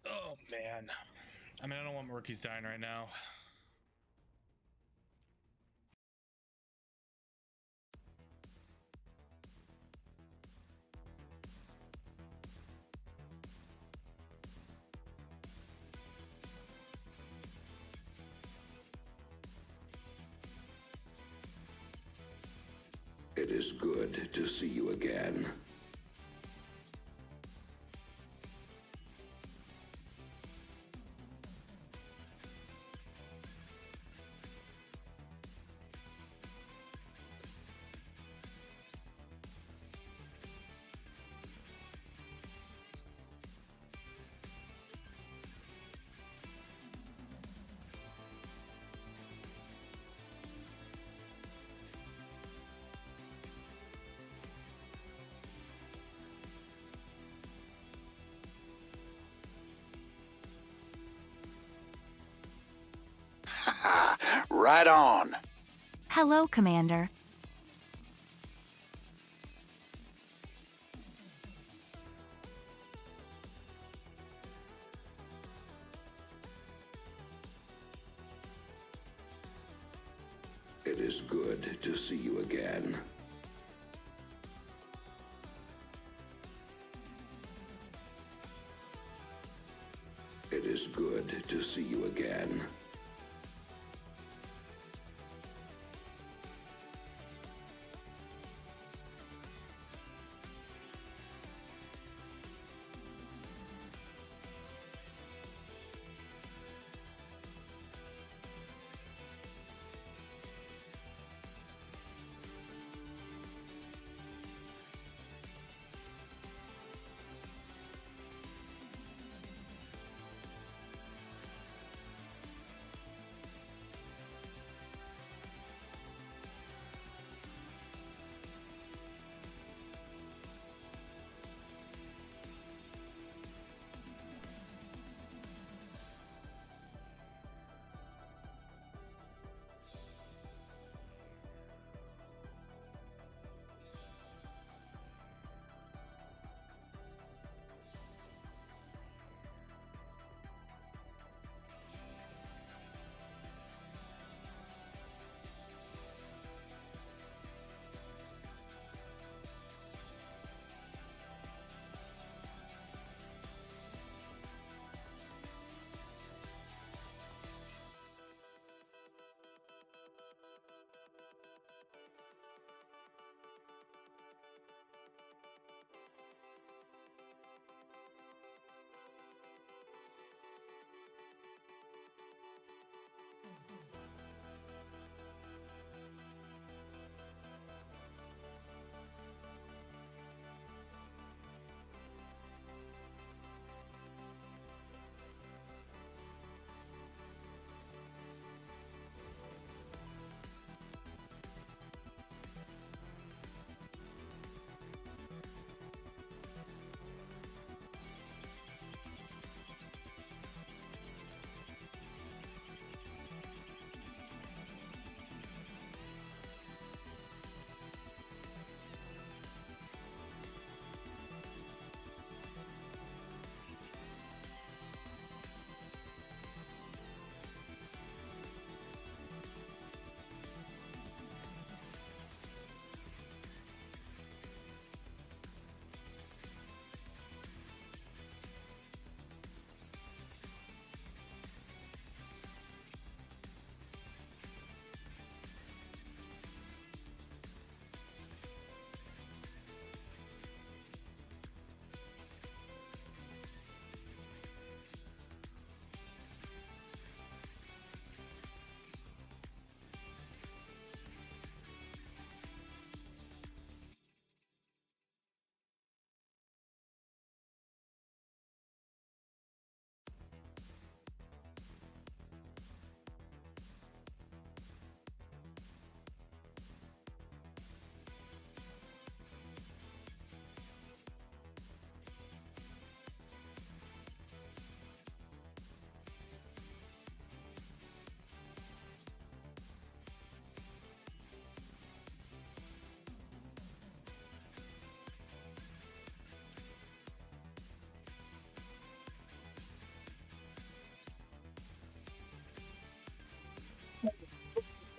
Oh, man. I mean, I don't want rookies dying right now. It is good to see you again. Right on. Hello, Commander. It is good to see you again. It is good to see you again.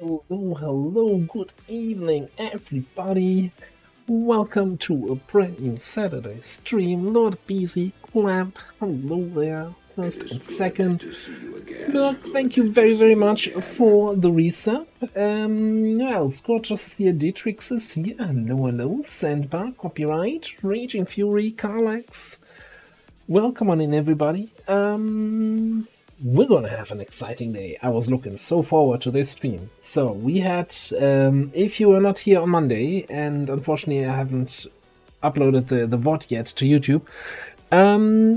Hello, good evening, everybody. Welcome to a brand new Saturday stream. Lord BZ, Clamp, hello there, first and second. Look, thank you very much for the resub. Well, Scorchers is here, Dietrix is here, hello, Sandbar, Copyright, Raging Fury, Carlax. Welcome on in, everybody. We're gonna have an exciting day. I was looking so forward to this stream. So we had, if you were not here on Monday, and unfortunately I haven't uploaded the VOD yet to YouTube,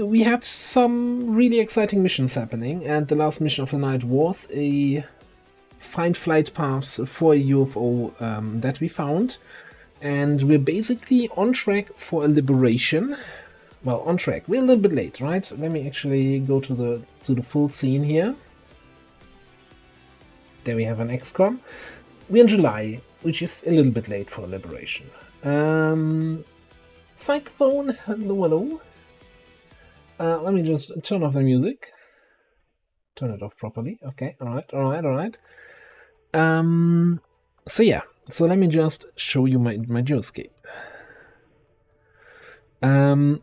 we had some really exciting missions happening, and the last mission of the night was a find flight paths for a UFO that we found, and we're basically on track for a liberation. Well, on track. We're a little bit late, right? Let me actually go to the full scene here. There we have an XCOM. We're in July, which is a little bit late for liberation. Cyclone, hello. Let me just turn off the music. Turn it off properly. Okay, alright. So yeah, so let me just show you my geoscape.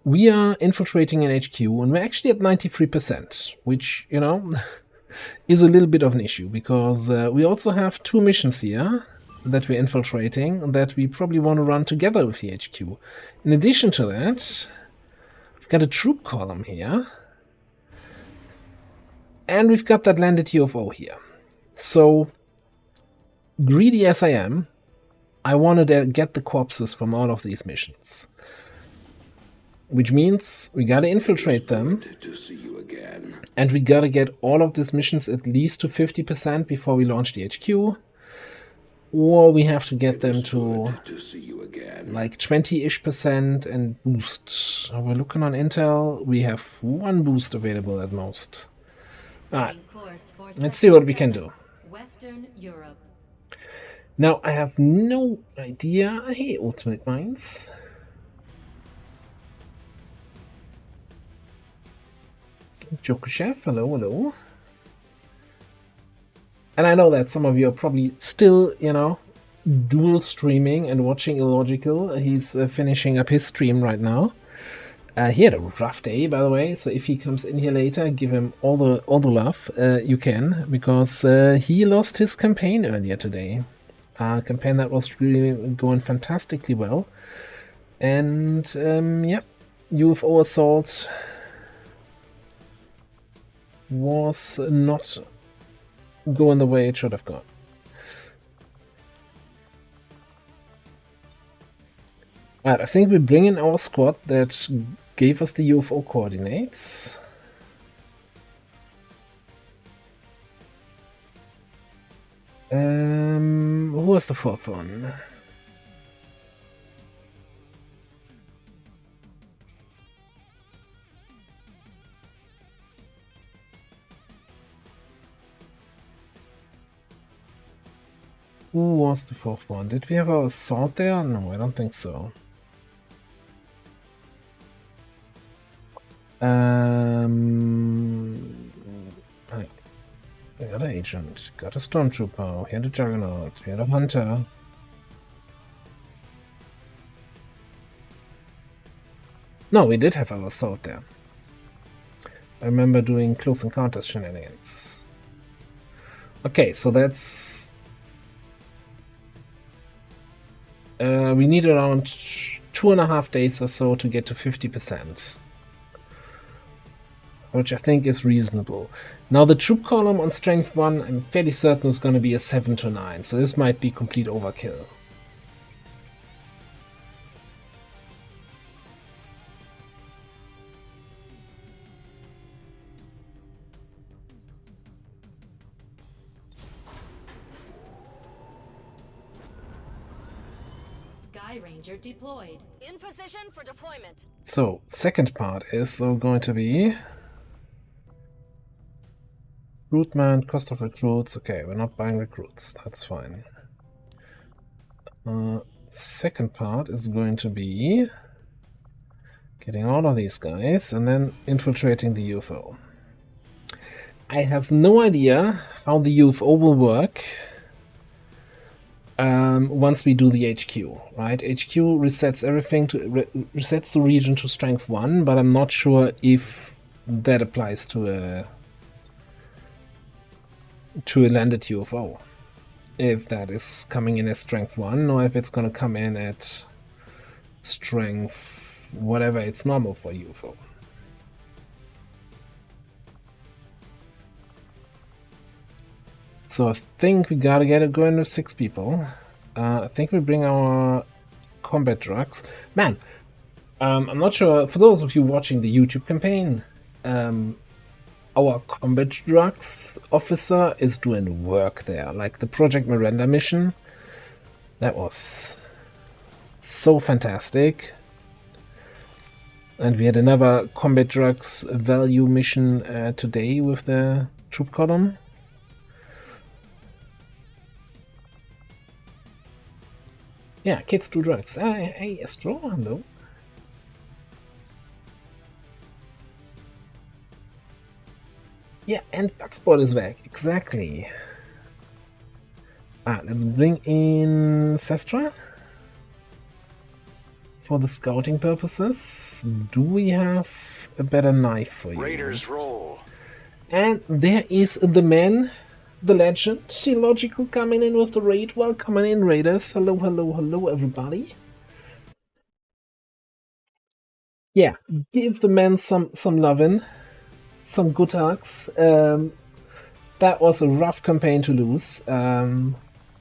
We are infiltrating an HQ, and we're actually at 93%, which, you know, is a little bit of an issue, because we also have two missions here that we're infiltrating that we probably want to run together with the HQ. In addition to that, we've got a troop column here, and we've got that landed UFO here. So, greedy as I am, I wanted to get the corpses from all of these missions. Which means we gotta infiltrate them, and we gotta get all of these missions at least to 50% before we launch the HQ, or we have to get them to like 20-ish% and boost. We're looking on Intel, we have one boost available at most. Alright, let's see what we can do. Western Europe. Now, I have no idea. Hey, Ultimate Minds. Jokushev, hello. And I know that some of you are probably still, you know, dual streaming and watching Illogical. He's finishing up his stream right now. He had a rough day, by the way, so if he comes in here later, give him all the love you can, because he lost his campaign earlier today. A campaign that was really going fantastically well. And, yeah, UFO assault was not going the way it should have gone. Alright, I think we bring in our squad that gave us the UFO coordinates. Who was the fourth one? Who was the fourth one? Did we have our assault there? No, I don't think so. We got an agent, got a stormtrooper, we had a juggernaut, we had a hunter. No, we did have our assault there. I remember doing close encounters shenanigans. Okay, so that's... we need around 2.5 days or so to get to 50%. Which I think is reasonable. Now the troop column on strength 1, I'm fairly certain is going to be a 7 to 9, so this might be complete overkill. Sky Ranger deployed. In position for deployment. So, second part is though going to be recruitment, cost of recruits. Okay, we're not buying recruits, that's fine. Second part is going to be getting all of these guys and then infiltrating the UFO. I have no idea how the UFO will work, once we do the HQ, right? HQ resets everything to resets the region to strength 1, but I'm not sure if that applies to a landed UFO. If that is coming in as strength 1 or if it's going to come in at strength whatever it's normal for UFO. So I think we gotta get it going with 6 people. I think we bring our combat drugs. Man, I'm not sure, for those of you watching the YouTube campaign, our combat drugs officer is doing work there. Like the Project Miranda mission, that was so fantastic. And we had another combat drugs value mission today with the troop column. Yeah, kids do drugs. Hey, Astro, hello. Yeah, and Buttsbot is back. Exactly. Let's bring in Sestra for the scouting purposes. Do we have a better knife for you? Raiders roll. And there is the man, the legend, Illogical, coming in with the raid. Welcome in, Raiders. Hello, hello, hello, everybody. Yeah, give the man some lovin', some good hugs. That was a rough campaign to lose.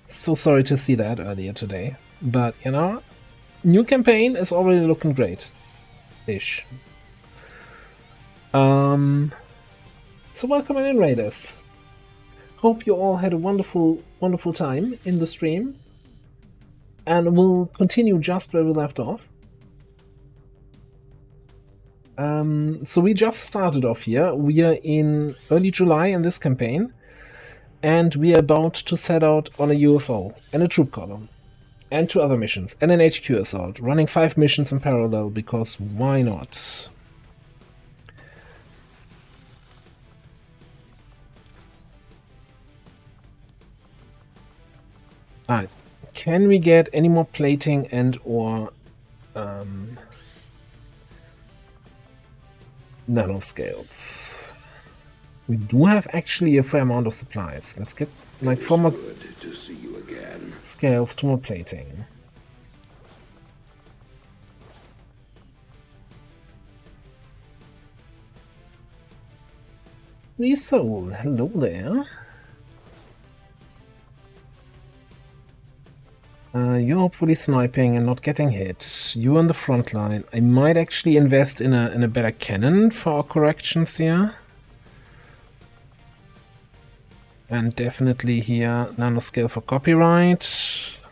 So sorry to see that earlier today. But, you know, new campaign is already looking great-ish. So welcome in, Raiders. Hope you all had a wonderful, wonderful time in the stream. And we'll continue just where we left off. So we just started off here. We are in early July in this campaign. And we are about to set out on a UFO and a troop column. And 2 other missions. And an HQ assault. Running 5 missions in parallel because why not? Alright, can we get any more plating and or nanoscales? We do have actually a fair amount of supplies. Let's get like 4 more Good to see you again. scales, 2 more plating. Resold, hello there. You're hopefully sniping and not getting hit. You're on the front line. I might actually invest in a better cannon for our corrections here. And definitely here, nanoscale for copyright.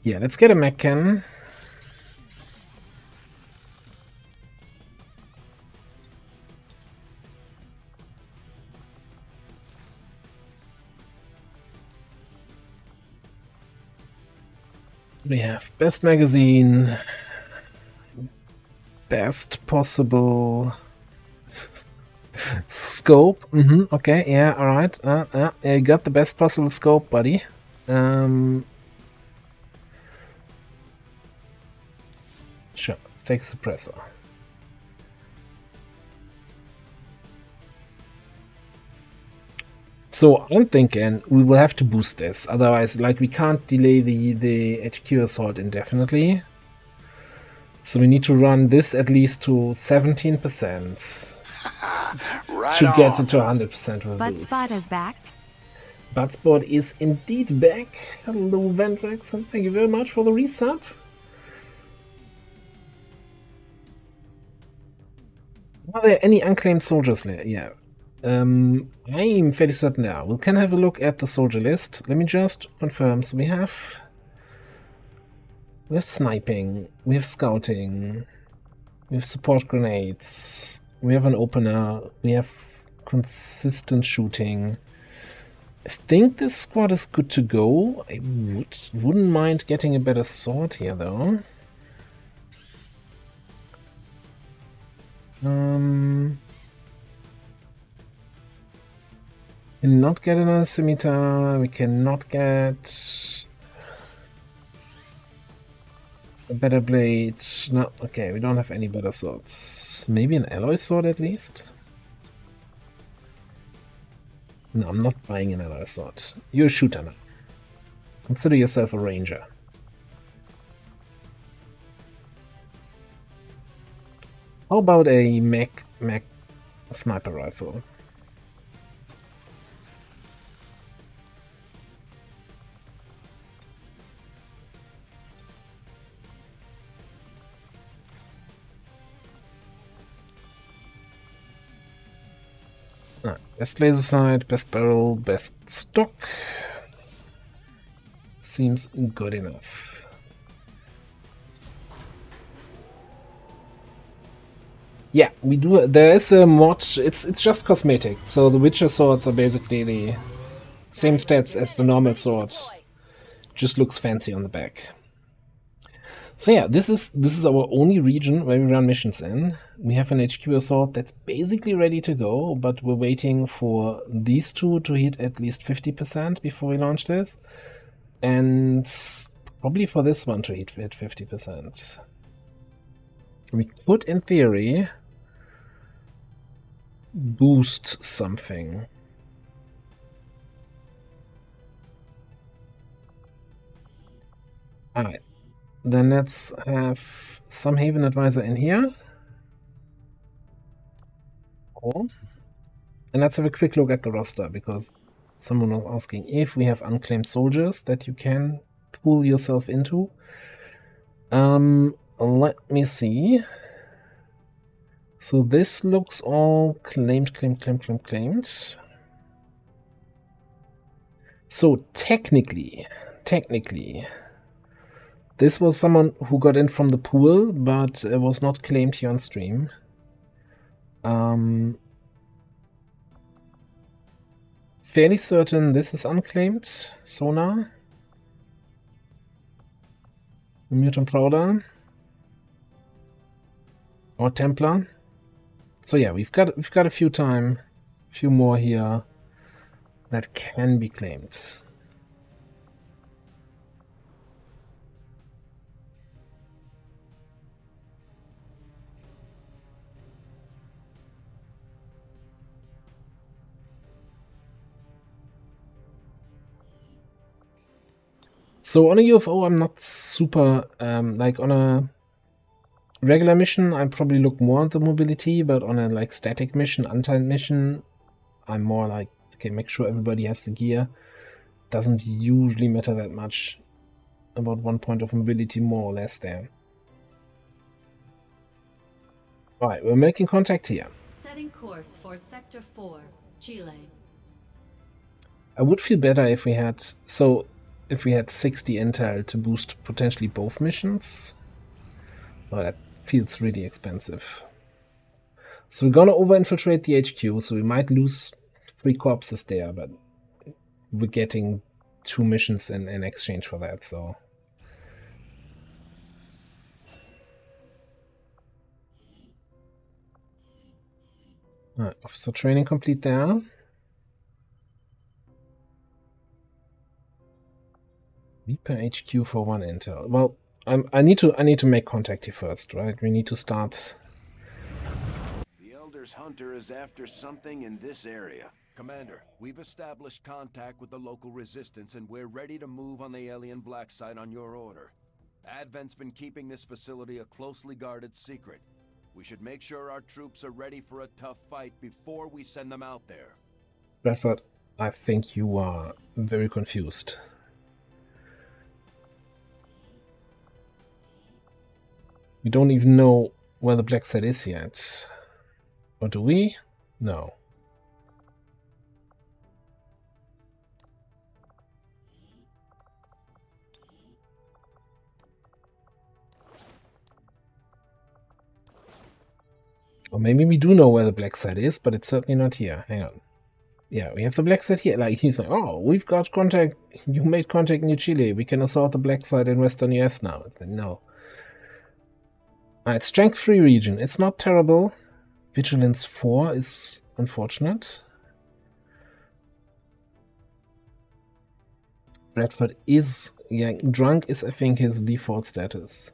Yeah, let's get a mech cannon. We have best magazine, best possible scope. Okay, yeah, all right. Yeah, you got the best possible scope, buddy. Sure, let's take a suppressor. So I'm thinking we will have to boost this, otherwise, like, we can't delay the HQ assault indefinitely. So we need to run this at least to 17% Right to get on. it to 100% with boost. Buttsbot is back. Buttsbot is indeed back. Hello, Ventrax, and thank you very much for the resub. Are there any unclaimed soldiers there? Yeah. I'm fairly certain there are. We can have a look at the soldier list. Let me just confirm. So we have sniping, we have scouting, we have support grenades, we have an opener, we have consistent shooting. I think this squad is good to go. I wouldn't mind getting a better sword here, though. Cannot get another scimitar. We cannot get a better blade. No, okay, we don't have any better swords. Maybe an alloy sword at least? No, I'm not buying an alloy sword. You're a shooter now. Consider yourself a ranger. How about a mech sniper rifle? Best laser sight, best barrel, best stock. Seems good enough. Yeah, we do. There is a mod. It's just cosmetic. So the Witcher swords are basically the same stats as the normal sword. Just looks fancy on the back. So yeah, this is our only region where we run missions in. We have an HQ assault that's basically ready to go, but we're waiting for these two to hit at least 50% before we launch this. And probably for this one to hit 50%. We could, in theory, boost something. Alright. Then let's have some Haven Advisor in here. Cool. And let's have a quick look at the roster, because someone was asking if we have unclaimed soldiers that you can pull yourself into. Let me see. So this looks all claimed. So technically, this was someone who got in from the pool, but was not claimed here on stream. Fairly certain this is unclaimed. Sonar. Mutant Prowler. Or Templar. So yeah, we've got a few more here that can be claimed. So on a UFO, I'm not super, like on a regular mission, I probably look more at the mobility, but on a like static mission, untimed mission, I'm more like, okay, make sure everybody has the gear. Doesn't usually matter that much. About 1 point of mobility more or less there. Alright, we're making contact here. Setting course for Sector 4, Chile. I would feel better if we had 60 intel to boost potentially both missions. Well, that feels really expensive. So we're gonna over-infiltrate the HQ, so we might lose 3 corpses there, but we're getting 2 missions in exchange for that, so... Alright, officer training complete there. Reaper HQ for 1 intel. Well, I need to make contact here first, right? We need to start. The Elder's hunter is after something in this area. Commander, we've established contact with the local resistance and we're ready to move on the alien black site on your order. Advent's been keeping this facility a closely guarded secret. We should make sure our troops are ready for a tough fight before we send them out there. Bradford, I think you are very confused. We don't even know where the black site is yet. Or do we? No. Or maybe we do know where the black site is, but it's certainly not here. Hang on. Yeah, we have the black site here. Like, he's like, oh, we've got contact. You made contact in New Chile. We can assault the black site in Western US now. It's like, no. Alright, strength 3 region. It's not terrible. Vigilance 4 is unfortunate. Bradford is, yeah, drunk is, I think, his default status.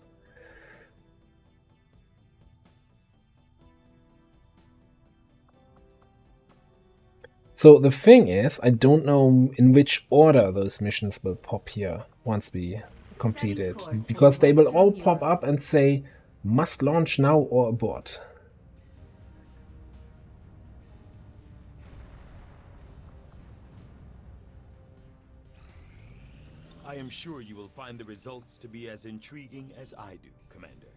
So the thing is, I don't know in which order those missions will pop here once we complete it, because they will all pop up and say, must launch now or abort. I am sure you will find the results to be as intriguing as I do, Commander.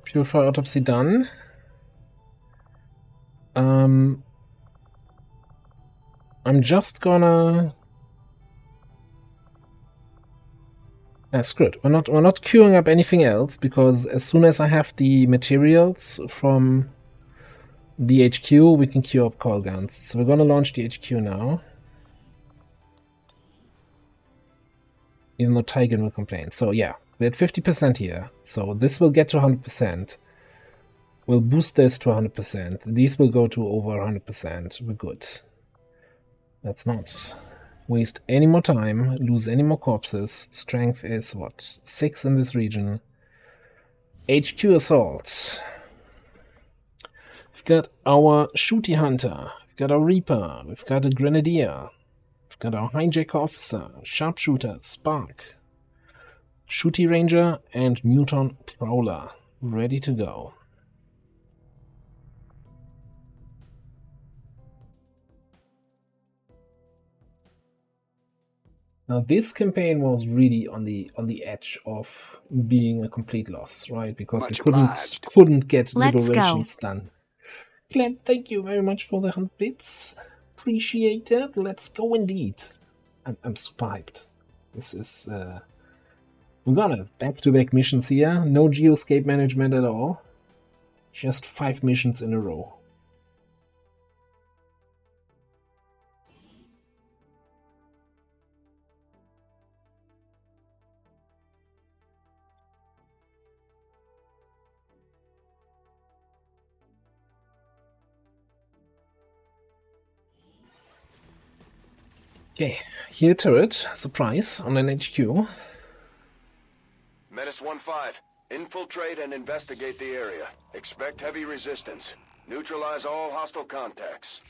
Purify autopsy done. I'm just gonna... screw it. We're not queuing up anything else, because as soon as I have the materials from the HQ, we can queue up call guns. So we're gonna launch the HQ now. Even though Tiger will complain. So yeah, we're at 50% here. So this will get to 100%. We'll boost this to 100%. These will go to over 100%. We're good. Let's not waste any more time, lose any more corpses. Strength is, what, 6 in this region. HQ assault. We've got our Shooty Hunter. We've got our Reaper. We've got a Grenadier. We've got our Hijacker Officer, Sharpshooter, Spark, Shooty Ranger, and Muton Prowler. Ready to go. Now this campaign was really on the edge of being a complete loss, right? Because we couldn't get liberations done. Clem, thank you very much for the 100 bits. Appreciate it. Let's go indeed. I'm super hyped. This is we got a back-to-back missions here. No geoscape management at all. Just 5 missions in a row. Okay, here turret, surprise, on an HQ. Menace 1-5, infiltrate and investigate the area. Expect heavy resistance. Neutralize all hostile contacts.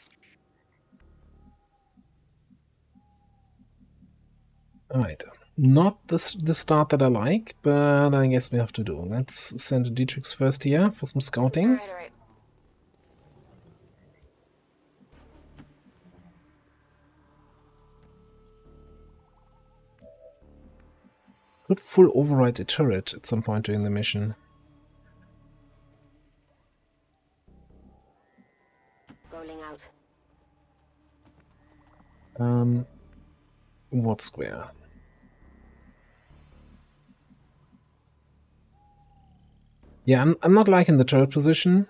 Alright, not the start that I like, but I guess we have to do. Let's send Dietrich's first here for some scouting. All right. Could full override a turret at some point during the mission. Rolling out. What square? Yeah, I'm not liking the turret position.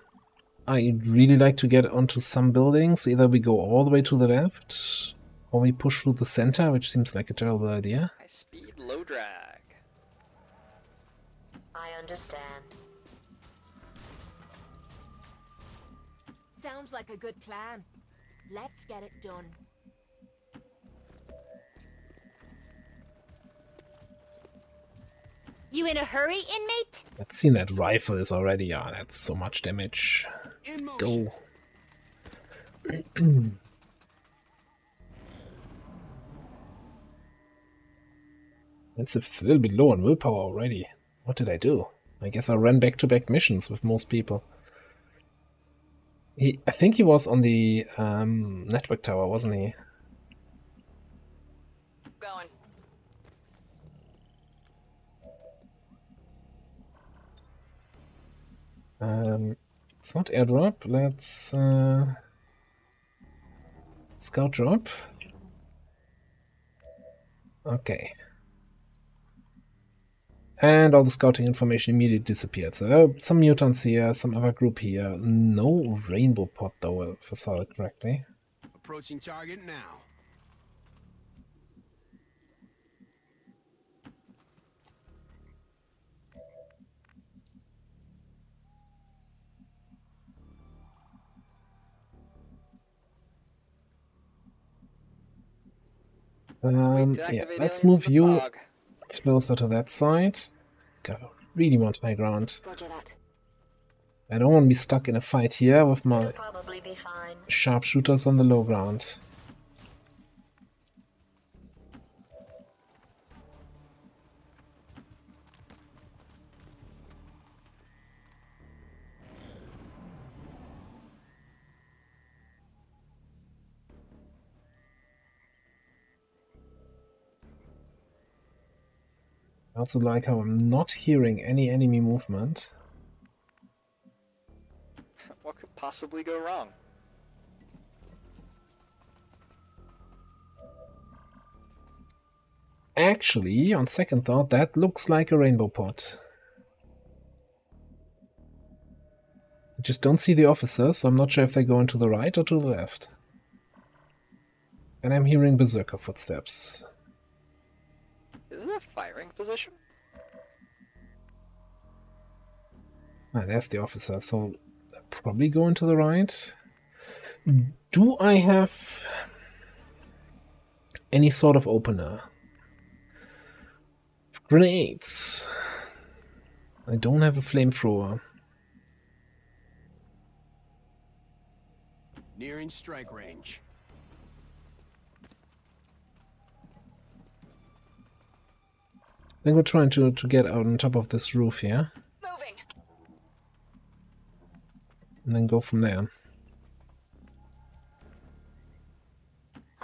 I'd really like to get onto some buildings. Either we go all the way to the left, or we push through the center, which seems like a terrible idea. High speed, low drag. I understand. Sounds like a good plan. Let's get it done. You in a hurry, inmate? Let's see, that rifle is already, that's so much damage. Let's go. It's a little bit low on willpower already. What did I do? I guess I ran back-to-back missions with most people. I think he was on the network tower, wasn't he? Going. It's not airdrop. Let's scout drop. Okay. And all the scouting information immediately disappeared. So some mutants here, some other group here. No rainbow pod though, if I saw it correctly. Approaching target now. Yeah, let's move you closer to that side. God, I really want high ground. Roger that. I don't want to be stuck in a fight here with my It'll probably be fine. sharpshooters on the low ground. I also like how I'm not hearing any enemy movement. What could possibly go wrong? Actually, on second thought, that looks like a rainbow pot. I just don't see the officers, so I'm not sure if they're going to the right or to the left. And I'm hearing berserker footsteps. Is it a firing position? Ah, there's the officer, so they're probably going to the right. Do I have any sort of opener? Grenades. I don't have a flamethrower. Nearing strike range. I think we're trying to get out on top of this roof here. Moving. And then go from there.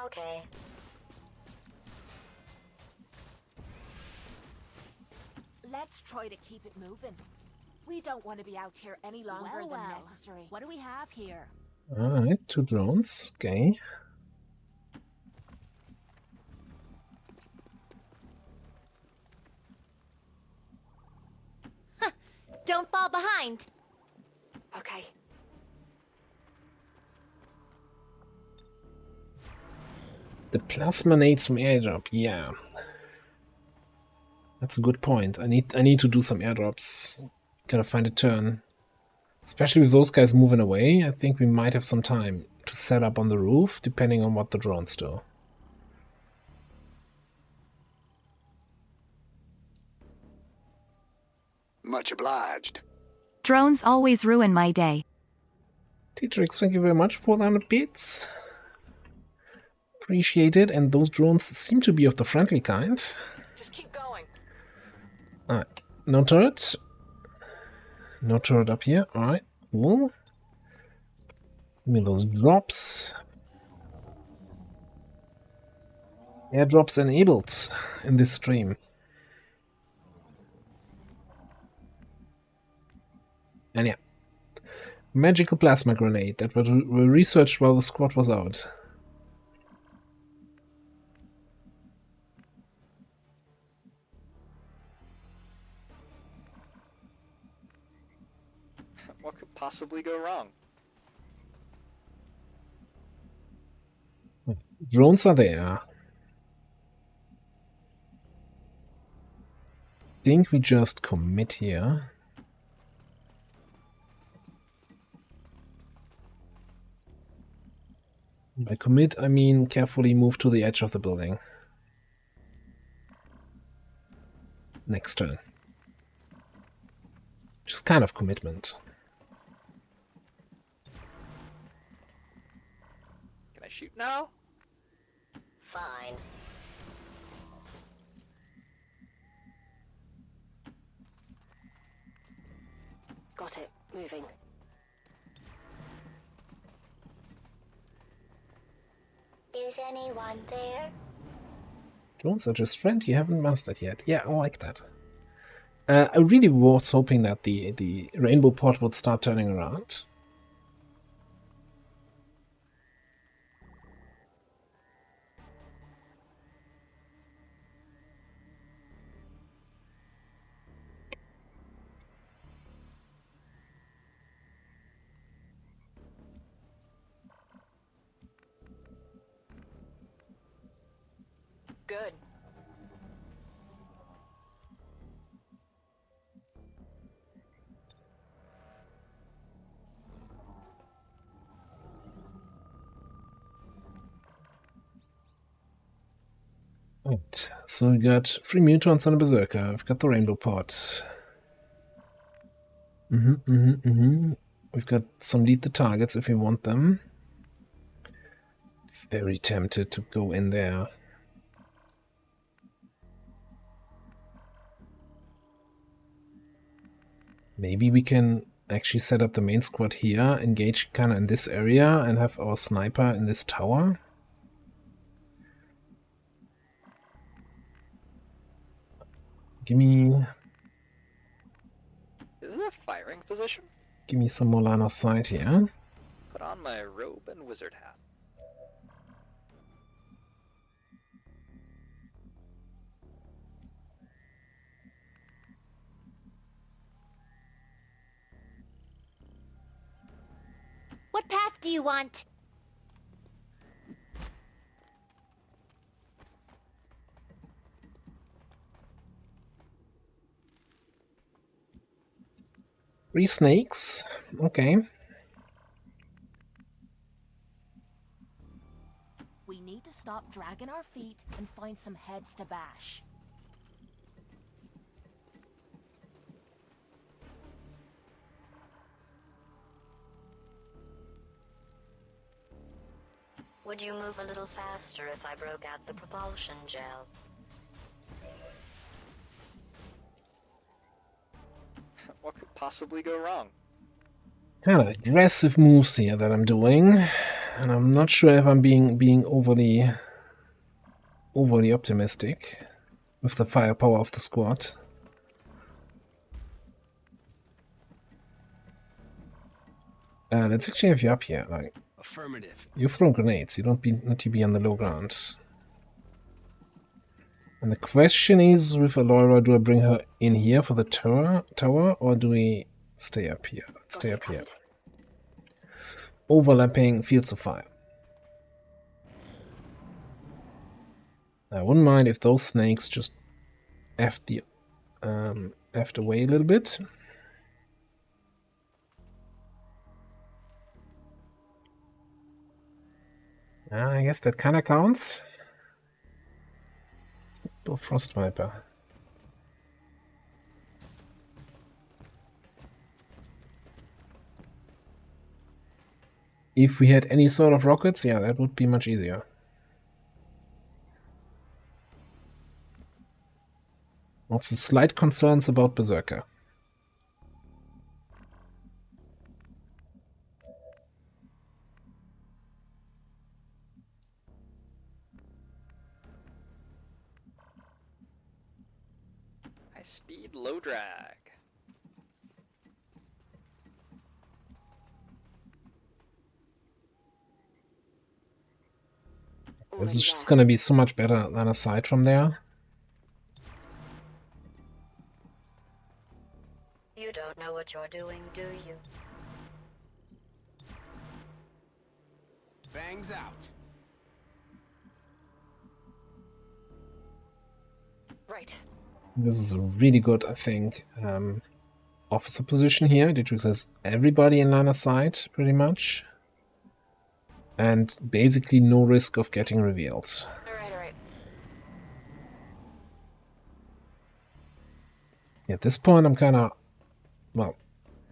Okay. Let's try to keep it moving. We don't want to be out here any longer than necessary. What do we have here? Alright, 2 drones. Okay. Don't fall behind. Okay. The plasma nades from airdrop, yeah. That's a good point. I need to do some airdrops. Gotta find a turn. Especially with those guys moving away, I think we might have some time to set up on the roof, depending on what the drones do. Much obliged. Drones always ruin my day. Teatrix, thank you very much for 100 bits. Appreciate it, and those drones seem to be of the friendly kind. Just keep going. Alright, no turret. No turret up here. Alright, cool. Give me those drops. Airdrops enabled in this stream. And yeah. Magical plasma grenade that were researched while the squad was out. What could possibly go wrong? Drones are there. Think we just commit here. By commit, I mean carefully move to the edge of the building. Next turn. Just kind of commitment. Can I shoot now? Fine. Got it. Moving. Is anyone there? Drones are just friend you haven't mastered yet. Yeah, I like that. I really was hoping that the rainbow pod would start turning around. Good. Right, so we got 3 mutants and a berserker. We've got the rainbow pot. We've got some lead the targets if we want them. Very tempted to go in there. Maybe we can actually set up the main squad here, engage kind of in this area, and have our sniper in this tower. Give me Is it a firing position? Give me some more line of sight here. Put on my robe and wizard hat. What path do you want? Three snakes. Okay. We need to stop dragging our feet and find some heads to bash. Would you move a little faster if I broke out the propulsion gel? What could possibly go wrong? Kind of aggressive moves here that I'm doing, and I'm not sure if I'm being overly optimistic with the firepower of the squad. Let's actually have you up here. Like, affirmative. You throw grenades. You don't need to be on the low ground. And the question is, with Aloyra, do I bring her in here for the tower, or do we stay up here? Let's stay up here. Overlapping fields of fire. I wouldn't mind if those snakes just effed away a little bit. I guess that kind of counts. Frost Viper. If we had any sort of rockets, yeah, that would be much easier. Also, slight concerns about Berserker. High speed, low drag. This is just gonna be so much better than a sight from there. You don't know what you're doing, do you? Bangs out. Right. This is a really good, I think, officer position here. Dietrich has everybody in line of sight, pretty much. And basically no risk of getting revealed. Alright. At this point, I'm kind of... Well,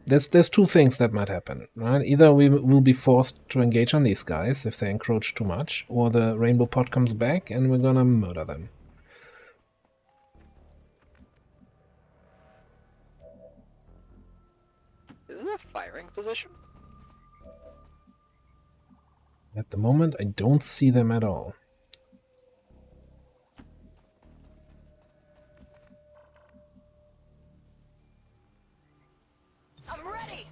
there's two things that might happen, right? Either we will be forced to engage on these guys if they encroach too much, or the rainbow pot comes back and we're gonna murder them. Is it a firing position? At the moment, I don't see them at all. I'm ready.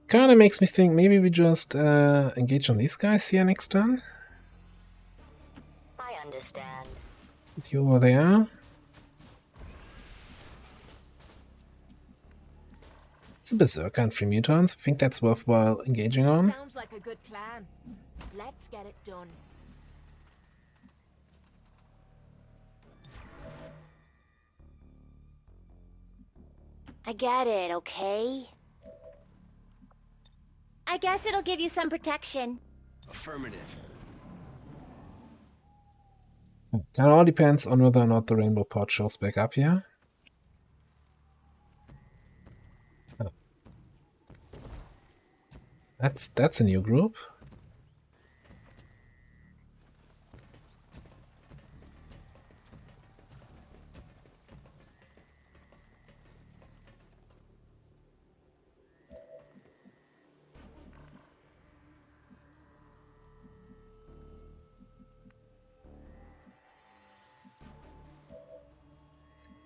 Kinda makes me think maybe we just engage on these guys here next turn. I understand. Get you over there. It's a berserker and 3 mutants. I think that's worthwhile engaging on. Sounds like a good plan. Let's get it done. I get it, okay? I guess it'll give you some protection. Affirmative. Kind of all depends on whether or not the rainbow pod shows back up here. Oh. That's a new group.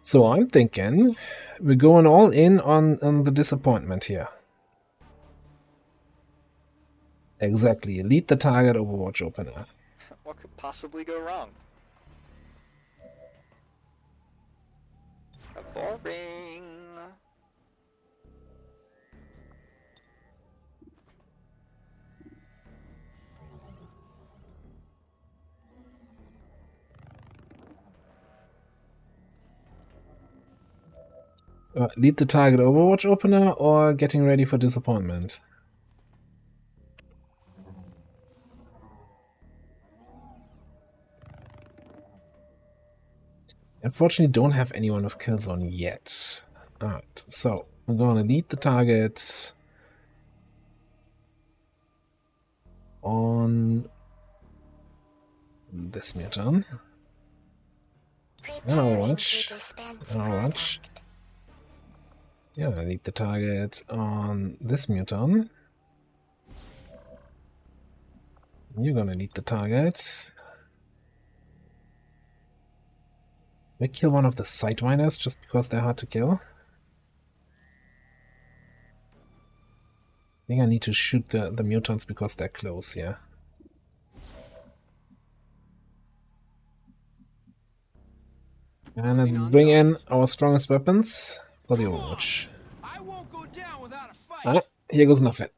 So I'm thinking we're going all in on the disappointment here. Exactly. Lead the target Overwatch opener. What could possibly go wrong? Boring. Lead the target Overwatch opener or getting ready for disappointment? Unfortunately, don't have anyone with Killzone yet. Alright, so we're gonna lead the target on this mutant. And I'll watch. Yeah, I lead the target on this mutant. You're gonna lead the target. We kill one of the sidewinders just because they're hard to kill. I think I need to shoot the mutants because they're close, yeah. And let's bring in our strongest weapons for the Overwatch. Ah, here goes nothing.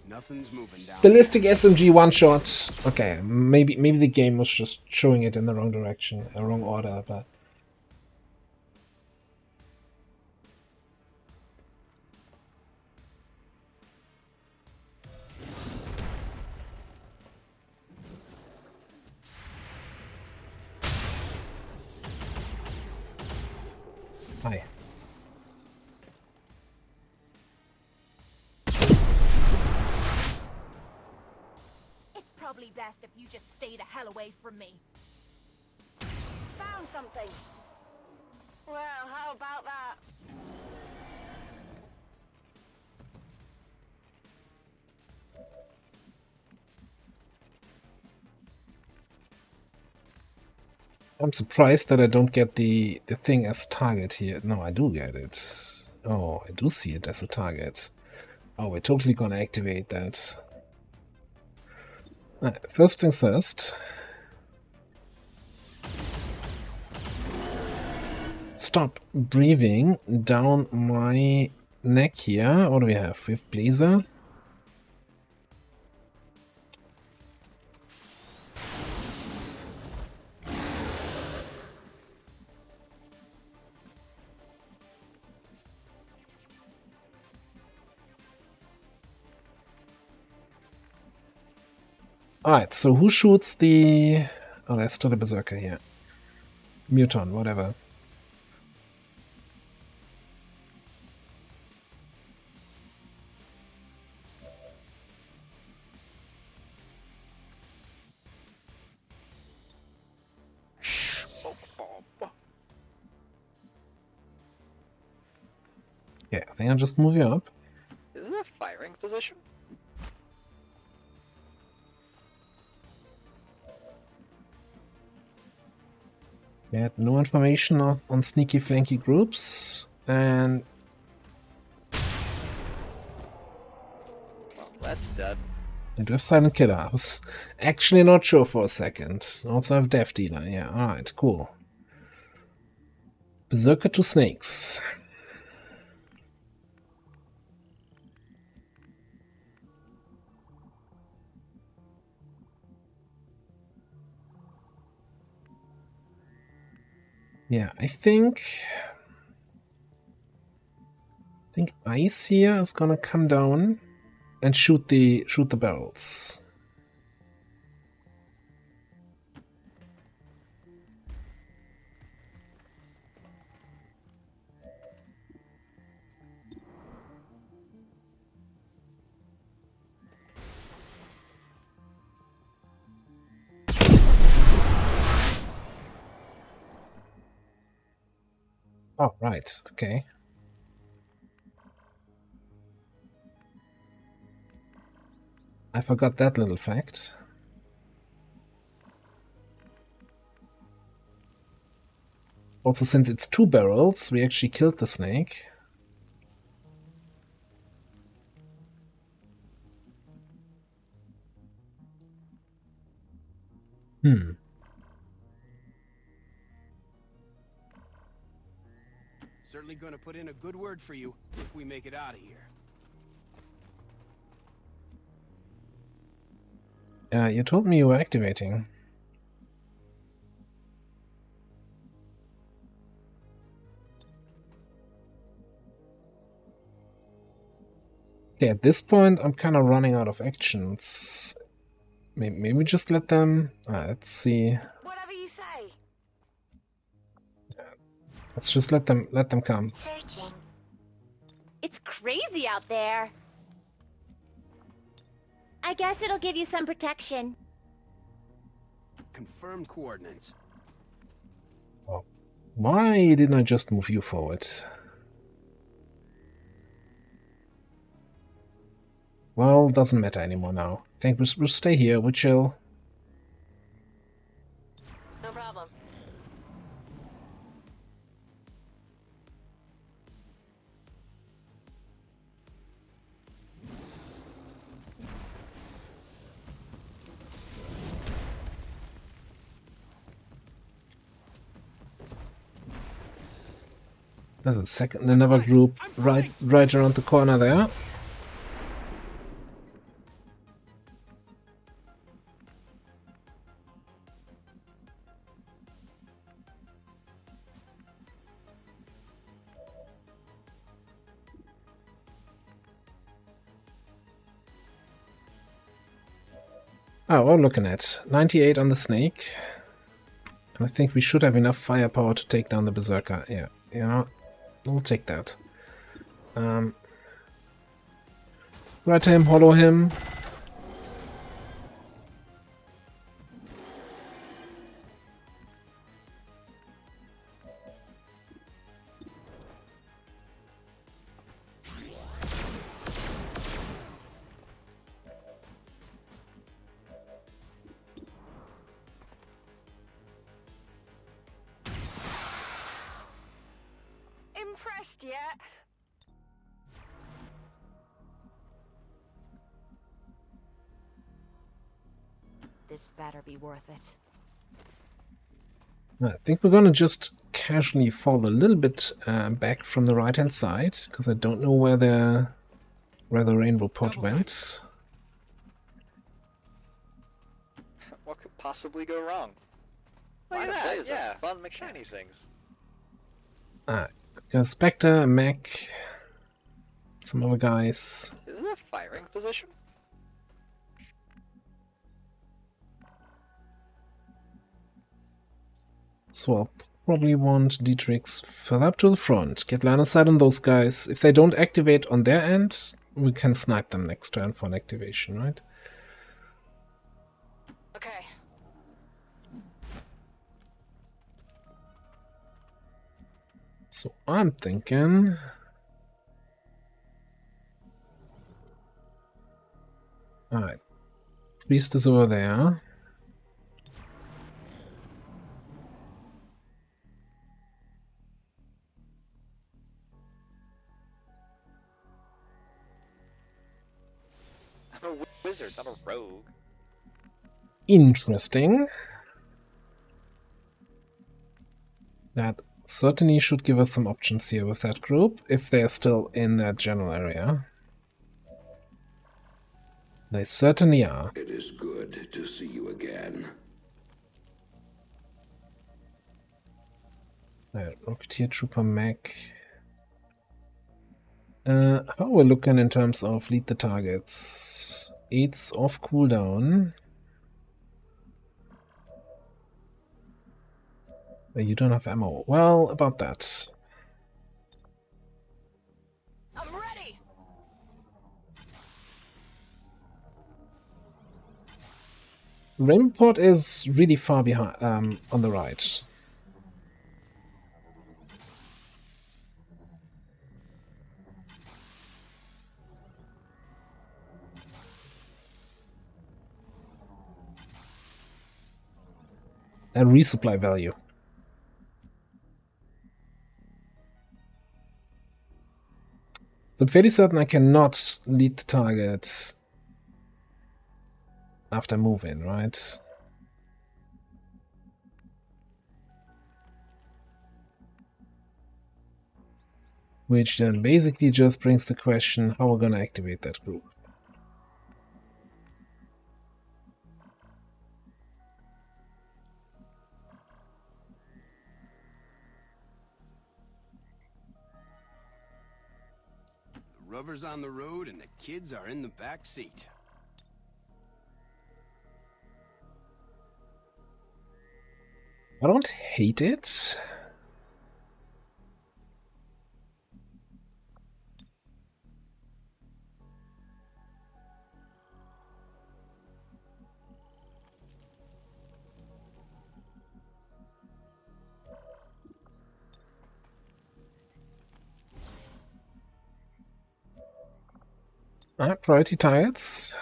Nothing's moving down. Ballistic SMG one shot. Okay, maybe the game was just showing it in the wrong direction, a wrong order, but hi. It's probably best if you just stay the hell away from me. Found something. Well, how about that? I'm surprised that I don't get the thing as target here. No, I do get it. Oh, I do see it as a target. Oh, we're totally gonna activate that. Alright, first things first. Stop breathing down my neck here. What do we have? We have Blazer. Alright, so who shoots the... Oh, there's still a Berserker here. Muton, whatever. Yeah, I think I'll just move you up. Is this a firing position? Get no information on sneaky flanky groups, and Well, that's dead. I do have Silent Killer. I was actually not sure for a second. Also have Death Dealer. Yeah, alright, cool. Berserker to Snakes. Yeah, I think Ice here is gonna come down and shoot the barrels. Oh, right, okay. I forgot that little fact. Also, since it's 2 barrels, we actually killed the snake. Certainly gonna put in a good word for you if we make it out of here. You told me you were activating. Okay, at this point, I'm kind of running out of actions. Maybe just let them... let's see. Whatever you say. Let's just let them come. Searching. It's crazy out there. I guess it'll give you some protection. Confirmed coordinates. Oh. Why didn't I just move you forward? Well, doesn't matter anymore now. I think we'll stay here, we'll chill. No problem. There's another group right around the corner there. Oh, we're looking at 98 on the snake. And I think we should have enough firepower to take down the berserker. Yeah, you know, we'll take that. Right him, hollow him. Impressed yet? This better be worth it. I think we're gonna just casually fall a little bit back from the right-hand side, because I don't know where the rainbow pot went. What could possibly go wrong? Look at that, yeah. Fun McShiny things. Alright, got a Spectre, a mech, some other guys. Is this a firing position? So I'll probably want Dietrich's further up to the front. Get line of sight on those guys. If they don't activate on their end, we can snipe them next turn for an activation, right? Okay. So I'm thinking... Alright. Priest is over there. I'm a wizard, not a rogue. Interesting. That certainly should give us some options here with that group, if they're still in that general area. They certainly are. It is good to see you again. Rocketeer Trooper Mech. How are we looking in terms of lead the targets? It's off cooldown. You don't have ammo. Well, about that. I'm ready. Rainport is really far behind, on the right. And resupply value. So I'm fairly certain I cannot lead the target after move-in, right? Which then basically just brings the question how we're gonna activate that group. The rubber's on the road and the kids are in the back seat. I don't hate it. Alright, priority targets.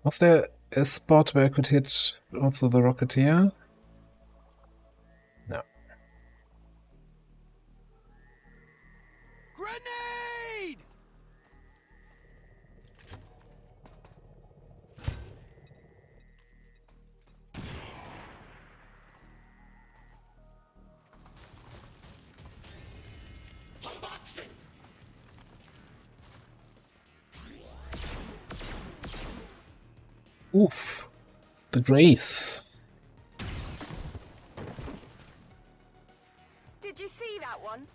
Was there a spot where I could hit also the Rocketeer? No. Grenade! Oof. The Grace. Did you see that one?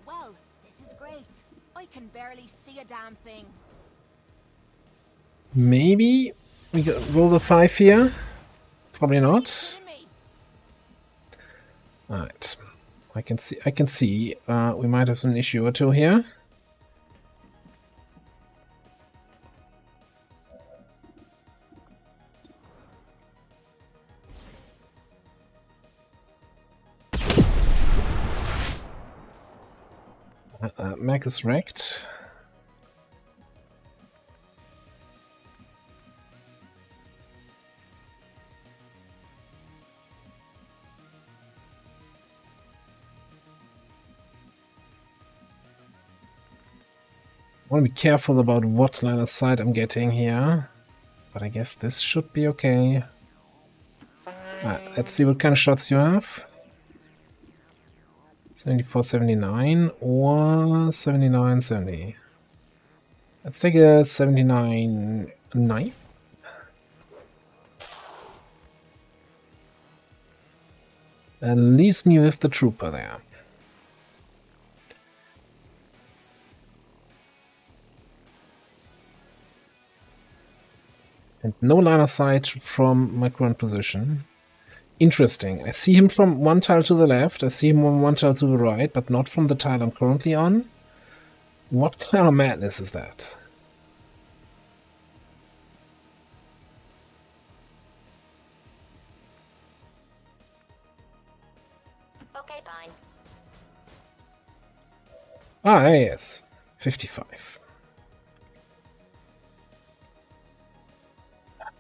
Well, this is great. I can barely see a damn thing. Maybe we roll the 5 here. Probably not. Alright. I can see we might have an issue or two here. Mac is wrecked. I want to be careful about what line of sight I'm getting here, but I guess this should be okay. Let's see what kind of shots you have. 74-79 or 79-70. Let's take a 79-9. And leaves me with the trooper there. And no line of sight from my current position. Interesting. I see him from one tile to the left, I see him from one tile to the right, but not from the tile I'm currently on. What kind of madness is that? Okay, fine. Ah, yes. 55.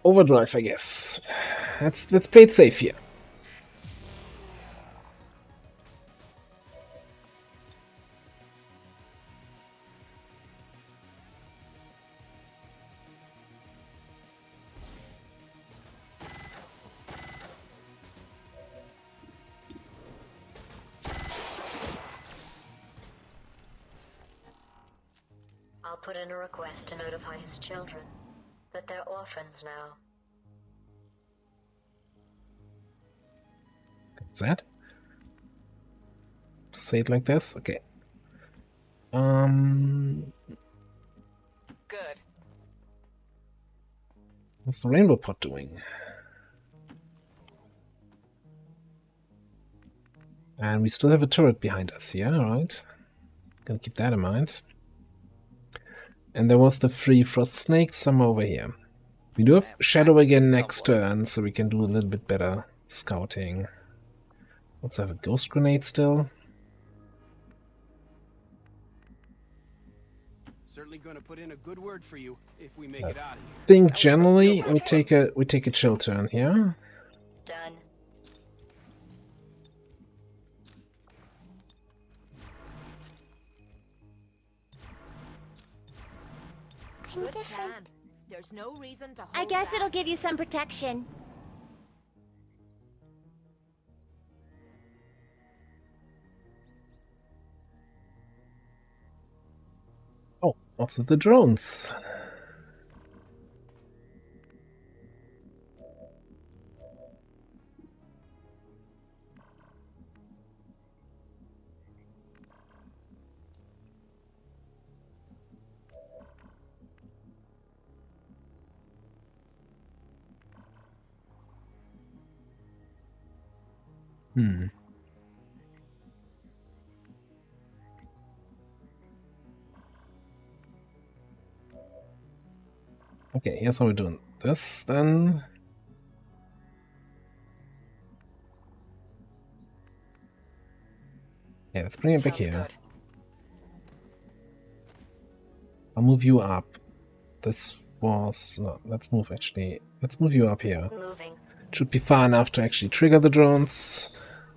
Overdrive, I guess. Let's play it safe here. put in a request to notify his children that they're orphans now. That's that? Say it like this? Okay. Good. What's the rainbow pot doing? And we still have a turret behind us here, alright. Gonna keep that in mind. And there was the free frost snake somewhere over here. We do have Shadow again next turn, so we can do a little bit better scouting. Also have a ghost grenade still. Certainly gonna put in a good word for you if we make it out of here. I think generally we take a chill turn here. Done. Good plan. There's no reason to hold I guess back. it'll give you some protection. Oh, also the drones. Okay, here's how we're doing this then. Yeah, let's bring it back here. Good. I'll move you up. This was... No, let's move you up here. Moving. It should be far enough to actually trigger the drones.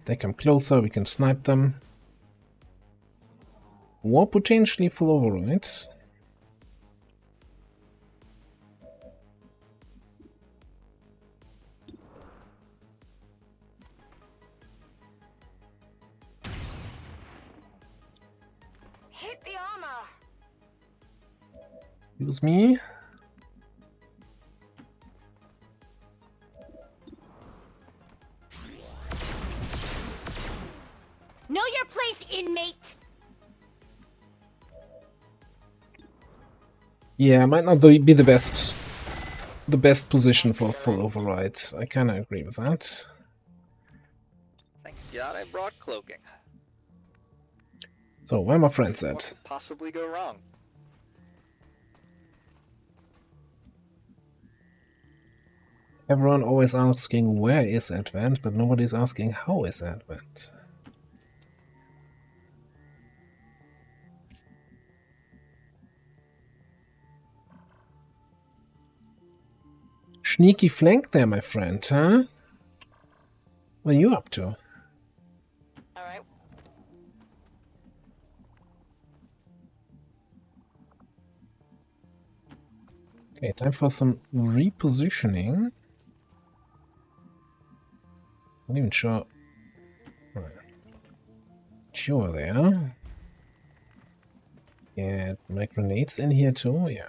They come closer, we can snipe them. Or potentially full override. Hit the armor. Excuse me. Know your place, inmate! Yeah, might not be the best position for a full override. I kinda agree with that. Thank God I brought cloaking. So, where are my friends What at? could possibly go wrong? Everyone always asking where is Advent, but nobody's asking how is Advent. Sneaky flank there, my friend, huh? What are you up to? Alright. Okay, time for some repositioning. Not even sure. Right. Sure there. Get my grenades in here too, yeah.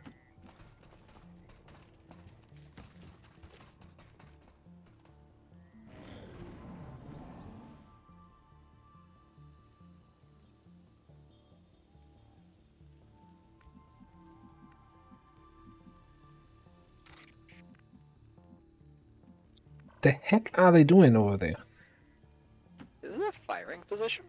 The heck are they doing over there? Is it a firing position?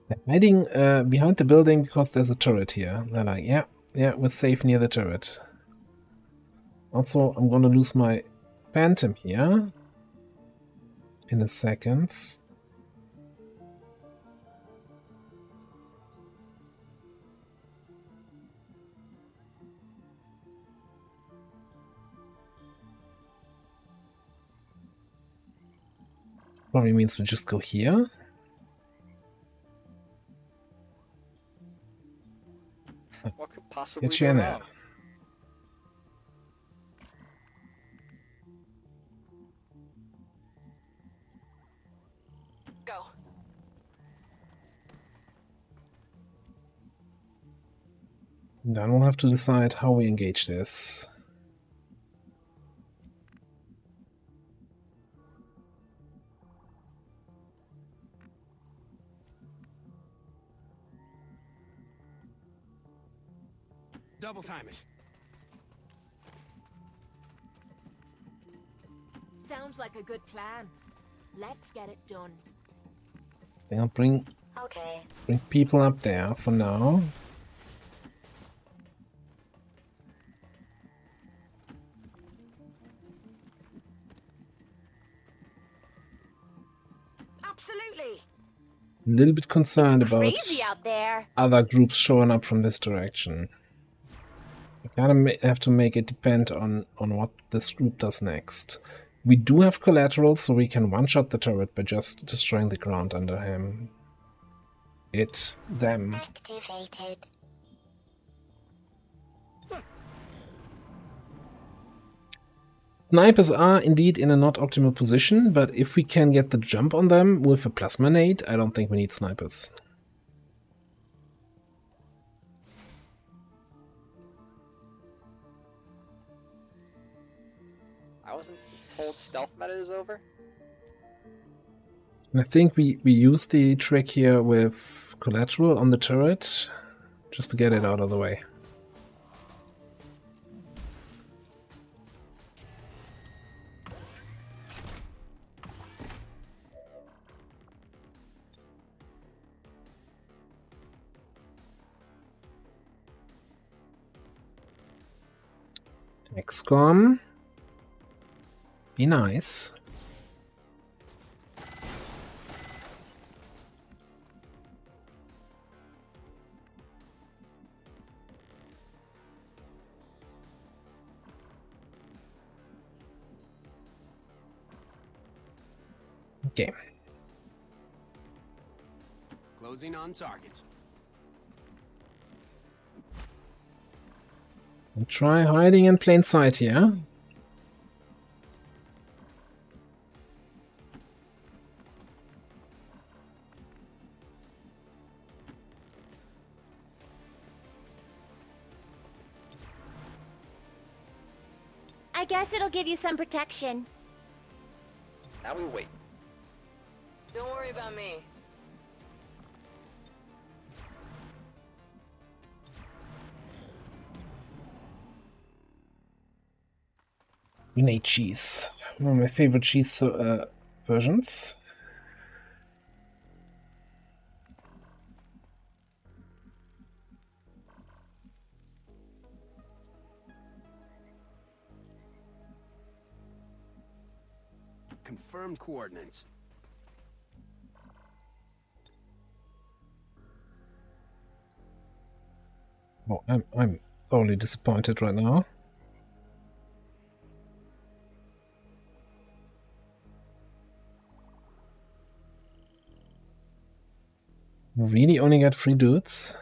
They're hiding behind the building because there's a turret here. They're like, yeah, we're safe near the turret. Also, I'm gonna lose my phantom here in a second. Probably means we just go here. What could possibly Get go you in there. wrong? Then we'll have to decide how we engage this. Double time it. Sounds like a good plan. Let's get it done. I'll bring people up there for now. Absolutely. A little bit concerned about Crazy out there. other groups showing up from this direction. We kind of have to make it depend on what this group does next. We do have collateral, so we can one-shot the turret by just destroying the ground under him. Them. Activated. Snipers are indeed in a not optimal position, but if we can get the jump on them with a plasma nade, I don't think we need snipers. I wasn't told stealth meta is over. And I think we use the trick here with collateral on the turret, just to get it out of the way. XCOM. Be nice. Okay. Closing on target. We'll try hiding in plain sight here. I guess it'll give you some protection. Now we wait. Don't worry about me. Grenade cheese. One of my favorite cheese versions. Confirmed coordinates. Oh, I'm thoroughly disappointed right now. Really only got 3 dudes?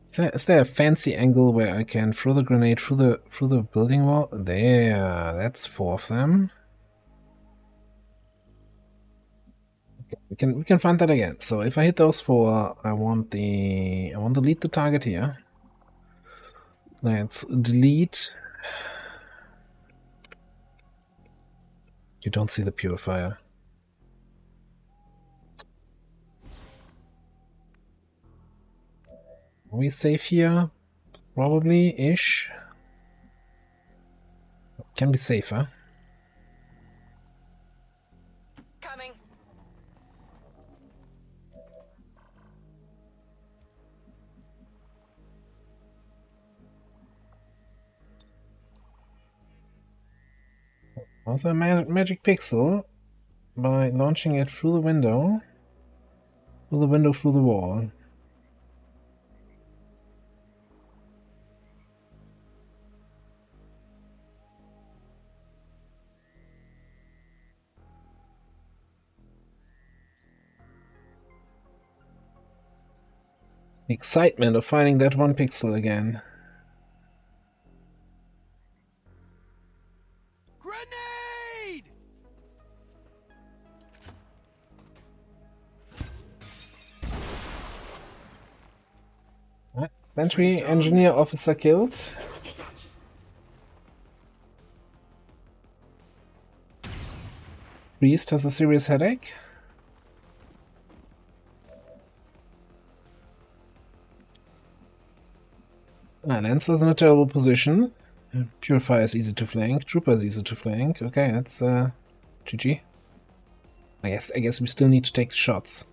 Is there a fancy angle where I can throw the grenade through the building wall? There, that's 4 of them. Okay, we can find that again. So if I hit those 4, I want to delete the target here. Let's delete. You don't see the purifier. Are we safe here? Probably-ish. Can be safer. Coming. So, also a magic pixel by launching it through the window. Through the wall. Excitement of finding that 1 pixel again. Grenade! Sentry engineer officer killed. Priest has a serious headache. Lancer's in a terrible position. Purifier is easy to flank. Trooper is easy to flank. Okay, that's GG. I guess we still need to take the shots.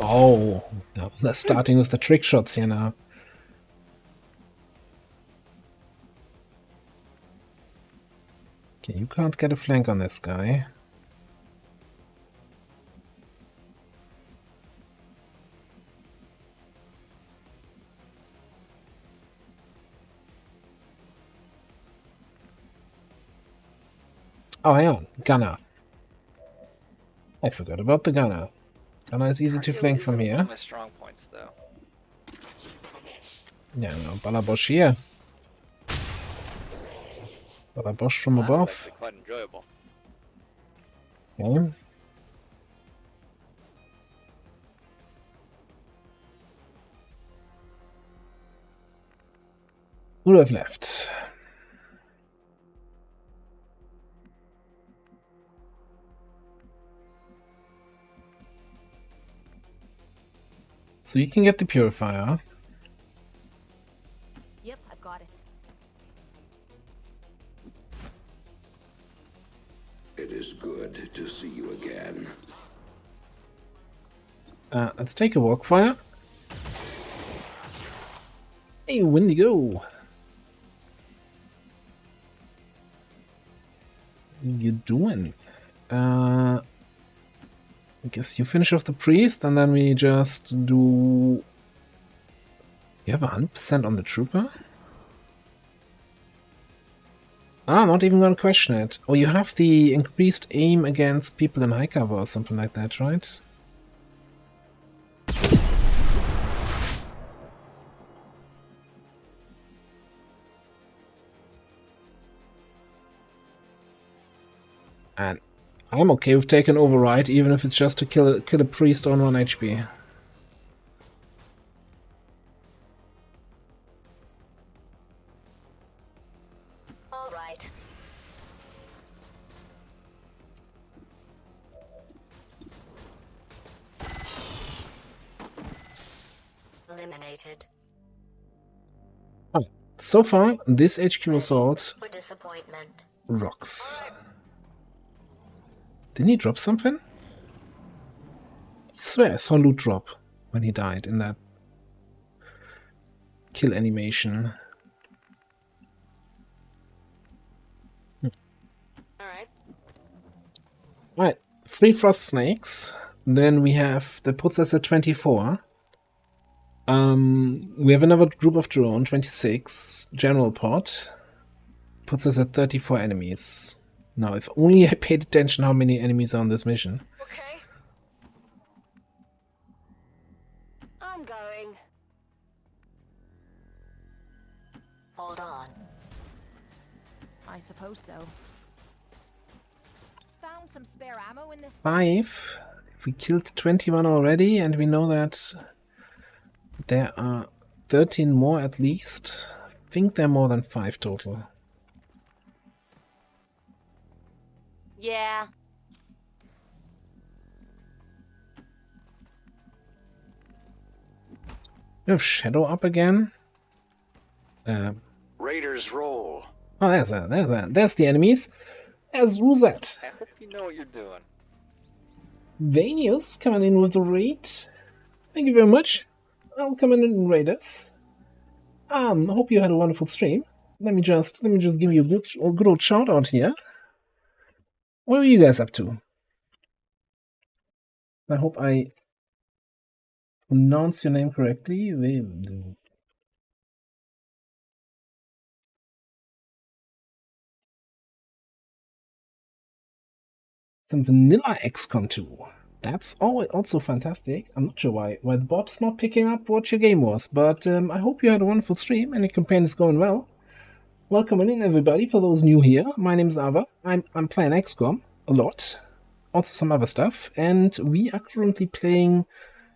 Oh, no, they're starting with the trick shots here now. Okay, you can't get a flank on this guy. Oh, hang on. Gunner. I forgot about the gunner. Gunner is easy to flank from here. My strong points, though. Yeah, no, Balabosh here. Balabosh from above. Quite enjoyable. Okay. Who do I have left? So you can get the purifier. Yep, I've got it. It is good to see you again. Let's take a walk fire. Hey, Wendigo. What you doing? I guess you finish off the priest and then we just do... You have 100% on the trooper? Ah, not even gonna question it. Oh, you have the increased aim against people in high cover or something like that, right? And I'm okay with taking override, even if it's just to kill a priest on 1 HP. All right. Eliminated. Oh, so far, this HQ assault For disappointment. rocks. Didn't he drop something? I swear I saw loot drop when he died in that kill animation. Alright, 3 frost snakes. Then we have, that puts us at 24. We have another group of drone, 26. General pod. Puts us at 34 enemies. Now, if only I paid attention how many enemies are on this mission. Okay. I'm going. Hold on. I suppose so. Found some spare ammo in this. 5. We killed 21 already, and we know that there are 13 more at least. I think there are more than 5 total. Yeah. We have Shadow up again. Raiders roll. Oh, there's the enemies. There's Rosette. I hope you know what you're doing. Vanius coming in with the raid. Thank you very much. I'll come in and raid us. I hope you had a wonderful stream. Let me just give you a good old shout out here. What are you guys up to? I hope I pronounce your name correctly. Some vanilla XCOM 2. That's also fantastic. I'm not sure why the bot's not picking up what your game was, but I hope you had a wonderful stream and your campaign is going well. Welcome in, everybody, for those new here. My name is Ava. I'm playing XCOM a lot, also some other stuff, and we are currently playing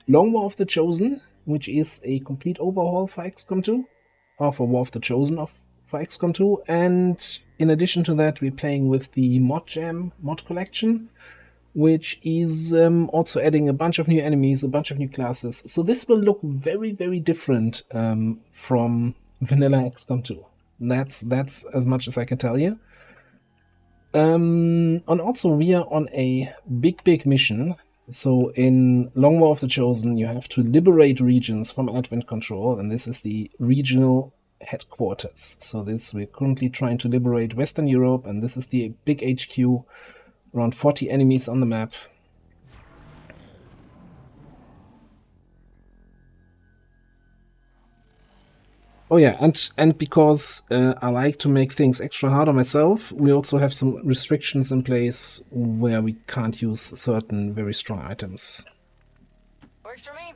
Long War of the Chosen, which is a complete overhaul for XCOM 2, or for War of the Chosen for XCOM 2, and in addition to that, we're playing with the Mod Jam mod collection, which is also adding a bunch of new enemies, a bunch of new classes. So this will look very, very different from vanilla XCOM 2. That's as much as I can tell you. And also we are on a big mission. So in Long War of the Chosen, you have to liberate regions from Advent control, and this is the regional headquarters. So we're currently trying to liberate Western Europe, and this is the big HQ. Around 40 enemies on the map. Oh yeah, and because I like to make things extra hard on myself, we also have some restrictions in place where we can't use certain very strong items. Works for me.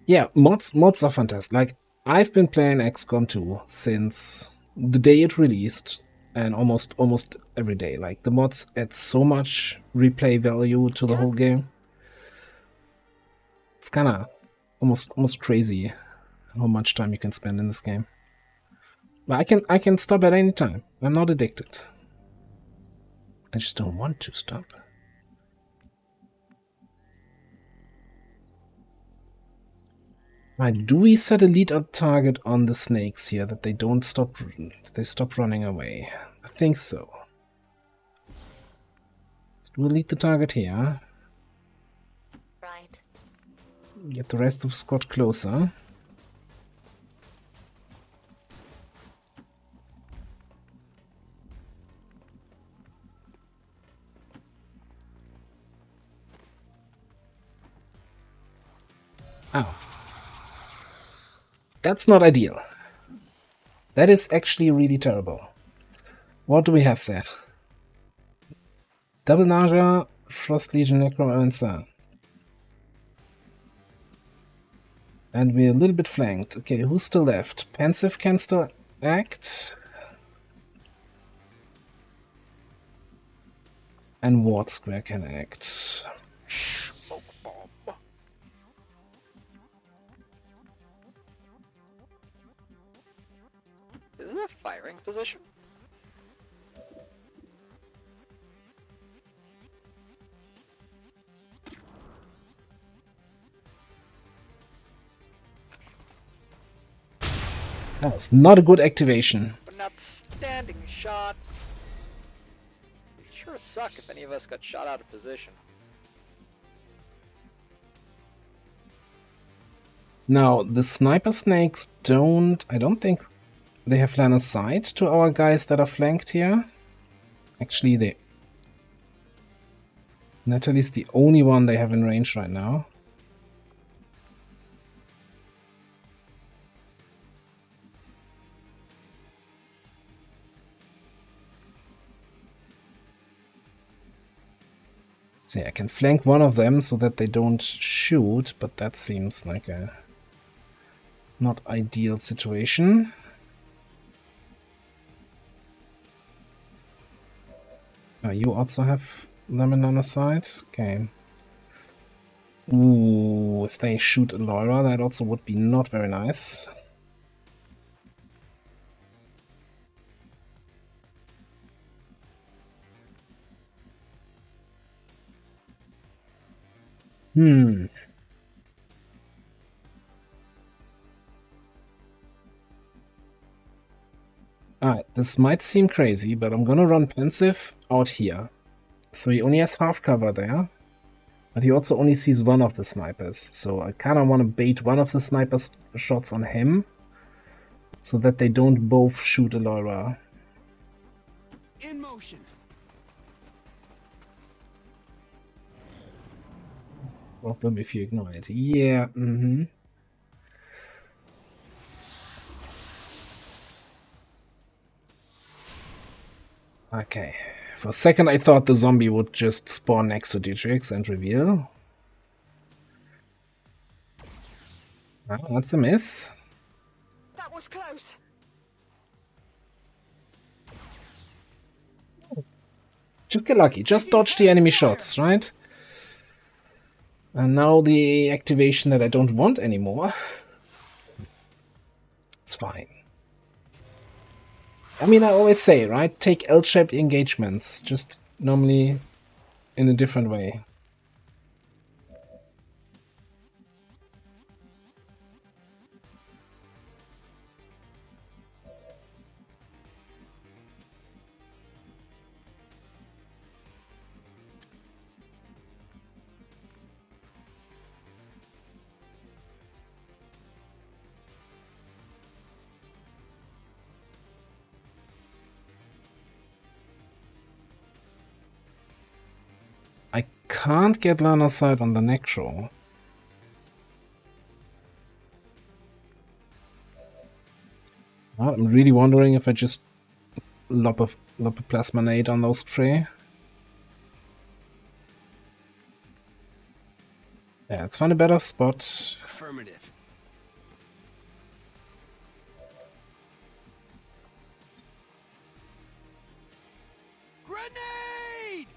Yeah, mods are fantastic. Like, I've been playing XCOM 2 since the day it released. And almost every day. Like, the mods add so much replay value to the whole game. It's kind of almost crazy how much time you can spend in this game. But I can stop at any time. I'm not addicted. I just don't want to stop. Right, do we set a lead up target on the snakes here that they don't stop? They stop running away. I think so. Let's delete the target here. Right. Get the rest of the squad closer. Ow. That's not ideal. That is actually really terrible. What do we have there? Double nausea, Frost Legion, Necromancer. And we're a little bit flanked. Okay, who's still left? Pensive can still act. And Ward Square can act. Is this a firing position? That was not a good activation. But not standing shot. It'd sure suck if any of us got shot out of position. Now, the sniper snakes I don't think they have line of sight to our guys that are flanked here. Actually, Natalie's the only one they have in range right now. So yeah, I can flank one of them so that they don't shoot, but that seems like a not ideal situation. You also have them in line of sight? Okay. Ooh, if they shoot a Laura, that also would be not very nice. Alright, this might seem crazy, but I'm gonna run Pensive out here. So he only has half cover there, but he also only sees one of the snipers. So I kinda wanna bait one of the sniper's shots on him, so that they don't both shoot Elora. In motion. Problem if you ignore it. Yeah, Okay, For a second I thought the zombie would just spawn next to Dietrich and reveal. Oh, that's a miss. That was close. Just get lucky. Just dodge the enemy shots, right? And now the activation that I don't want anymore. It's fine. I mean, I always say, right? Take L-shaped engagements. Just normally in a different way. I can't get line of sight on the necro. Well, I'm really wondering if I just lob a plasma nade on those three. Yeah, let's find a better spot. Affirmative. Grenade!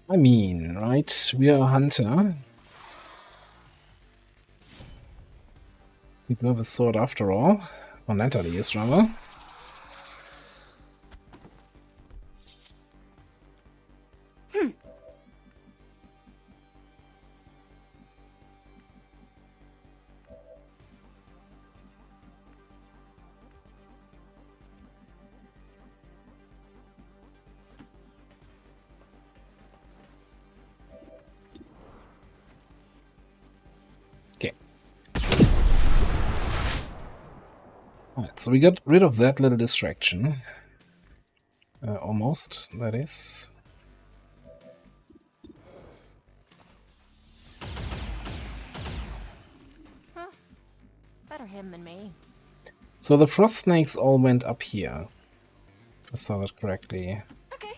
I mean, right? We are a hunter. We do have a sword after all. Or Natalie is rather. Alright, so we got rid of that little distraction. Almost, that is. Huh. Better him than me. So the frost snakes all went up here. If I saw that correctly. Okay.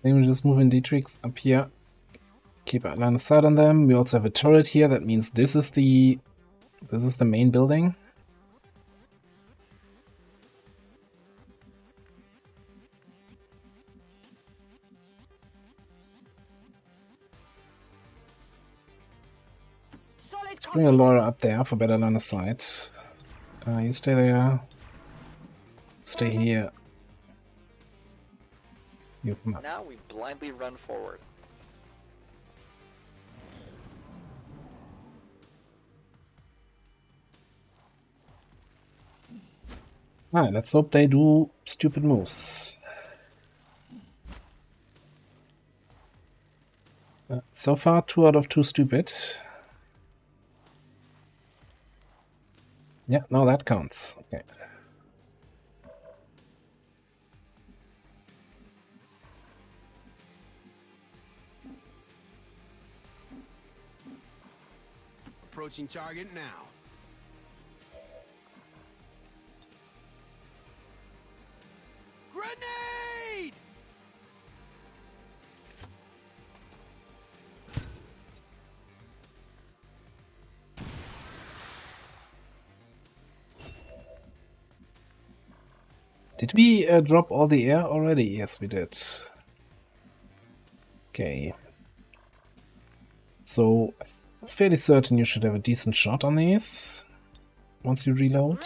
Then we just move in Dietrich's up here. Keep a line of sight on them. We also have a turret here. That means this is the main building. Let's bring a Laura up there for better line of sight. You stay there. Stay here. You come up. Now we blindly run forward. Alright, let's hope they do stupid moves. So far, 2 out of 2 stupid. Yeah, no, that counts. Okay. Approaching target now. Grenade! Did we drop all the air already? Yes, we did. Okay. So, I'm fairly certain you should have a decent shot on these once you reload.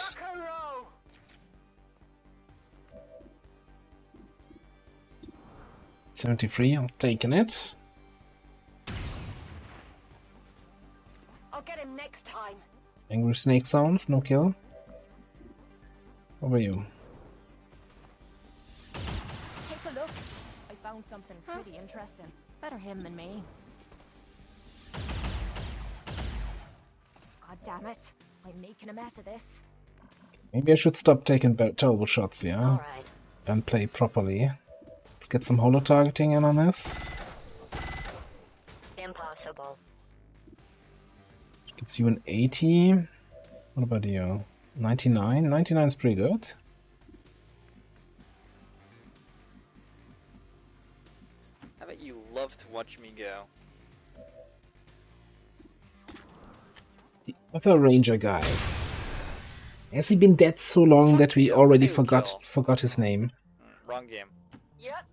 73, I'm taking it. I'll get him next time. Angry snake sounds, no kill. How about you? Take a look. I found something pretty interesting. Better him than me. God damn it. I'm making a mess of this. Maybe I should stop taking terrible shots here. All right. And play properly. Let's get some holo targeting in on this. Impossible. Gives you an 80. What about you? 99? 99 is pretty good. I bet you love to watch me go. The other ranger guy. Has he been dead so long that we already forgot his name? Wrong game. Yep.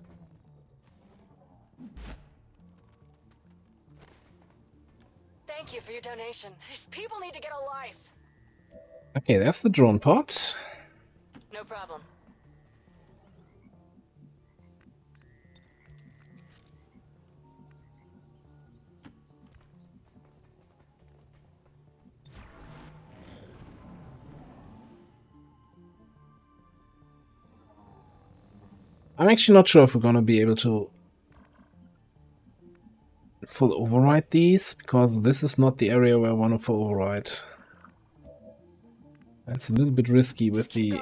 Thank you for your donation. These people need to get a life. Okay, that's the drone pod. No problem. I'm actually not sure if we're gonna be able to full override these, because this is not the area where I want to full override. That's a little bit risky with the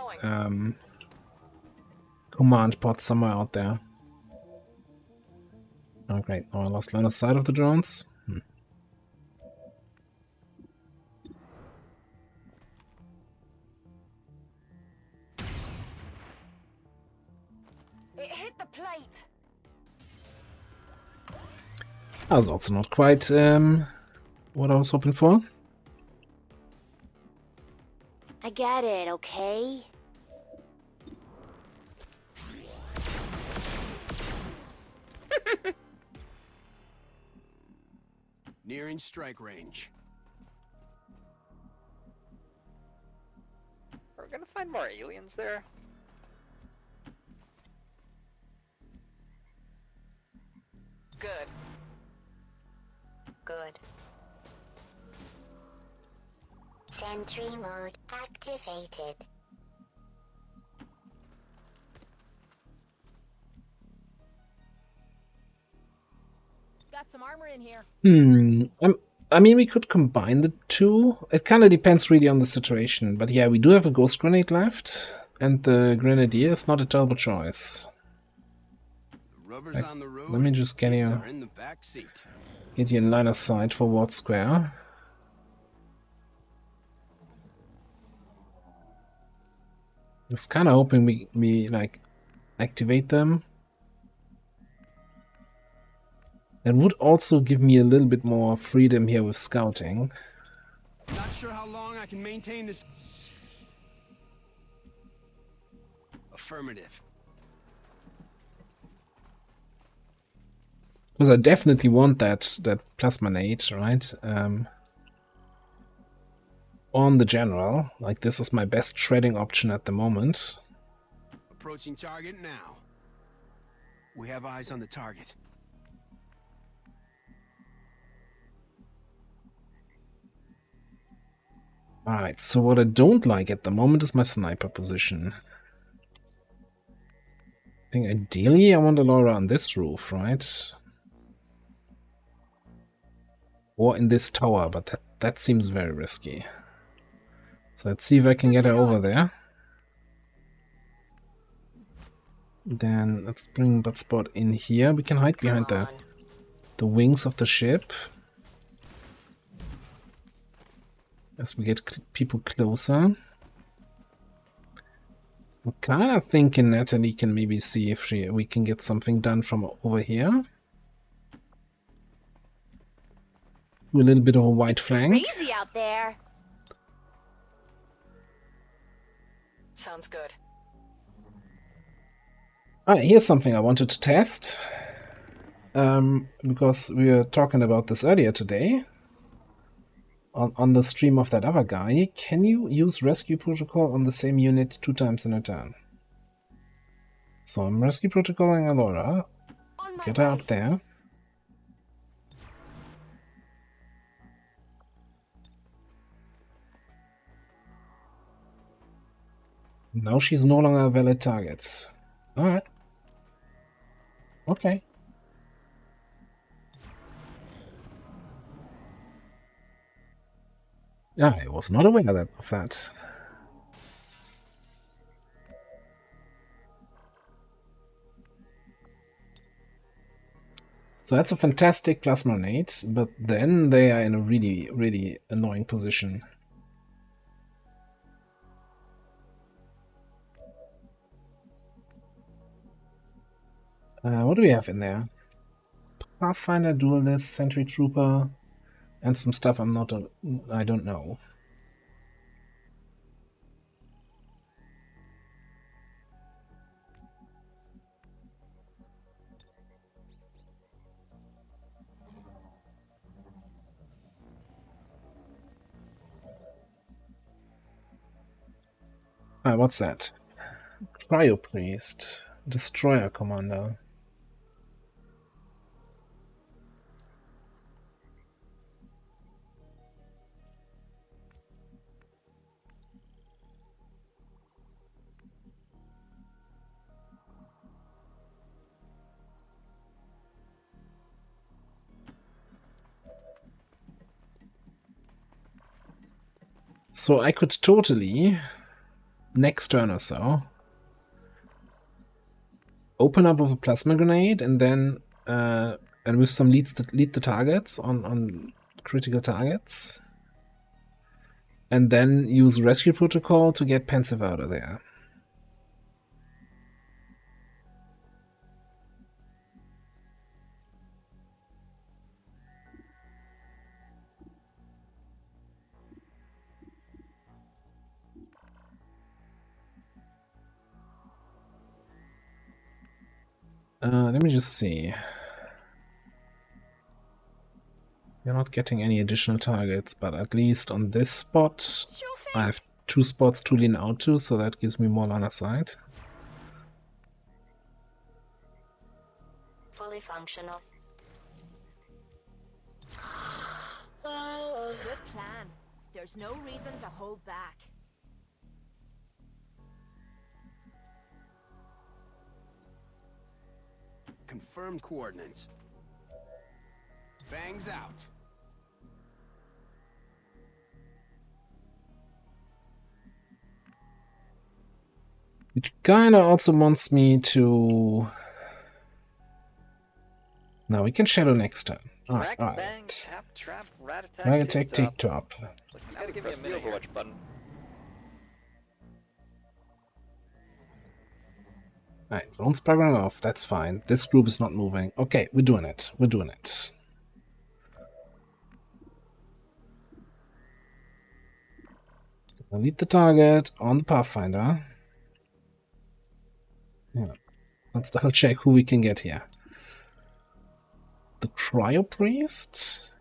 command pod somewhere out there. Oh great, now I lost line of sight of the drones. It hit the plate. That was also not quite what I was hoping for. I get it, okay? Nearing strike range. Are we gonna find more aliens there? Good. Good. Sentry mode activated. Got some armor in here. I mean, we could combine the two. It kind of depends really on the situation. But yeah, we do have a ghost grenade left, and the grenadier is not a terrible choice. Rubber's on the road. Let me just get Kids you, are in the back seat. get you in line of sight for Ward Square. I was kind of hoping we like activate them. That would also give me a little bit more freedom here with scouting. Not sure how long I can maintain this. Affirmative. Because I definitely want that plasma nade, right? On the general. Like, this is my best shredding option at the moment. Approaching target now. We have eyes on the target. Alright, so what I don't like at the moment is my sniper position. I think ideally I want a Laura on this roof, right? Or in this tower, but that seems very risky. So let's see if I can get her over there. Then let's bring Buttsbot in here. We can hide behind the wings of the ship. As we get people closer. I'm kind of thinking Natalie can maybe see if we can get something done from over here. Do a little bit of a white flank. Crazy out there. Sounds good. Alright, here's something I wanted to test. Because we were talking about this earlier today. On the stream of that other guy, can you use rescue protocol on the same unit 2 times in a turn? So I'm rescue protocoling Alora. Get her up there. Now she's no longer a valid target. Alright. Okay. I was not aware of that. So that's a fantastic plasma grenade, but then they are in a really, really annoying position. What do we have in there? Pathfinder, Duelist, Sentry Trooper, and some stuff I don't know. What's that? Cryo Priest, Destroyer Commander. So I could totally, next turn or so, open up with a plasma grenade and then and with some lead the targets on critical targets, and then use rescue protocol to get Pensive out of there. Let me just see. You're not getting any additional targets, but at least on this spot, I have 2 spots to lean out to, so that gives me more line of sight. Fully functional. Good plan. There's no reason to hold back. Confirmed coordinates. Fangs out. Which kinda also wants me to... Now we can shadow next turn. Alright. Dragon Tech Tick-Top. Gotta give me a minute Overwatch button. Alright, drones program off, that's fine. This group is not moving. Okay, we're doing it. We're doing it. Lead the target on the Pathfinder. Yeah. Let's double check who we can get here. The Cryo Priest?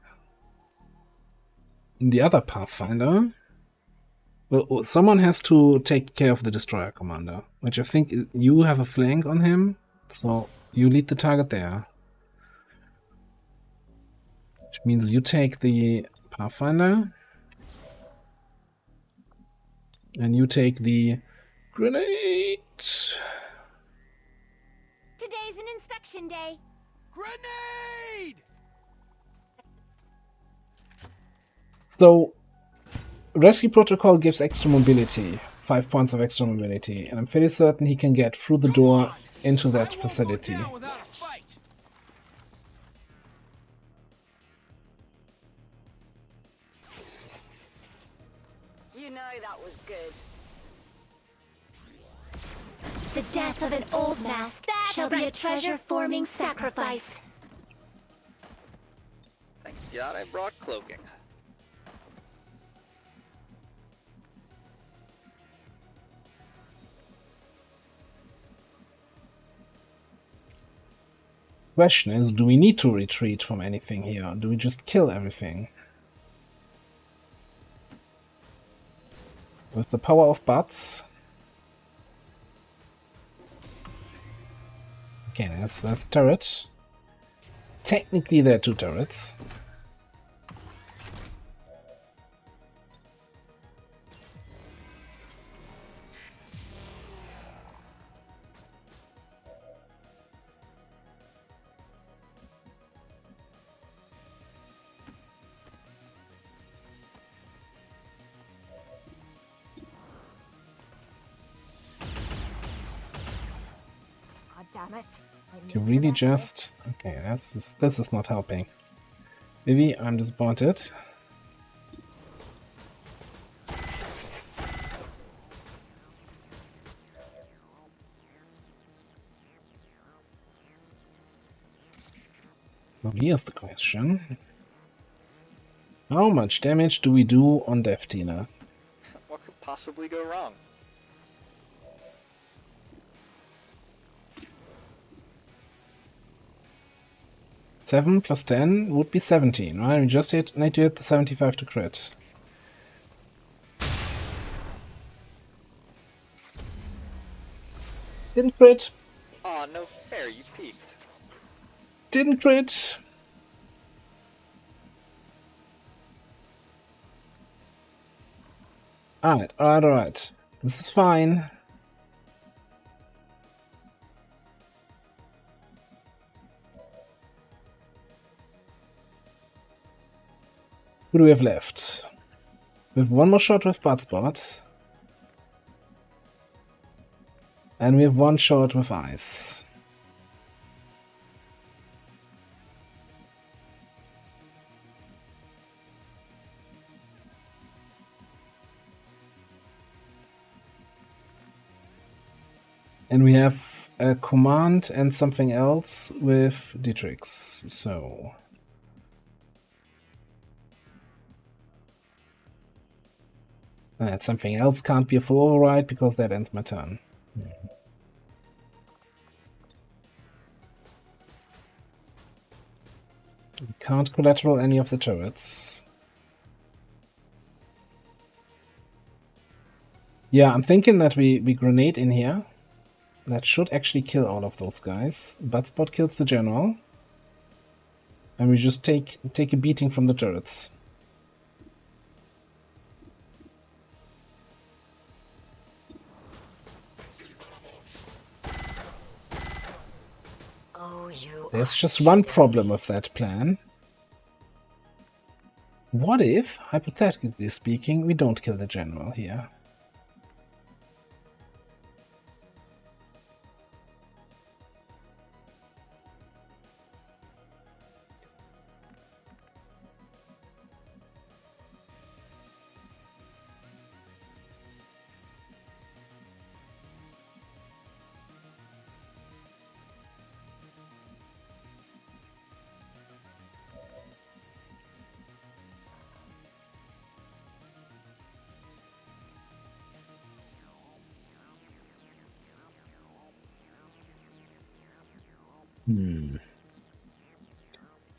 The other Pathfinder? Well, someone has to take care of the Destroyer Commander, which I think you have a flank on him, so you lead the target there. Which means you take the Pathfinder, and you take the grenade. Today's an inspection day. Grenade! So, Rescue Protocol gives extra mobility, 5 points of extra mobility, and I'm fairly certain he can get through the door into that facility. You know that was good. The death of an old mask shall be a treasure-forming sacrifice. Thank God I brought cloaking. Question is, do we need to retreat from anything here? Do we just kill everything? With the power of Butts. Okay, there's a turret. Technically there are 2 turrets. damn it. You really just... Okay, this is not helping. Vivi, I'm disappointed. Now here's the question. How much damage do we do on Death Dealer? What could possibly go wrong? Seven plus 10 would be 17, right? We just need to hit the 75 to crit. Didn't crit. Aw, no fair, you peeked. Didn't crit. Alright. This is fine. Who do we have left? We have one more shot with Buttsbot. And we have one shot with Ice. And we have a command and something else with Dietrich's, so... And something else can't be a full override because that ends my turn. We can't collateral any of the turrets. Yeah, I'm thinking that we grenade in here. That should actually kill all of those guys. Buttsbot kills the general. And we just take a beating from the turrets. There's just one problem with that plan. What if, hypothetically speaking, we don't kill the general here?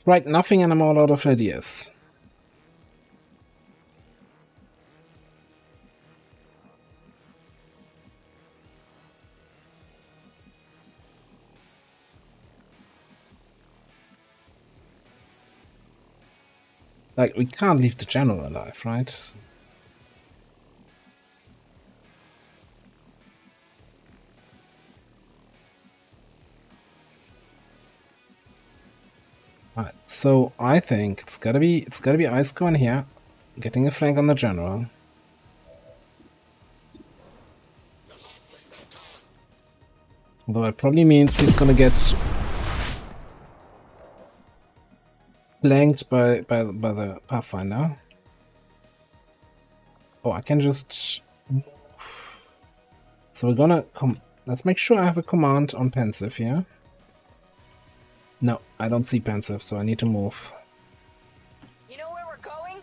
Right, nothing and I'm all out of ideas. Like, we can't leave the general alive, right? Alright, so I think it's gotta be Ice going here, getting a flank on the general. Although it probably means he's gonna get flanked by the Pathfinder. Oh, I can just move. So we're gonna let's make sure I have a command on Pensive here. No, I don't see Pensive, so I need to move. You know where we're going?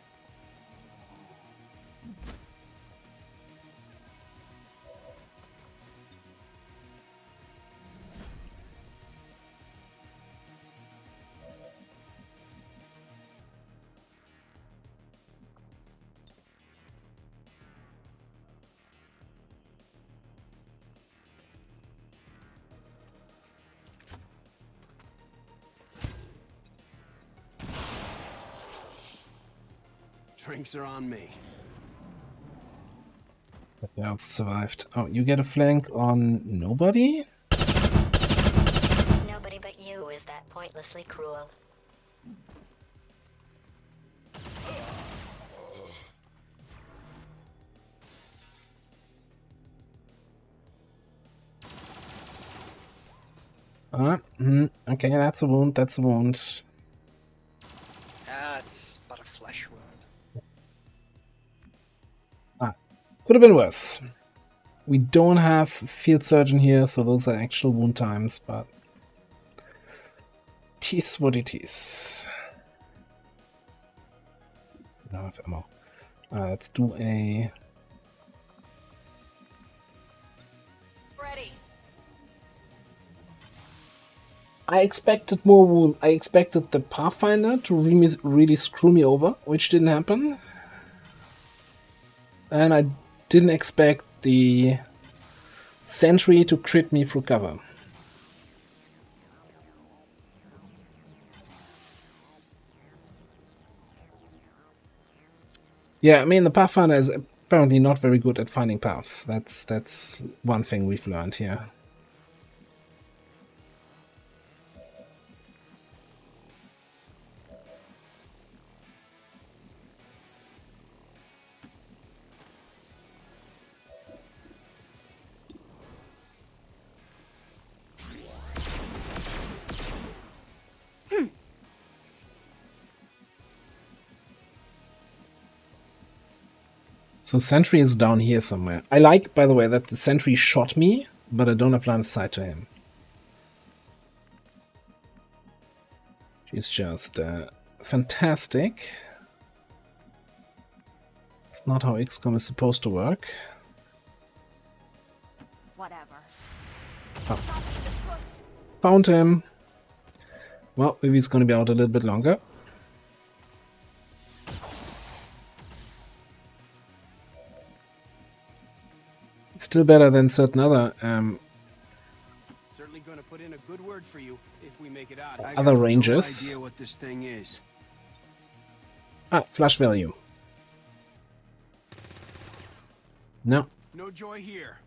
Drinks are on me. Nobody else survived. Oh, you get a flank on nobody? Nobody but you is that pointlessly cruel. Okay, that's a wound, that's a wound. That's but a flesh wound. Could have been worse. We don't have field surgeon here, so those are actual wound times, but it is what it is. We don't have ammo. Let's do a... Ready. I expected more wounds. I expected the Pathfinder to really screw me over, which didn't happen. And I didn't expect the Sentry to crit me through cover. Yeah, I mean, the Pathfinder is apparently not very good at finding paths. That's one thing we've learned here. So Sentry is down here somewhere. I like, by the way, that the Sentry shot me, but I don't have line of sight to him. She's just fantastic. It's not how XCOM is supposed to work. Whatever. Oh. Found him. Well, maybe he's going to be out a little bit longer. Still better than certain other Certainly going to put in a good word for you if we make it out. other ranges. No idea what this thing is. Flash value. No. No joy here.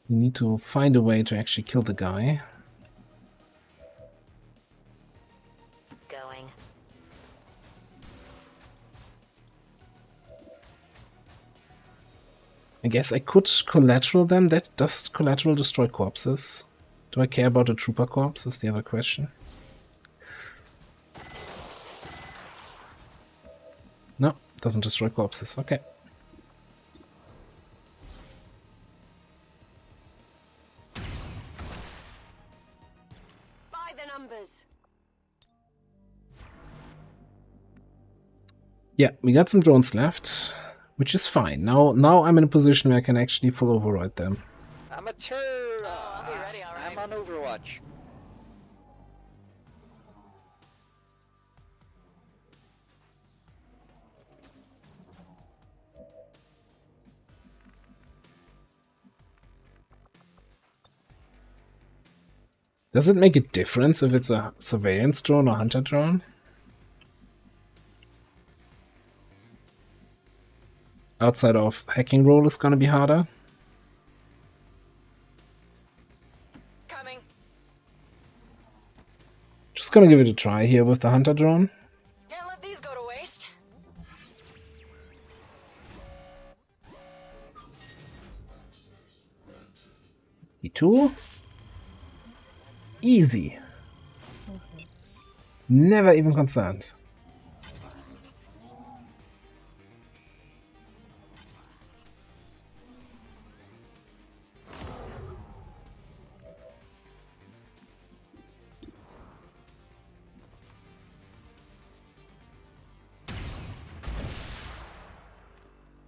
We need to find a way to actually kill the guy. Going. I guess I could collateral them. Does collateral destroy corpses? Do I care about a trooper corpse? Is the other question. No, doesn't destroy corpses. Okay. By the numbers. Yeah, we got some drones left, which is fine. Now I'm in a position where I can actually full override them. Amateur! I'll be ready, alright. I'm on Overwatch. Does it make a difference if it's a surveillance drone or hunter drone? Outside of hacking roll is gonna be harder. Coming. Just gonna give it a try here with the hunter drone. Can't let these go to waste. E2. Easy. Never even concerned.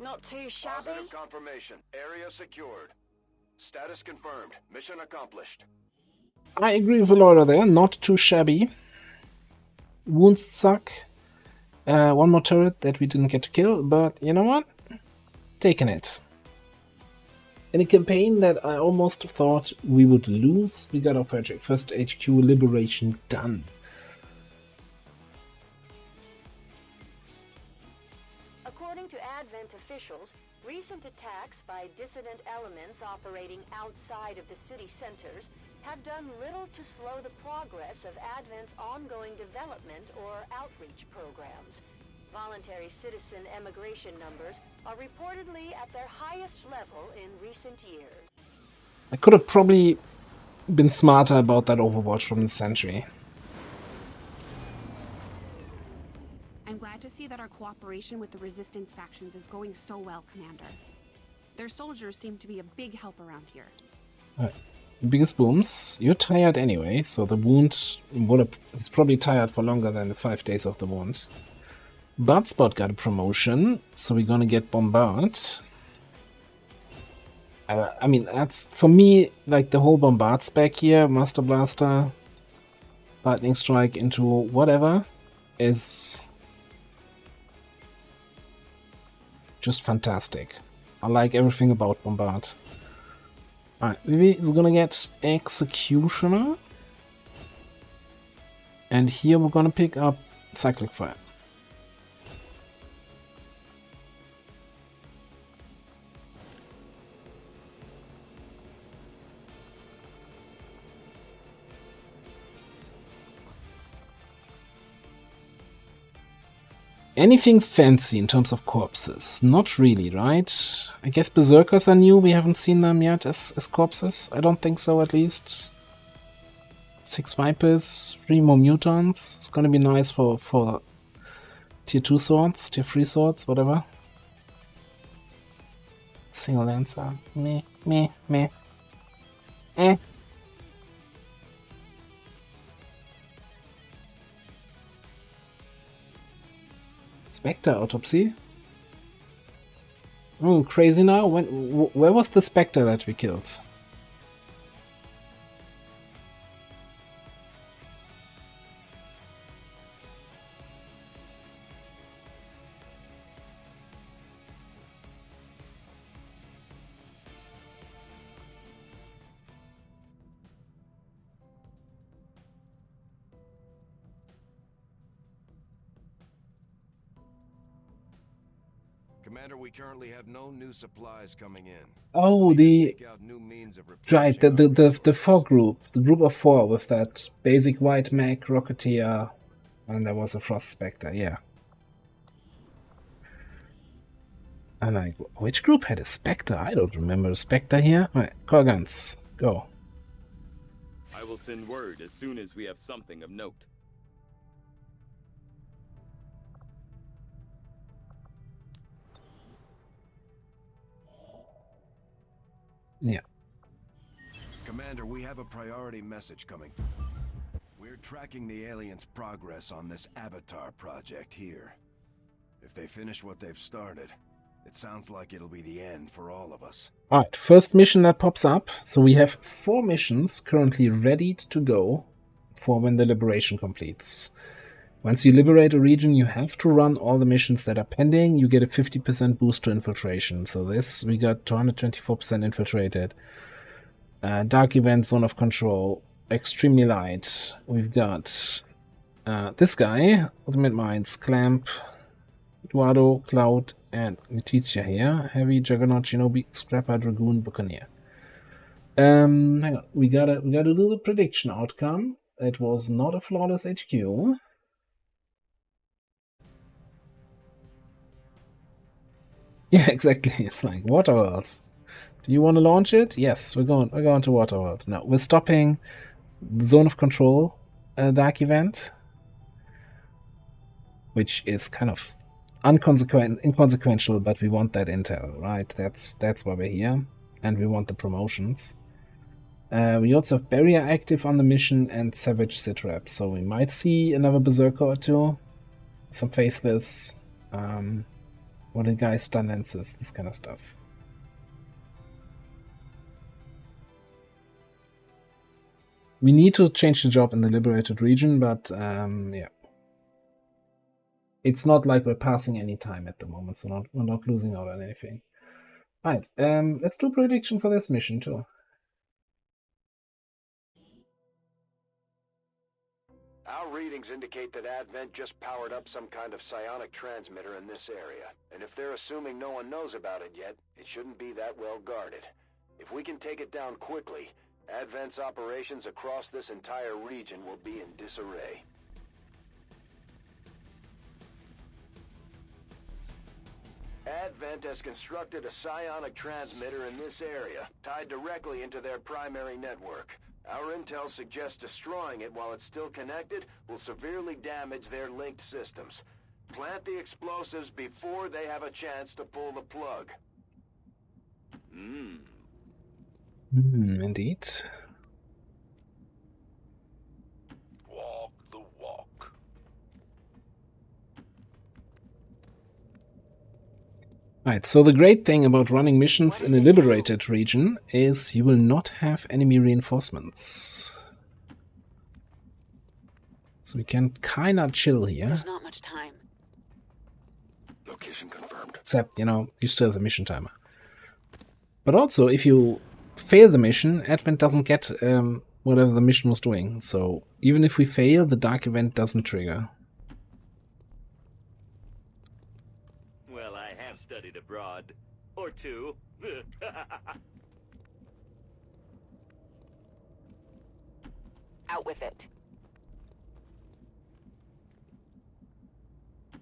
Not too shabby. Positive confirmation. Area secured. Status confirmed. Mission accomplished. I agree with Aloyra there, not too shabby. Wounds suck. One more turret that we didn't get to kill, but you know what? Taking it. In a campaign that I almost thought we would lose, we got our first HQ liberation done. According to Advent officials, recent attacks by dissident elements operating outside of the city centers have done little to slow the progress of Advent's ongoing development or outreach programs. Voluntary citizen emigration numbers are reportedly at their highest level in recent years. I could have probably been smarter about that Overwatch from the Sentry. I'm glad to see that our cooperation with the Resistance factions is going so well, Commander. Their soldiers seem to be a big help around here. Alright. Biggest booms. You're tired anyway, so the wound is probably tired for longer than the 5 days of the wound. Buttsbot got a promotion, so we're gonna get Bombard. I mean, that's, for me, like the whole Bombard spec here, Master Blaster, Lightning Strike into whatever, is just fantastic. I like everything about Bombard. Alright, Vivi is gonna get Executioner. And here we're gonna pick up Cyclic Fire. Anything fancy in terms of corpses? Not really, right? I guess Berserkers are new, we haven't seen them yet as corpses. I don't think so, at least. 6 Vipers, 3 more Mutants. It's gonna be nice for tier 2 swords, tier 3 swords, whatever. Single Lancer. Meh, meh, meh. Eh. Spectre Autopsy? Oh, crazy now? Where was the Spectre that we killed? Commander, we currently have no new supplies coming in. Oh, right, the 4 group, the group of 4 with that basic white mech, Rocketeer, and there was a Frost Spectre, yeah. And like, which group had a Spectre? I don't remember a Spectre here. Alright, call guns, go. I will send word as soon as we have something of note. Yeah. Commander, we have a priority message coming. We're tracking the aliens' progress on this Avatar project here. If they finish what they've started, it sounds like it'll be the end for all of us. Alright, first mission that pops up. So we have 4 missions currently ready to go for when the liberation completes. Once you liberate a region, you have to run all the missions that are pending. You get a 50% boost to infiltration. So this, we got 224% infiltrated. Dark Event, Zone of Control, Extremely Light. We've got this guy, Ultimate Minds, Clamp, Eduardo, Cloud, and Letitia here. Heavy, Juggernaut, Shinobi, Scrapper, Dragoon, Buccaneer. Hang on, we gotta do the prediction outcome. It was not a flawless HQ. Yeah, exactly. It's like Waterworld. Do you want to launch it? Yes, we're going to Waterworld. No, we're stopping the Zone of Control Dark Event, which is kind of inconsequential, but we want that intel, right? That's why we're here, and we want the promotions. We also have Barrier active on the mission and Savage Sitrap, so we might see another Berserker or 2, some Faceless. What the guys stun lenses, this kind of stuff. We need to change the job in the liberated region, but yeah. It's not like we're passing any time at the moment, so we're not losing out on anything. Right, let's do a prediction for this mission too. Our readings indicate that Advent just powered up some kind of psionic transmitter in this area. And if they're assuming no one knows about it yet, it shouldn't be that well guarded. If we can take it down quickly, Advent's operations across this entire region will be in disarray. Advent has constructed a psionic transmitter in this area, tied directly into their primary network. Our intel suggests destroying it while it's still connected will severely damage their linked systems. Plant the explosives before they have a chance to pull the plug. Indeed. Walk the walk. Right, so the great thing about running missions in a liberated region is you will not have enemy reinforcements. So we can kinda chill here. There's not much time. Location confirmed. Except, you know, you still have a mission timer. But also, if you fail the mission, Advent doesn't get whatever the mission was doing. So even if we fail, the dark event doesn't trigger. Well, I have studied abroad. Or two. Out with it.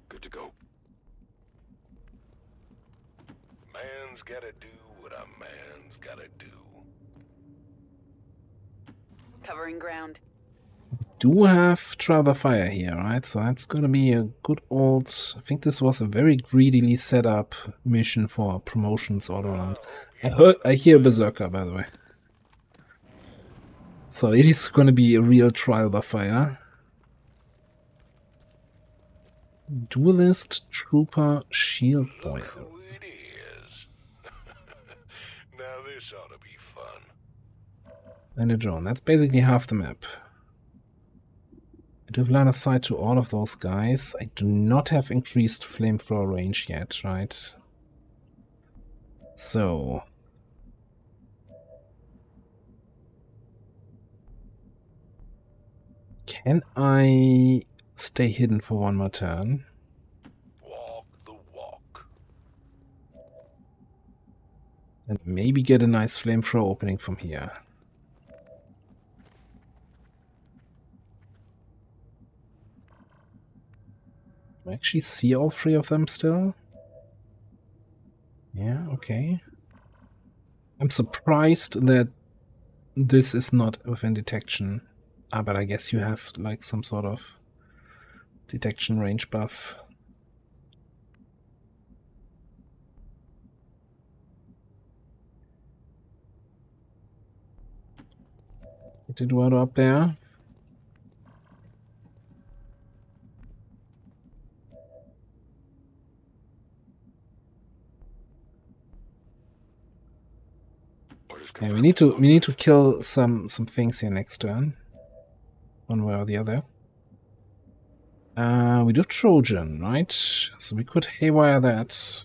Good to go. Man's gotta do what a man's gotta do. Covering ground. Do have trial by fire here, right? So that's gonna be a good old... I think this was a very greedily set up mission for promotions all around. I hear Berserker, by the way. So it is gonna be a real trial by fire. Duelist, Trooper, Shield Boy. It is. Now this ought to be fun. And a drone. That's basically half the map. I do have line of sight to all of those guys. I do not have increased flamethrower range yet, right? So... can I stay hidden for one more turn? Walk the walk. And maybe get a nice flamethrower opening from here. Can I actually see all three of them still? Yeah, okay. I'm surprised that this is not within detection. Ah, but I guess you have like some sort of detection range buff. Get Eduardo up there. Okay, we need to kill some things here next turn. One way or the other. We do have Trojan, right? So we could haywire that.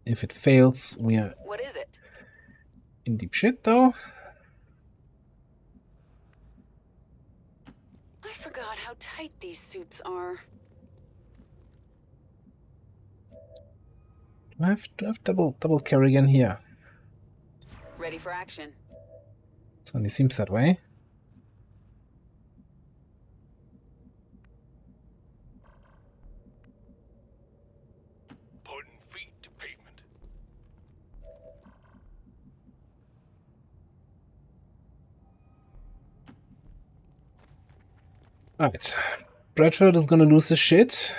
If it fails, we are What is it? in deep shit, though. I forgot how tight these suits are. Do I have double Kerrigan here? Ready for action. Certainly seems that way. Putting feet to pavement. Alright. Bradford is gonna lose his shit.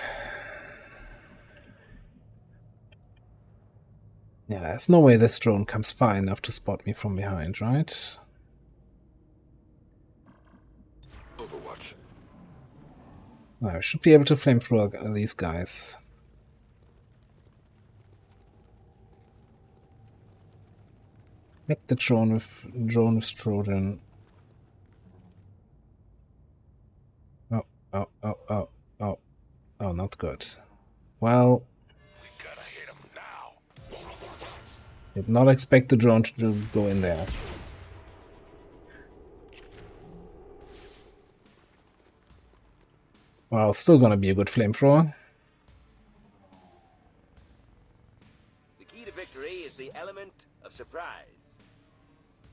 Yeah, there's no way this drone comes far enough to spot me from behind, right? Overwatch. I should be able to flamethrower these guys. Make the drone with Trojan. Oh, not good. Well, We gotta hit him now. did not expect the drone to go in there. Well, still gonna be a good flamethrower. The key to victory is the element of surprise.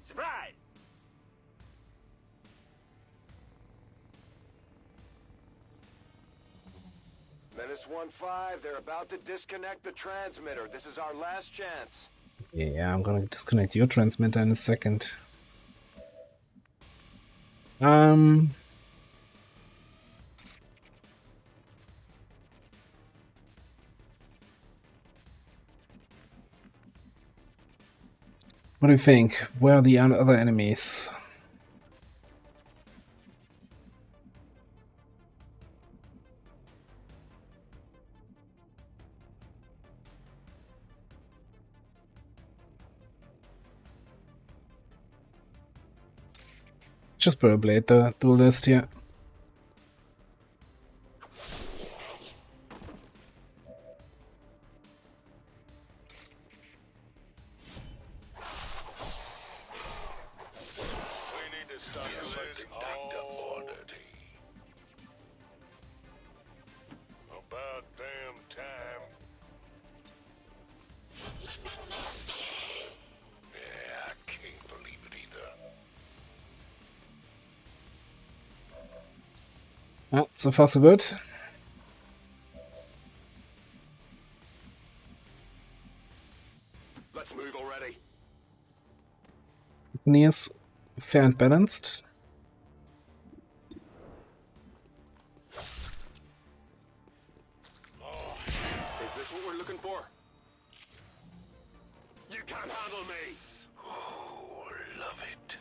Surprise! Menace 1-5, they're about to disconnect the transmitter. This is our last chance. Yeah, I'm gonna disconnect your transmitter in a second. What do you think? Where are the other enemies? Just blade the dual list here. So far so good. Let's move already. Near's fair and balanced. Is this what we're looking for? You can't handle me! Oh, love it.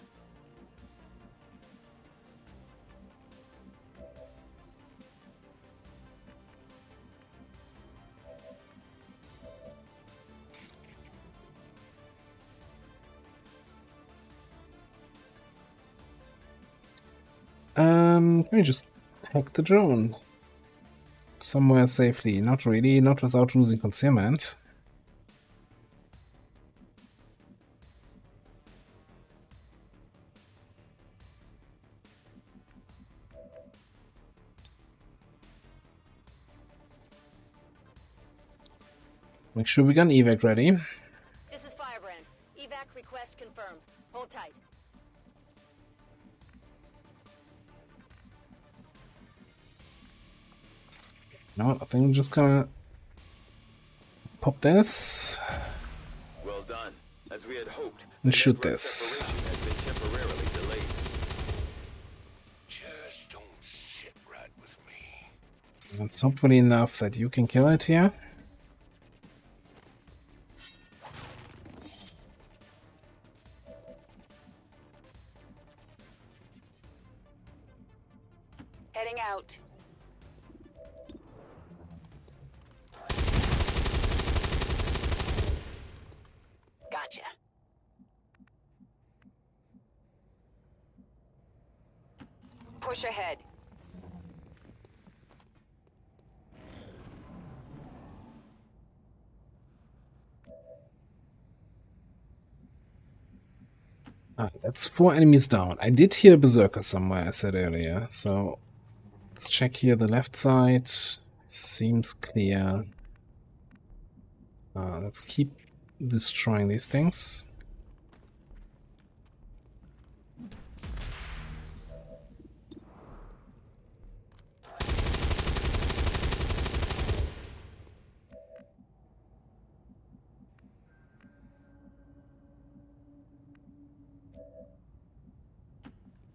Can we just hack the drone? Somewhere safely. Not really, not without losing concealment. Make sure we got an evac ready. This is Firebrand. Evac request confirmed. Hold tight. No, I think we're just gonna pop this. Well done. As we had hoped, And shoot this. has been temporarily delayed. Just don't sit right with me. That's hopefully enough that you can kill it here. Heading out. Gotcha. Push ahead. That's 4 enemies down. I did hear a berserker somewhere, I said earlier. So let's check here the left side. Seems clear. Let's keep destroying these things.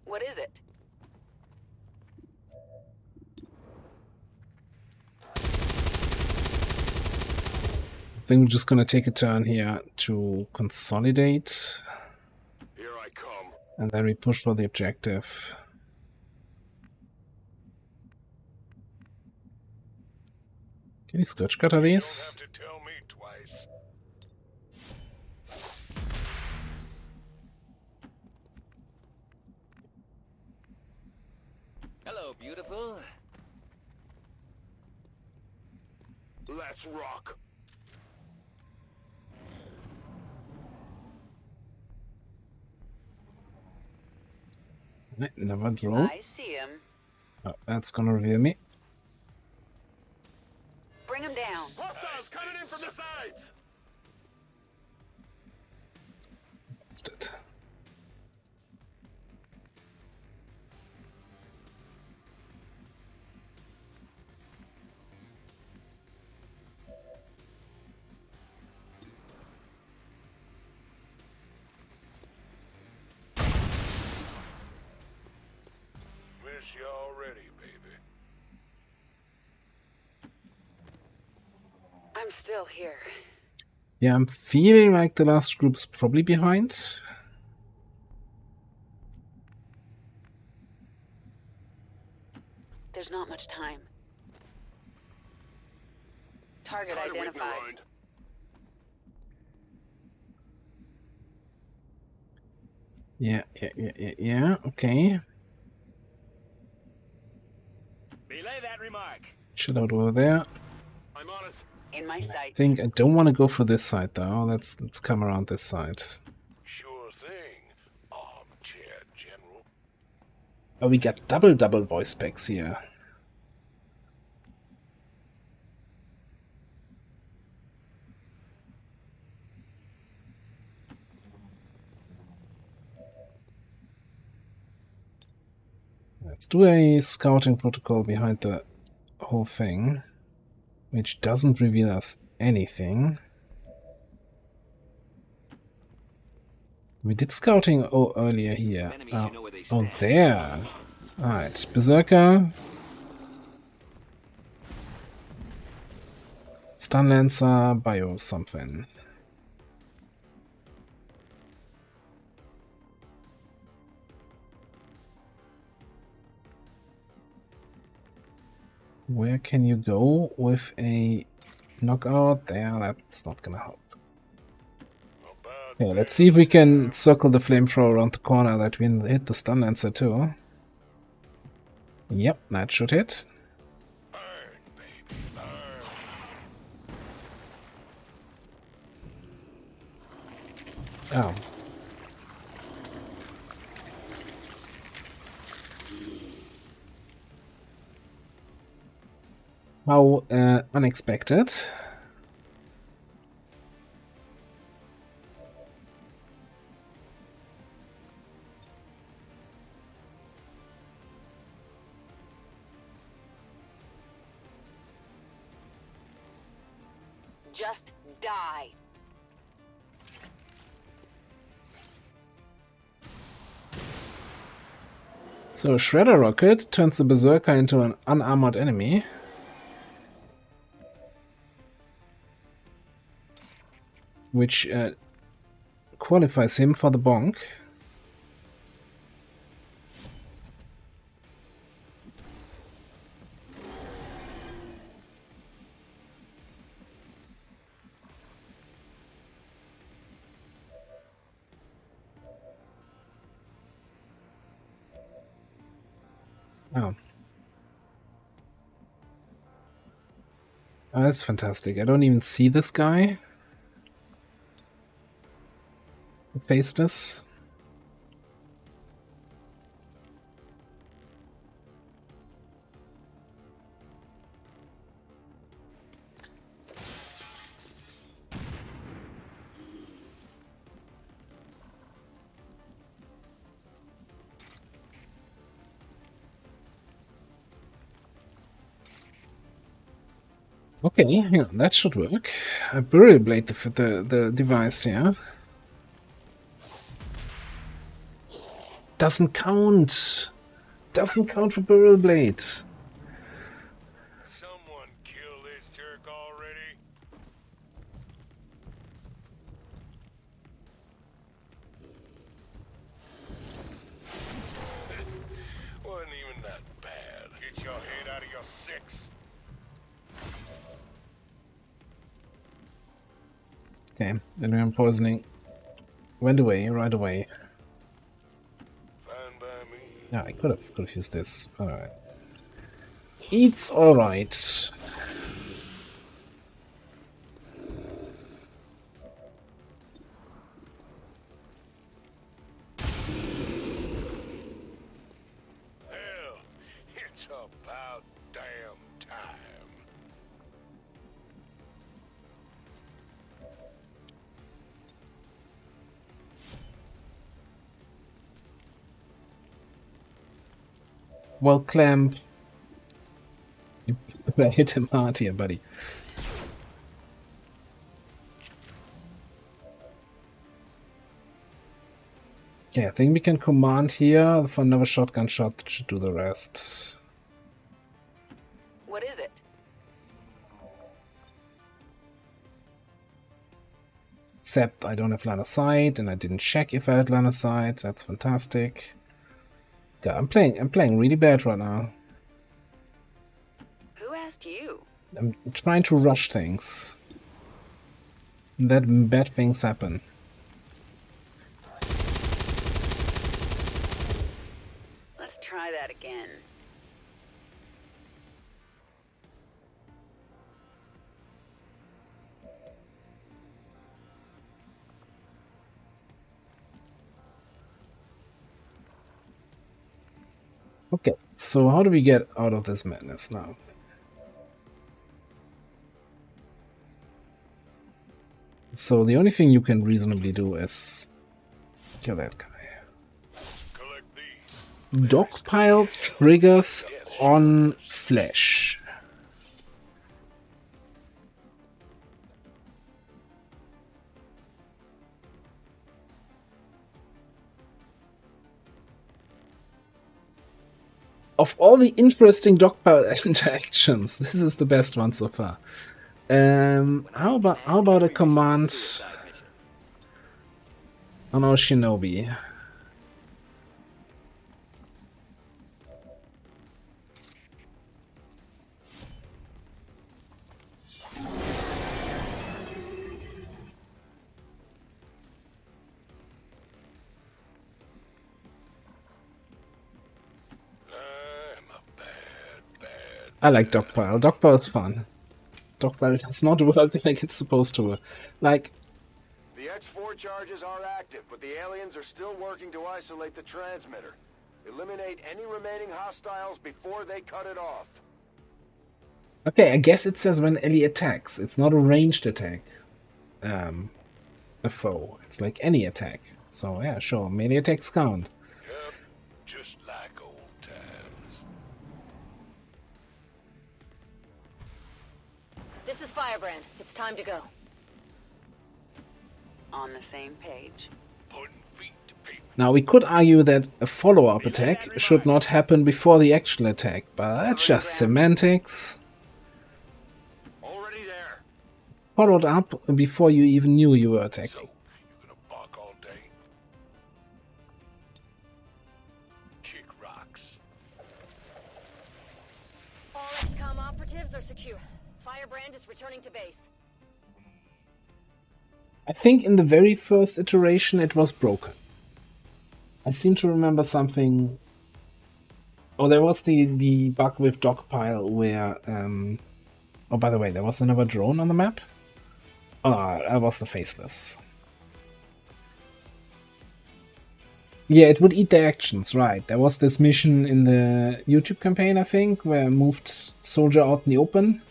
What is it? I think we're just gonna take a turn here to consolidate. Here I come. And then we push for the objective. Can we scourge cutter these? You don't have to tell me twice. Hello, beautiful. Let's rock. Never draw. I see him. Oh, that's gonna reveal me. you already, baby. I'm still here. Yeah, I'm feeling like the last group's probably behind. There's not much time. Target identified. Yeah, okay. Relay that remark. Chill out over there. I'm on it. In my sight. I think I don't want to go for this side though. Let's come around this side. Sure thing, armchair general. Oh, we got double voice packs here. Let's do a scouting protocol behind the whole thing, which doesn't reveal us anything. We did scouting earlier here. Oh, there. Alright, Berserker. Stun Lancer, Bio something. Where can you go with a knockout? There, that's not gonna help. Okay, let's see if we can circle the flamethrower around the corner that we hit the stun lancer too. Yep, that should hit. Oh. How unexpected. Just die. So Shredder Rocket turns the Berserker into an unarmored enemy. Which qualifies him for the bonk. Oh. Oh, that's fantastic. I don't even see this guy. Faceless. Okay, yeah, that should work. I Burial Blade the device here. Doesn't count. Doesn't count for Burial Blade. Someone kill this jerk already. Wasn't even that bad. Get your head out of your six. Okay, then poisoning went away right away. Yeah, I could have used this. Alright. It's alright. Hell, it's about damn time. Well, Clamp. You better hit him hard here, buddy. Okay, I think we can command here for another shotgun shot that should do the rest. What is it? Except I don't have line of sight, and I didn't check if I had line of sight. That's fantastic. God, I'm playing really bad right now. Who asked you? I'm trying to rush things. That bad things happen. Let's try that again. Okay, so how do we get out of this madness now? So the only thing you can reasonably do is kill that guy. Dogpile triggers on flesh. Of all the interesting dogpile interactions, this is the best one so far. How about a command on our shinobi? I like Dogpile. Dogpile's fun. Dogpile does not work like it's supposed to. Like, The X4 charges are active, but the aliens are still working to isolate the transmitter. Eliminate any remaining hostiles before they cut it off. okay, I guess it says when Ellie attacks. It's not a ranged attack. A foe. It's like any attack. So yeah, sure. Melee attacks count. Yep, just like old times. This is Firebrand. It's time to go. On the same page. Now we could argue that a follow-up attack should not happen before the actual attack, but that's just semantics. Already there. Followed up before you even knew you were attacking. You gonna bark all day? Kick rocks. All XCOM operatives are secure. Firebrand is returning to base. I think in the very first iteration it was broken. I seem to remember something. Oh, there was the bug with Dogpile where oh, by the way, there was another drone on the map. Ah, that was the Faceless. Yeah, it would eat their actions, right. There was this mission in the YouTube campaign, I think, where I moved soldier out in the open.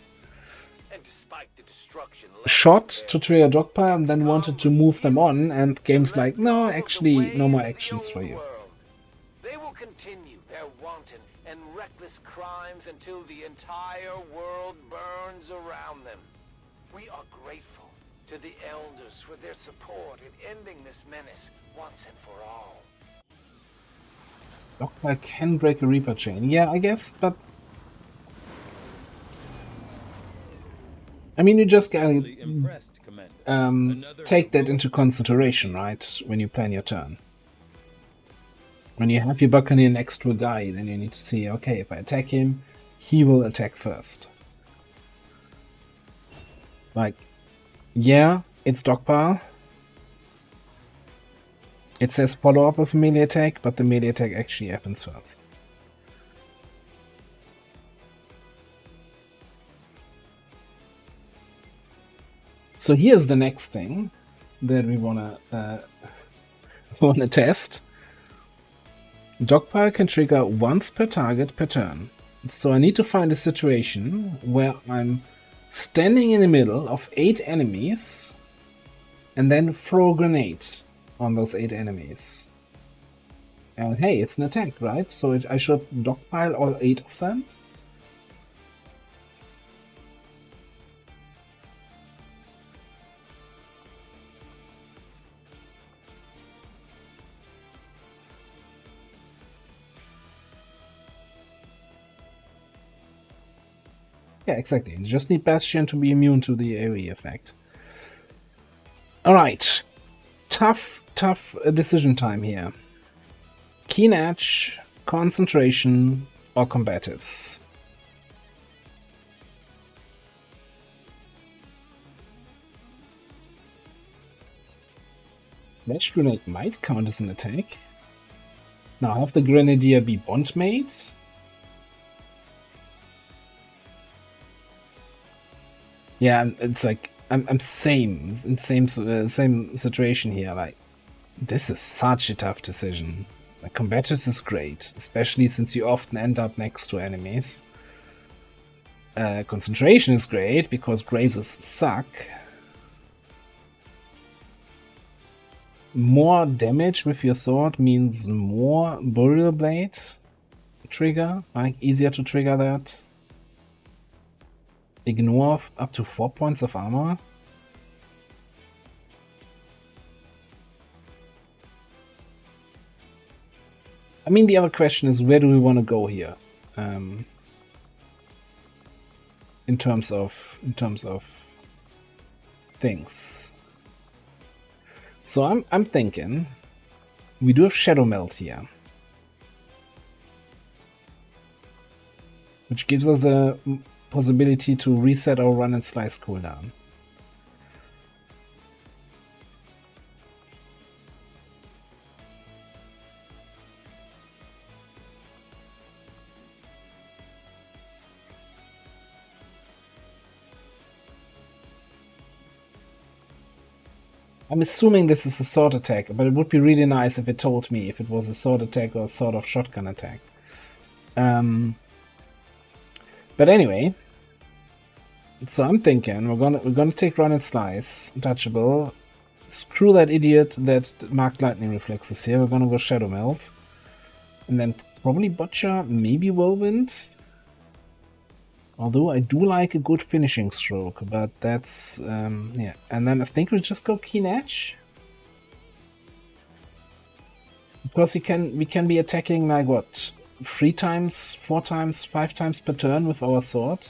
Shot to trigger Dogpile and then wanted to move them on, and game's like, no, actually, no more actions for you. They will continue their wanton and reckless crimes until the entire world burns around them. We are grateful to the elders for their support in ending this menace once and for all. Dogpile can break a Reaper chain. Yeah, I guess, but I mean, you just gotta take that into consideration, right, when you plan your turn. When you have your Buccaneer next to a guy, then you need to see, okay, if I attack him, he will attack first. Like, yeah, it's Dogpile. It says follow up of a melee attack, but the melee attack actually happens first. So here's the next thing that we wanna test. Dogpile can trigger once per target per turn. So I need to find a situation where I'm standing in the middle of 8 enemies and then throw a grenade on those 8 enemies. And hey, it's an attack, right? So I should Dogpile all 8 of them. Yeah, exactly. You just need Bastion to be immune to the AoE effect. Alright. Tough decision time here. Keen Edge, Concentration, or Combatives. Match Grenade might count as an attack. Now have the Grenadier be Bondmate. Yeah, it's like I'm same situation here. Like, this is such a tough decision. Like, Combatives is great, especially since you often end up next to enemies. Concentration is great because grazes suck. More damage with your sword means more Burial Blade trigger, like easier to trigger that. Ignore up to 4 points of armor. I mean, the other question is, where do we want to go here? In terms of things. So I'm thinking we do have Shadow Melt here, which gives us a possibility to reset our run and slice cooldown. I'm assuming this is a sword attack, but it would be really nice if it told me if it was a sword attack or a sort of shotgun attack. But anyway, so I'm thinking we're gonna take Run and Slice, Untouchable. Screw that idiot that marked Lightning Reflexes here. We're gonna go Shadow Melt, and then probably Butcher, maybe Whirlwind. Although I do like a good finishing stroke, but that's, yeah. And then I think we'll just go Keen Edge. Because we can be attacking like what? 3 times, 4 times, 5 times per turn with our sword.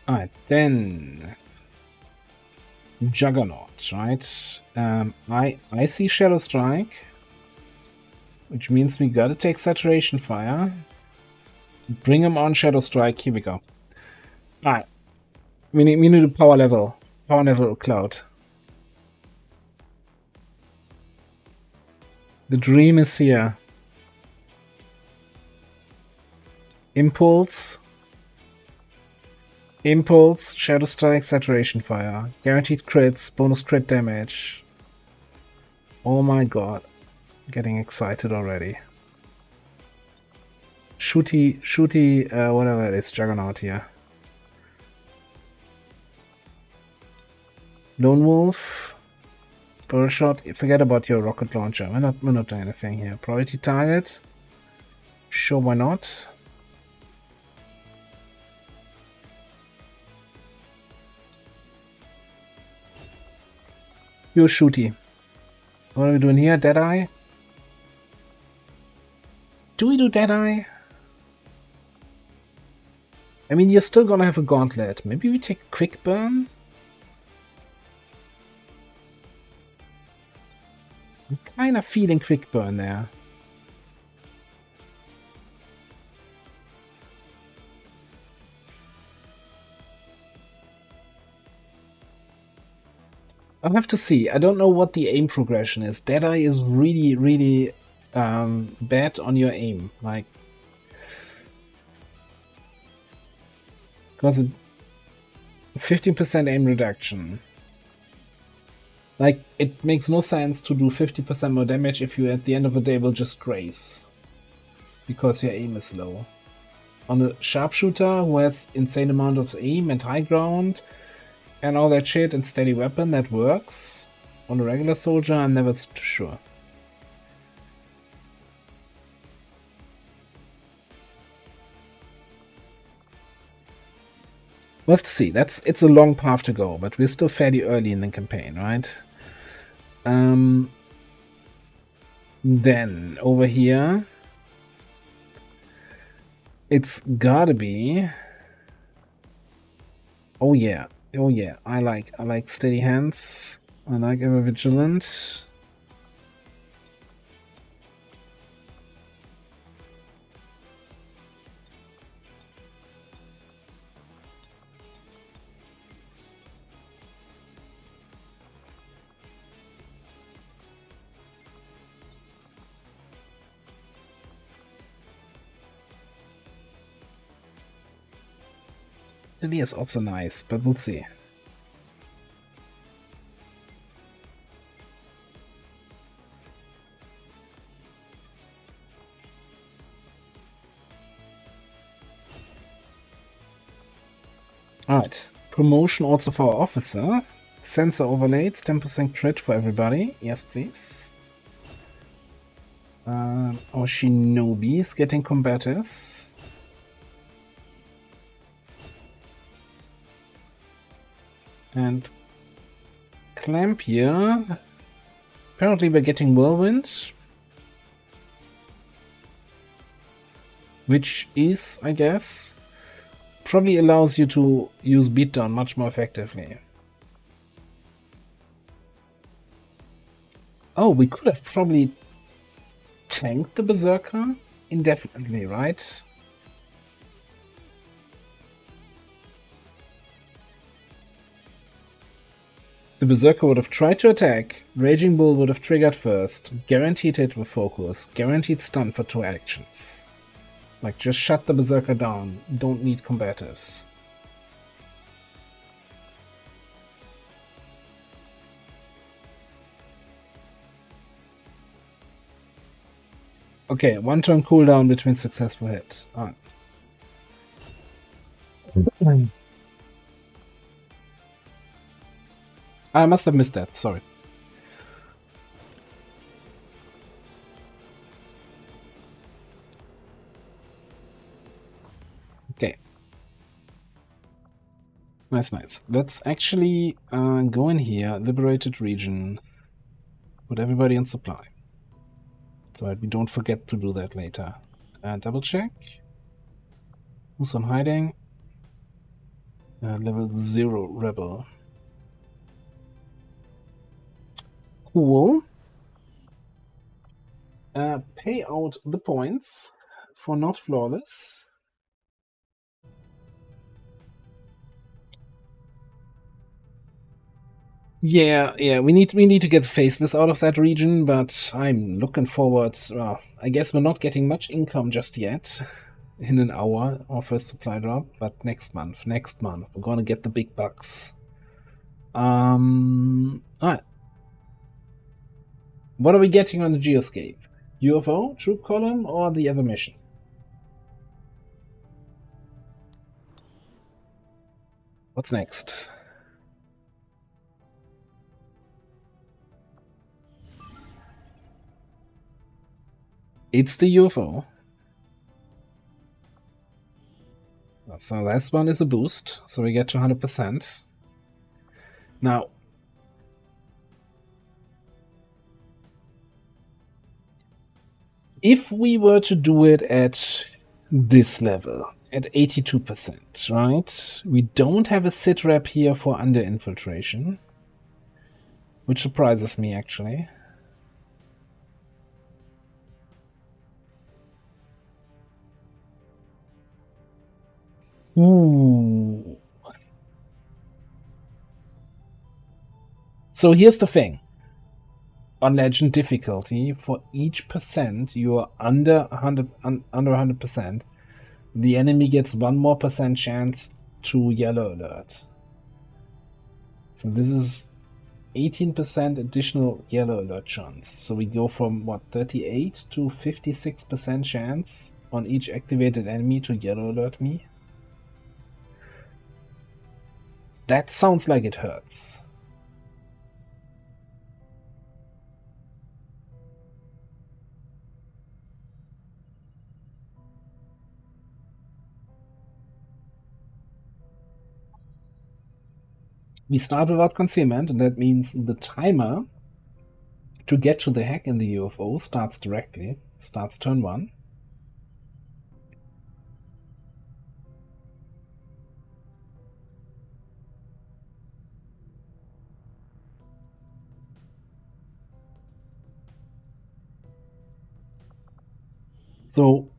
Alright, then Juggernaut, right? I see Shadow Strike, which means we gotta take Saturation Fire. Bring him on Shadow Strike. Here we go. Alright, we need a power level Cloud. The dream is here. Impulse, Shadow Strike, Saturation Fire. Guaranteed crits, bonus crit damage. Oh my god. Getting excited already. Shooty, whatever it is, Juggernaut here. Lone Wolf. Burrow Shot. Forget about your rocket launcher. We're not doing anything here. Priority target. Sure, why not? Pure Shooty. What are we doing here? Deadeye? Do we do Deadeye? I mean, you're still gonna have a Gauntlet. Maybe we take Quick Burn? I'm kinda feeling Quick Burn there. I'll have to see. I don't know what the aim progression is. Deadeye is really bad on your aim. Like, because 15% aim reduction. Like, it makes no sense to do 50% more damage if you at the end of the day will just graze. Because your aim is low. On a sharpshooter who has insane amount of aim and high ground and all that shit and steady weapon, that works. On a regular soldier, I'm never too sure. We'll have to see. It's a long path to go, but we're still fairly early in the campaign, right? Then over here, it's gotta be. Oh yeah, I like steady hands. I like ever vigilant. Italy is also nice, but we'll see. Alright, promotion also for our officer. Sensor overlays, 10% crit for everybody. Yes, please. Our shinobi is getting combatives. And clamp here. Apparently we're getting whirlwind. Which is, I guess, probably allows you to use beatdown much more effectively. Oh, we could have probably tanked the Berserker indefinitely, right? The Berserker would have tried to attack, Raging Bull would have triggered first, guaranteed hit with focus, guaranteed stun for 2 actions. Like, just shut the Berserker down, don't need combatives. Okay, 1 turn cooldown between successful hit. Alright. I must have missed that, sorry. Okay. Nice. Let's actually go in here, liberated region, put everybody on supply. So that we don't forget to do that later. Double check. Who's on hiding? Level 0 rebel. Cool. Pay out the points for not flawless. Yeah, we need to get faceless out of that region, but I'm looking forward. Well, I guess we're not getting much income just yet. In an hour, our first supply drop, but next month, we're gonna get the big bucks. Alright. What are we getting on the Geoscape? UFO, troop column, or the other mission? What's next? It's the UFO. So last one is a boost, so we get to 100%. Now, if we were to do it at this level, at 82%, right? We don't have a sit rep here for under-infiltration, which surprises me, actually. Ooh. So here's the thing. On legend difficulty, for each percent you are under 100%, the enemy gets 1 more % chance to yellow alert. So this is 18% additional yellow alert chance. So we go from what, 38 to 56% chance on each activated enemy to yellow alert me. That sounds like it hurts. We start without concealment, and that means the timer to get to the hack in the UFO starts directly. Starts turn 1. So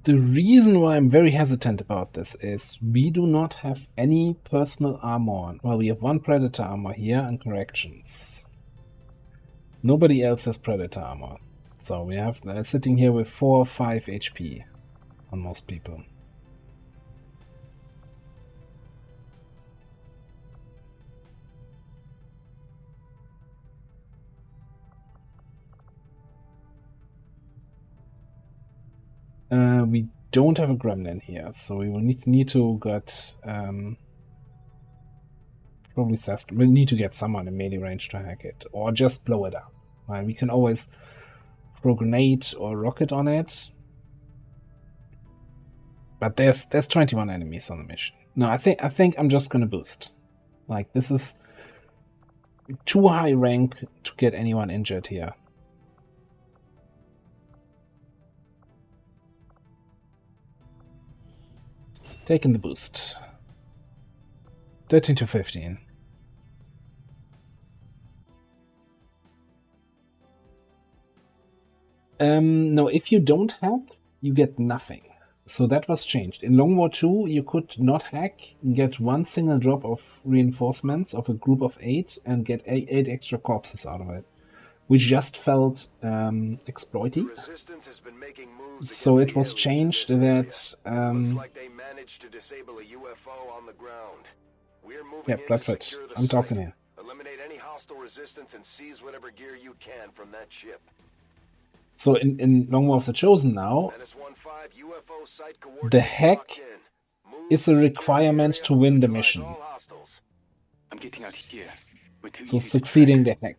the reason why I'm very hesitant about this is we do not have any personal armor. Well, we have 1 Predator armor here and corrections. Nobody else has Predator armor. So we have sitting here with 4 or 5 HP on most people. We don't have a gremlin here, so we will need to get probably we'll need to get someone in melee range to hack it, or just blow it up. Right? We can always throw grenade or rocket on it, but there's 21 enemies on the mission. No, I think I'm just gonna boost. Like, this is too high rank to get anyone injured here. Taking the boost. 13 to 15. No, if you don't hack, you get nothing. So that was changed. In Long War 2, you could not hack, get 1 single drop of reinforcements of a group of 8, and get 8 extra corpses out of it, which just felt exploity. So it was changed that like they managed to disable a UFO on the ground. We're moving yeah, Bradford, I'm talking here. Eliminate any hostile resistance and seize whatever gear you can from that ship. So in Long War of the Chosen now, the hack is a requirement to win the mission. So succeeding the hack.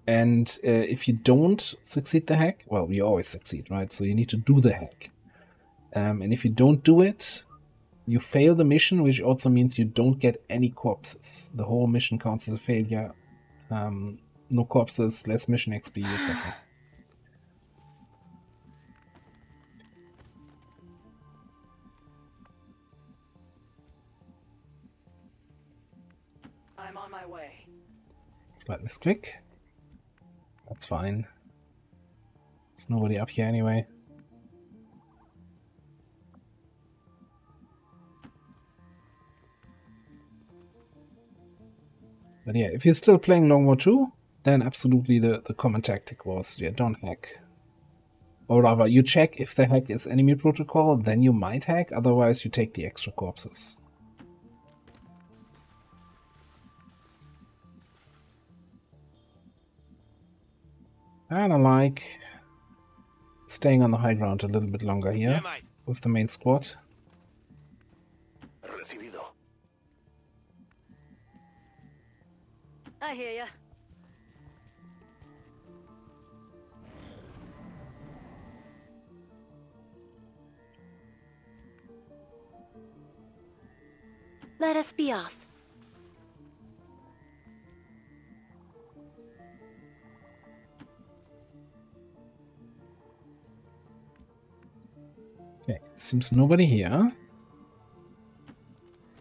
And if you don't succeed the hack, well, you always succeed, right? So you need to do the hack. And if you don't do it, you fail the mission, which also means you don't get any corpses. The whole mission counts as a failure. No corpses, less mission XP, etc. I'm on my way. Slight misclick. That's fine. There's nobody up here anyway. But yeah, if you're still playing Long War 2, then absolutely the common tactic was, yeah, don't hack. Or rather, you check if the hack is enemy protocol, then you might hack, otherwise you take the extra corpses. And I like staying on the high ground a little bit longer here with the main squad. I hear ya. Let us be off. Okay, seems nobody here.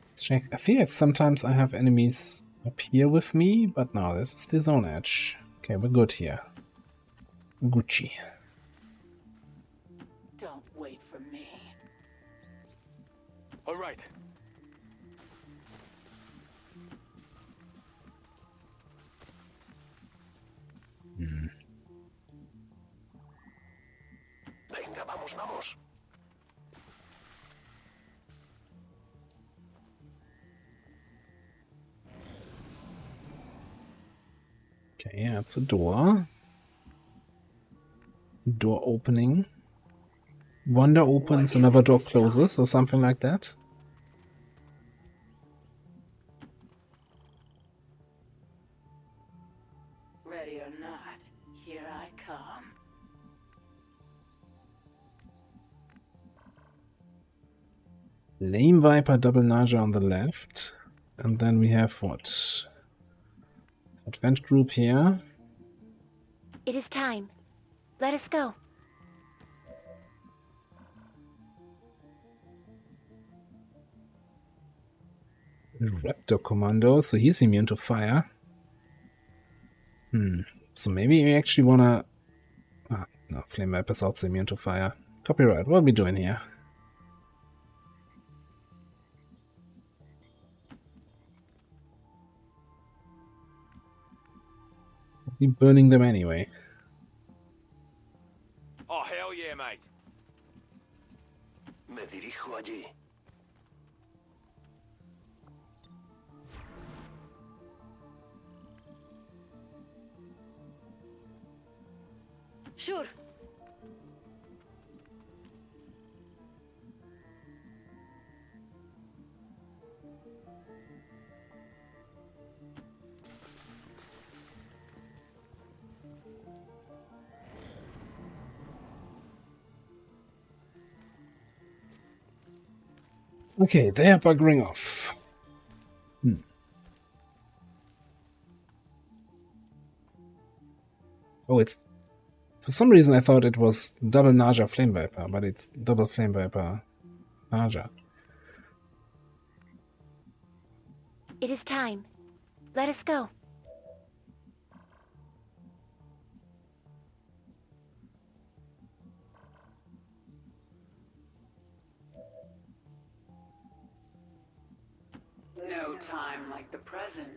Let's check. I feel like sometimes I have enemies up here with me, but no, this is the zone edge. Okay, we're good here. Gucci. Don't wait for me. All right. Venga, vamos, vamos. Okay, yeah, it's a door. Door opening. One door opens, another door closes, or something like that. Ready or not, here I come. Lame Viper double nausea on the left. And then we have what? Advent group here. It is time. Let us go. Raptor Commando, so he's immune to fire. So maybe we actually wanna... Ah, no, Flame Viper is also immune to fire. Copyright, what are we doing here? We're burning them anyway. Oh, hell yeah, mate. Me dirijo allí. Sure. Okay, they are buggering off. Oh, it's... For some reason I thought it was double Naja Flame Viper, but it's double Flame Viper Naja. It is time. Let us go. No time like the present.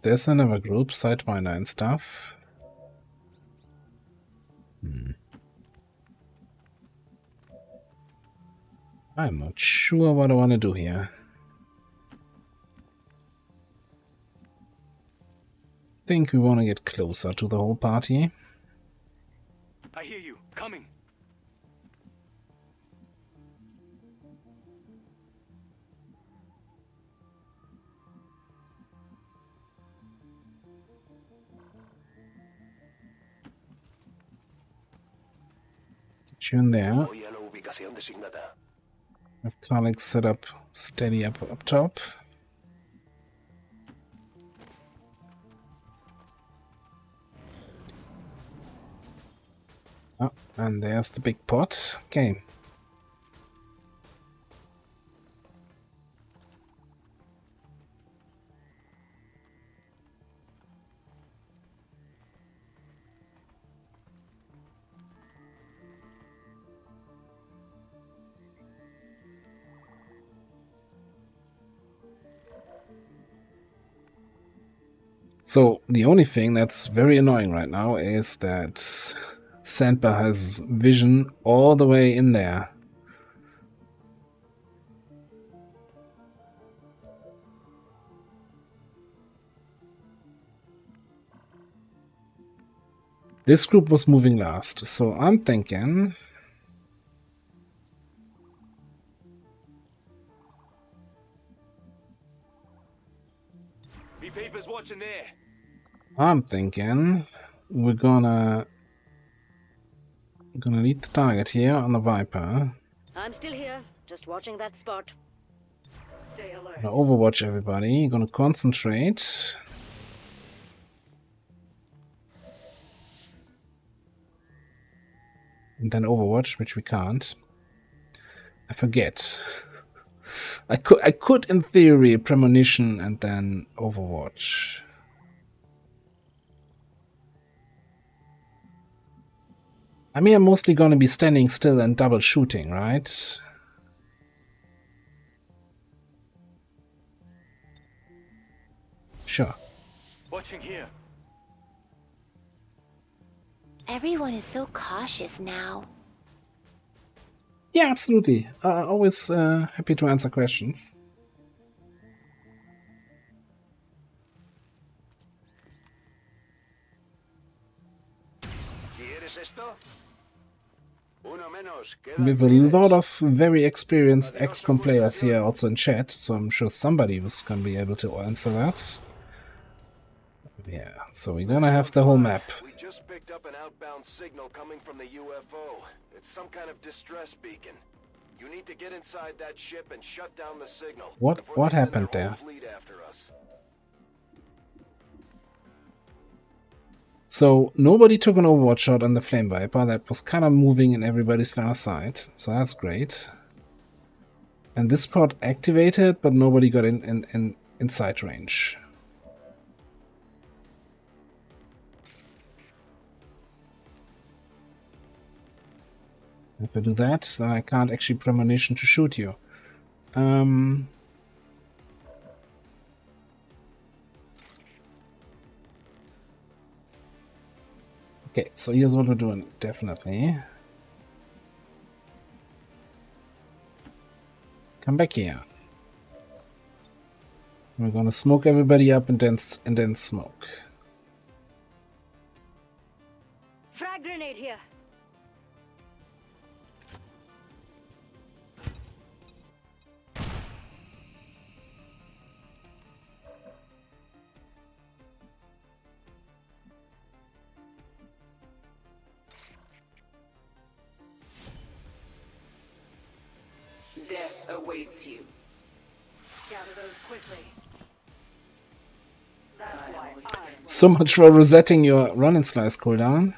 There's another group, Sidewinder and stuff. I'm not sure what I want to do here. Think we want to get closer to the whole party. I hear you. Coming. Get you in there. Voy a la ubicación designada. Have colleagues set up steady up top. Oh, and there's the big pot. Okay. So the only thing that's very annoying right now is that Sandbar has vision all the way in there. This group was moving last, so I'm thinking... Me peepers watching there. we're gonna lead the target here on the Viper. I'm still here, just watching that spot. Stay alert. Gonna overwatch everybody, gonna concentrate. And then overwatch, which we can't. I forget. I could in theory premonition and then overwatch. I mean, I'm mostly gonna be standing still and double shooting, right? Sure. Watching here. Everyone is so cautious now. Yeah, absolutely. Always happy to answer questions. We have a lot of very experienced XCOM players here also in chat, so I'm sure somebody was going to be able to answer that. Yeah, so we're gonna have the whole map. We just picked up an outbound signal coming from the UFO. It's some kind of distress beacon. You need to get inside that ship and shut down the signal. What happened there? So nobody took an Overwatch shot on the Flame Viper. That was kind of moving in everybody's line of sight, so that's great. And this pod activated, but nobody got in sight range. If I do that, then I can't actually premonition to shoot you. Okay, so here's what we're doing, definitely. Come back here. We're gonna smoke everybody up and then smoke. Frag grenade here. Death awaits you. Gather those quickly. That's why So much for resetting your run and slice cooldown.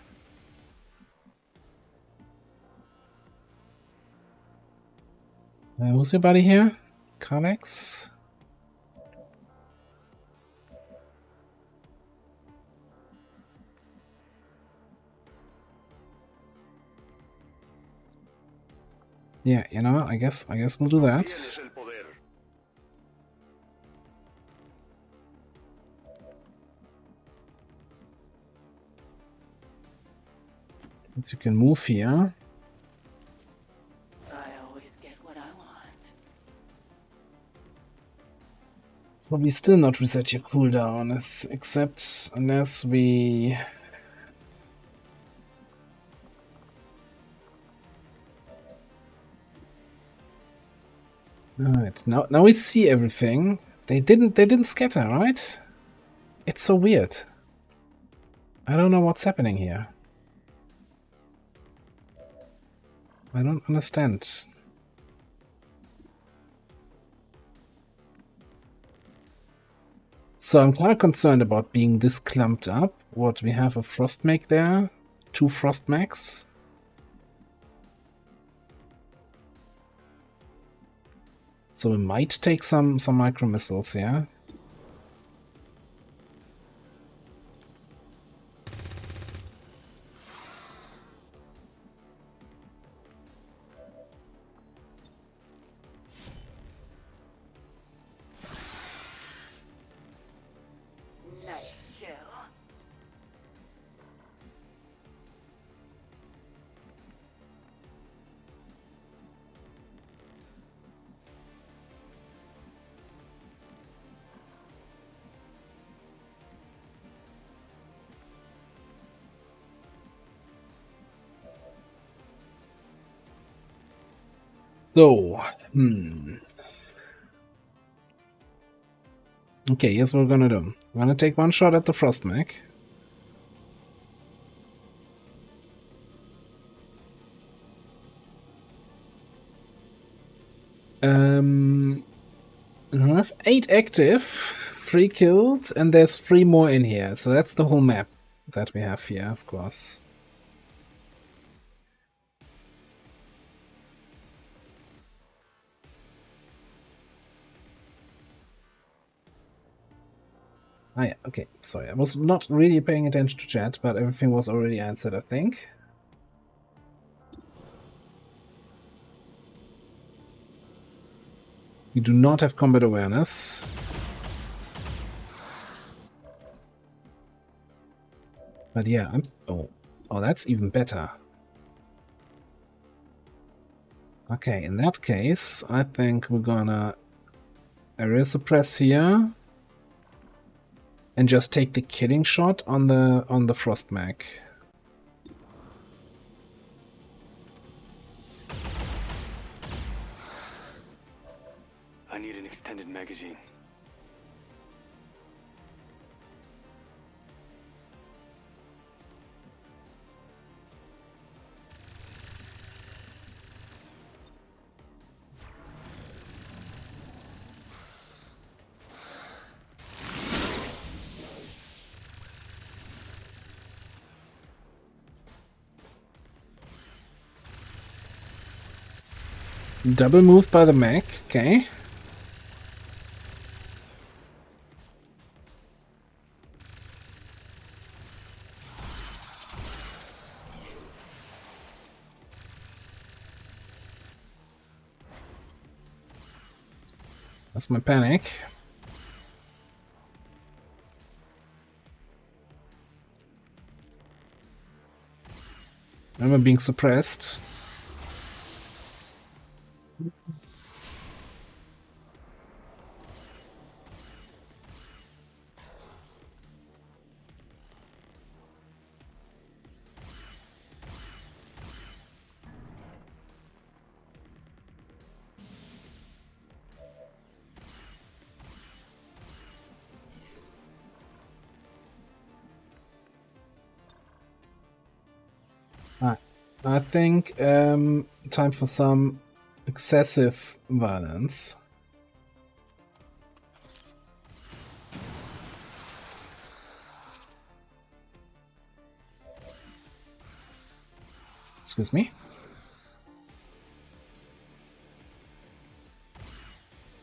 Who's your buddy here? Kalex? Yeah, you know, I guess we'll do that. Since you can move here. I always get what I want. Probably still not reset your cooldown, except unless we... Alright, now we see everything. They didn't scatter, right? It's so weird. I don't know what's happening here. I don't understand. So I'm kind of concerned about being this clumped up. What, we have a frost make there? 2 frost mags? So we might take some micro missiles, yeah? Nice kill. So, okay, here's what we're gonna do. We're gonna take one shot at the frost mag. I have 8 active, 3 killed, and there's 3 more in here. So that's the whole map that we have here, of course. Ah yeah, okay, sorry. I was not really paying attention to chat, but everything was already answered, I think. We do not have combat awareness. But yeah, oh, that's even better. Okay, in that case, I think we're gonna area suppress here and just take the killing shot on the frost mag. I need an extended magazine. Double move by the mech, okay. That's my panic. Remember being suppressed. I think time for some excessive violence. Excuse me.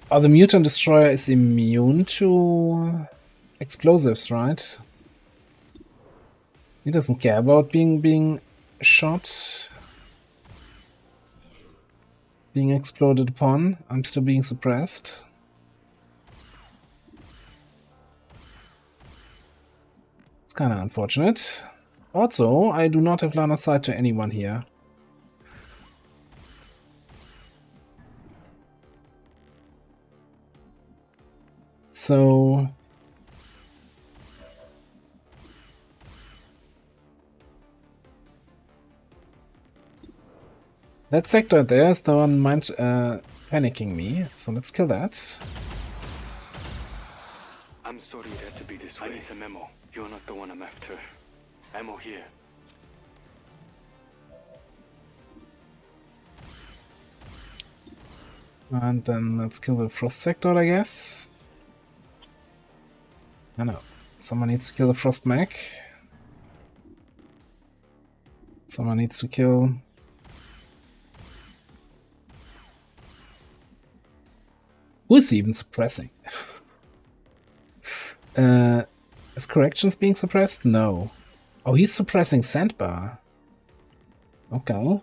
Oh, the mutant destroyer is immune to explosives, right? He doesn't care about being shot, being exploded upon. I'm still being suppressed. It's kind of unfortunate. Also, I do not have line of sight to anyone here. So that sector there is the one panicking me, so let's kill that. I'm sorry it had to be this way. I need some ammo. You're not the one I'm after. Ammo here. And then let's kill the frost sector, I guess. I know. Someone needs to kill the frost mech. Someone needs to kill... Who is he even suppressing? Is corrections being suppressed? No. Oh, he's suppressing sandbar. Okay.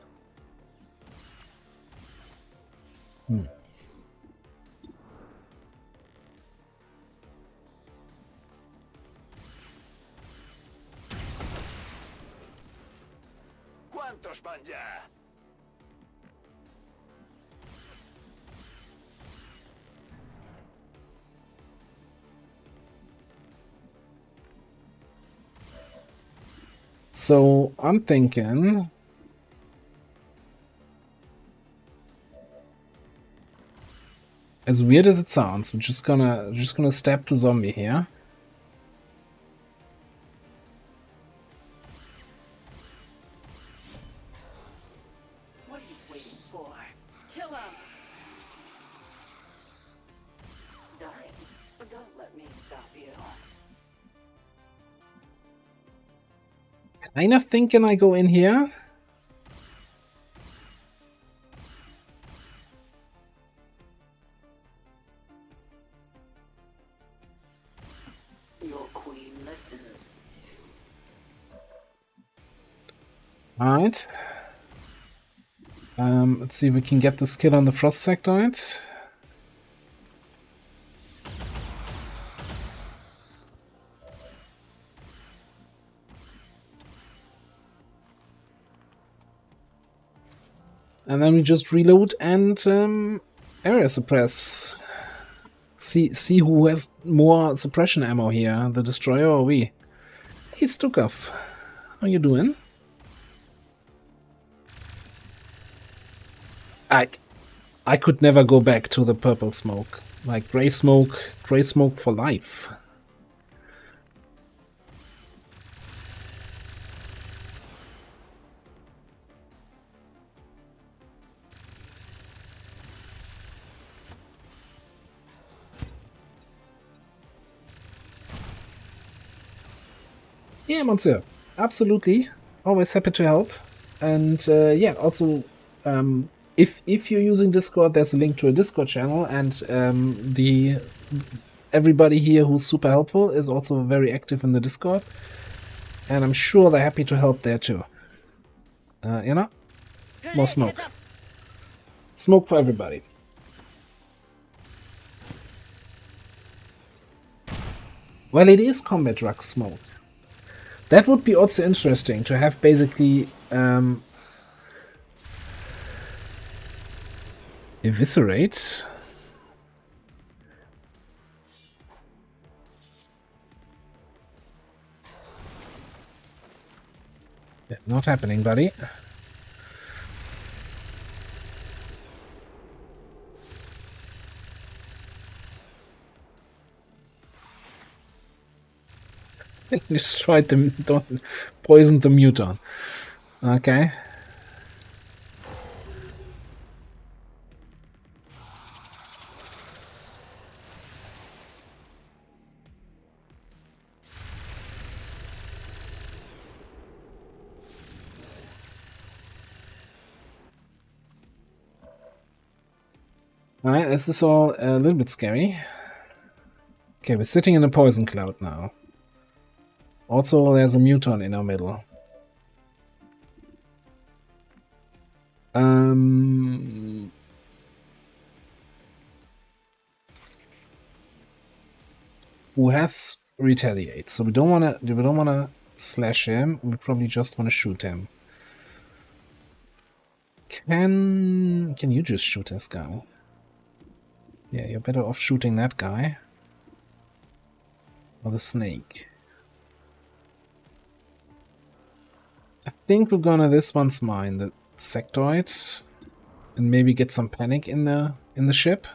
¿Cuántos van ya? So I'm thinking as weird as it sounds, we're just gonna stab the zombie here. What are you waiting for? Kill him! Dying. Don't let me stop you. Kind of thinking I go in here. Your queen listens. Alright. Let's see if we can get this kill on the frost sectoid. And then we just reload and area suppress. See who has more suppression ammo here, the destroyer or we. Hey Stukov, how you doing? I could never go back to the purple smoke. Like gray smoke for life. Yeah, Monsieur, absolutely. Always happy to help. And yeah, also if you're using Discord, there's a link to a Discord channel, and everybody here who's super helpful is also very active in the Discord, and I'm sure they're happy to help there too. You know, more smoke. Smoke for everybody. Well, it is combat drug smoke. That would be also interesting to have basically eviscerate. Yeah, not happening, buddy. Destroyed them. Don't poison the muton. Okay. Alright, this is all a little bit scary. Okay, we're sitting in a poison cloud now. Also, there's a muton in our middle. Who has retaliate? So we don't wanna slash him. We probably just wanna shoot him. Can you just shoot this guy? Yeah, you're better off shooting that guy. Or the snake. I think we're gonna this one's mine, the sectoid, and maybe get some panic in the ship.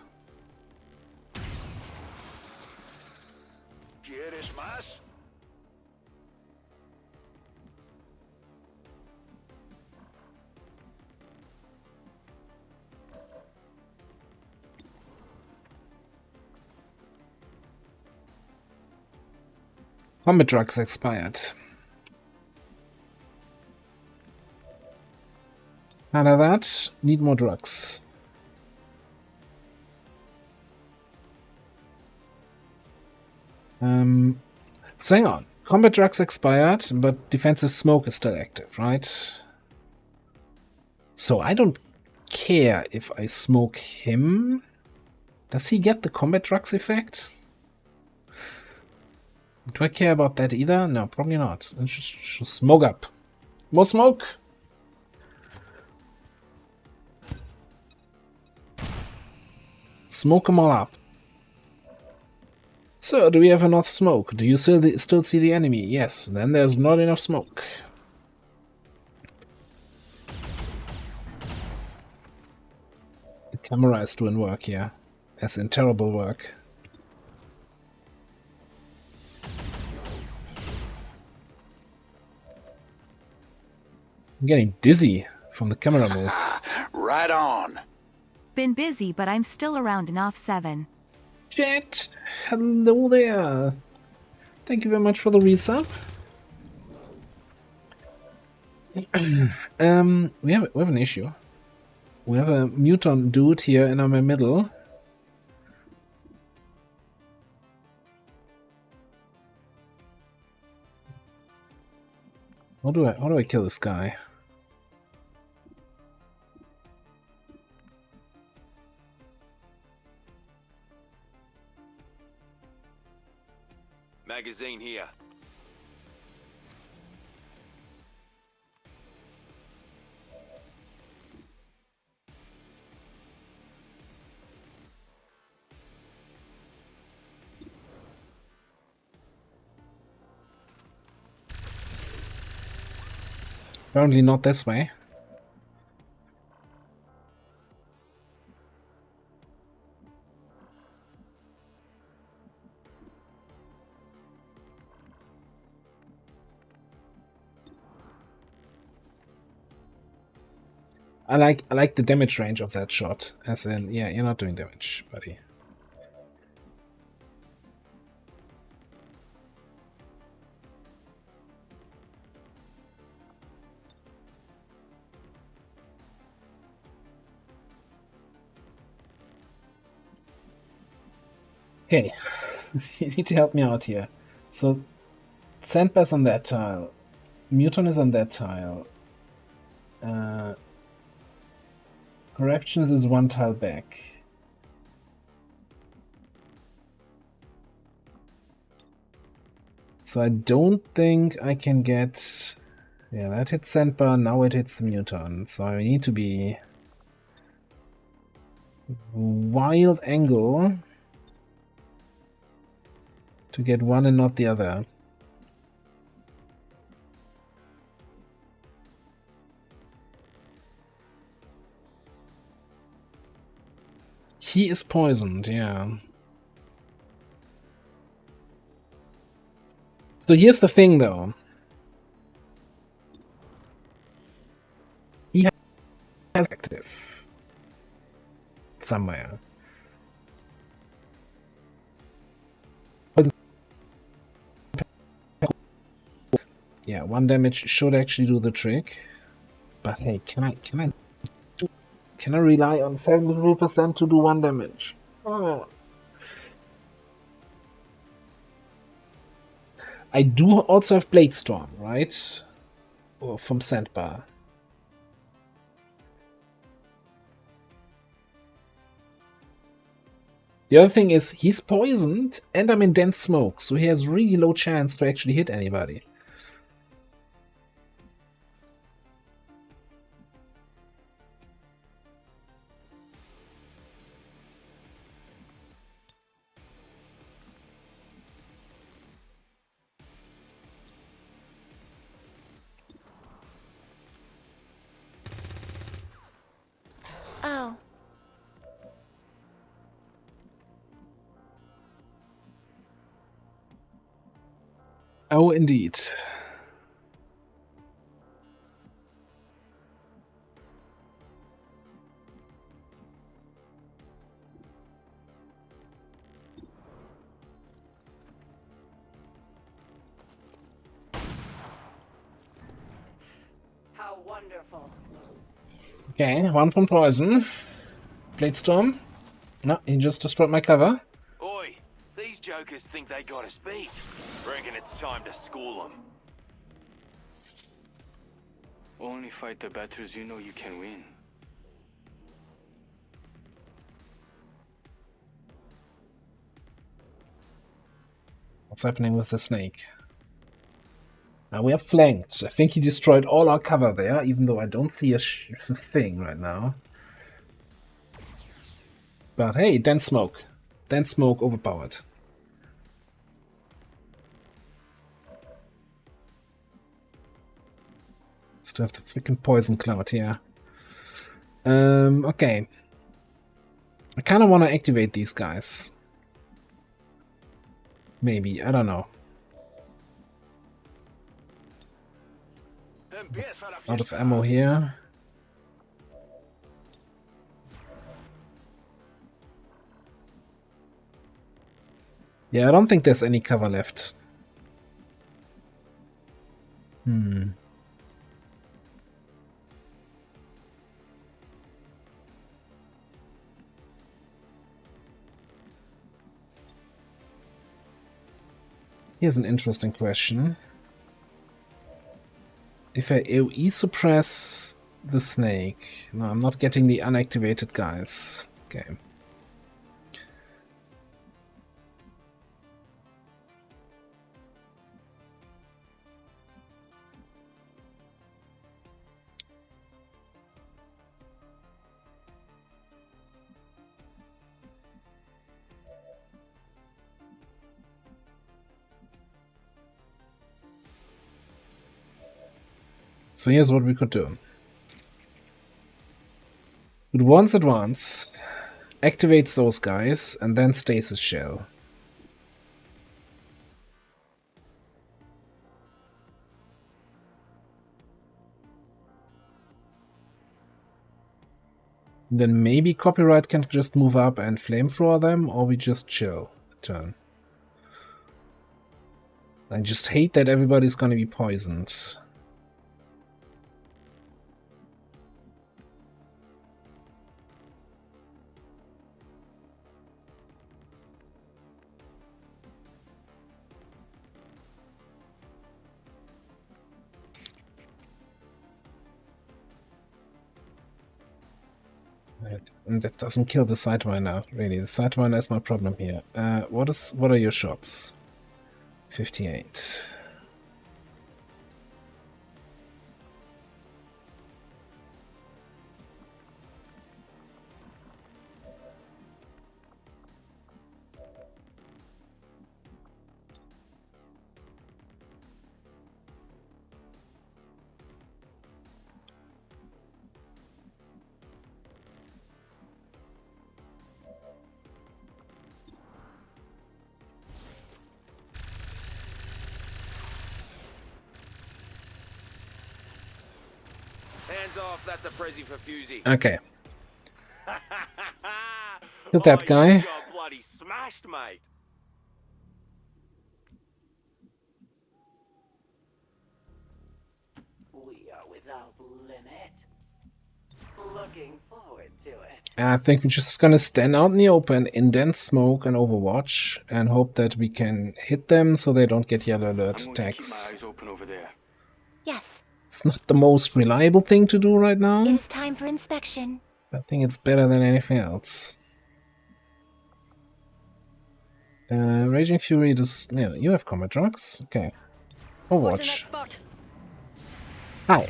Combat drugs expired. Out of that, need more drugs. So hang on. Combat drugs expired, but defensive smoke is still active, right? So I don't care if I smoke him. Does he get the combat drugs effect? Do I care about that either? No, probably not. Just smoke up. More smoke! Smoke them all up. So, do we have enough smoke? Do you still see the enemy? Yes, then there's not enough smoke. The camera is doing work here. As in terrible work. I'm getting dizzy from the camera moves. Right on. Been busy, but I'm still around in off 7. Jet, hello there. Thank you very much for the resub. We have an issue. We have a mutant dude here in our middle. How do I kill this guy? Magazine here. Apparently not this way. I like the damage range of that shot. As in, yeah, you're not doing damage, buddy. Okay, you need to help me out here. So, Sandbar's on that tile. Muton is on that tile. Corrections is one tile back. So I don't think I can get... Yeah, that hits Sandbar, now it hits the Muton. So I need to be... wild angle to get one and not the other. He is poisoned, yeah. So here's the thing, though. He has active somewhere. Yeah, 1 damage should actually do the trick. But hey, can I rely on 73% to do 1 damage? Oh. I do also have Blade Storm, right? Or from Sandbar. The other thing is, he's poisoned, and I'm in dense smoke, so he has really low chance to actually hit anybody. Oh. Oh, indeed. How wonderful. Okay, 1 from poison. Blade Storm. No, he just destroyed my cover. Oi, these jokers think they got us beat. Reckon it's time to school them. Only fight the battles you know you can win. What's happening with the snake? Now we are flanked. I think he destroyed all our cover there, even though I don't see a thing right now. But hey, dense smoke. Dense smoke overpowered. Still have the freaking poison cloud here. Okay. I kind of want to activate these guys. Maybe, I don't know. Out of ammo here. Yeah, I don't think there's any cover left. Here's an interesting question. If I AoE suppress the snake... No, I'm not getting the unactivated guys. Okay. So here's what we could do. With once advance, activates those guys, and then stasis shell. Then maybe Copyright can just move up and flamethrower them, or we just chill a turn. I just hate that everybody's gonna be poisoned. And that doesn't kill the Sidewinder, really. The Sidewinder is my problem here. What are your shots? 58. Hands off, that's a Prezi for Fusey. Okay. Kill that guy. You got bloody smashed, mate. We are without limit. Looking forward to it. I think we're just gonna stand out in the open in dense smoke and overwatch and hope that we can hit them so they don't get yellow alert attacks. Keep my eyes open over there. Yes, It's not the most reliable thing to do right now. it is time for inspection. I think it's better than anything else. Raging Fury does... Yeah, you have combat drugs? Okay. Overwatch. Hi.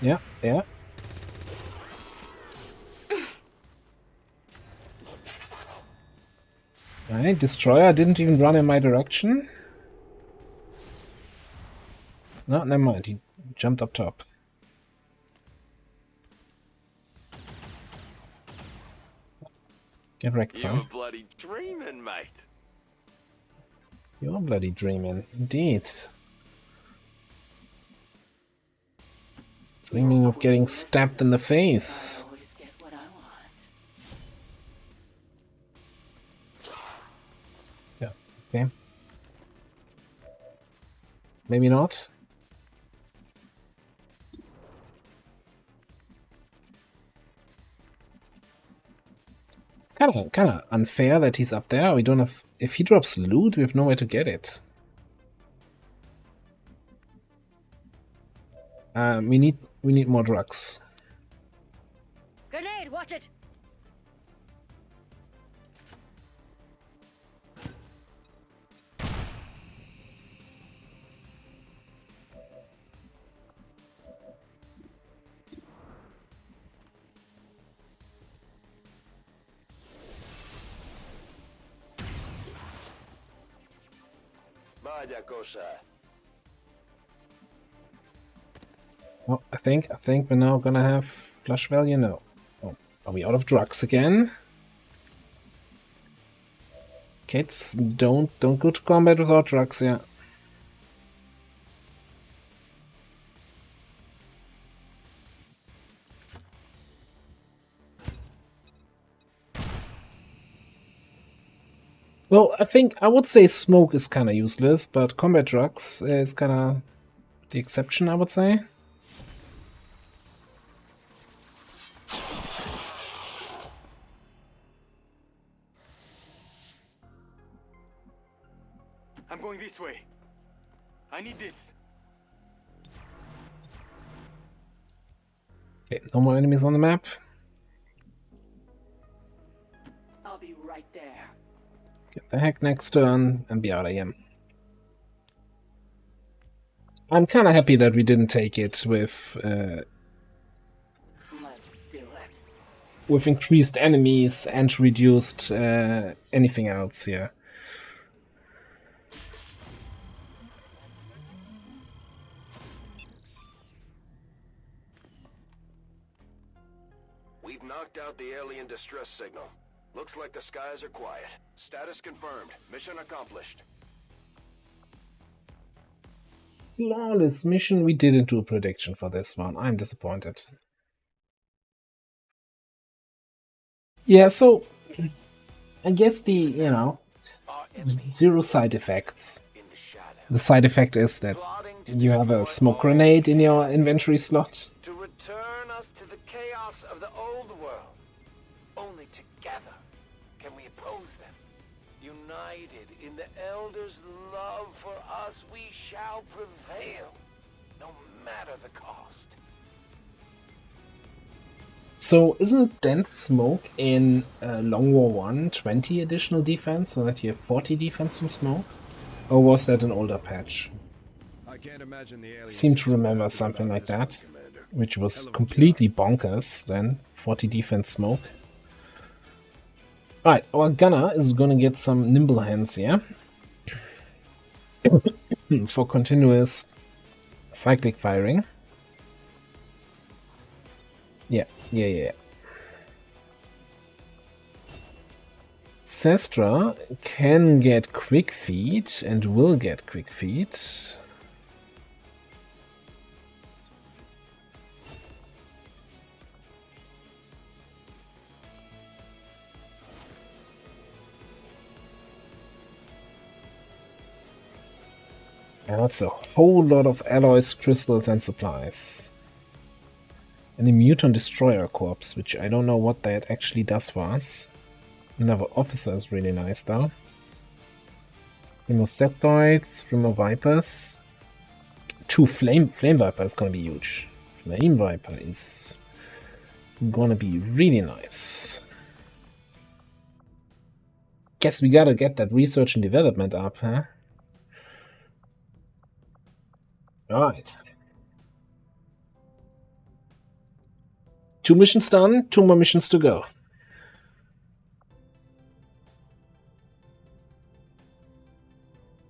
Yeah, yeah. Alright, Destroyer didn't even run in my direction. No, never mind, he jumped up top. Get wrecked, son. You're bloody dreaming, mate. You're bloody dreaming, indeed. Dreaming of getting stabbed in the face. Yeah, okay. Maybe not. Kind of unfair that he's up there. We don't have. If he drops loot, we have nowhere to get it. We need more drugs. Grenade, watch it. Vaya cosa. Oh, I think we're now gonna have flush value. No. Oh, are we out of drugs again? Kids, don't go to combat without drugs. Yeah. Well, I would say smoke is kind of useless, but combat drugs is kind of the exception, I would say. I'm going this way. I need this. Okay, no more enemies on the map. I'll be right there. Get the heck next turn and be out of here. I'm kind of happy that we didn't take it with increased enemies and reduced anything else here. We've knocked out the alien distress signal. Looks like the skies are quiet. Status confirmed. Mission accomplished. Flawless mission. We didn't do a prediction for this one. I'm disappointed. Yeah, so I guess the, zero side effects. The side effect is that you have a smoke grenade in your inventory slot. To return us to the chaos of the old world. Only together can we oppose them. United in the Elders' love for us, we shall prevail, no matter the cost. So isn't dense smoke in Long War 1 20 additional defense, so that you have 40 defense from smoke? Or was that an older patch? I can't imagine the aliens Seem to remember something like that, which was completely bonkers then. 40 defense smoke. Alright, our gunner is gonna get some nimble hands here. For continuous cyclic firing. Yeah. Sestra can get quick feet and will get quick feet. And that's a whole lot of alloys, crystals, and supplies. And a mutant destroyer corpse, which I don't know what that actually does for us. Another officer is really nice though. Premoseptoids, Vipers. 2 Flame Viper is gonna be huge. Flame Viper is gonna be really nice. Guess we gotta get that research and development up, huh? Alright. 2 missions done, 2 more missions to go.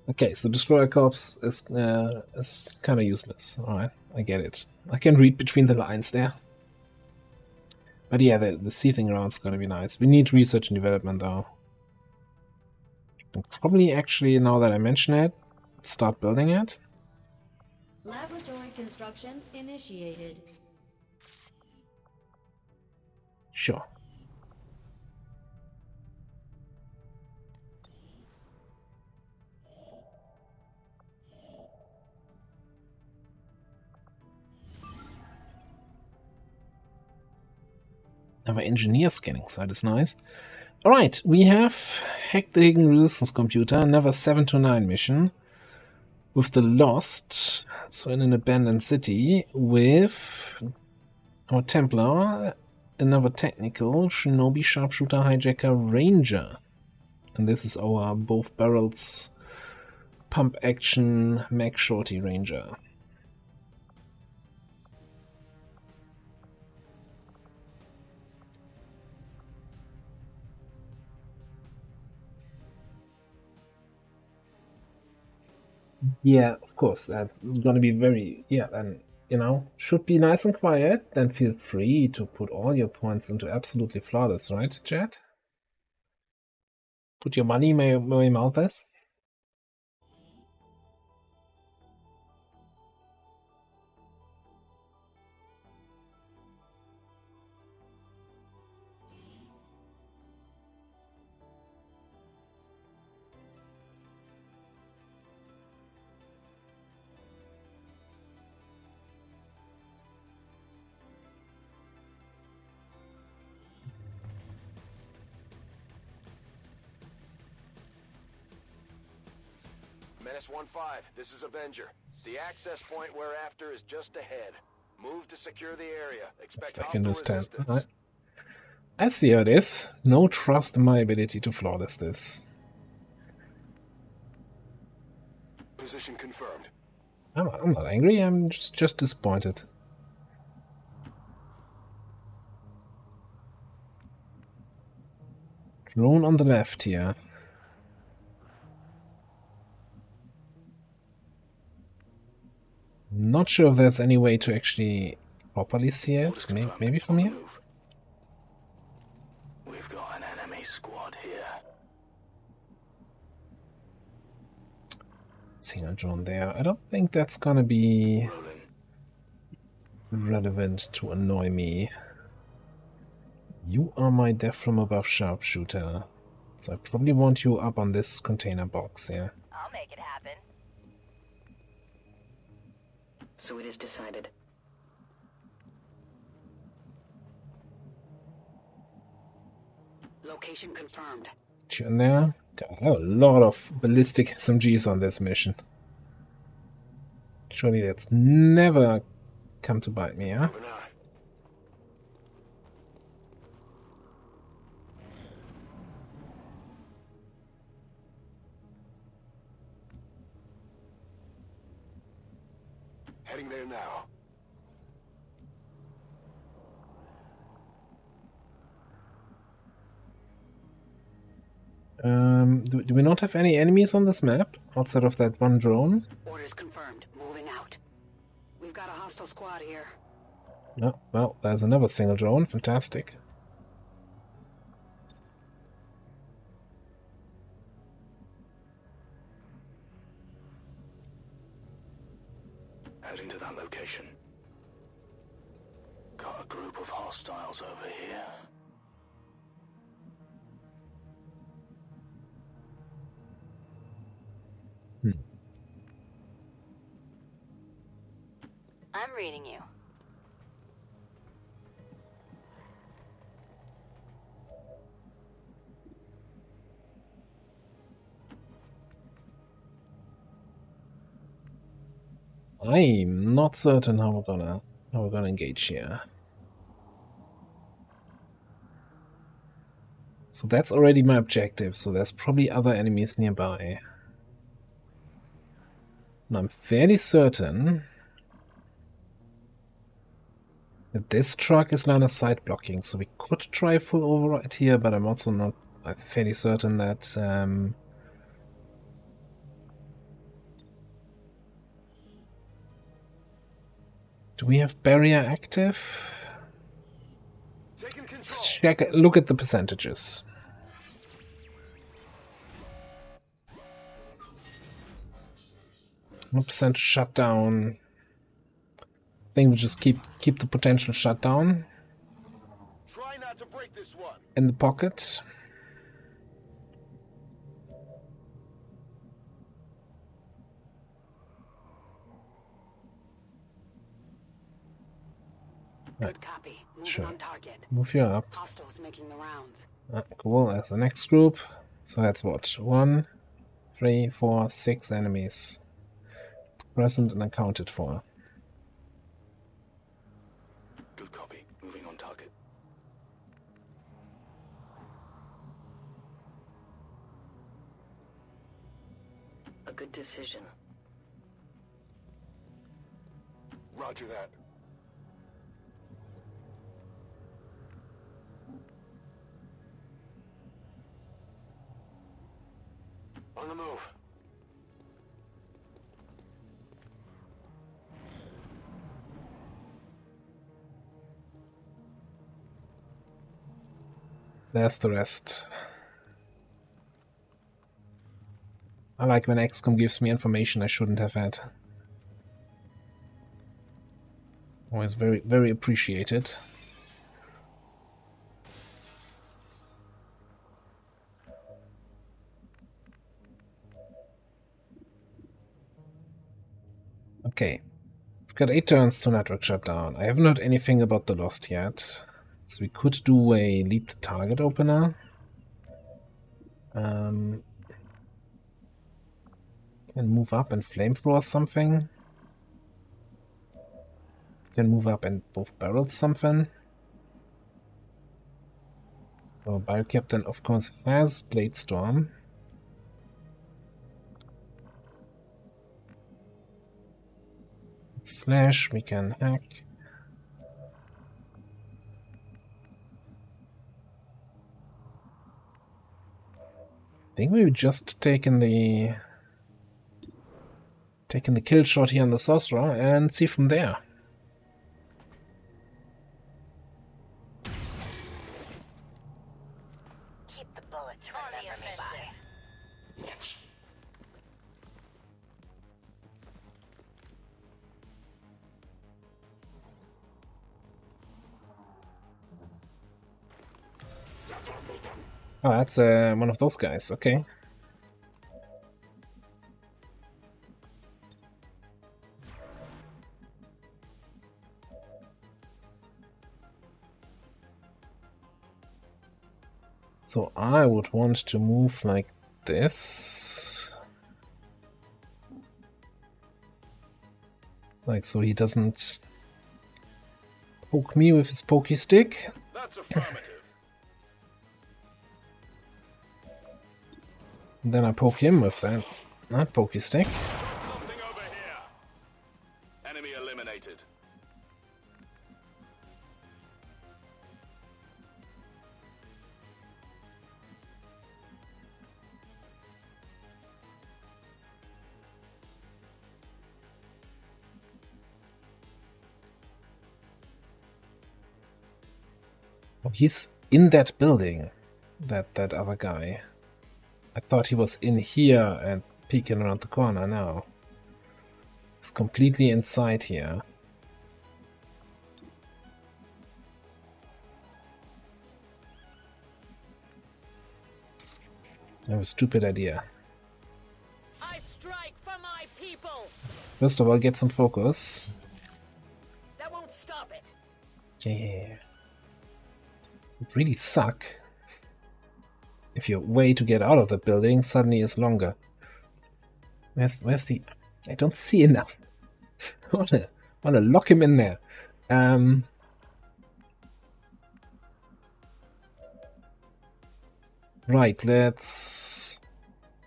Okay, so Destroyer Corps is kind of useless. Alright, I get it. I can read between the lines there. But yeah, the seething round's gonna be nice. We need research and development though. And probably actually, now that I mention it, start building it. Laboratory construction initiated. Sure. Our engineer scanning site is nice. Alright, we have hacked the hidden resistance computer, another 7 to 9 mission. With the Lost, so in an abandoned city, with our Templar, another technical, Shinobi, Sharpshooter, Hijacker, Ranger. And this is our both barrels pump action Mag Shorty Ranger. Yeah, of course, that's gonna be very, yeah, and you know, should be nice and quiet, then feel free to put all your points into absolutely flawless, right, chat? Put your money where your mouth is. Menace 1-5, this is Avenger. The access point we're after is just ahead. Move to secure the area. Expect I can understand. resistance. I see how it is. No trust in my ability to flawless this. Position confirmed. I'm not angry, I'm just disappointed. Drone on the left here. Not sure if there's any way to actually properly see it. Maybe from here? We've got an enemy squad here. Single drone there. I don't think that's gonna be relevant to annoy me. You are my death from above sharpshooter. So I probably want you up on this container box here. I'll make it happen. So it is decided. Location confirmed. You in there? Got a lot of ballistic SMGs on this mission. Surely that's never come to bite me, huh? Heading there now. Do we not have any enemies on this map outside of that one drone? Orders confirmed. Moving out. We've got a hostile squad here. No, well, there's another single drone. Fantastic. Heading to that location. Got a group of hostiles over here. I'm reading you. I'm not certain how we're gonna engage here. So that's already my objective, so there's probably other enemies nearby. And I'm fairly certain that this truck is line of sight blocking, so we could try full override here, but I'm also not fairly certain that do we have barrier active? Let's check, look at the percentages. What percent shutdown? I think we just keep the potential shutdown Try not to break this one. in the pocket. Good copy. Moving Sure. on target. Move you up. Hostiles making the rounds. Cool, there's the next group. So that's what? 1, 3, 4, 6 enemies present and accounted for. Good copy. Moving on target. A good decision. Roger that. On the move. There's the rest. I like when XCOM gives me information I shouldn't have had. Always very, very appreciated. Okay. We've got 8 turns to network shutdown. I haven't heard anything about the Lost yet. So we could do a lead the target opener. Can move up and flamethrower something. Can move up and both barrels something. So Bio Captain of course has Blade Storm. Slash, we can hack. I think we've just taken the kill shot here on the sorcerer and see from there. Keep the bullets, remember me by. Oh, that's one of those guys, okay. So I would want to move like this. Like so he doesn't poke me with his pokey stick. That's affirmative. Then I poke him with that pokey stick. Something over here. Enemy eliminated. Oh, he's in that building. That other guy. I thought he was in here and peeking around the corner now. He's completely inside here. I have a stupid idea. I strike for my people. First of all, get some focus. That won't stop it. Yeah. It would really suck if your way to get out of the building suddenly is longer. Where's the... I don't see enough. I wanna lock him in there. Right, let's...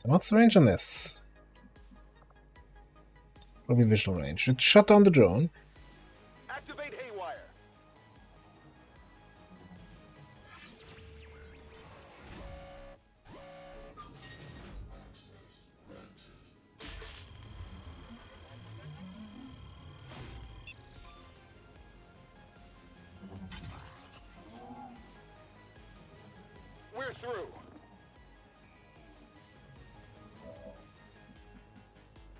What's the range on this? Probably visual range. Let's shut down the drone. Activate haywire. We're through.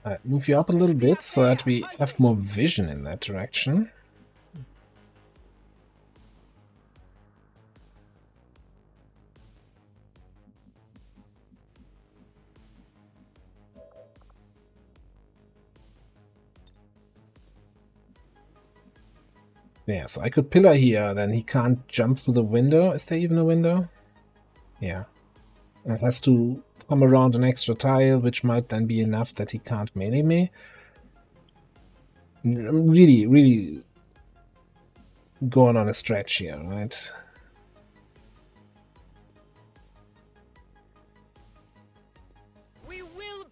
Alright, move you up a little bit so that we have more vision in that direction. Yeah, so I could pillar here, then he can't jump through the window. Is there even a window? Yeah. And it has to come around an extra tile, which might then be enough that he can't melee me. I'm really going on a stretch here, right?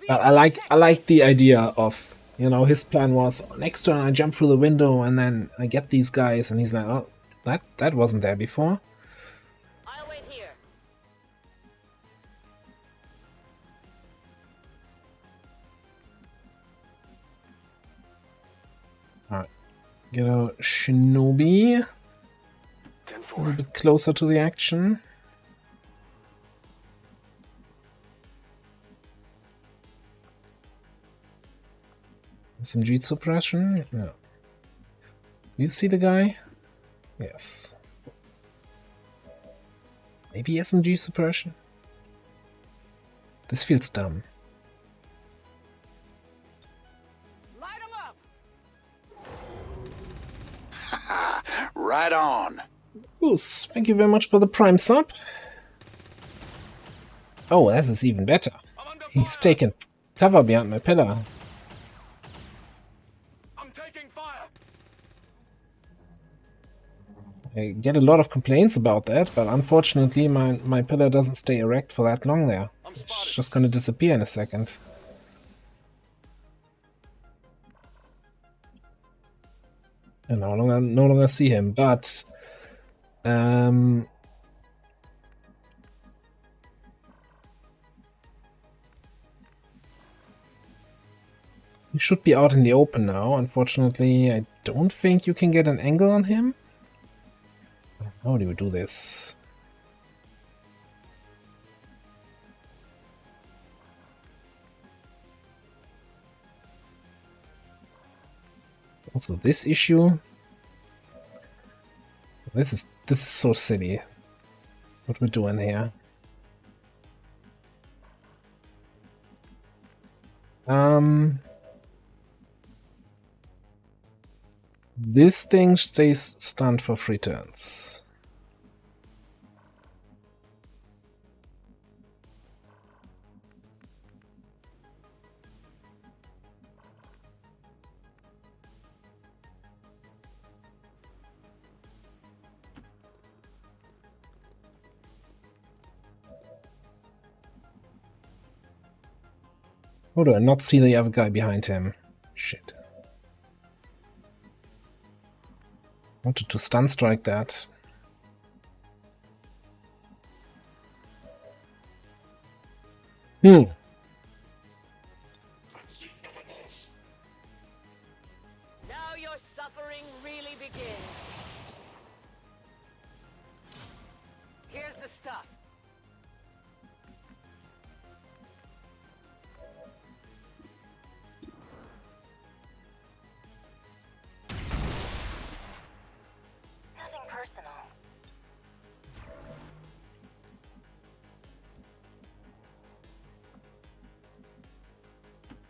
I like the idea of, you know, his plan was next turn I jump through the window and then I get these guys, and he's like, oh, that wasn't there before. I'll wait here. Alright. Get a shinobi. A little bit closer to the action. SMG suppression? No. You see the guy? Yes. Maybe SMG suppression? This feels dumb. Light 'em up. Right on. Goose, thank you very much for the Prime sub. Oh, this is even better. He's taken cover behind my pillar. I get a lot of complaints about that, but unfortunately my pillar doesn't stay erect for that long there. It's just gonna disappear in a second. I no longer see him, but he should be out in the open now. Unfortunately, I don't think you can get an angle on him. How do we do this? Also, this issue. This is so silly. What we're doing here. This thing stays stunned for 3 turns. How do I not see the other guy behind him? Shit. Wanted to stun strike that. Now your suffering really begins.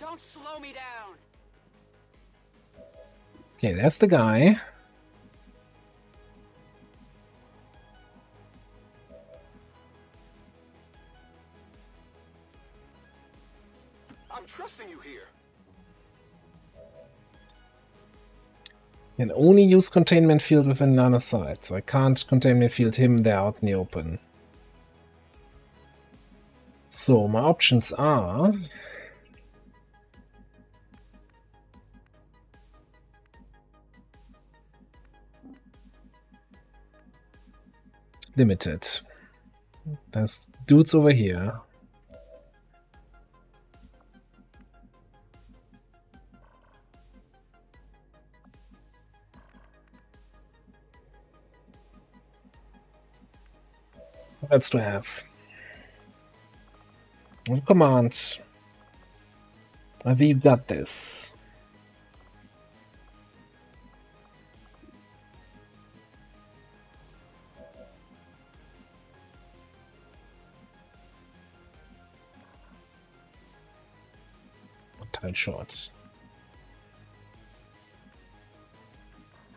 Don't slow me down. Okay, there's the guy. I'm trusting you here. Can only use containment field within line of sight, so I can't containment field him there out in the open. So my options are limited. There's dudes over here. That's to have. Command. We've got this. Time short.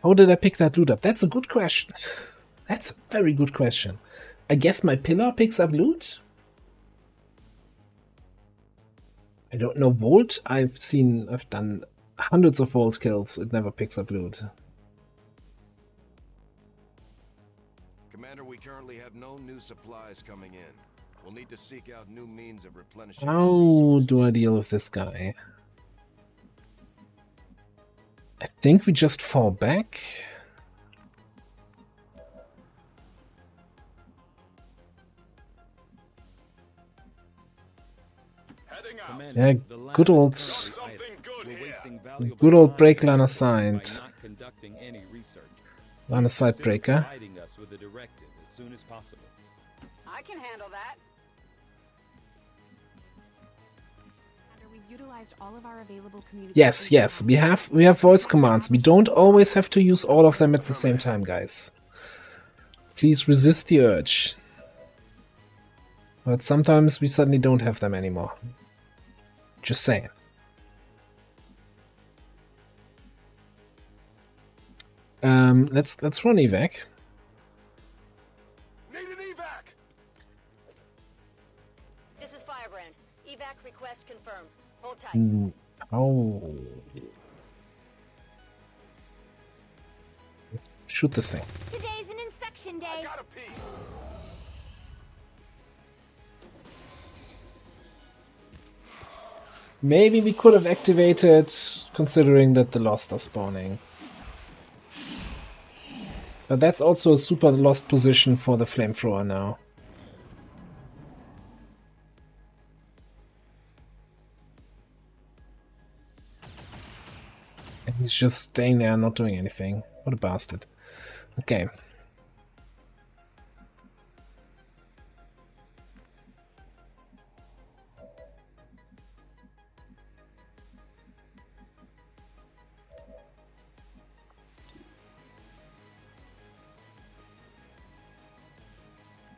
How did I pick that loot up? That's a good question. That's a very good question. I guess my pillar picks up loot? I don't know. Vault? I've done hundreds of vault kills. It never picks up loot. Commander, we currently have no new supplies coming in. We'll need to seek out new means of replenishing. How do I deal with this guy? I think we just fall back. Yeah, good old break line assigned. Line of sight breaker. I can handle that. We've utilized all of our available Yes, we have voice commands. We don't always have to use all of them at the same time, guys. Please resist the urge. But sometimes we suddenly don't have them anymore. Just saying. Let's run evac. Need an evac. This is Firebrand. Evac request confirmed. Hold tight. Oh. Shoot this thing. Today's an inspection day. I got a piece. Maybe we could have activated, considering that the Lost are spawning. But that's also a super lost position for the flamethrower now. And he's just staying there, not doing anything. What a bastard. Okay.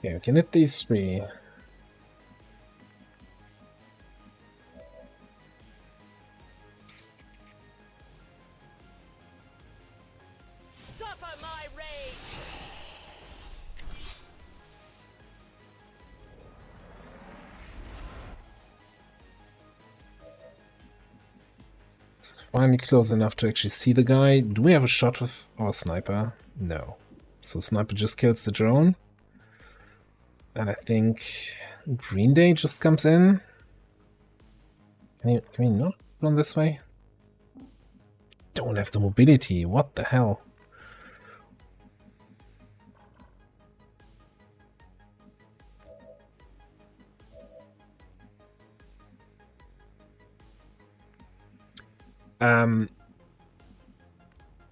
Okay, we can hit these three. Suffer my rage. It's finally close enough to actually see the guy. Do we have a shot with our sniper? No. So sniper just kills the drone. And I think Green Day just comes in. Can we not run this way? Don't have the mobility. What the hell?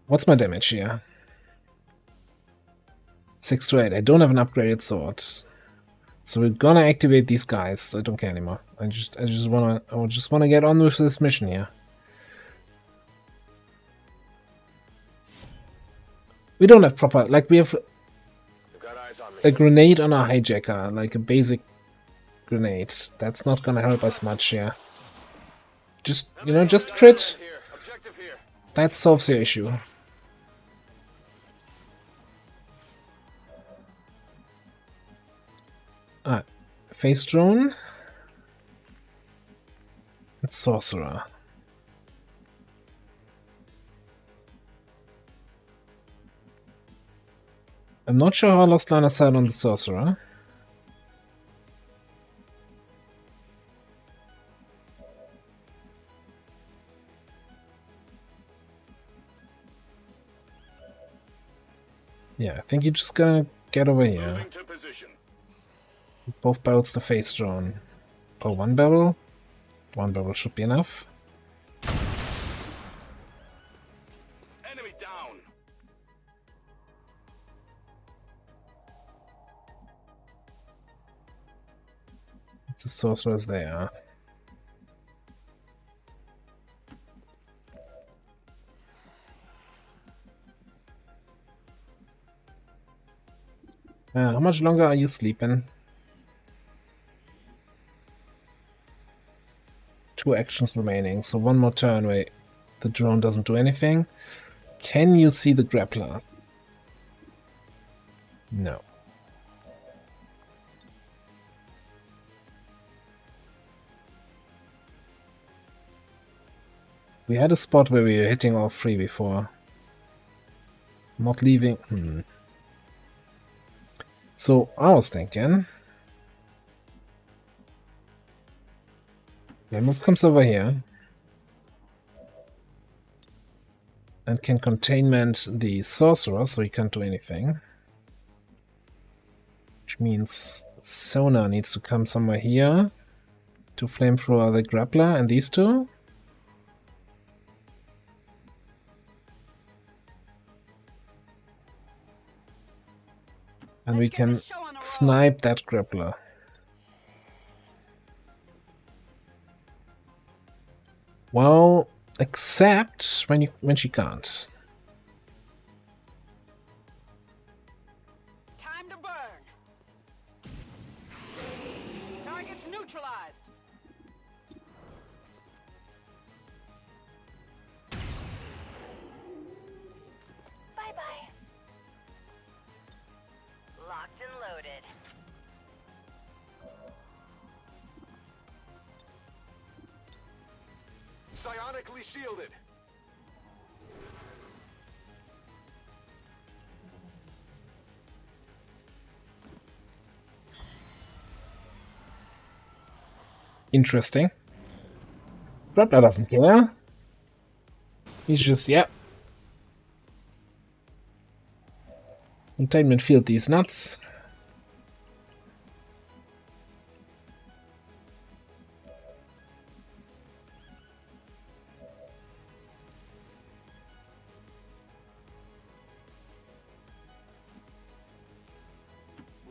What's my damage here? 6 to 8. I don't have an upgraded sword. So we're gonna activate these guys. I don't care anymore. I just wanna get on with this mission here. We don't have proper, like, we have a grenade on our hijacker, like a basic grenade. That's not gonna help us much here. Just, you know, just crit. That solves your issue. Ah, face drone. It's sorcerer. I'm not sure how I lost line of sight on the sorcerer. Yeah, I think you're just gonna get over here. Both barrels the face drone. Oh, one barrel? One barrel should be enough. Enemy down. It's the sorcerers there. How much longer are you sleeping? 2 actions remaining, so one more turn where the drone doesn't do anything. Can you see the grappler? No. We had a spot where we were hitting all 3 before. Not leaving. So I was thinking, Mammoth comes over here and can containment the sorcerer, so he can't do anything. Which means Sona needs to come somewhere here to flamethrower the grappler and these two. And we can snipe that grappler. Well, except when she can't. Time to burn. Targets neutralized. Bye-bye. Locked and loaded. Psionically shielded. Interesting. Grappler doesn't care. He's just, yeah. Containment field these nuts.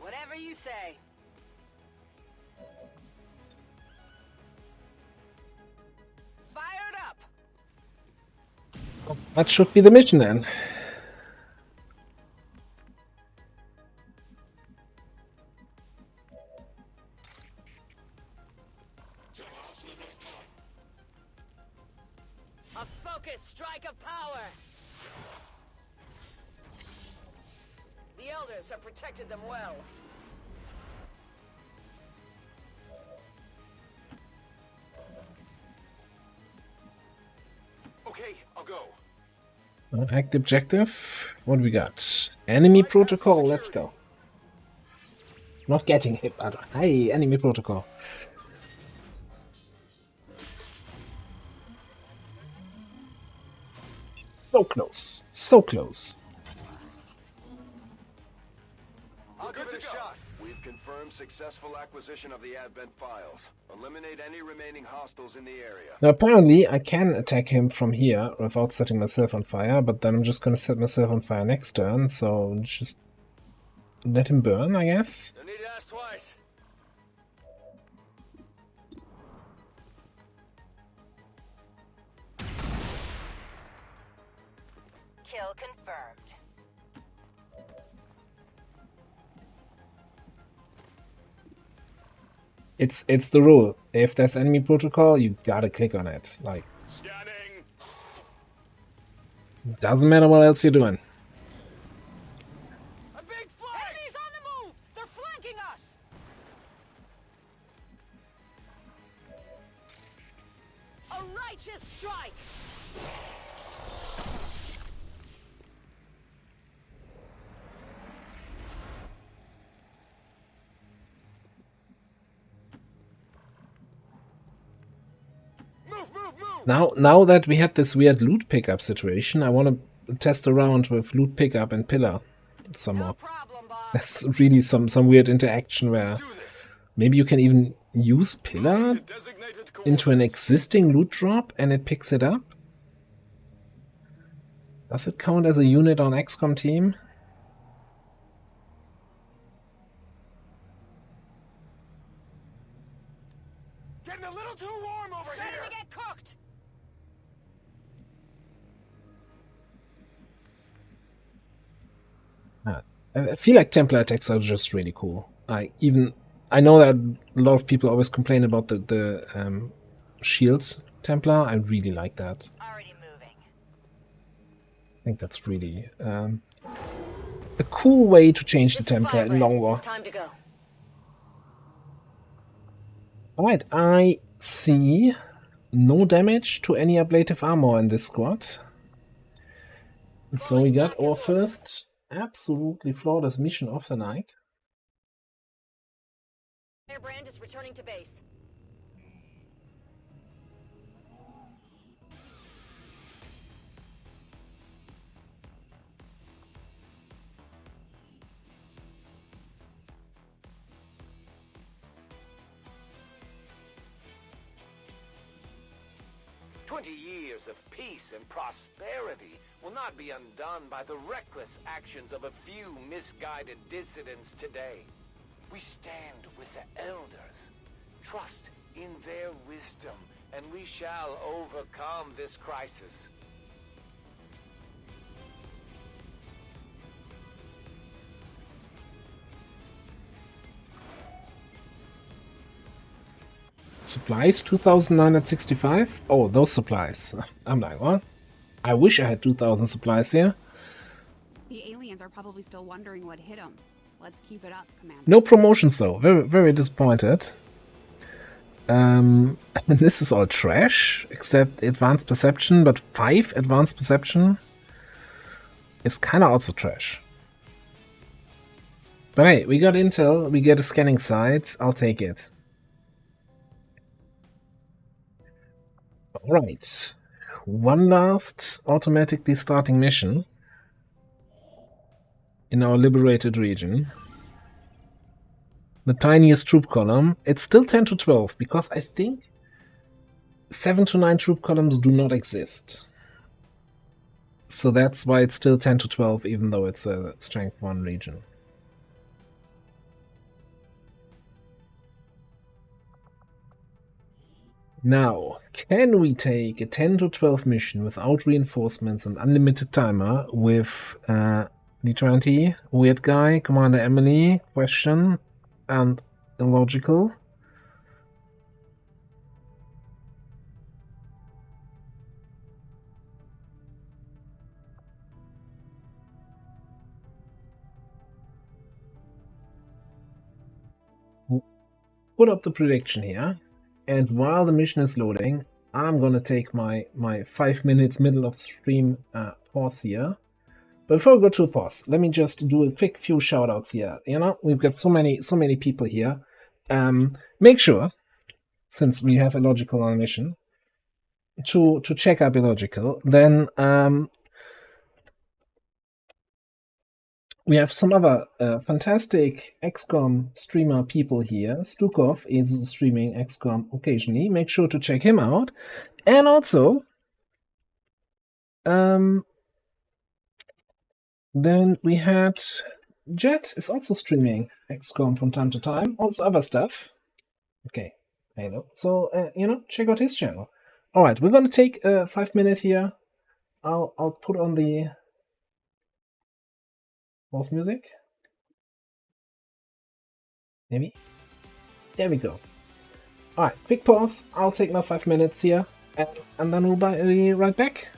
Whatever you say. Fired up. That should be the mission then. A focused strike of power. The elders have protected them well. Okay, I'll go. Act objective. What do we got? Enemy protocol. Let's go. Not getting hit, but hey, enemy protocol. So close. So close. I'll give it a shot. We've confirmed successful acquisition of the Advent files. Eliminate any remaining hostiles in the area. Now apparently I can attack him from here without setting myself on fire, but then I'm just gonna set myself on fire next turn, so just let him burn, I guess. No need to ask twice. Kill confirmed. It's the rule. If there's enemy protocol, you gotta click on it. Like, doesn't matter what else you're doing. Enemies on the move! They're flanking us! A righteous strike! Now that we had this weird loot pickup situation, I want to test around with loot pickup and pillar some more. There's really some weird interaction where maybe you can even use pillar into an existing loot drop and it picks it up. Does it count as a unit on XCOM team? Getting a little too warm over here. To get cooked! I feel like Templar attacks are just really cool. I know that a lot of people always complain about the shields Templar. I really like that. Already moving. I think that's really a cool way to change the Templar in Long War. Time to go. Alright, I see no damage to any ablative armor in this squad. So we got our first absolutely flawless mission of the night. Firebrand is returning to base. Years of peace and prosperity will not be undone by the reckless actions of a few misguided dissidents today. We stand with the elders. Trust in their wisdom, and we shall overcome this crisis. Supplies 2,965? Oh, those supplies. I'm like, what? I wish I had 2,000 supplies here. The aliens are probably still wondering what hit them. Let's keep it up, Commander. No promotions though. Very, very disappointed. This is all trash, except advanced perception, but 5 advanced perception is kind of also trash. But hey, we got intel, we get a scanning site, I'll take it. Alright, one last automatically starting mission in our liberated region. The tiniest troop column. It's still 10 to 12 because I think 7 to 9 troop columns do not exist. So that's why it's still 10 to 12 even though it's a strength 1 region. Now, can we take a 10 to 12 mission without reinforcements and unlimited timer with D20, Weird Guy, Commander Emily, Question, and Illogical? Put up the prediction here. And while the mission is loading, I'm gonna take my 5 minutes middle of stream pause here. But before we go to a pause, let me just do a quick few shoutouts here. You know, we've got so many people here. Make sure, since we have Illogical on a mission, to check up Illogical. Then we have some other fantastic XCOM streamer people here. Stukov is streaming XCOM occasionally. Make sure to check him out. And also, then we had Jet is also streaming XCOM from time to time. Also other stuff. Okay, Halo. So, you know, check out his channel. Alright, we're gonna take a 5 minute here. I'll put on the pause music. Maybe. There we go. Alright, quick pause. I'll take my 5 minutes here, and then we'll be right back.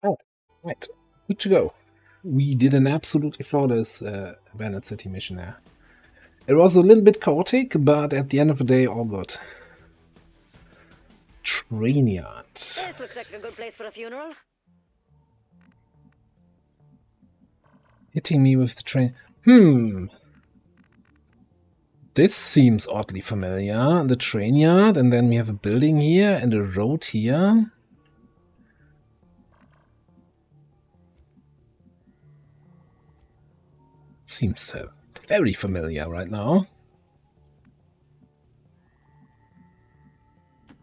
Oh, right. Good to go. We did an absolutely flawless Abandoned City mission there. It was a little bit chaotic, but at the end of the day, all good. Train yard. This looks like a good place for a funeral. Hitting me with the train. This seems oddly familiar. The train yard, and then we have a building here and a road here. Seems very familiar right now.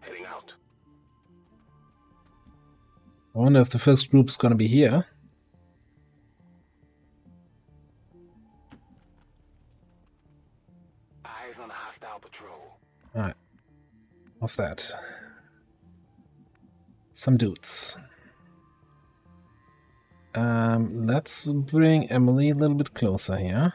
Heading out. I wonder if the first group's gonna be here. Eyes on a hostile patrol. Alright. What's that? Some dudes. Let's bring Emily a little bit closer here.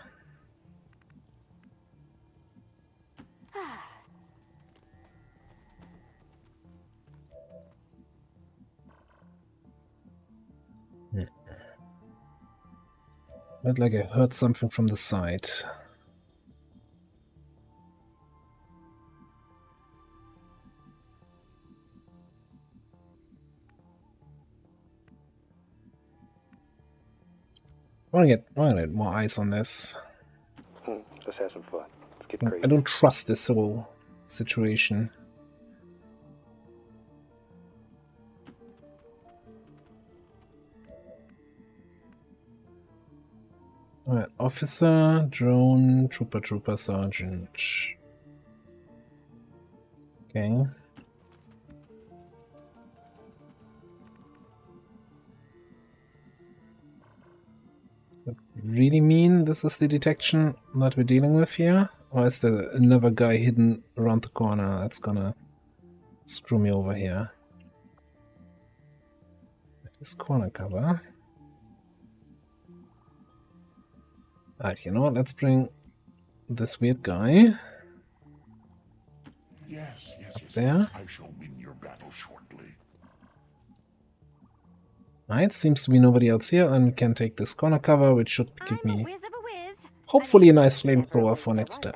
Felt like I heard something from the side. I want to get more eyes on this. Let's have some fun. Let's get crazy. I don't trust this whole situation. Alright, officer, drone, trooper, sergeant. Okay. Does that really mean this is the detection that we're dealing with here? Or is there another guy hidden around the corner that's gonna screw me over here? That is corner cover. Alright, you know what? Let's bring this weird guy Yes, up there. I shall win your battle shortly. Alright, seems to be nobody else here, and we can take this corner cover, which should give me hopefully a nice flamethrower for next turn.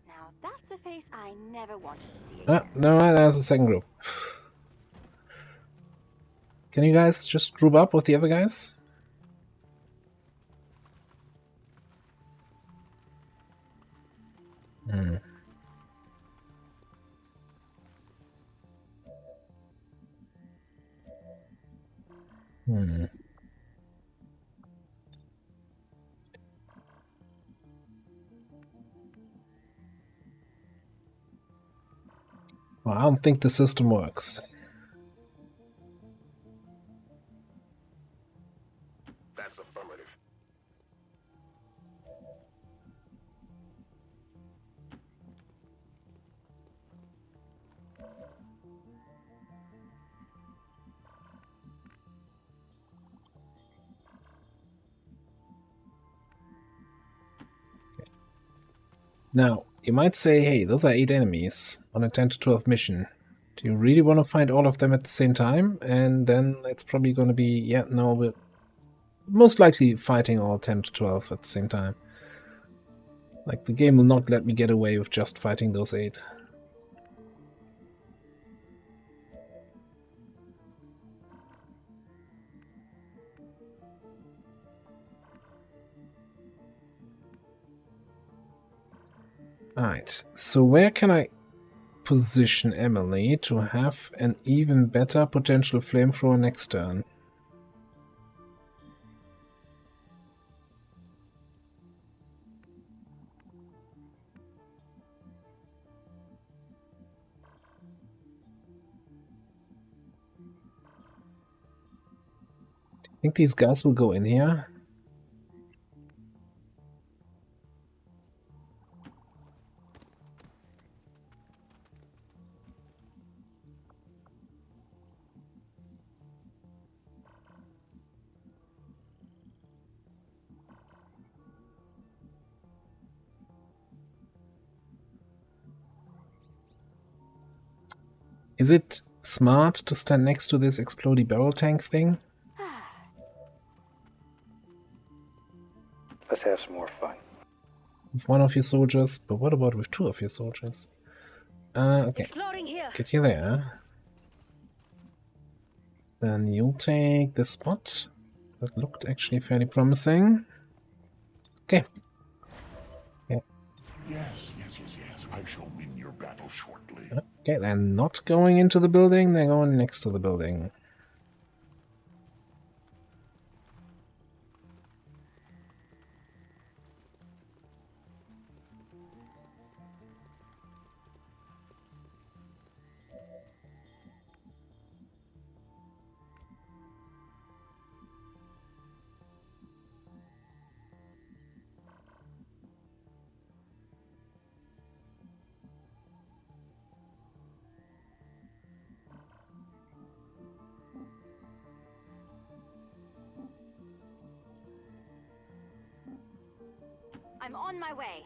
Now that's a face I never wanted to see. Ah, no, there's a second group. Can you guys just group up with the other guys? Hmm. Well, I don't think the system works. That's affirmative. Now, you might say, hey, those are 8 enemies on a 10 to 12 mission. Do you really want to fight all of them at the same time? And then it's probably going to be, yeah, no, we're most likely fighting all 10 to 12 at the same time. Like, the game will not let me get away with just fighting those 8. Alright, so where can I position Emily to have an even better potential flamethrower next turn? Do you think these guys will go in here? Is it smart to stand next to this explodey barrel tank thing? Let's have some more fun. With one of your soldiers, but what about with 2 of your soldiers? Okay, get you there. Then you'll take this spot. That looked actually fairly promising. Okay. Yeah. Yes. I shall win your battle shortly. Okay, they're not going into the building, they're going next to the building. I'm on my way.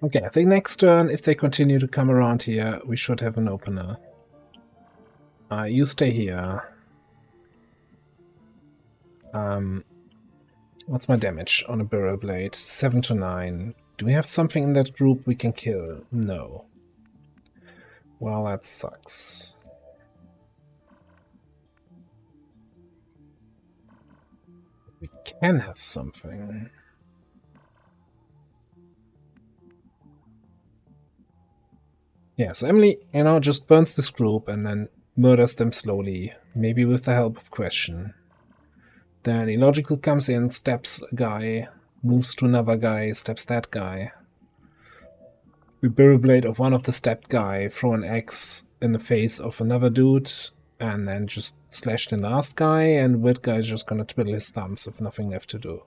Okay, I think next turn, if they continue to come around here, we should have an opener. You stay here. What's my damage on a barrel blade? 7 to 9. Do we have something in that group we can kill? No. Well, that sucks. We can have something. Yeah, so Emily, just burns this group and then murders them slowly, maybe with the help of Question. Then Illogical comes in, stabs a guy, moves to another guy, stabs that guy. We barrel blade of one of the stabbed guy, throw an axe in the face of another dude, and then just slash the last guy, and weird guy is just gonna twiddle his thumbs with nothing left to do.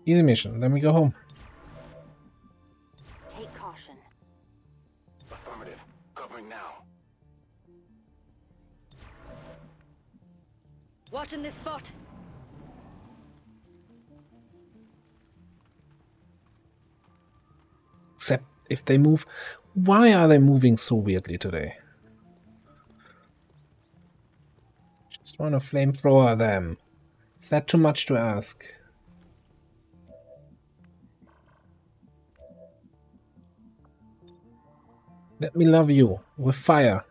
Easy mission, then we go home. Take caution. Affirmative. Covering now. Watching this spot. Except if they move... Why are they moving so weirdly today? Just want to flamethrower them. Is that too much to ask? Let me love you with fire.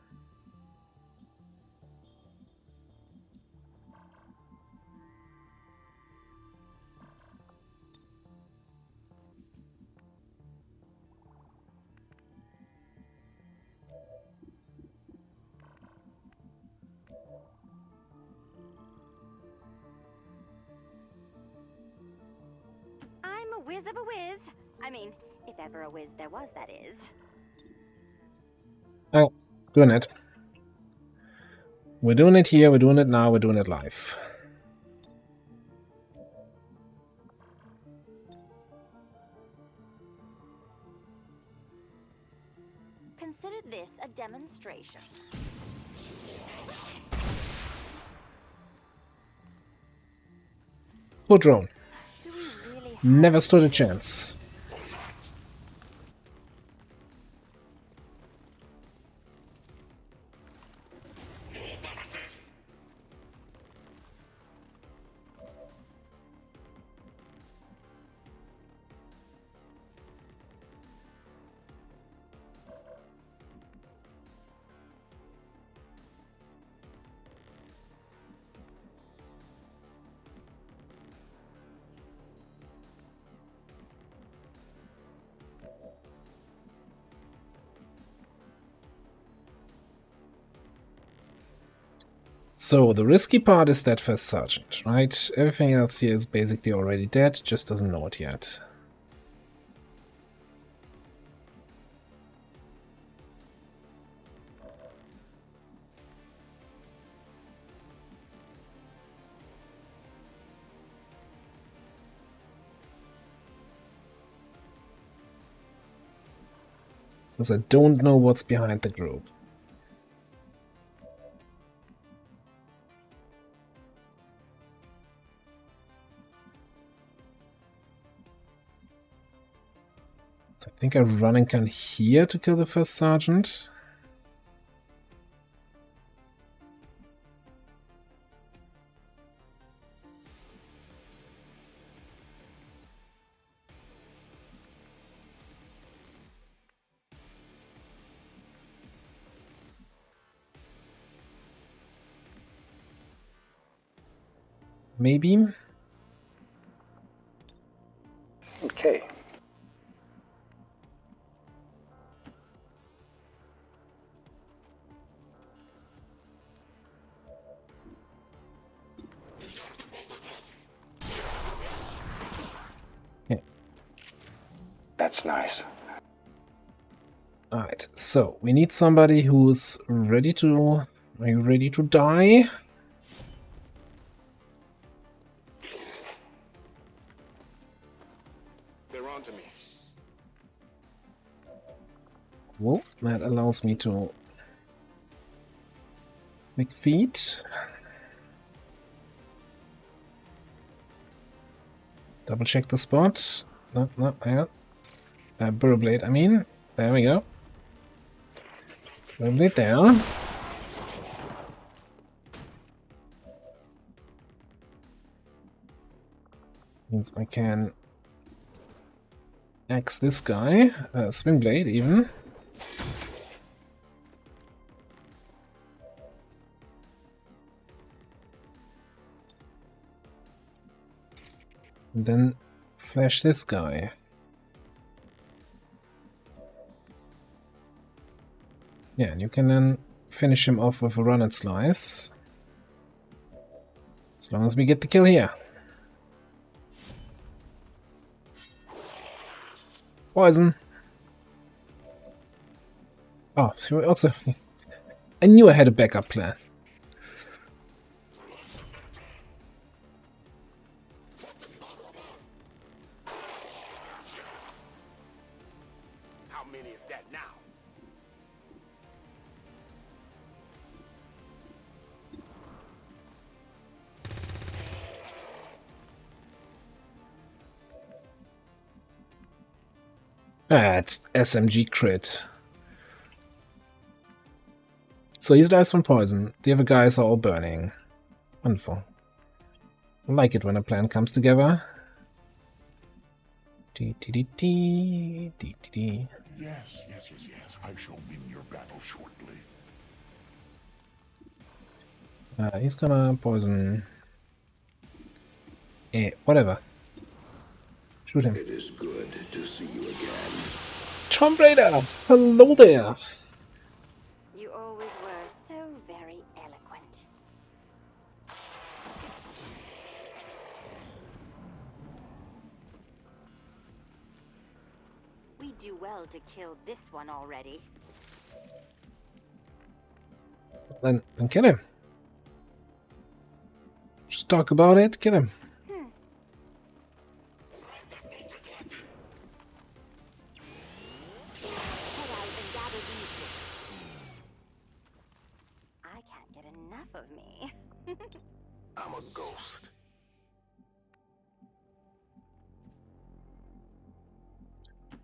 I'm a whiz of a whiz. I mean, if ever a whiz there was, that is. Oh, doing it. We're doing it here, we're doing it now, we're doing it live. Consider this a demonstration. Poor drone. Never stood a chance. So, the risky part is that first sergeant, right? Everything else here is basically already dead, just doesn't know it yet. Because I don't know what's behind the group. I think I run and gun here to kill the first sergeant. Maybe. Okay. That's nice. Alright, so we need somebody who's ready to... Are you ready to die? They're on to me. Well, that allows me to make feet. Double check the spot. No, yeah. Burrow blade, I mean. There we go. Burrow blade there. Means I can axe this guy. Swing blade, even. And then flash this guy. Yeah, and you can then finish him off with a run and slice. As long as we get the kill here. Poison. Oh, also... I knew I had a backup plan. How many is that now? It's SMG crit. So he dies from poison. The other guys are all burning. Wonderful. I like it when a plan comes together. Yes. I shall win your battle shortly. He's gonna poison. Whatever. Shoot him. It is good to see you again. Tomb Raider! Hello there! You always were so very eloquent. We do well to kill this one already. Then kill him. Just talk about it, kill him. I can't get enough of me. I'm a ghost.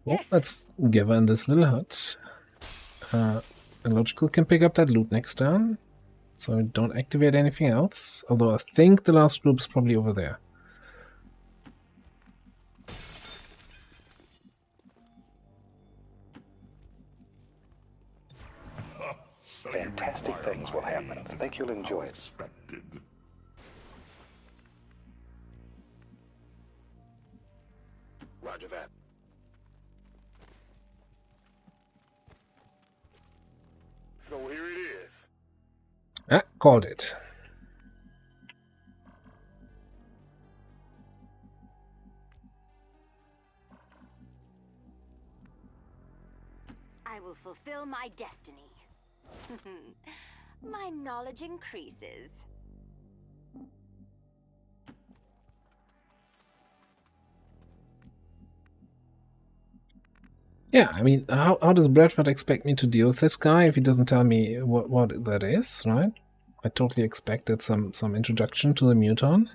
Well, let's give her in this little hut. Illogical can pick up that loot next turn, so don't activate anything else. Although I think the last group is probably over there. Fantastic things will happen. I think you'll enjoy it. Roger that. So here it is. Called it. I will fulfill my destiny. My knowledge increases. Yeah, I mean, how does Bradford expect me to deal with this guy if he doesn't tell me what that is, right? I totally expected some introduction to the muton.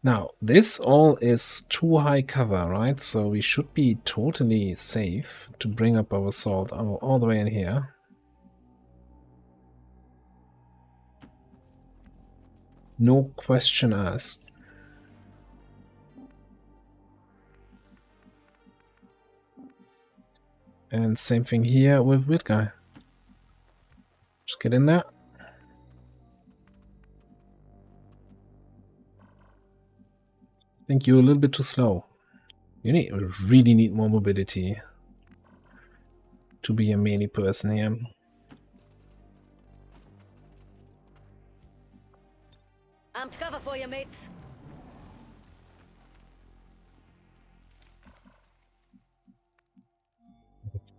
Now, this all is too high cover, right? So we should be totally safe to bring up our assault all the way in here. No question asked. And same thing here with Weird Guy. Just get in there. I think you're a little bit too slow. You really need more mobility to be a melee person here. I'm to cover for you, mates.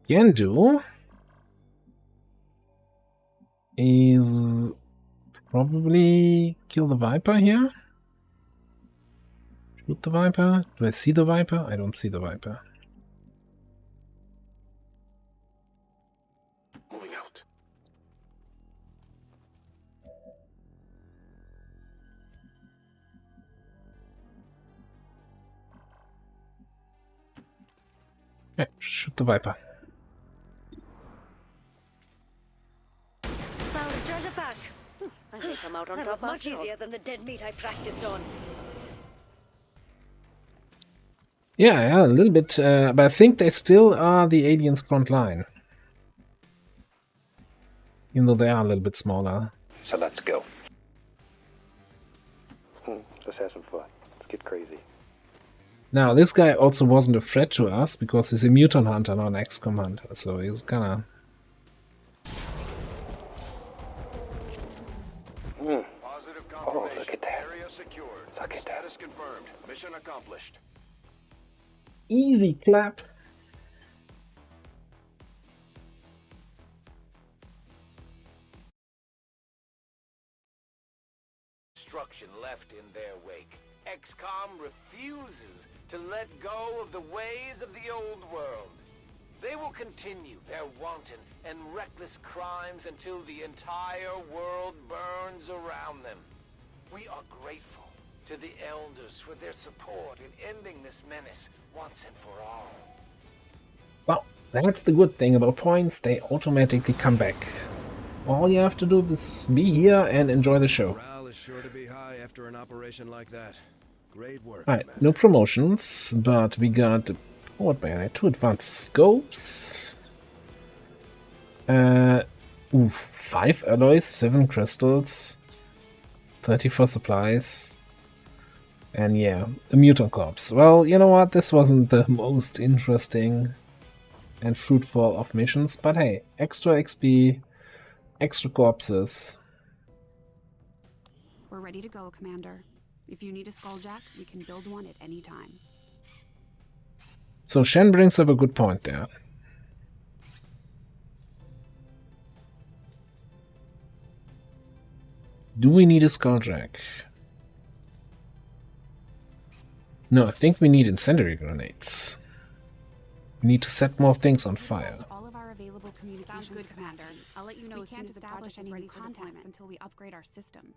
Can do is probably kill the Viper here. Shoot the Viper. Do I see the Viper? I don't see the Viper. Moving out. Yeah, shoot the Viper. Found a treasure pack. I think I'm out on top. Much easier than the dead meat I practiced on. Yeah, a little bit, but I think they still are the aliens' front line. Even though they are a little bit smaller. So let's go. Let's have some fun. Let's get crazy. Now, this guy also wasn't a threat to us because he's a mutant hunter, not an XCOM hunter, so he's kinda... Positive confirmation. Oh, look at that. Area secured. Look at that. Status confirmed. Mission accomplished. Easy clap. Destruction left in their wake. XCOM refuses to let go of the ways of the old world. They will continue their wanton and reckless crimes until the entire world burns around them. We are grateful to the Elders for their support in ending this menace once and for all. Well, that's the good thing about points, they automatically come back. All you have to do is be here and enjoy the show. Morale is sure to be high after an operation like that. Great work. Alright, no promotions, but we got the powered bayonet, 2 advanced scopes. 5 alloys, 7 crystals, 34 supplies. And yeah, a mutant corpse. Well, you know what, this wasn't the most interesting and fruitful of missions, but hey, extra XP, extra corpses. We're ready to go, Commander. If you need a skulljack, we can build one at any time. So Shen brings up a good point there. Do we need a skulljack? No, I think we need incendiary grenades. We need to set more things on fire. All of our available communications. Sounds good, Commander. I'll let you know as soon as the project is ready for contacts until we upgrade our systems.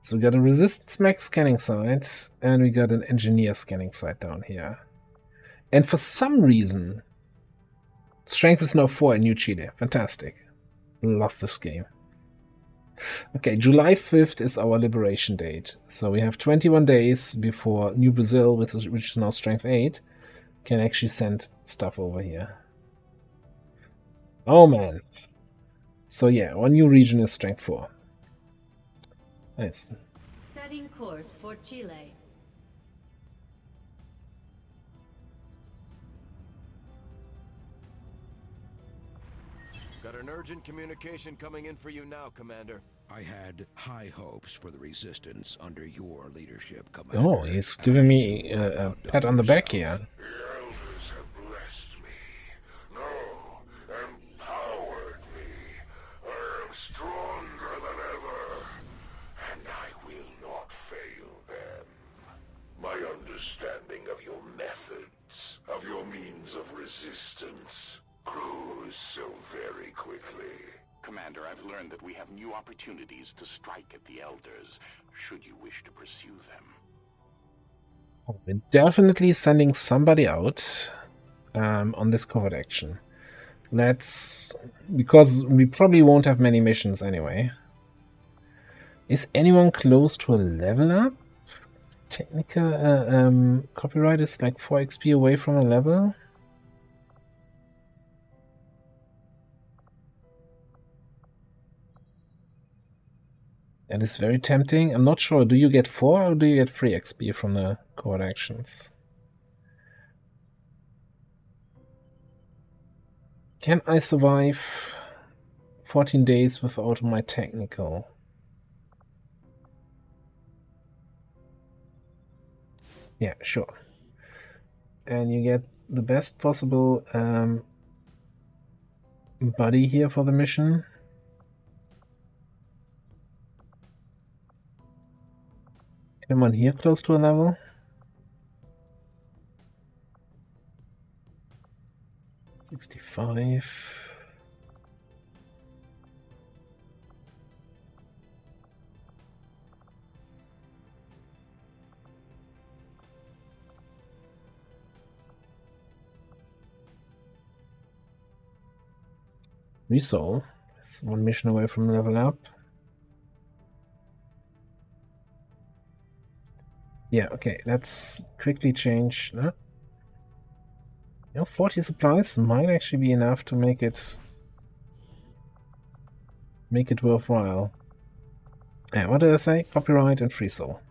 So we got a resistance mech scanning site, and we got an engineer scanning site down here. And for some reason, strength is now 4 in New Chile. Fantastic. Love this game. Okay, July 5th is our liberation date. So we have 21 days before New Brazil, which is now strength 8, can actually send stuff over here. Oh man. So yeah, our new region is strength 4. Nice. Setting course for Chile. Got an urgent communication coming in for you now, Commander. I had high hopes for the Resistance under your leadership, Commander. Oh, he's giving me a pat on the back here. Of your means of resistance grows so very quickly. Commander, I've learned that we have new opportunities to strike at the Elders, should you wish to pursue them. We're definitely sending somebody out on this covert action. Because we probably won't have many missions anyway. Is anyone close to a level up? Technical copyright is like 4 XP away from a level. That is very tempting. I'm not sure. Do you get 4 or do you get 3 XP from the covert actions? Can I survive 14 days without my technical? Yeah, sure. And you get the best possible buddy here for the mission. Anyone here close to a level? $65. Resolve. It's 1 mission away from level up. Yeah, okay, let's quickly change. You know, 40 supplies might actually be enough to make it worthwhile. Yeah, what did I say? Copyright and free soul.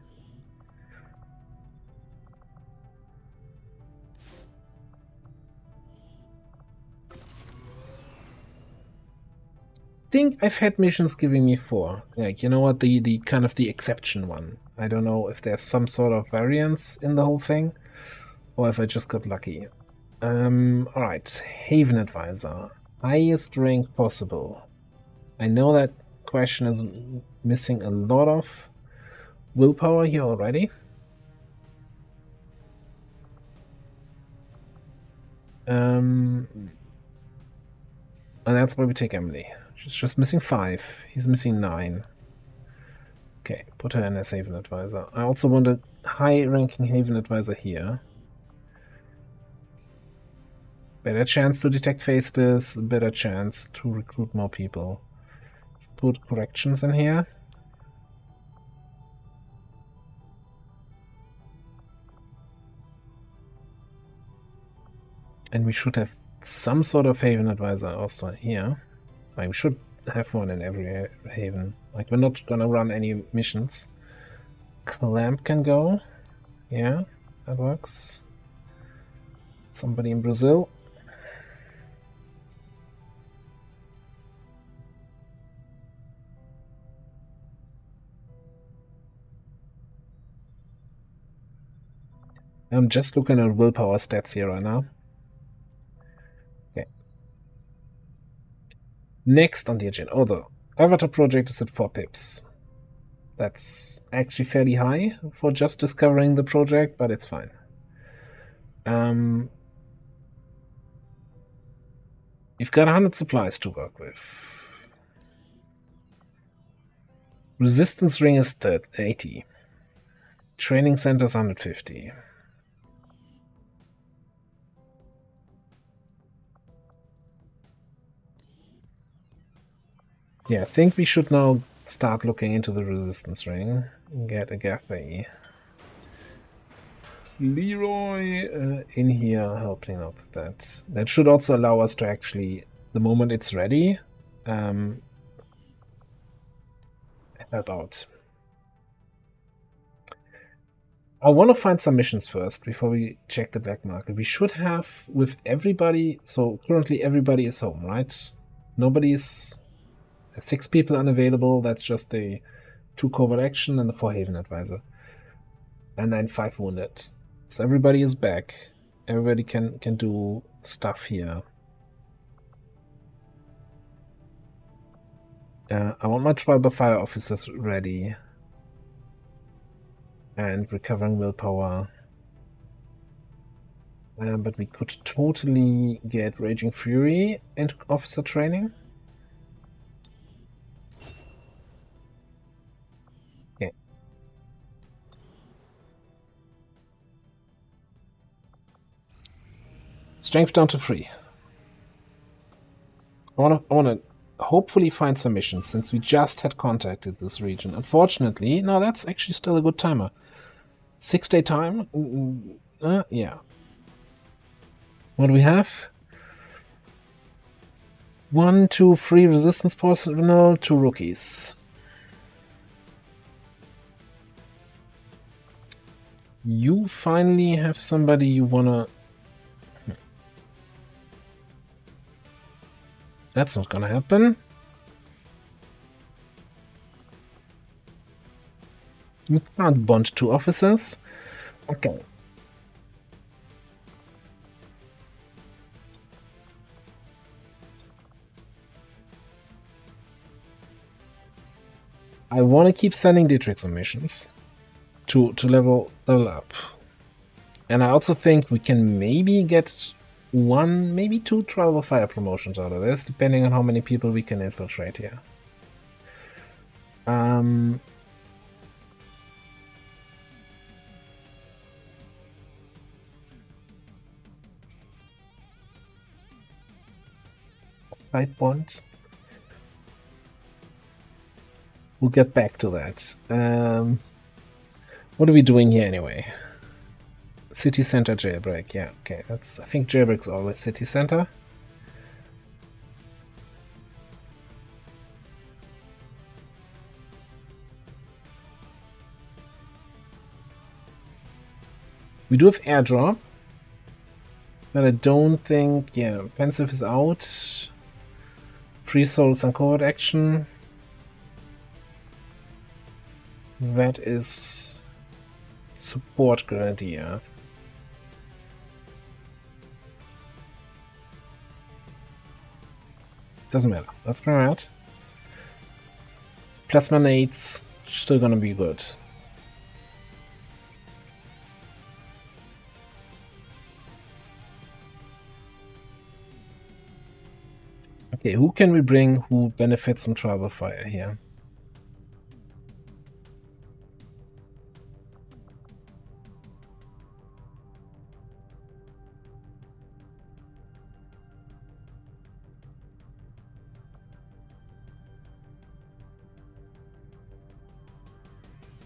Think I've had missions giving me 4. Like, you know what, the kind of the exception one. I don't know if there's some sort of variance in the whole thing, or if I just got lucky. Alright, Haven Advisor. Highest rank possible. I know that question is missing a lot of willpower here already. And that's why we take Emily. She's just missing 5. He's missing 9. Okay, put her in as Haven Advisor. I also want a high-ranking Haven Advisor here. Better chance to detect faceless, better chance to recruit more people. Let's put corrections in here. And we should have some sort of Haven Advisor also here. Like, we should have one in every Haven. Like, we're not gonna run any missions. Clamp can go. Yeah, that works. Somebody in Brazil. I'm just looking at willpower stats here right now. Okay. Next on the agenda. Oh, the Avatar project is at 4 pips. That's actually fairly high for just discovering the project, but it's fine. You've got 100 supplies to work with. Resistance ring is 80. Training center is 150. Yeah, I think we should now start looking into the resistance ring and get Agatha. Leroy in here helping out with that. That should also allow us to actually, the moment it's ready, help out. I want to find some missions first before we check the black market. We should have with everybody, so currently everybody is home, right? Nobody's 6 people unavailable. That's just a 2 covert action and a 4 Haven Advisor. And then 5 wounded. So everybody is back. Everybody can do stuff here. I want my trial by fire officers ready. And recovering willpower. But we could totally get Raging Fury into officer training. Okay. Strength down to 3. I wanna hopefully find some missions since we just had contacted this region. Unfortunately, no, that's actually still a good timer. 6-day time? Yeah. What do we have? 1, 2, 3 resistance personnel, 2 rookies. You finally have somebody you wanna... That's not gonna happen. You can't bond 2 officers. Okay. I want to keep sending Dietrich on missions to level up. And I also think we can maybe get 1, maybe 2 trial by fire promotions out of this, depending on how many people we can infiltrate here. Fight bond. We'll get back to that. What are we doing here anyway? City center jailbreak. Yeah, okay. That's. I think jailbreak's always city center. We do have airdrop, but I don't think. Yeah, pensive is out. Free souls and covert action. That is support grenadier. Doesn't matter. That's where we're at. Plasma nades still gonna be good. Okay, who can we bring who benefits from tribal fire here?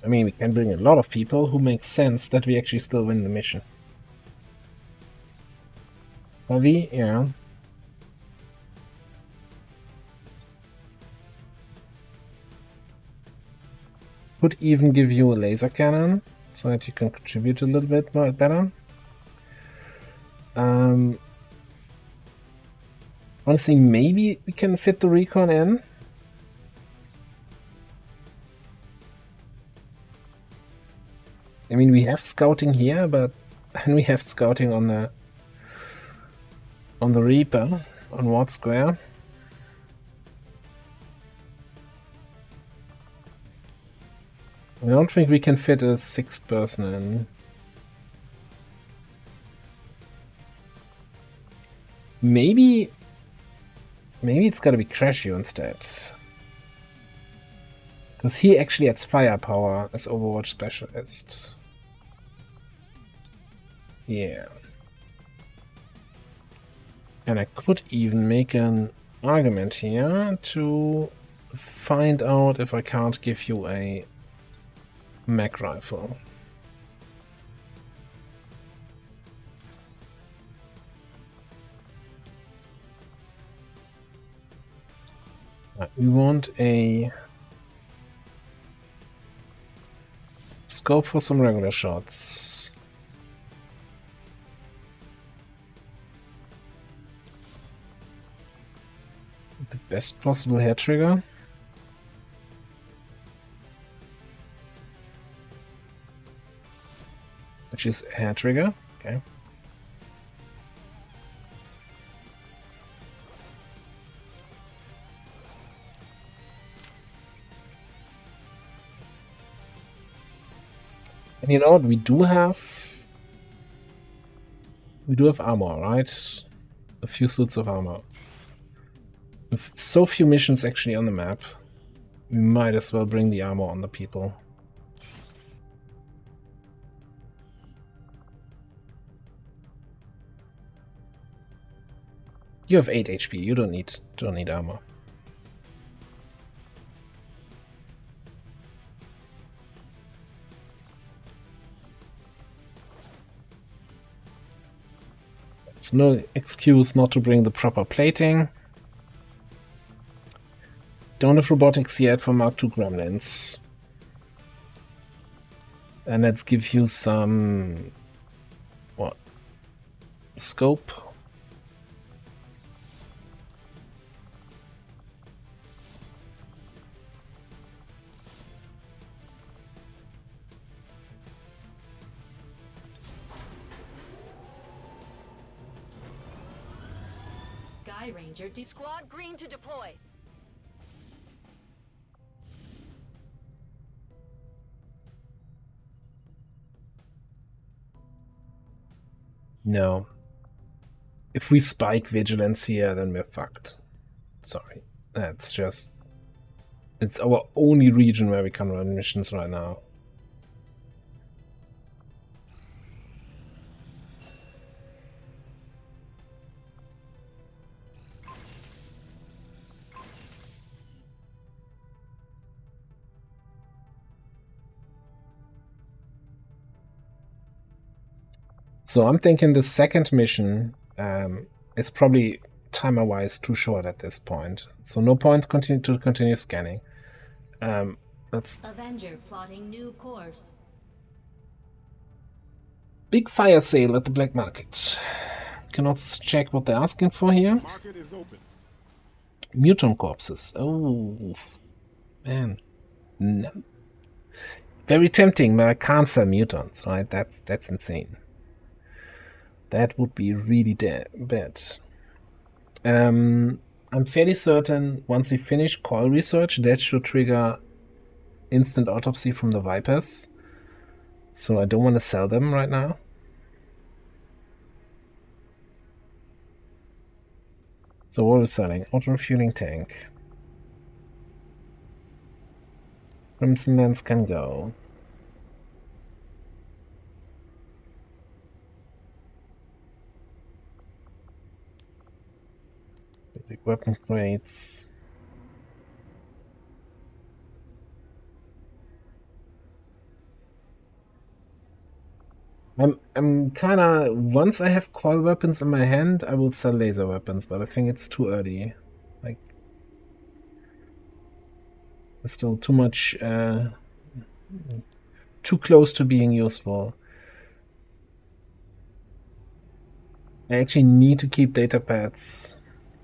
I mean, we can bring a lot of people who make sense that we actually still win the mission. Heavy, yeah. Could even give you a laser cannon so that you can contribute a little bit more better. Honestly, maybe we can fit the recon in. I mean, we have scouting here, but then we have scouting on the Reaper on Ward Square. I don't think we can fit a 6th person in. Maybe it's gotta be Crashio instead. Because he actually adds firepower as Overwatch specialist. Yeah. And I could even make an argument here to find out if I can't give you a mag rifle. We want a scope for some regular shots. The best possible hair trigger. Which is a hair trigger, okay. And you know what, we do have armor, right? A few suits of armor. With so few missions actually on the map, we might as well bring the armor on the people. You have 8 HP, you don't need armor. It's no excuse not to bring the proper plating. Don't have robotics yet for Mark II Gremlins. And let's give you some... what? Scope. Sky Ranger Squad green to deploy. No. If we spike vigilance here, then we're fucked. Sorry. That's just... it's our only region where we can run missions right now. So I'm thinking the second mission is probably timer-wise too short at this point. So no point to continue scanning. Let's Avenger plotting new course. big fire sale at the black market. Can also check what they're asking for here. Market is open. Mutant corpses. Oh man, no. Very tempting, but I can't sell mutants, right? That's insane. That would be really bad. I'm fairly certain once we finish coil research, that should trigger instant autopsy from the Vipers. So I don't want to sell them right now. So what are we selling? Auto refueling tank. Crimson Lens can go. Basic weapon crates. I'm kinda, once I have coil weapons in my hand, I will sell laser weapons, but I think it's too early. Like, there's still too much, too close to being useful. I actually need to keep data pads.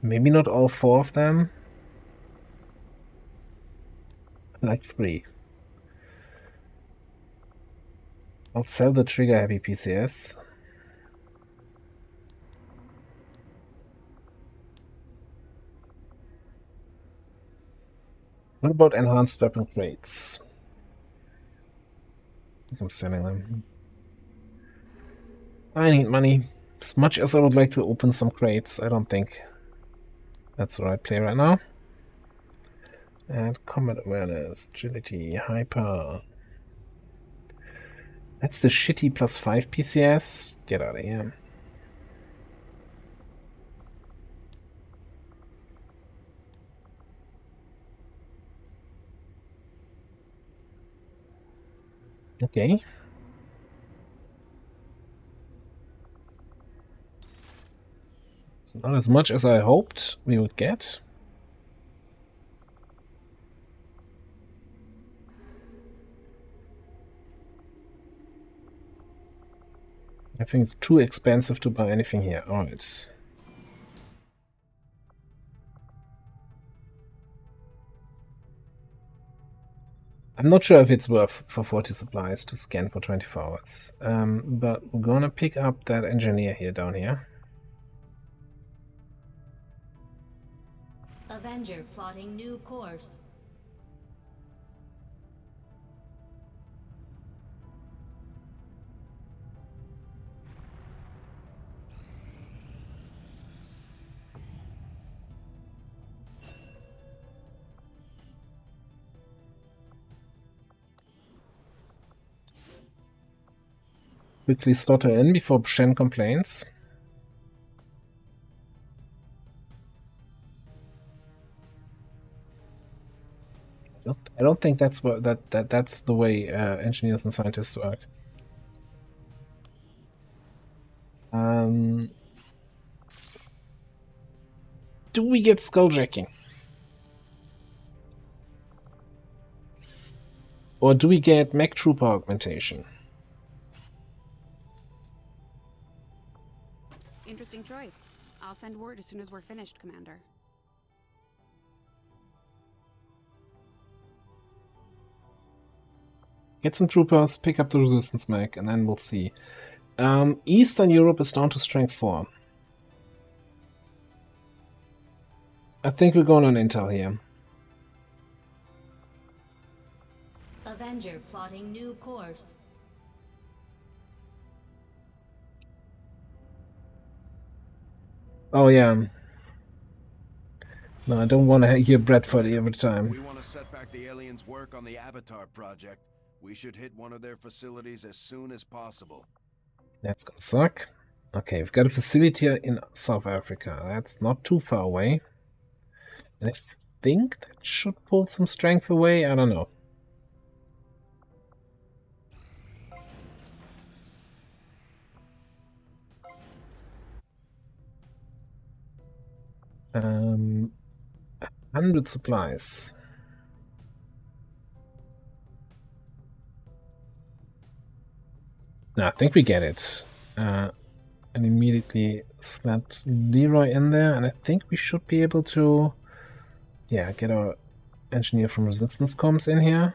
Maybe not all 4 of them. Like 3. I'll sell the trigger heavy PCS. What about enhanced weapon crates? I think I'm selling them. I need money. As much as I would like to open some crates, I don't think that's the right play right now. And combat awareness, agility, hyper. That's the shitty +5 PCS. Get out of here. Okay. It's not as much as I hoped we would get. I think it's too expensive to buy anything here. Alright. I'm not sure if it's worth for 40 supplies to scan for 24 hours. But we're gonna pick up that engineer here down here. Avenger plotting new course. Quickly slot her in before Shen complains. I don't think that's what that's the way engineers and scientists work. Do we get skulljacking? Or do we get mech trooper augmentation? Interesting choice. I'll send word as soon as we're finished, Commander. Get some troopers, pick up the resistance mech, and then we'll see. Eastern Europe is down to strength 4. I think we're going on intel here. Avenger plotting new course. Oh yeah. No, I don't want to hear Bradford every time. We want to set back the aliens' work on the Avatar project. We should hit one of their facilities as soon as possible. That's gonna suck. Okay, we've got a facility in South Africa. That's not too far away. And I think that should pull some strength away. I don't know. Um, 100 supplies. No, I think we get it. And immediately slot Leroy in there, and I think we should be able to, yeah, get our engineer from Resistance Comms in here.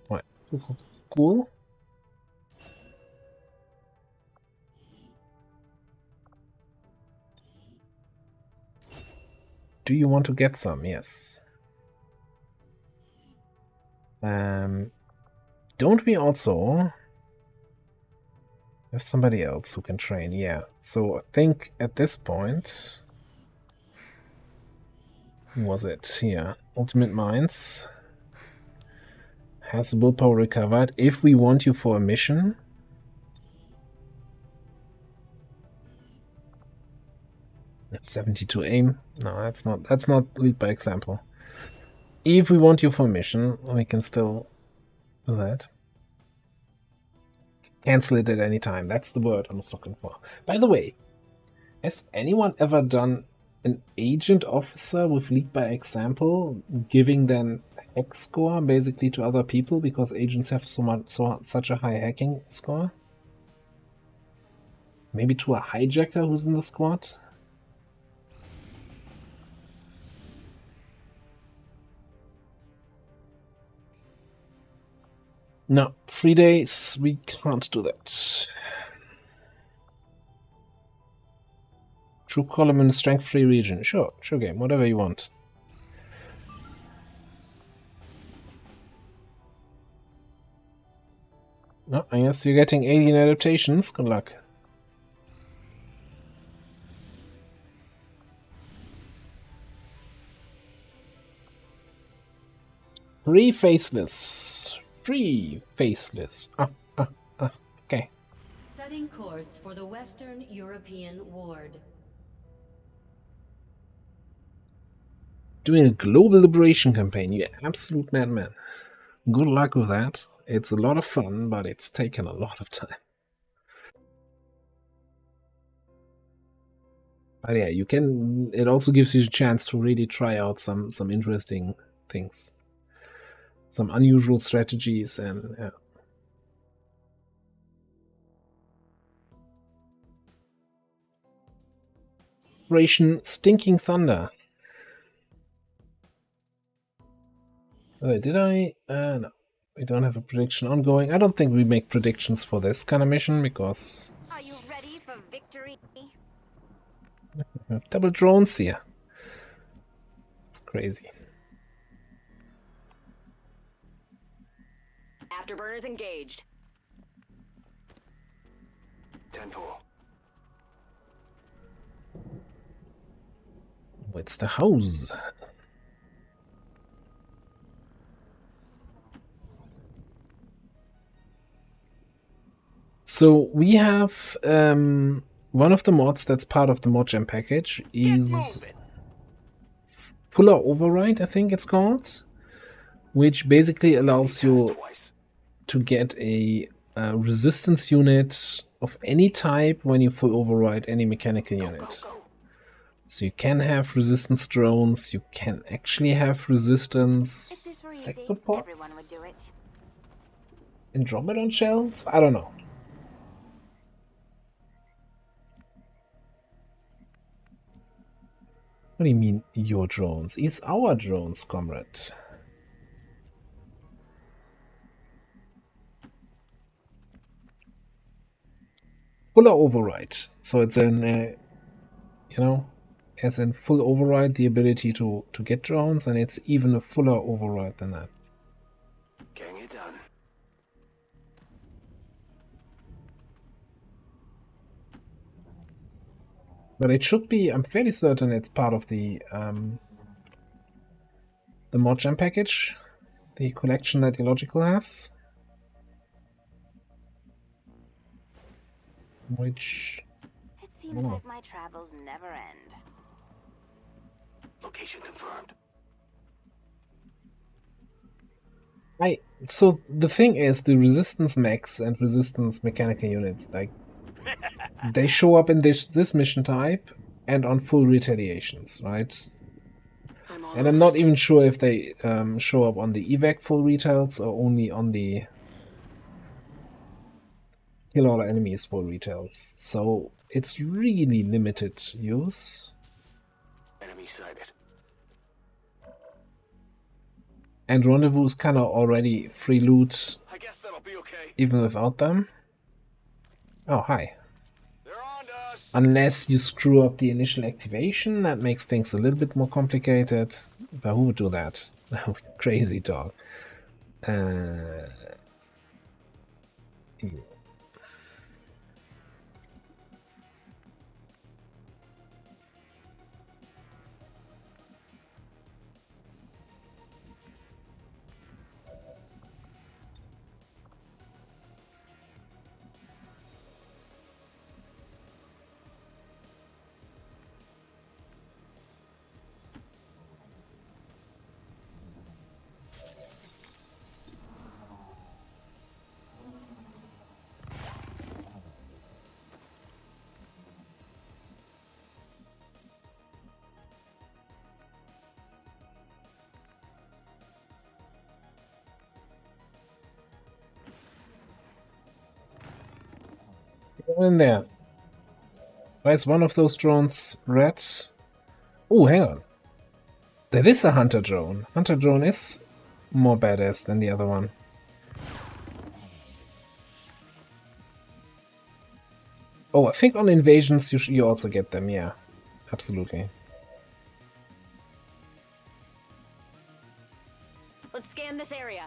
Right, cool. Do you want to get some? Yes. Don't we also There's somebody else who can train, yeah. So I think at this point... Who was it? Here. Ultimate Minds. Has willpower recovered. If we want you for a mission... That's 72 aim. No, that's not lead by example. If we want you for a mission, we can still do that. Cancel it at any time. That's the word I was looking for. By the way, has anyone ever done an agent officer with lead by example, giving them hack score basically to other people because agents have such a high hacking score? Maybe to a hijacker who's in the squad? No, 3 days, we can't do that. True column in strength free region. Sure game, whatever you want. No, I guess you're getting alien adaptations. Good luck. Free faceless. Free faceless. Okay. Setting course for the Western European Ward. Doing a global liberation campaign, you absolute madman. Good luck with that. It's a lot of fun, but it's taken a lot of time. But yeah, you can. It also gives you a chance to really try out some interesting things, some unusual strategies, and yeah. Operation Stinking Thunder. Did I? No. We don't have a prediction ongoing. I don't think we make predictions for this kind of mission because... Are you ready for victory? Double drones here. It's crazy. Afterburners engaged. 10-4. It's the house. So we have one of the mods that's part of the ModGem package is Fuller Override, I think it's called, which basically allows you to get a resistance unit of any type when you full override any mechanical unit. So you can have resistance drones, you can actually have resistance sectopods, Andromedon shells? I don't know. What do you mean, your drones? It's our drones, comrade. Fuller override. So it's an, you know, as in full override, the ability to get drones, and it's even a fuller override than that. Getting it done. But it should be, I'm fairly certain it's part of the ModGem package, the collection that Illogical has. Which... It seems like my travels never end. Location confirmed. So the thing is, the resistance mechs and resistance mechanical units, like, they show up in this mission type and on full retaliations, right? And I'm not even sure if they show up on the evac full retals or only on the kill all enemies full retals. So it's really limited use. Enemy sighted. And Rendezvous is kind of already free loot, I guess that'll be okay. even without them. Oh, hi. Unless you screw up the initial activation, that makes things a little bit more complicated. But who would do that? Crazy dog. Yeah. Go in there. Why is one of those drones red? Oh, hang on. That is a hunter drone. Hunter drone is more badass than the other one. Oh, I think on invasions you also get them, yeah. Absolutely. Let's scan this area.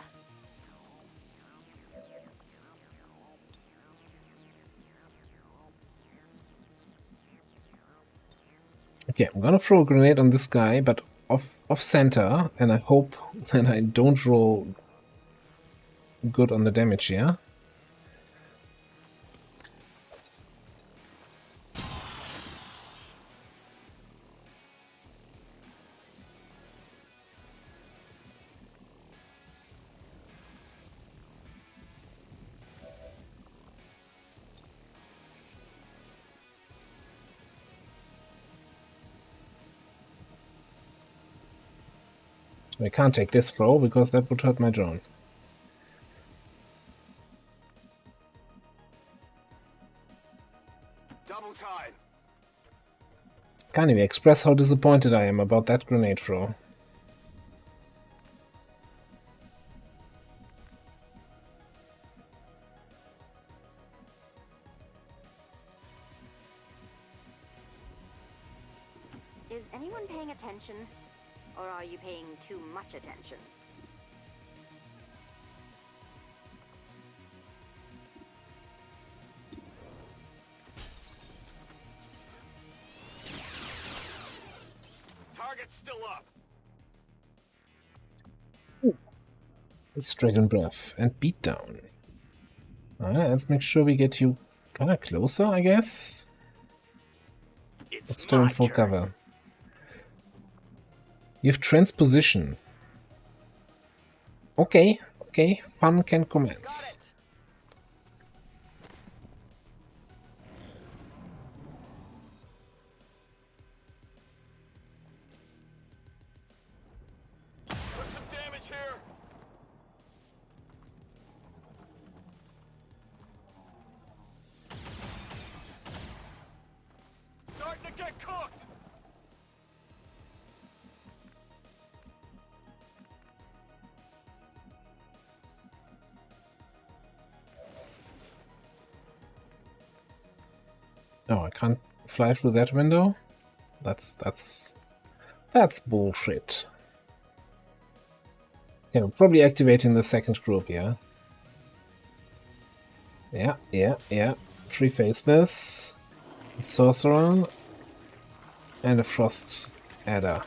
Okay, I'm gonna throw a grenade on this guy, but off center, and I hope that I don't roll good on the damage here. I can't take this throw because that would hurt my drone. Double time. Can't even express how disappointed I am about that grenade throw. Is anyone paying attention? Or are you paying too much attention? Target's still up. It's Dragon Breath and Beatdown. Alright, let's make sure we get you kinda closer, I guess. Let's turn full cover. You have transposition. Okay, okay, fun can commence. Put some damage here. Starting to get cooked. Oh, I can't fly through that window? That's bullshit. Okay, we're probably activating the second group, yeah? Yeah. Three-facedness, Sorcerer, and a Frost Adder.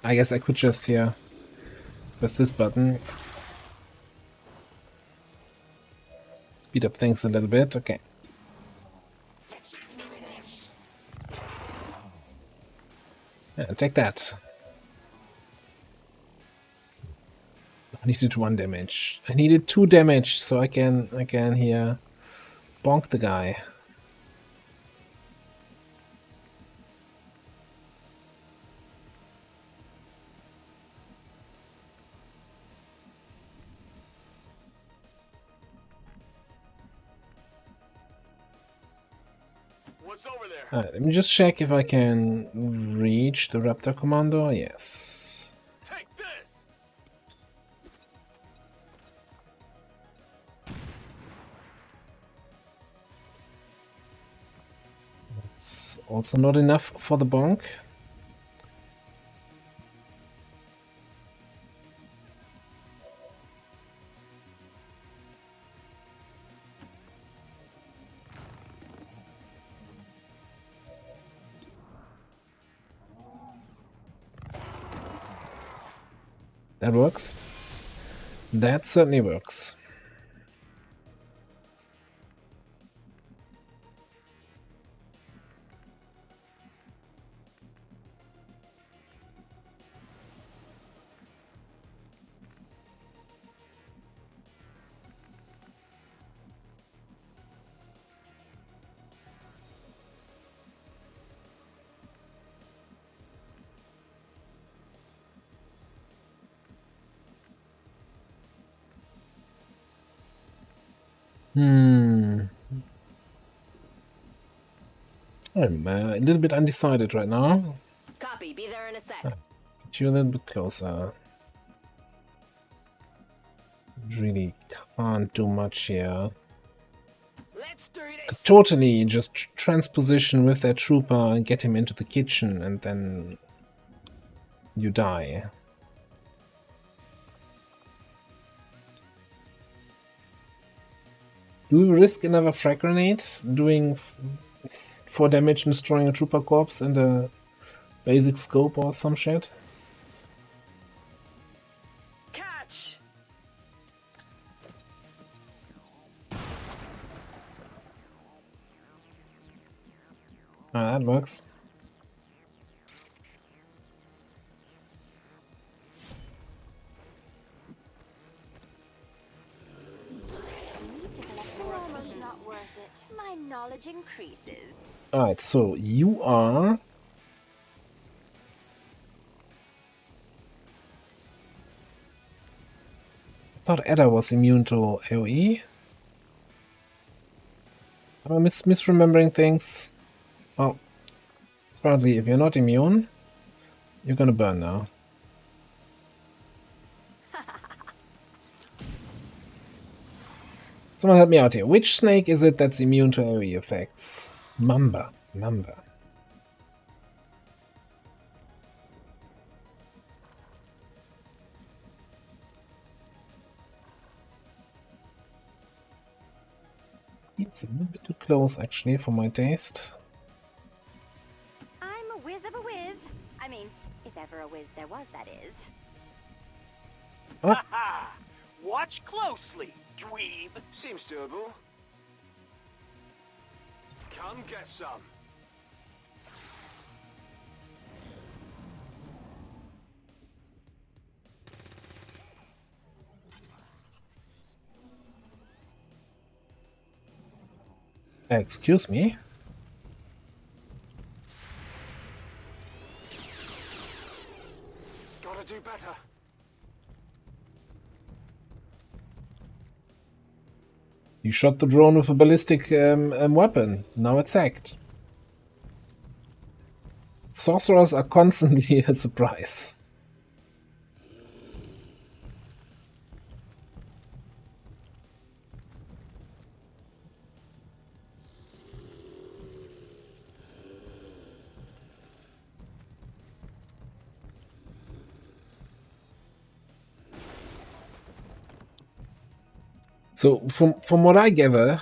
I guess I could just here press this button. Speed up things a little bit, okay. Yeah, take that. I needed 1 damage. I needed 2 damage so I can here bonk the guy. What's over there? Alright, let me just check if I can reach the Raptor Commando. Yes. Take this. It's also not enough for the bonk. That works. That certainly works. I'm a little bit undecided right now. Copy. Be there in a sec. Get you a little bit closer. Really can't do much here. Could totally just transposition with that trooper and get him into the kitchen, and then you die. Do we risk another frag grenade doing 4 damage and destroying a trooper corpse and a basic scope or some shit? Catch! Ah, that works. Almost not worth it. My knowledge increases. Alright, so you are... I thought Edda was immune to AoE. Am I misremembering things? Well, apparently if you're not immune, you're gonna burn now. Someone help me out here. Which snake is it that's immune to AoE effects? Mamba. It's a little bit too close, actually, for my taste. I'm a whiz of a whiz. I mean, if ever a whiz there was, that is. Oh. Watch closely, dweeb. Seems doable. Come get some. Excuse me? Gotta do better. You shot the drone with a ballistic weapon. Now it's hacked. Sorcerers are constantly a surprise. So from what I gather,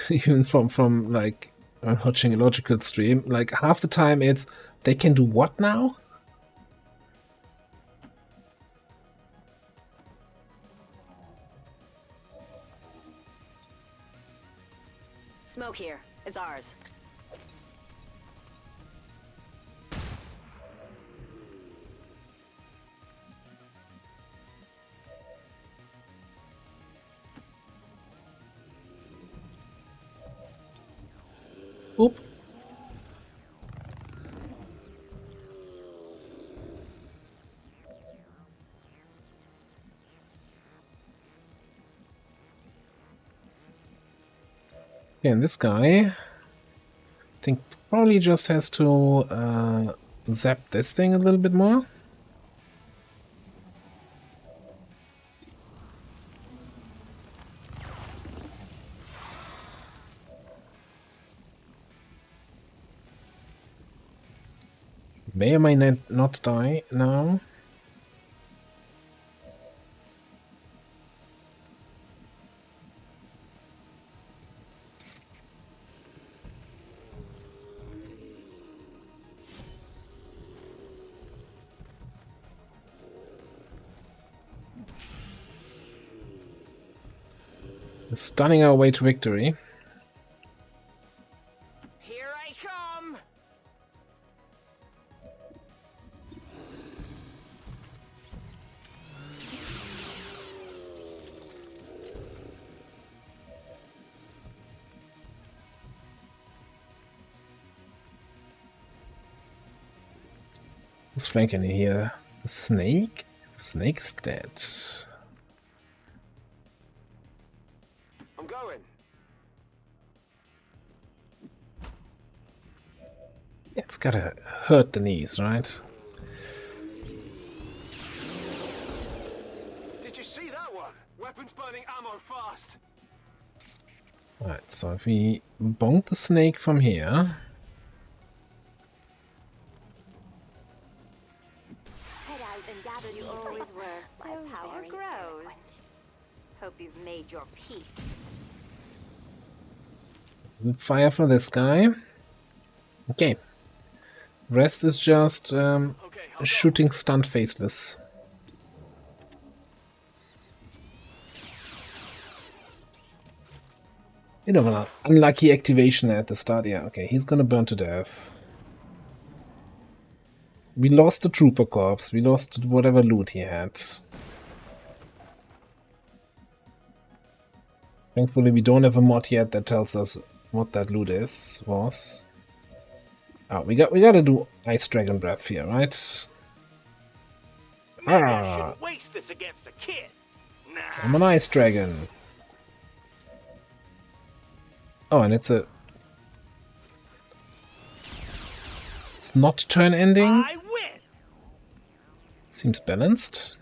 even from like I'm watching a logical stream, like half the time it's they can do what now? Smoke here. It's ours. Oop. Okay, and this guy, I think probably just has to zap this thing a little bit more. May or may not die now. Stunning our way to victory. Here I come! Who's flanking here? The snake? The snake's dead. I'm going. It's gotta hurt the knees, right? Did you see that one? Weapons burning ammo fast. Alright, so if we bonk the snake from here. Head out and gather the always were. My power grows. Hope you've made your peace. Fire for this guy. Okay. Rest is just shooting stunt faceless. You know, an unlucky activation at the start. Yeah, okay, he's gonna burn to death. We lost the trooper corpse. We lost whatever loot he had. Thankfully, we don't have a mod yet that tells us what that loot was. Oh, we gotta do Ice Dragon Breath here, right? Ah! Waste this against a kid. I'm an Ice Dragon. Oh, and it's not turn ending. I win. Seems balanced.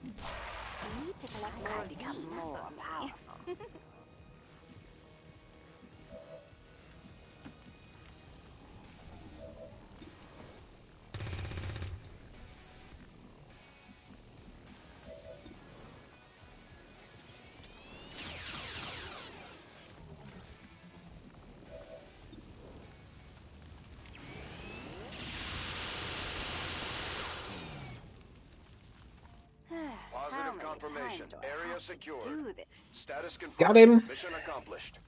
Need to collect more to become more powerful. Positive confirmation. Area secured. Do this. Status confirmed. Got him. Mission accomplished.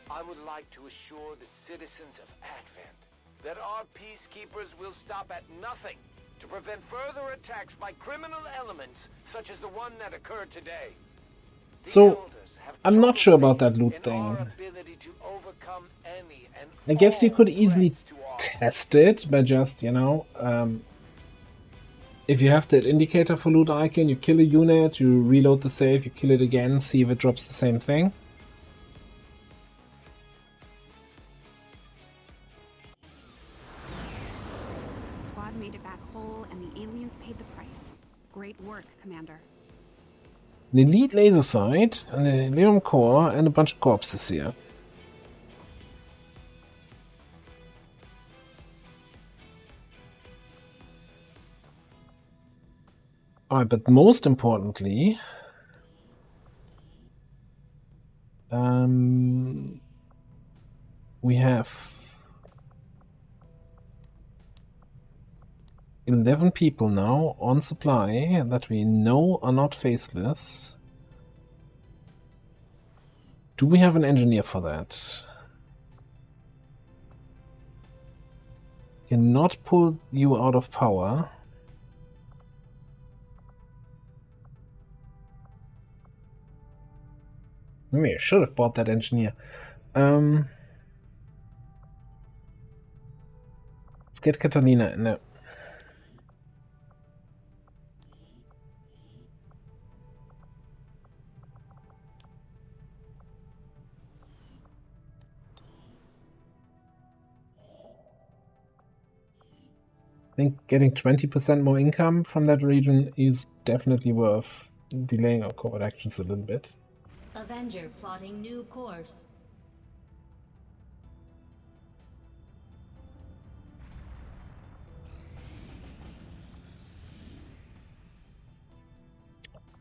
I would like to assure the citizens of Advent that our peacekeepers will stop at nothing to prevent further attacks by criminal elements such as the one that occurred today. So, I'm not sure about that loot thing. I guess you could easily test it by just, you know, if you have that indicator for loot icon, you kill a unit, you reload the save, you kill it again, see if it drops the same thing. Squad made it back whole, and the aliens paid the price. Great work, Commander. An elite laser sight, an helium core, and a bunch of corpses here. Alright, but most importantly, we have 11 people now on supply that we know are not faceless. Do we have an engineer for that? Cannot pull you out of power. Maybe I should have bought that engineer. Let's get Catalina. No. I think getting 20% more income from that region is definitely worth delaying our covert actions a little bit. Avenger plotting new course.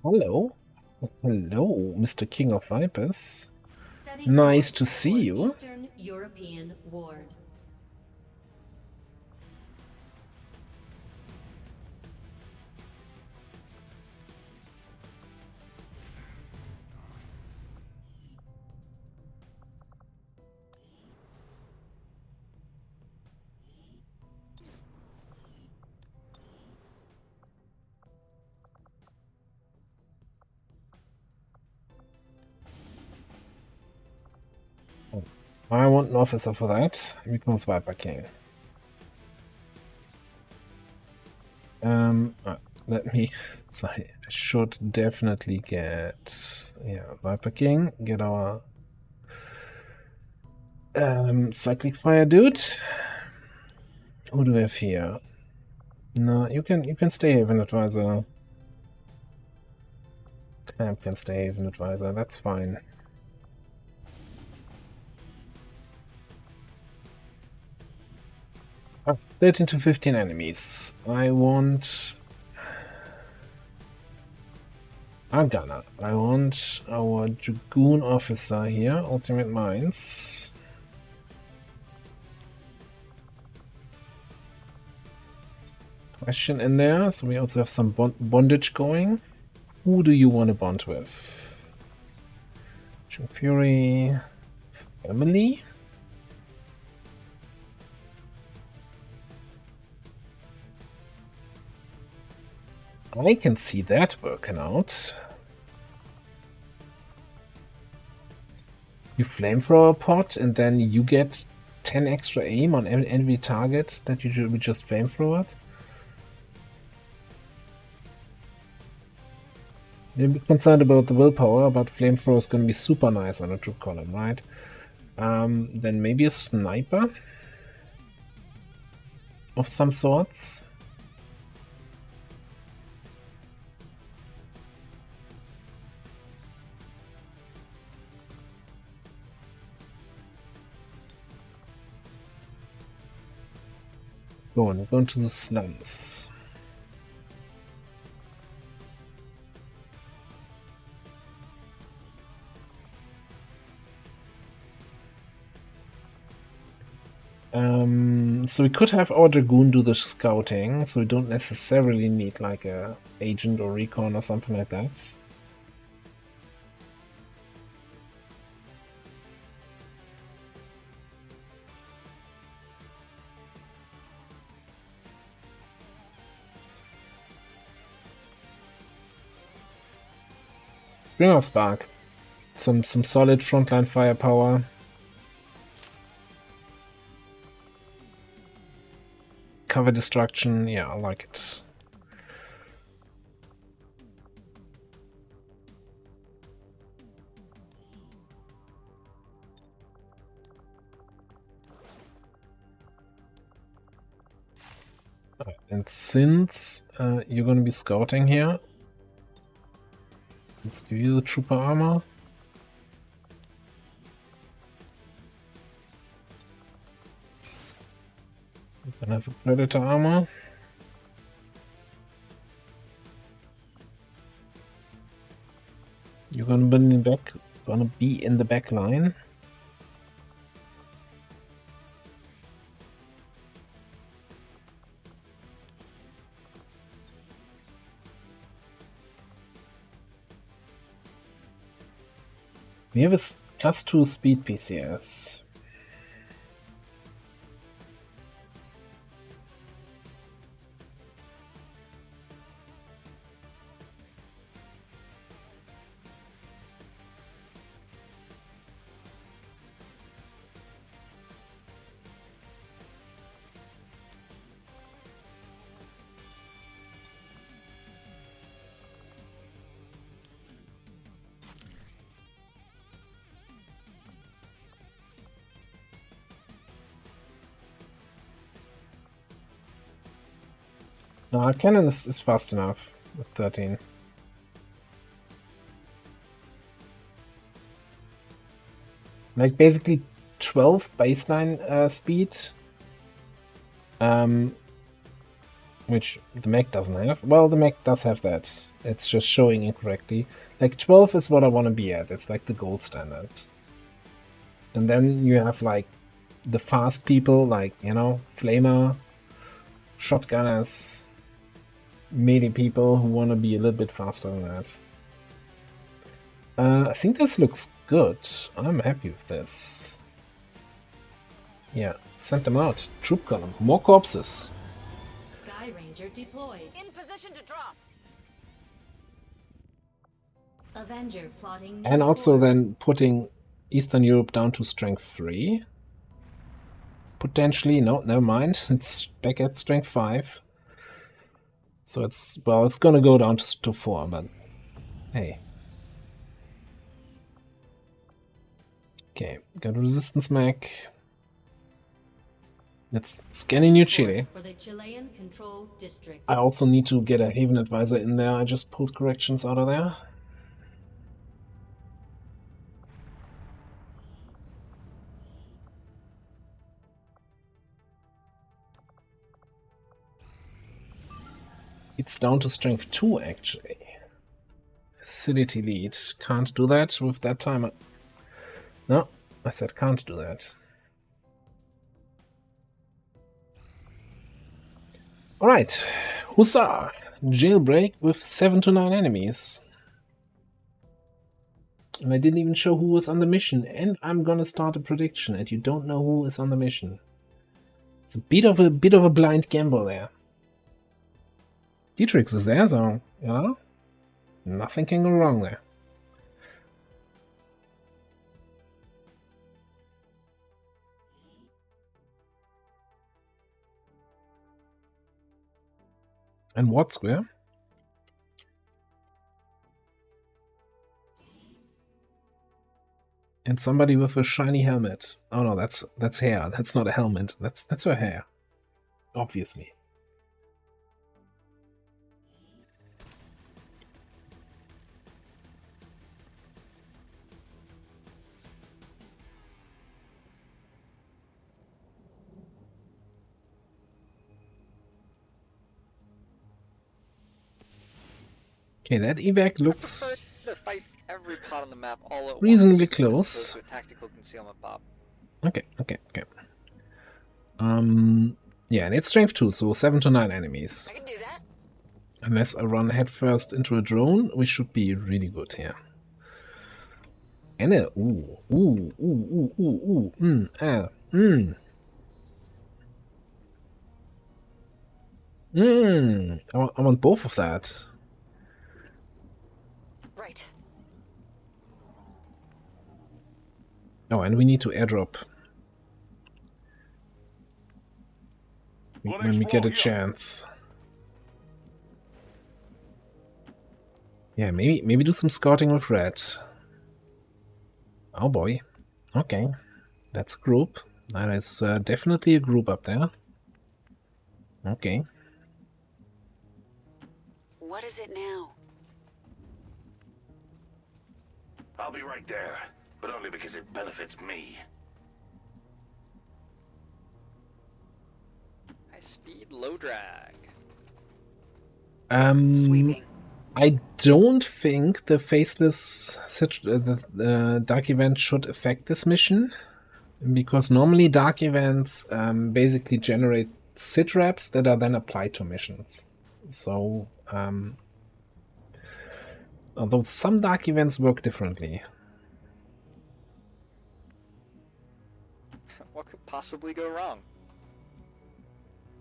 Hello. Hello, Mr. King of Vipers. Nice to see you. Eastern European ward. I want an officer for that, because Viper King. Let me... Sorry, I should definitely get... Yeah, Viper King. Get our... Cyclic Fire dude. Who do we have here? No, you can stay Haven Advisor. Clamp can stay Haven Advisor, that's fine. Oh, 13 to 15 enemies. I want... our gunner. I want our Dragoon officer here, Ultimate Mines. Question in there, so we also have some bondage going. Who do you want to bond with? Jung Fury... Family? I can see that working out. You flamethrower pot and then you get 10 extra aim on every target that you just flamethrowered. You're a bit concerned about the willpower, but flamethrower is going to be super nice on a troop column, right? Then maybe a sniper of some sorts. Go to the slums. So we could have our Dragoon do the scouting, so we don't necessarily need like a agent or recon or something like that. Let's bring our Spark. Some solid frontline firepower. Cover destruction, yeah, I like it. And since you're going to be scouting here, let's give you the trooper armor. You can have a predator armor. You're gonna be in the back line. We have a class 2 speed PCS. No, cannon is fast enough with 13. Like basically 12 baseline speed, which the mech doesn't have. Well, the mech does have that. It's just showing incorrectly. Like 12 is what I want to be at. It's like the gold standard. And then you have like the fast people, like, you know, flamer, shotgunners, melee people who want to be a little bit faster than that. I think this looks good. I'm happy with this. Yeah, send them out. Troop column. More corpses. Sky Ranger deployed. In position to drop. Avenger plotting. And also then putting Eastern Europe down to strength 3. Potentially, no, never mind. It's back at strength 5. So it's, well, it's gonna go down to 4, but hey. Okay, got a resistance mech. Let's scan in New Chile. For the Chilean controlled district. I also need to get a Haven Advisor in there. I just pulled corrections out of there. It's down to strength 2, actually. Facility lead. Can't do that with that timer. No, I said can't do that. Alright. Hussar. Jailbreak with 7 to 9 enemies. And I didn't even show who was on the mission. And I'm gonna start a prediction, and you don't know who is on the mission. It's a bit of a blind gamble there. Dietrich is there, so, you know, nothing can go wrong there. And what square? And somebody with a shiny helmet. Oh no, that's hair. That's not a helmet. That's her hair. Obviously. Okay, that evac looks to fight every pot on the map all at reasonably once, close. as opposed to a tactical concealment pop. Okay. Yeah, and it's strength 2, so 7 to 9 enemies. I can do that. Unless I run headfirst into a drone, we should be really good here. And a I want both of that. Right. Oh, and we need to airdrop when we get a chance. Yeah, maybe do some scouting with Red. Oh boy. Okay. That's a group. That is definitely a group up there. Okay. What is it now? I'll be right there, but only because it benefits me. High speed, low drag. Sweeping. I don't think the faceless the dark event should affect this mission, because normally dark events basically generate sit reps that are then applied to missions. So, although some dark events work differently. What could possibly go wrong?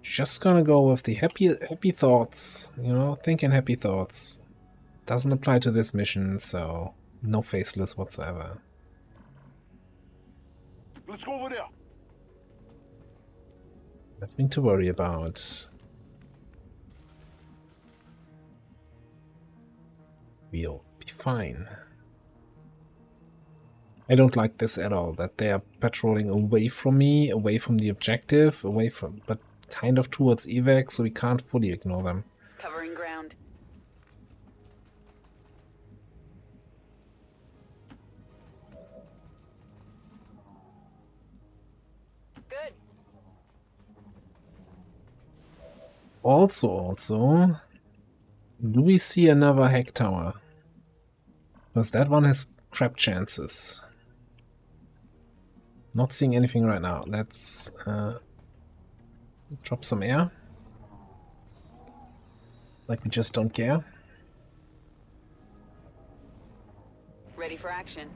Just gonna go with the happy thoughts, you know, thinking happy thoughts. Doesn't apply to this mission, so no faceless whatsoever. Let's go over there. Nothing to worry about. We'll be fine. I don't like this at all, that they are patrolling away from me, away from the objective, but kind of towards evac, so we can't fully ignore them. Covering ground. Good. Also, do we see another hack tower? Because that one has crap chances. Not seeing anything right now. Let's drop some air. Like we just don't care. Ready for action.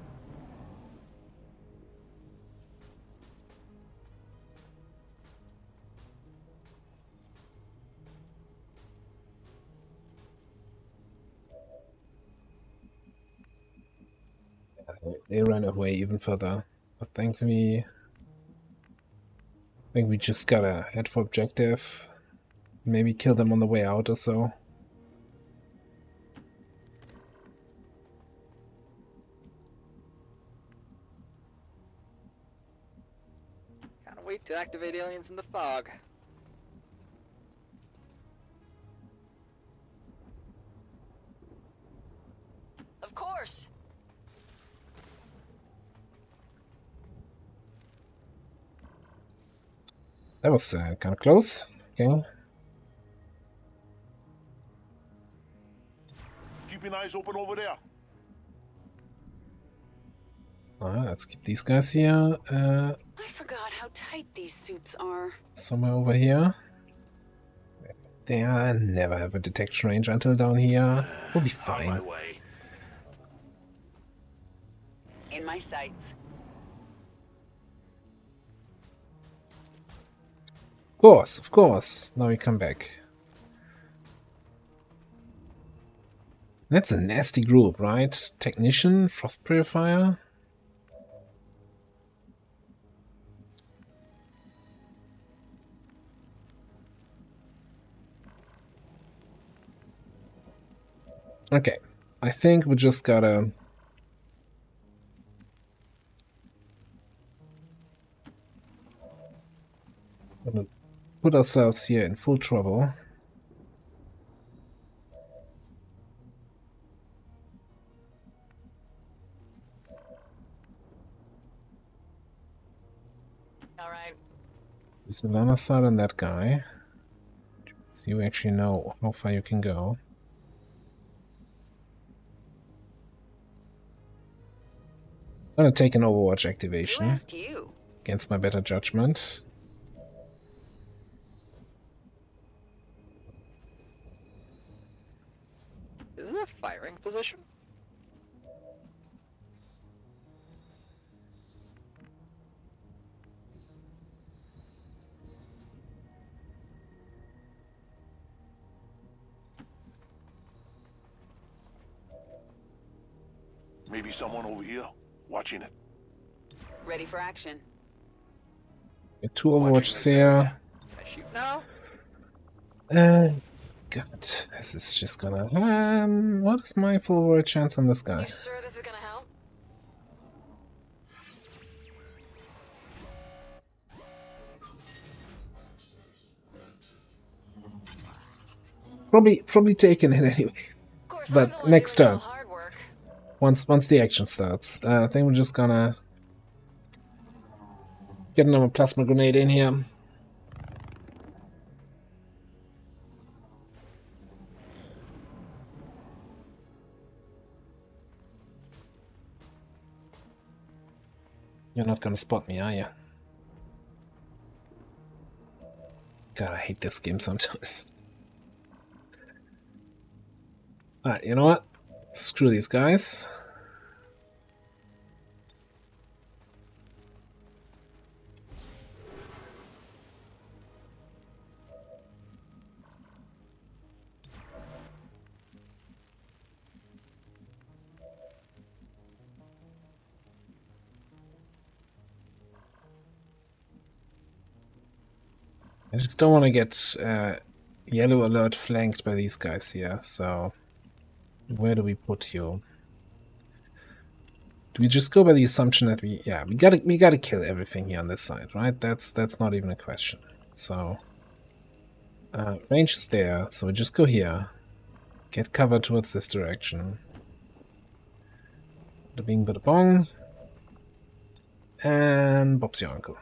They ran away even further. I think we just gotta head for objective. maybe kill them on the way out or so. Can't wait to activate aliens in the fog. Of course. That was kind of close. Okay. Keep your eyes open over there. Let's keep these guys here. I forgot how tight these suits are. Somewhere over here. They never have a detection range until down here. We'll be fine. On my way. In my sights. Of course. Now we come back. That's a nasty group, right? Technician, Frost Purifier. Okay, I think we just gotta... gonna put ourselves here in full trouble. All right. There's another side on that guy. So you actually know how far you can go. I'm gonna take an Overwatch activation against my better judgment. Is this a firing position? Maybe someone over here watching it. Ready for action. Get two Overwatches here. Can I shoot now? God, this is just gonna... what is my full Overwatch chance on this guy? You sure this is gonna help? Probably taking it anyway. But next turn. Once the action starts. I think we're just gonna get another plasma grenade in here. You're not gonna spot me, are you? God, I hate this game sometimes. Alright, you know what? Screw these guys. I just don't want to get yellow alert flanked by these guys here, so where do we put you? Do we just go by the assumption that we gotta kill everything here on this side, right? That's not even a question. So range is there, so we just go here, get cover towards this direction. Bada bing, bada bong, and Bob's your uncle.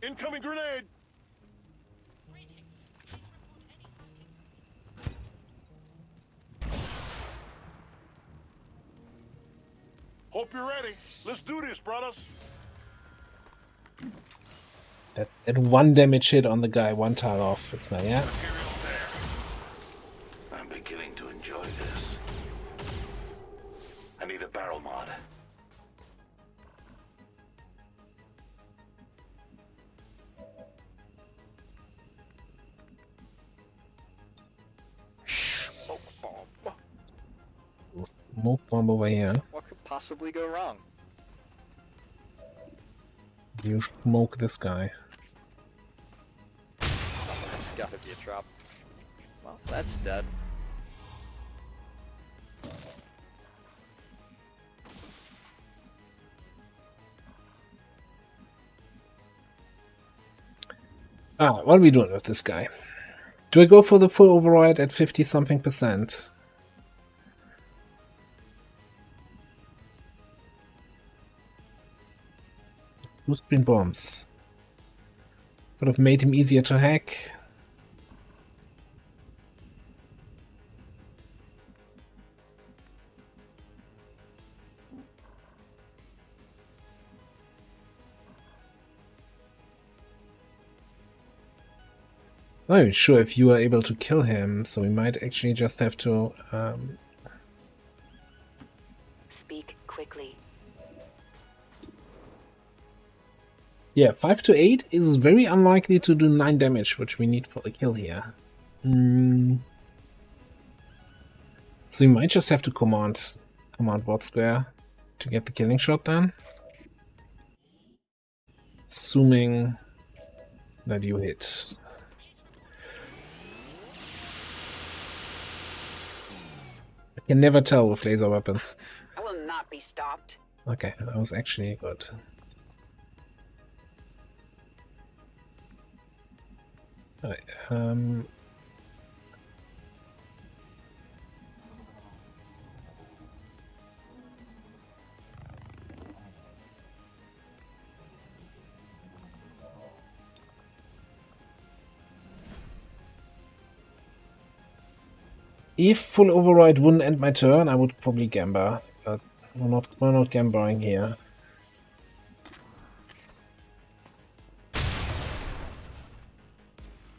Incoming grenade! Hope you're ready. Let's do this, brothers. That one damage hit on the guy, one tile off. It's not, yeah? I'm beginning to enjoy this. I need a barrel mod. Smoke bomb over here. What could possibly go wrong? You smoke this guy. gotta be a trap. Well, that's dead. What are we doing with this guy? Do I go for the full override at 50-something%? Blue screen bombs. Could have made him easier to hack. I'm not even sure if you are able to kill him, so we might actually just have to Speak quickly. yeah, 5 to 8 is very unlikely to do 9 damage, which we need for the kill here. So you might just have to command bot square to get the killing shot then. Assuming that you hit. I can never tell with laser weapons. I will not be stopped. Okay, that was actually good. Alright, if full override wouldn't end my turn, I would probably gamble, but we're not gambling here.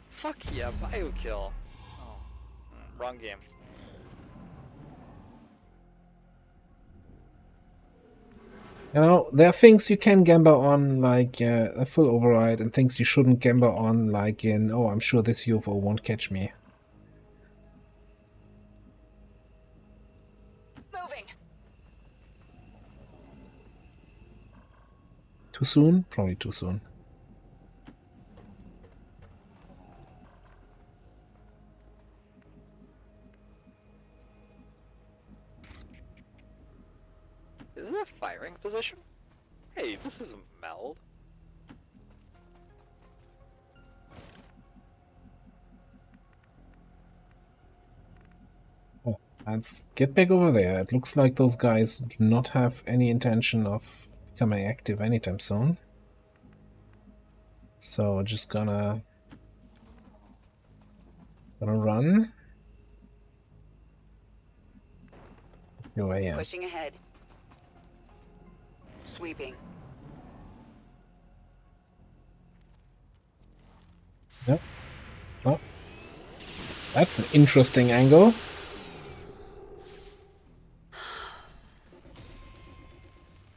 Fuck yeah, bio kill. Oh, wrong game. You know, there are things you can gamble on, like a full override, and things you shouldn't gamble on, like in, oh, I'm sure this UFO won't catch me. Moving. Too soon? Probably too soon. Is it a firing position? Hey, this is meld. Oh, let's get back over there. It looks like those guys do not have any intention of becoming active anytime soon. So just gonna run. Go away, yeah. Pushing ahead. Sweeping. Yep. Oh. That's an interesting angle.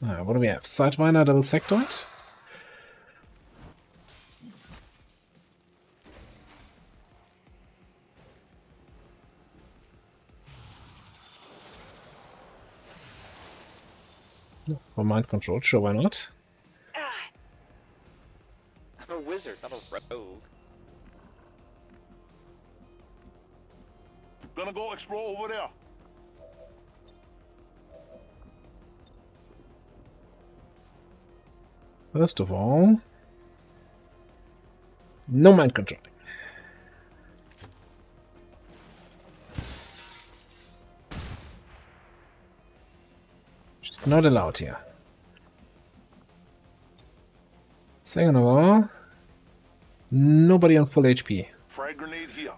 What do we have? Sidewinder, double sectoid? For mind control, sure, why not? I'm a wizard, not a rogue. Gonna go explore over there. First of all, no mind control. Just not allowed here. Second of all, nobody on full HP. Frag grenade here.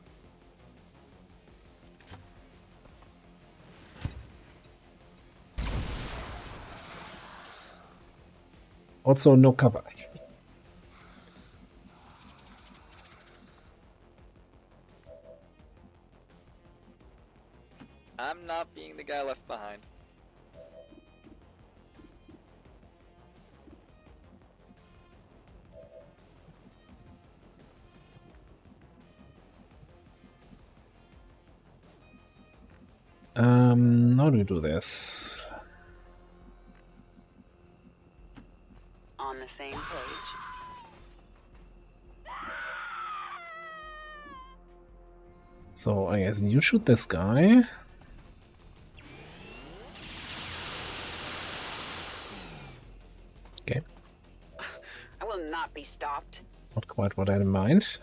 Also, no cover. I'm not being the guy left behind. How do we do this? On the same page. So I guess you shoot this guy. Okay. I will not be stopped. Not quite what I had in mind.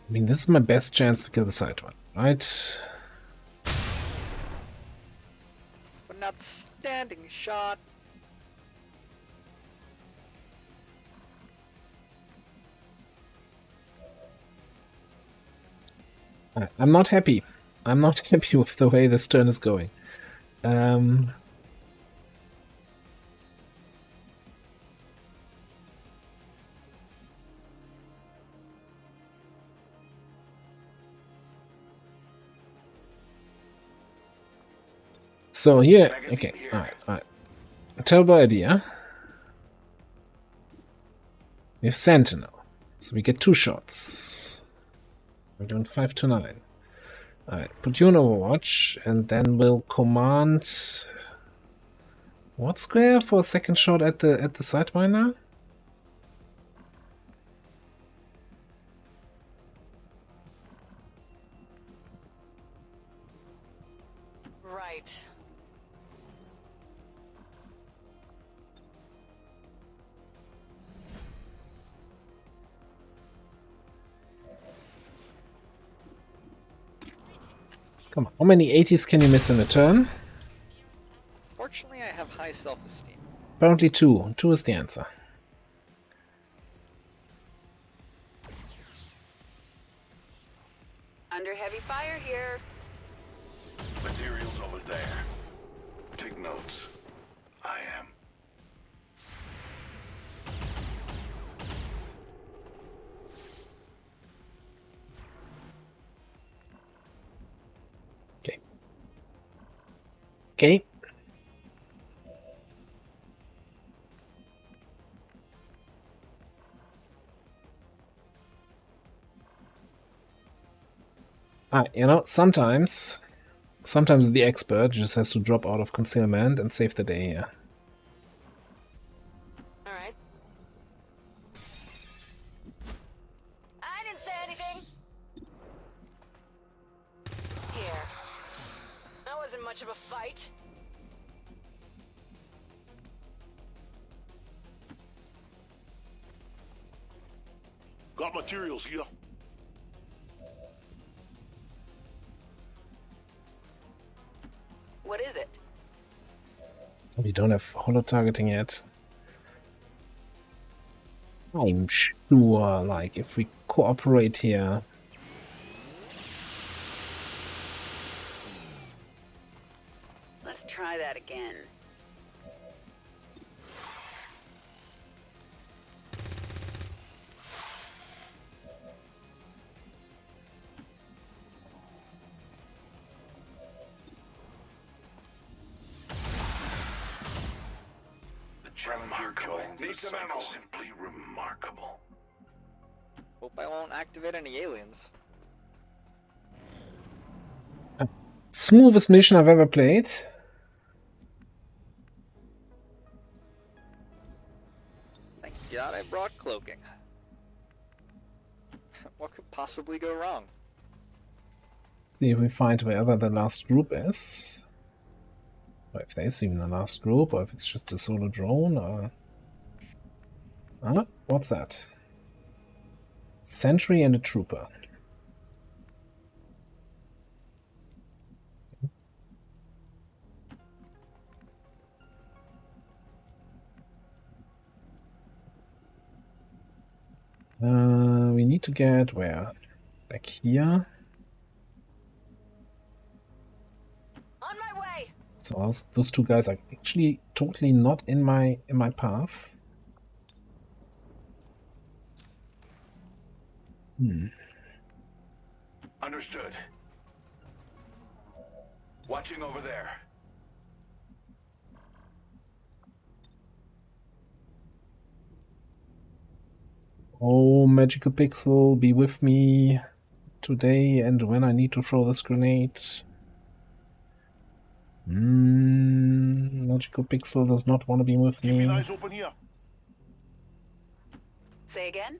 I mean, this is my best chance to kill the side one, right? An outstanding shot. I'm not happy. I'm not happy with the way this turn is going. So here, okay, alright. A terrible idea. We have Sentinel. So we get 2 shots. We're doing 5 to 9. Alright, put you on Overwatch, and then we'll command what square for a second shot at the Sidewinder? Right. Come on, how many 80s can you miss in a turn? Fortunately, I have high self-esteem. Apparently 2. 2 is the answer. Under heavy fire here. Materials over there. Take notes. I am. Okay. Okay. You know, sometimes the expert just has to drop out of concealment and save the day here. Alright. I didn't say anything. Here. That wasn't much of a fight. Got materials here. What is it? We don't have holo targeting yet. I'm sure, like, if we cooperate here... Let's try that again. Remarkable. Need some ammo. Simply remarkable. Hope I won't activate any aliens. Smoothest mission I've ever played. Thank God I brought cloaking. What could possibly go wrong? See if we find wherever the last group is. Or if there is even a last group, or if it's just a solo drone, or... what's that? Sentry and a trooper. We need to get where? Back here. On my way. So those 2 guys are actually totally not in my path. Understood. Watching over there. Oh, Magical Pixel, be with me today and when I need to throw this grenade. Magical Pixel does not want to be with me. Keep your eyes open here. Say again?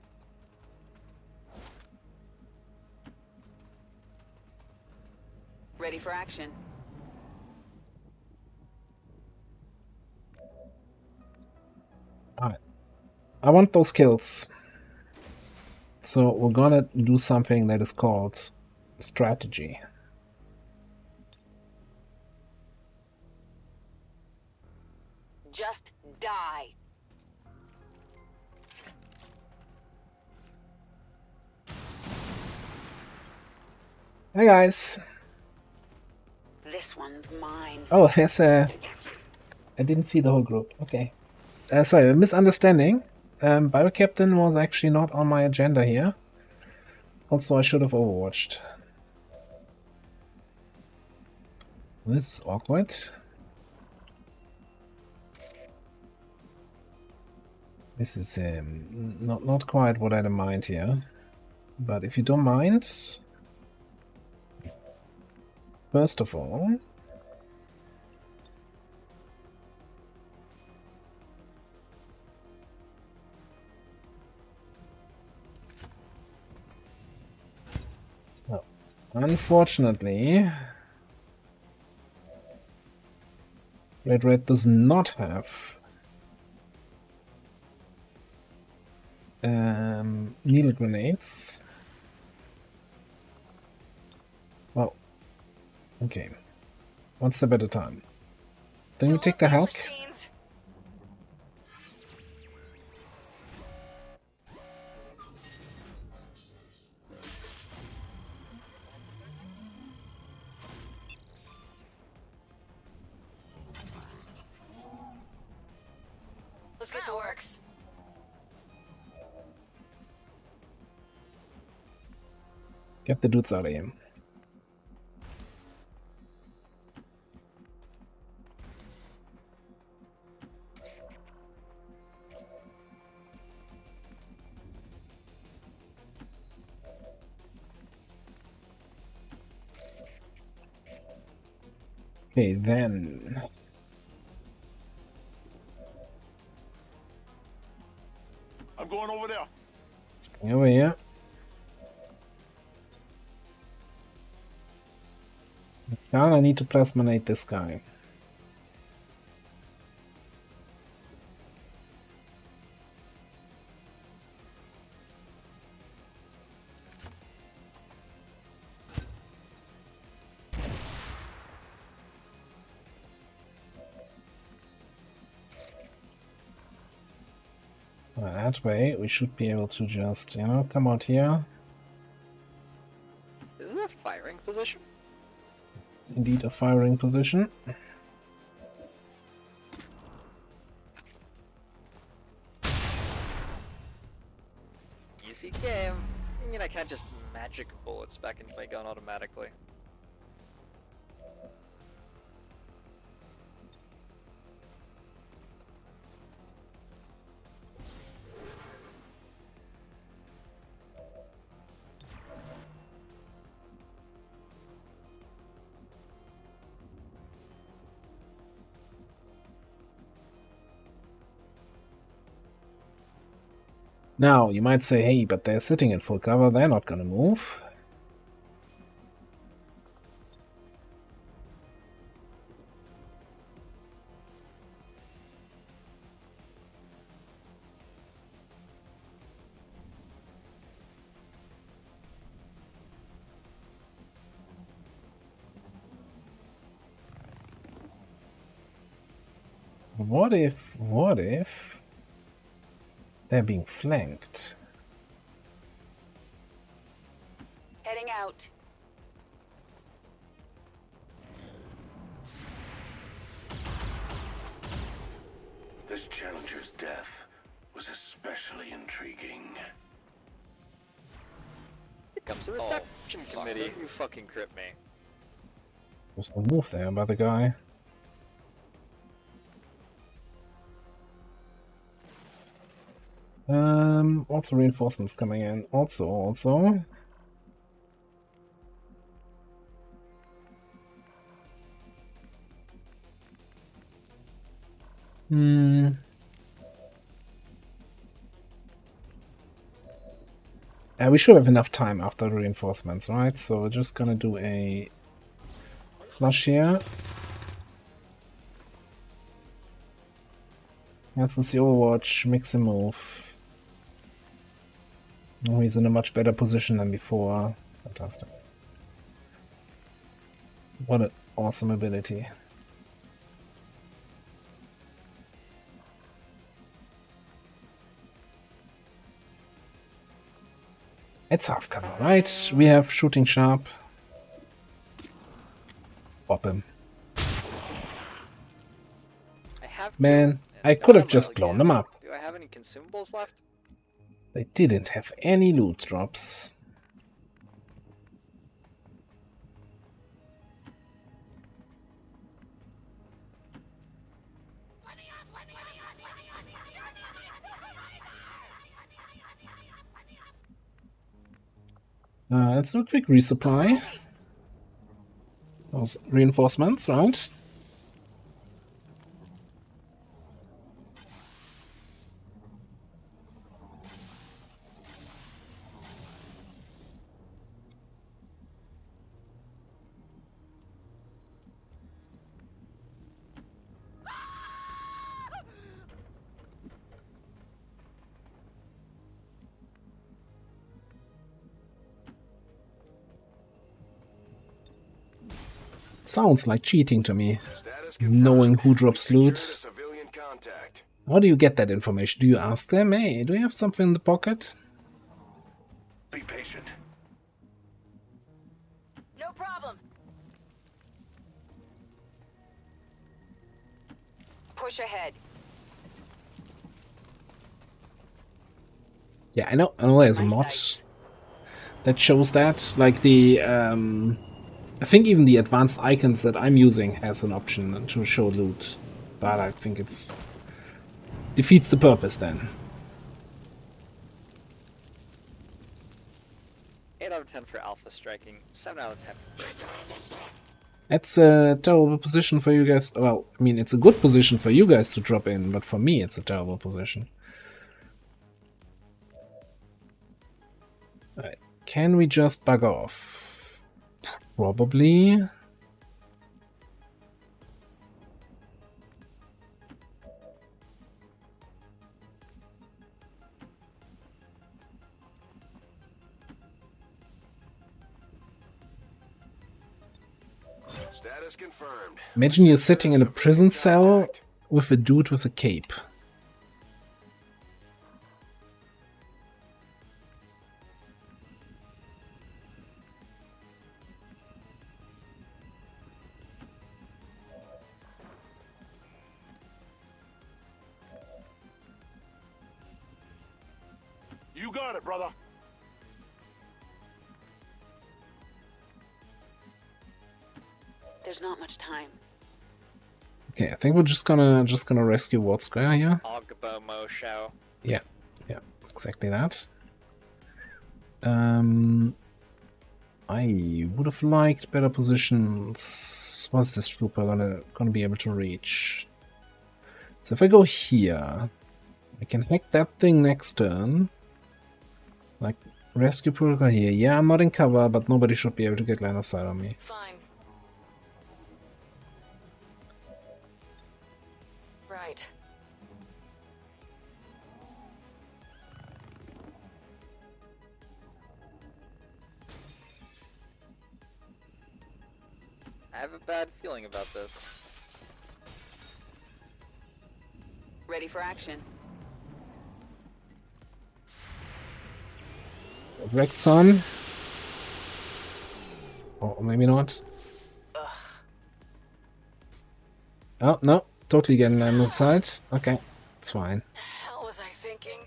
Ready for action. Alright. I want those kills. So we're gonna do something that is called strategy. Just die. Hey guys. This one's mine. Oh, there's a... I didn't see the whole group. Okay. Sorry, a misunderstanding. Bio Captain was actually not on my agenda here. Also, I should have overwatched. This is awkward. This is not quite what I had in mind here. But if you don't mind, first of all, well, unfortunately, Red does not have needle grenades. Well, okay. One step at a time. Then we take the hack. Let's get to works. Get the dudes out of here. Okay, then. I'm going over there. Let's go over here. Now I need to plasminate this guy. That way we should be able to just, you know, come out here. Is it a firing position? It's indeed a firing position. Easy game. I mean, I can't just magic bullets back into my gun automatically. Now, you might say, hey, but they're sitting in full cover, they're not gonna move. What if they're being flanked? Heading out. This challenger's death was especially intriguing. Here comes the reception committee. You fucking crit me. There's no move there by the guy. Also reinforcements coming in. Also. We should have enough time after reinforcements, right? So we're just gonna do a flush here. And since the Overwatch, mix a move. Oh, he's in a much better position than before. Fantastic. What an awesome ability. It's half cover, right? We have shooting sharp. Bop him. Man, I could have just blown them up. Do I have any consumables left? They didn't have any loot drops. Let's do a quick resupply. Those reinforcements, right? Sounds like cheating to me, knowing who drops loot. How do you get that information? Do you ask them, hey, do you have something in the pocket? Be patient. No problem. Push ahead. Yeah, I know there's a mod that shows that, like the I think even the advanced icons that I'm using has an option to show loot, but I think it's defeats the purpose then. 8 out of 10 for alpha striking, 7 out of 10 for breakdowns. That's a terrible position for you guys. Well, I mean, it's a good position for you guys to drop in, but for me, it's a terrible position. Alright, can we just bug off? Probably. Status confirmed. Imagine you're sitting in a prison cell with a dude with a cape. You got it, brother. There's not much time. Okay, I think we're just gonna rescue Ward Square here. Ogbo Mo show. Yeah, exactly that. I would have liked better positions. What's this trooper gonna be able to reach? So if I go here, I can hack that thing next turn. Like rescue protocol here. Yeah, I'm not in cover, but nobody should be able to get line of sight on me. Fine. Right. I have a bad feeling about this. Ready for action. Wrecked son. Or maybe not. Oh, no. Totally getting line of sight. Okay, it's fine. The hell was I thinking?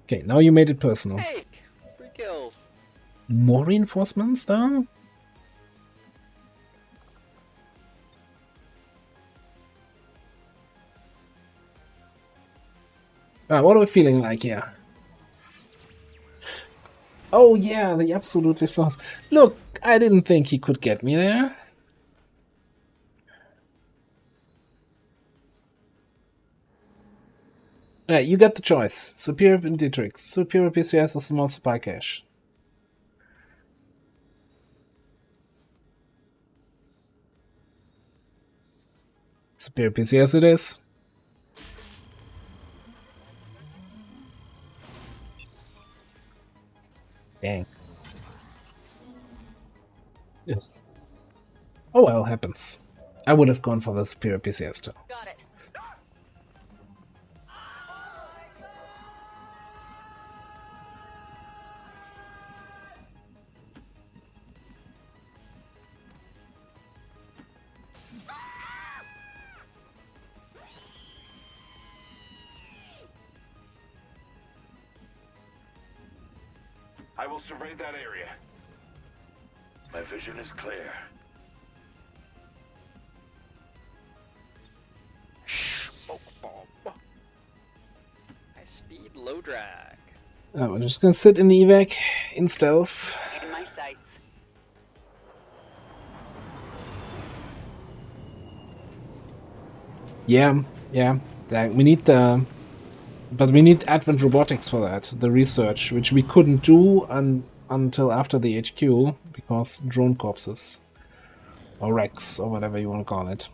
Okay, now you made it personal. Hey! 3 kills. More reinforcements, though? What are we feeling like here? Oh yeah, the absolutely fast. Look, I didn't think he could get me there. Alright, you got the choice. Superior Dietrich, Superior PCS, or Small Spy Cache. Superior PCS it is. Dang. Yes. Oh well, happens. I would have gone for the Superior PCS too. Got it. I will survey that area. My vision is clear. Smoke bomb. High speed, low drag. We're just gonna sit in the evac in stealth. In my sights. Yeah. We need the... But we need Advent Robotics for that, the research, which we couldn't do until after the HQ, because drone corpses. Or Rex, or whatever you want to call it.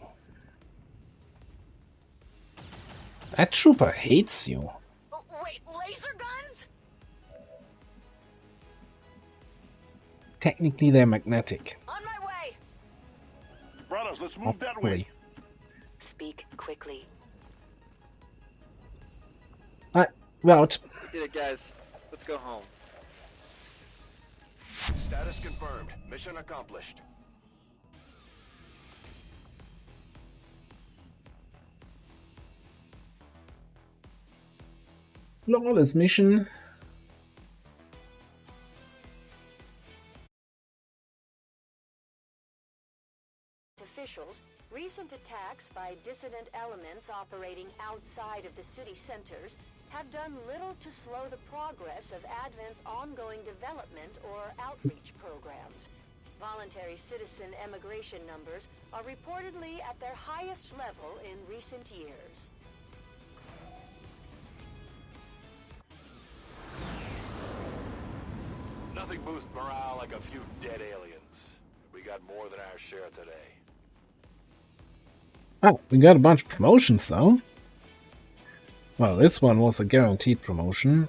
That trooper hates you. Oh, wait, laser guns? Technically they're magnetic. On my way. Brothers, let's move that way. Speak quickly. We're out. We did it, guys. Let's go home. Status confirmed. Mission accomplished. Flawless mission. Officials, recent attacks by dissident elements operating outside of the city centers have done little to slow the progress of Advent's ongoing development or outreach programs. Voluntary citizen emigration numbers are reportedly at their highest level in recent years. Nothing boosts morale like a few dead aliens. We got more than our share today. Oh, we got a bunch of promotions though. Well, this one was a guaranteed promotion.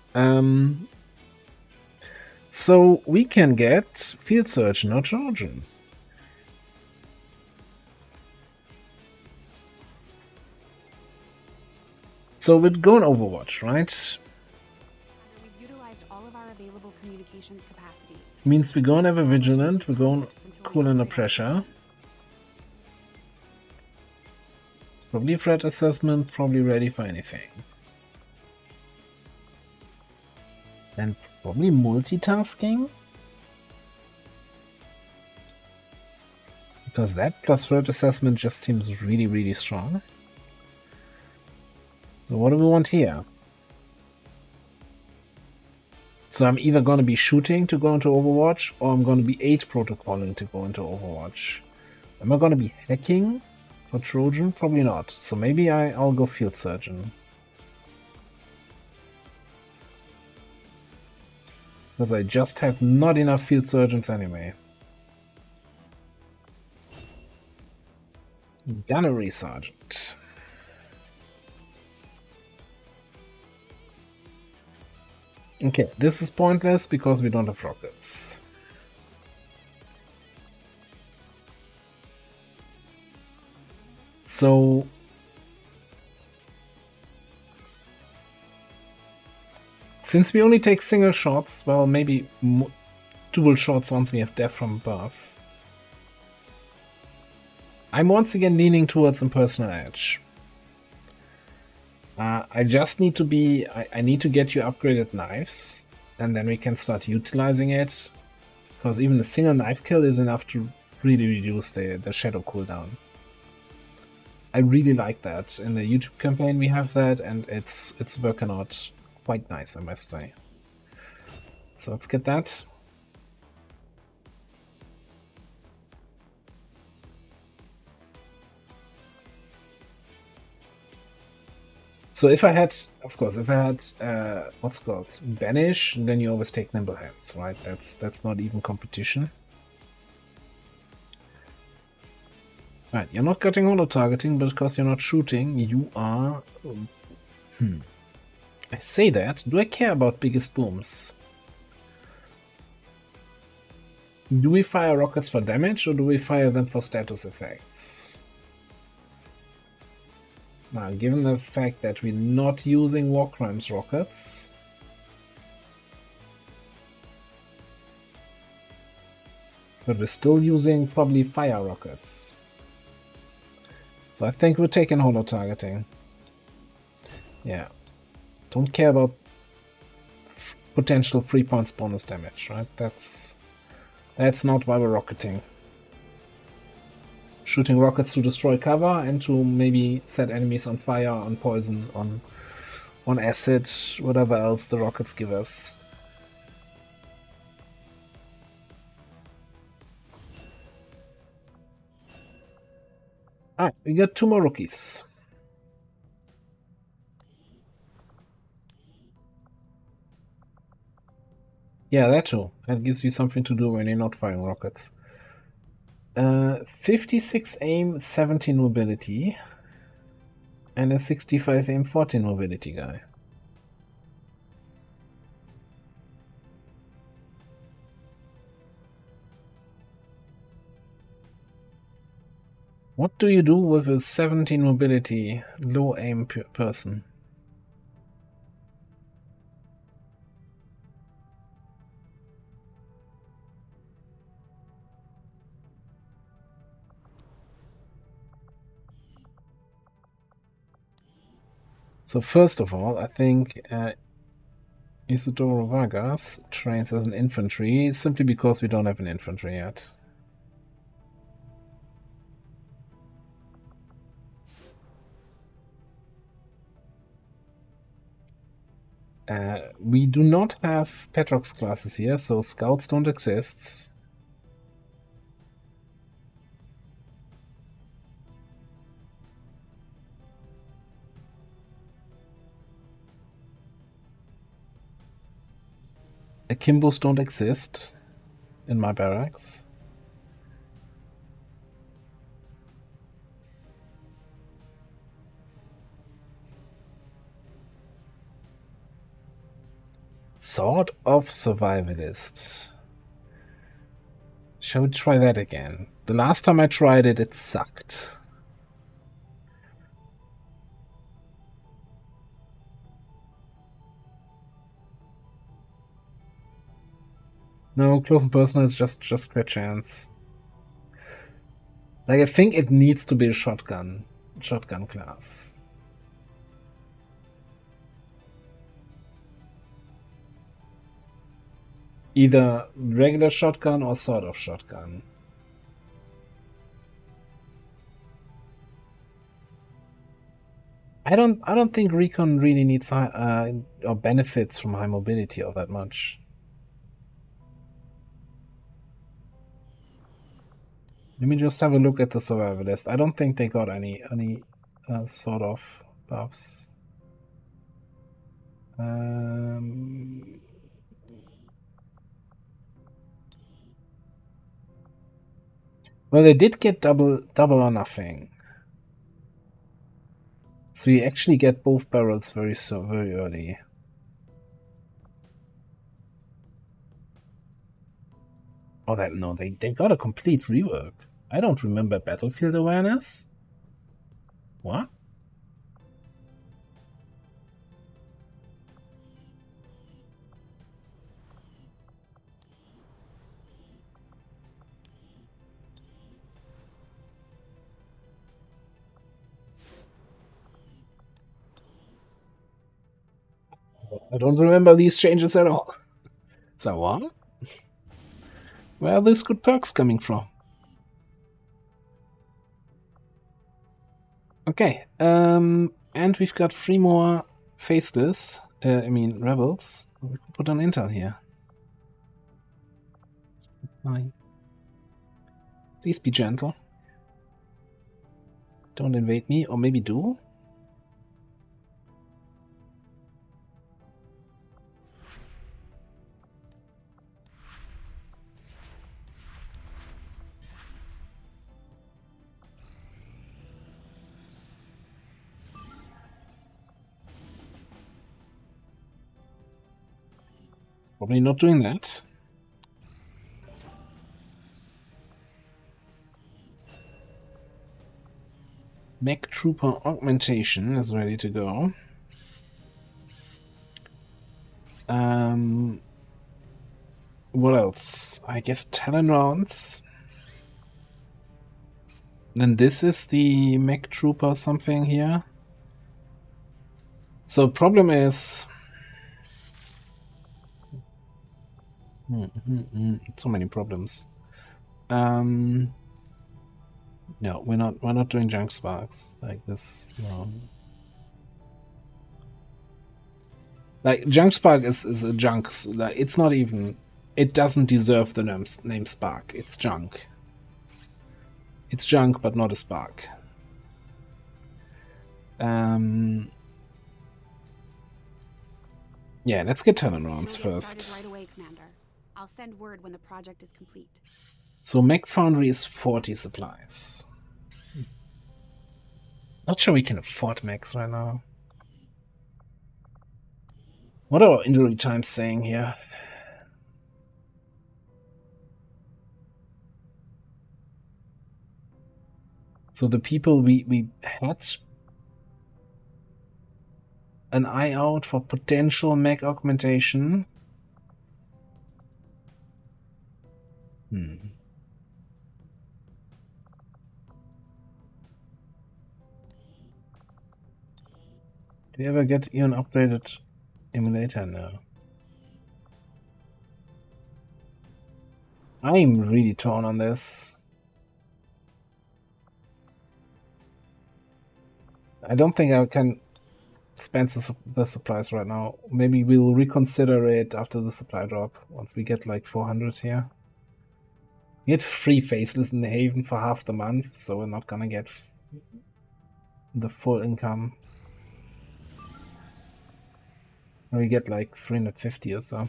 So we can get Field Surgeon or Trojan. So we're going Overwatch, right? We've utilized all of our available communications capacity. Means we're going ever vigilant, we're going cool under pressure. Probably threat assessment, probably ready for anything. And probably multitasking? Because that plus threat assessment just seems really, really strong. So what do we want here? So I'm either going to be shooting to go into Overwatch, or I'm going to be 8 protocolling to go into Overwatch. Am I going to be hacking for Trojan? Probably not. So maybe I'll go Field Surgeon. Because I just have not enough Field Surgeons anyway. Gunnery Sergeant. Okay, this is pointless because we don't have rockets. So since we only take single shots, well, maybe dual shots once we have death from above. I'm once again leaning towards impersonal edge. I just need to be... I need to get you upgraded knives, and then we can start utilizing it. Because even a single knife kill is enough to really reduce the shadow cooldown. I really like that. In the YouTube campaign we have that, and it's working out quite nice, I must say. So let's get that. So if I had, of course, if I had what's called banish, then you always take nimble hands, right? That's not even competition. Right, you're not getting auto targeting, but because you're not shooting, you are. I say that. Do I care about biggest booms? Do we fire rockets for damage, or do we fire them for status effects? Now, given the fact that we're not using War Crimes rockets, but we're still using probably fire rockets. So I think we're taking holo targeting. Yeah. Don't care about potential 3 points bonus damage, right? That's not why we're rocketing. Shooting rockets to destroy cover and to maybe set enemies on fire, on poison, on acid, whatever else the rockets give us. Alright, we got 2 more rookies. Yeah, that too. That gives you something to do when you're not firing rockets. 56 aim, 17 mobility. And a 65 aim, 14 mobility guy. What do you do with a 17 mobility, low aim person? So first of all, I think Isidoro Vargas trains as an infantry simply because we don't have an infantry yet. We do not have Petrox classes here, so scouts don't exist. Akimbos don't exist in my barracks. Sort of survivalist. Shall we try that again? The last time I tried it, it sucked. No, close and personal is just per chance. Like, I think it needs to be a shotgun class. Either regular shotgun or sort of shotgun. I don't think recon really needs or benefits from high mobility all that much. Let me just have a look at the survivalist. I don't think they got any sort of buffs. Well, they did get double or nothing. So you actually get both barrels very early. Oh, no, they got a complete rework. I don't remember battlefield awareness. What? I don't remember these changes at all. So what? Where are these good perks coming from? Okay, and we've got 3 more faceless, rebels. We can put on intel here. Fine. Please be gentle. Don't invade me, or maybe do? Probably not doing that. Mech Trooper augmentation is ready to go. What else? I guess Talon rounds. Then this is the Mech Trooper something here. So problem is... so many problems. No, we're not doing junk sparks like this. No. Like junk spark is a junk. Like, it's not even. It doesn't deserve the name spark. It's junk. It's junk, but not a spark. Yeah, let's get Talon rounds first. Right away, Commander. I'll send word when the project is complete. So Mech Foundry is 40 supplies. Not sure we can afford mechs right now. What are our injury times saying here? So the people we had an eye out for potential mech augmentation. Do you ever get you an upgraded emulator? No. I'm really torn on this. I don't think I can spend the supplies right now. Maybe we'll reconsider it after the supply drop, once we get like 400 here. We get free faceless in the Haven for half the month, so we're not gonna get the full income. We get like 350 or so.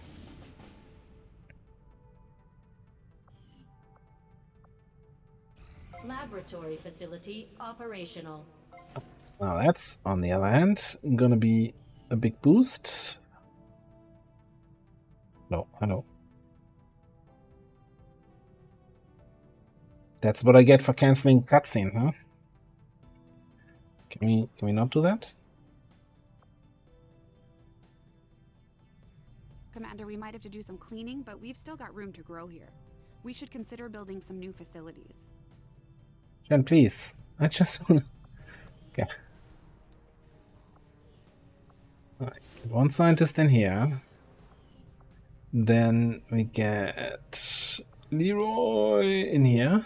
Laboratory facility operational. Now that's, on the other hand, gonna be a big boost. No, hello. That's what I get for canceling cutscene, huh? Can we not do that? Commander, we might have to do some cleaning, but we've still got room to grow here. We should consider building some new facilities. Jen, please. I just wanna... Okay. Alright, one scientist in here. Then we get Leroy in here.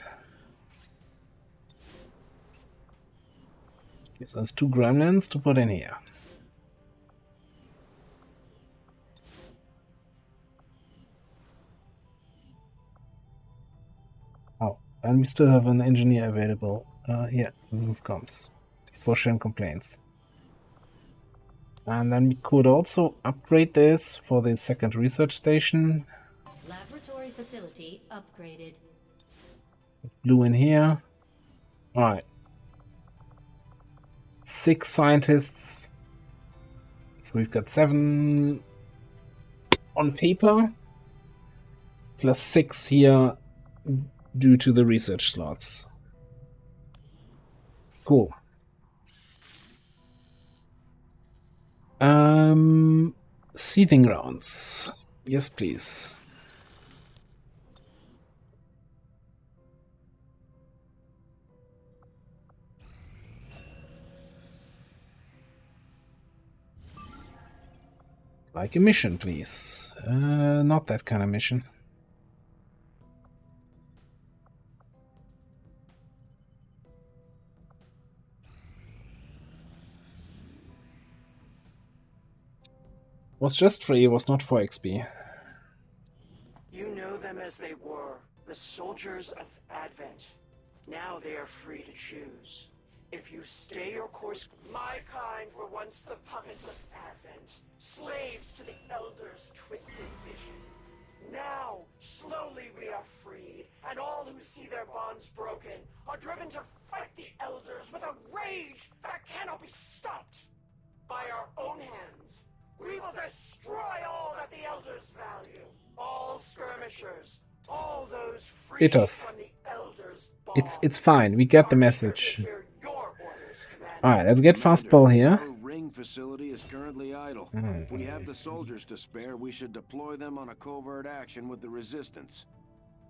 Gives us 2 gremlins to put in here. Oh, and we still have an engineer available. Yeah, resistance comms. For Shen complaints. And then we could also upgrade this for the second research station. Laboratory facility upgraded. Blue in here. Alright. 6 scientists. So we've got 7 on paper. Plus 6 here due to the research slots. Cool. Seething rounds. Yes, please. Like a mission, please. Not that kind of mission. Was just free, was not for XP. You know them as they were, the soldiers of Advent. Now they are free to choose. If you stay your course, my kind were once the puppets of Advent, slaves to the Elders' twisted vision. Now, slowly we are freed, and all who see their bonds broken are driven to fight the Elders with a rage that cannot be stopped. By our own hands, we will destroy all that the Elders value. skirmishers, all those freed It does. from the Elders' It's fine. We get the message. Alright, let's get fastball here. Our ring facility is currently idle. If we have the soldiers to spare, we should deploy them on a covert action with the Resistance.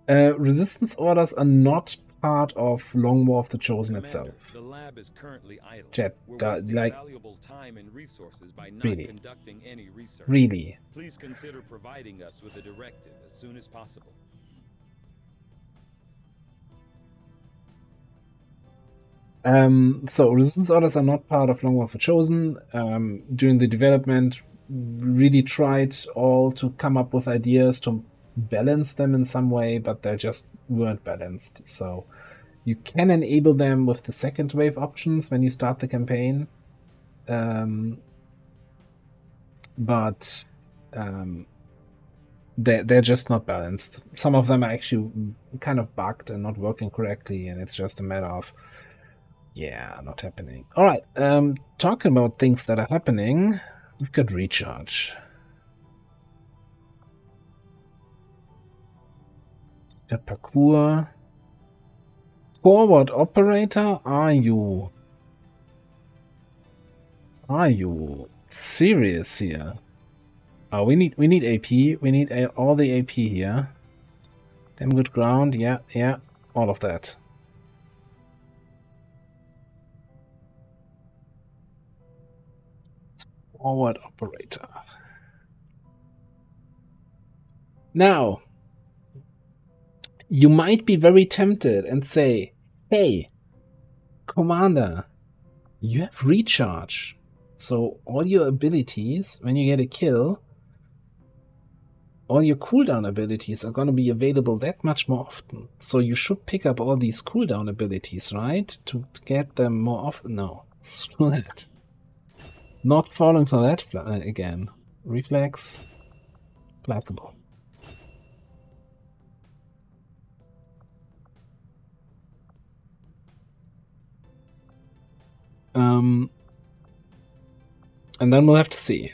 Resistance orders are not part of Long War of the Chosen itself. The lab is currently idle. Jet, We're wasting like, valuable time and resources by not really? conducting any research. Really? Please consider providing us with a directive as soon as possible. So resistance orders are not part of Long War of the Chosen. During the development, really tried all to come up with ideas to balance them in some way, but they just weren't balanced. So you can enable them with the second wave options when you start the campaign, but they're just not balanced. Some of them are actually kind of bugged and not working correctly, and it's just a matter of, yeah, not happening. All right, talking about things that are happening, we've got recharge. The parkour. Forward operator, are you serious here? Oh, we need AP. We need all the AP here. Damn good ground. Yeah, all of that. It's forward operator. Now, you might be very tempted and say, hey, Commander, you have recharge. So all your abilities, when you get a kill, all your cooldown abilities are going to be available that much more often. So you should pick up all these cooldown abilities, right? To get them more often. No, screw that. Not falling for that again. Reflex, placable. And then we'll have to see.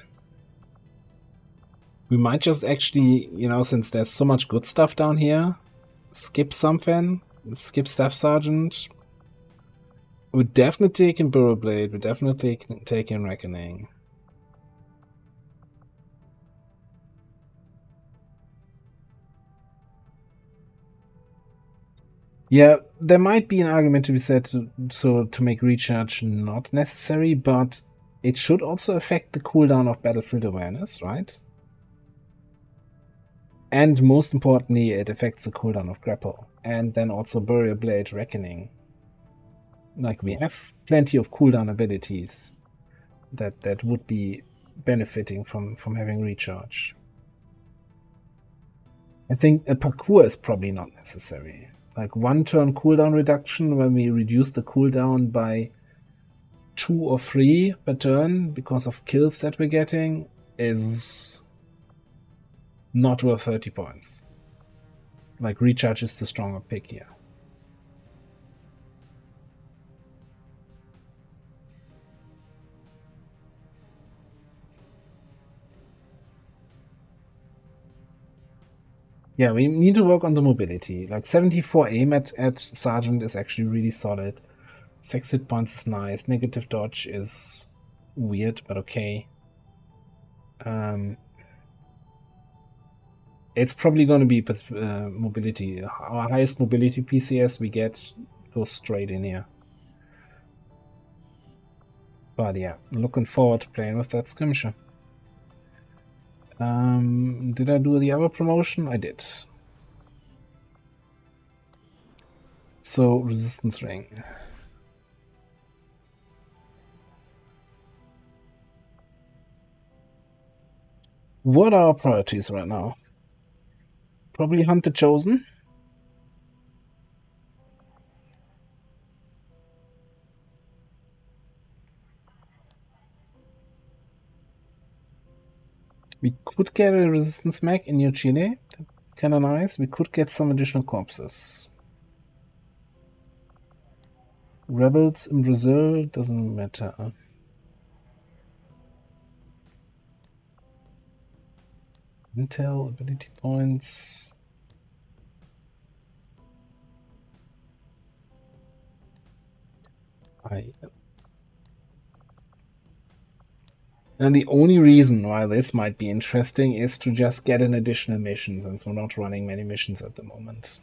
We might just actually, since there's so much good stuff down here, skip something, skip Staff Sergeant. We're definitely taking Burrow Blade, we're definitely taking Reckoning. Yeah, there might be an argument to be said to make recharge not necessary, but it should also affect the cooldown of Battlefield Awareness, right? And most importantly, it affects the cooldown of Grapple, and then also Burial Blade Reckoning. Like, we have plenty of cooldown abilities that would be benefiting from having recharge. I think a parkour is probably not necessary. Like, 1 turn cooldown reduction when we reduce the cooldown by 2 or 3 per turn because of kills that we're getting is not worth 30 points. Like, recharge is the stronger pick here. Yeah, we need to work on the mobility. Like 74 aim at Sergeant is actually really solid. 6 hit points is nice. Negative dodge is weird, but okay. It's probably going to be mobility. Our highest mobility PCS we get goes straight in here. But yeah, looking forward to playing with that skirmisher. Did I do the other promotion? I did. So, resistance ring. What are our priorities right now? Probably hunt the Chosen. We could get a resistance mech in New Chile. Kinda nice. We could get some additional corpses. Rebels in Brazil, doesn't matter. Intel, ability points. And the only reason why this might be interesting is to just get an additional mission, since we're not running many missions at the moment.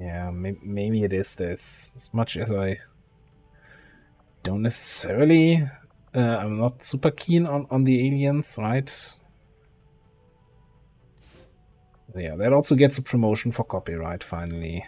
Yeah, maybe it is this. As much as I don't necessarily... I'm not super keen on the aliens, right? Yeah, that also gets a promotion for copyright, finally.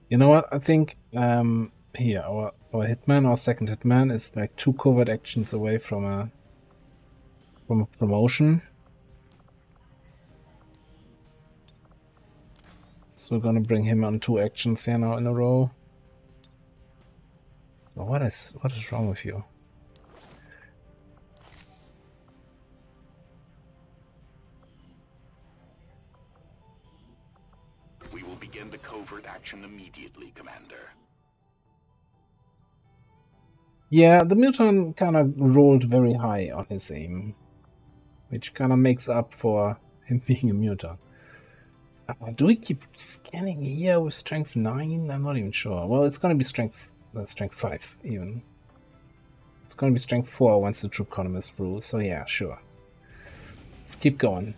You know what? I think here our hitman, our second hitman, is like 2 covert actions away from a promotion. So we're gonna bring him on 2 actions here now in a row. Oh, what is wrong with you? We will begin the covert action immediately, Commander. Yeah, the mutant kind of rolled very high on his aim, which kind of makes up for him being a mutant. Do we keep scanning here with strength 9? I'm not even sure. Well, it's gonna be strength 5 even. It's gonna be strength 4 once the troop column is through. So yeah, sure. Let's keep going.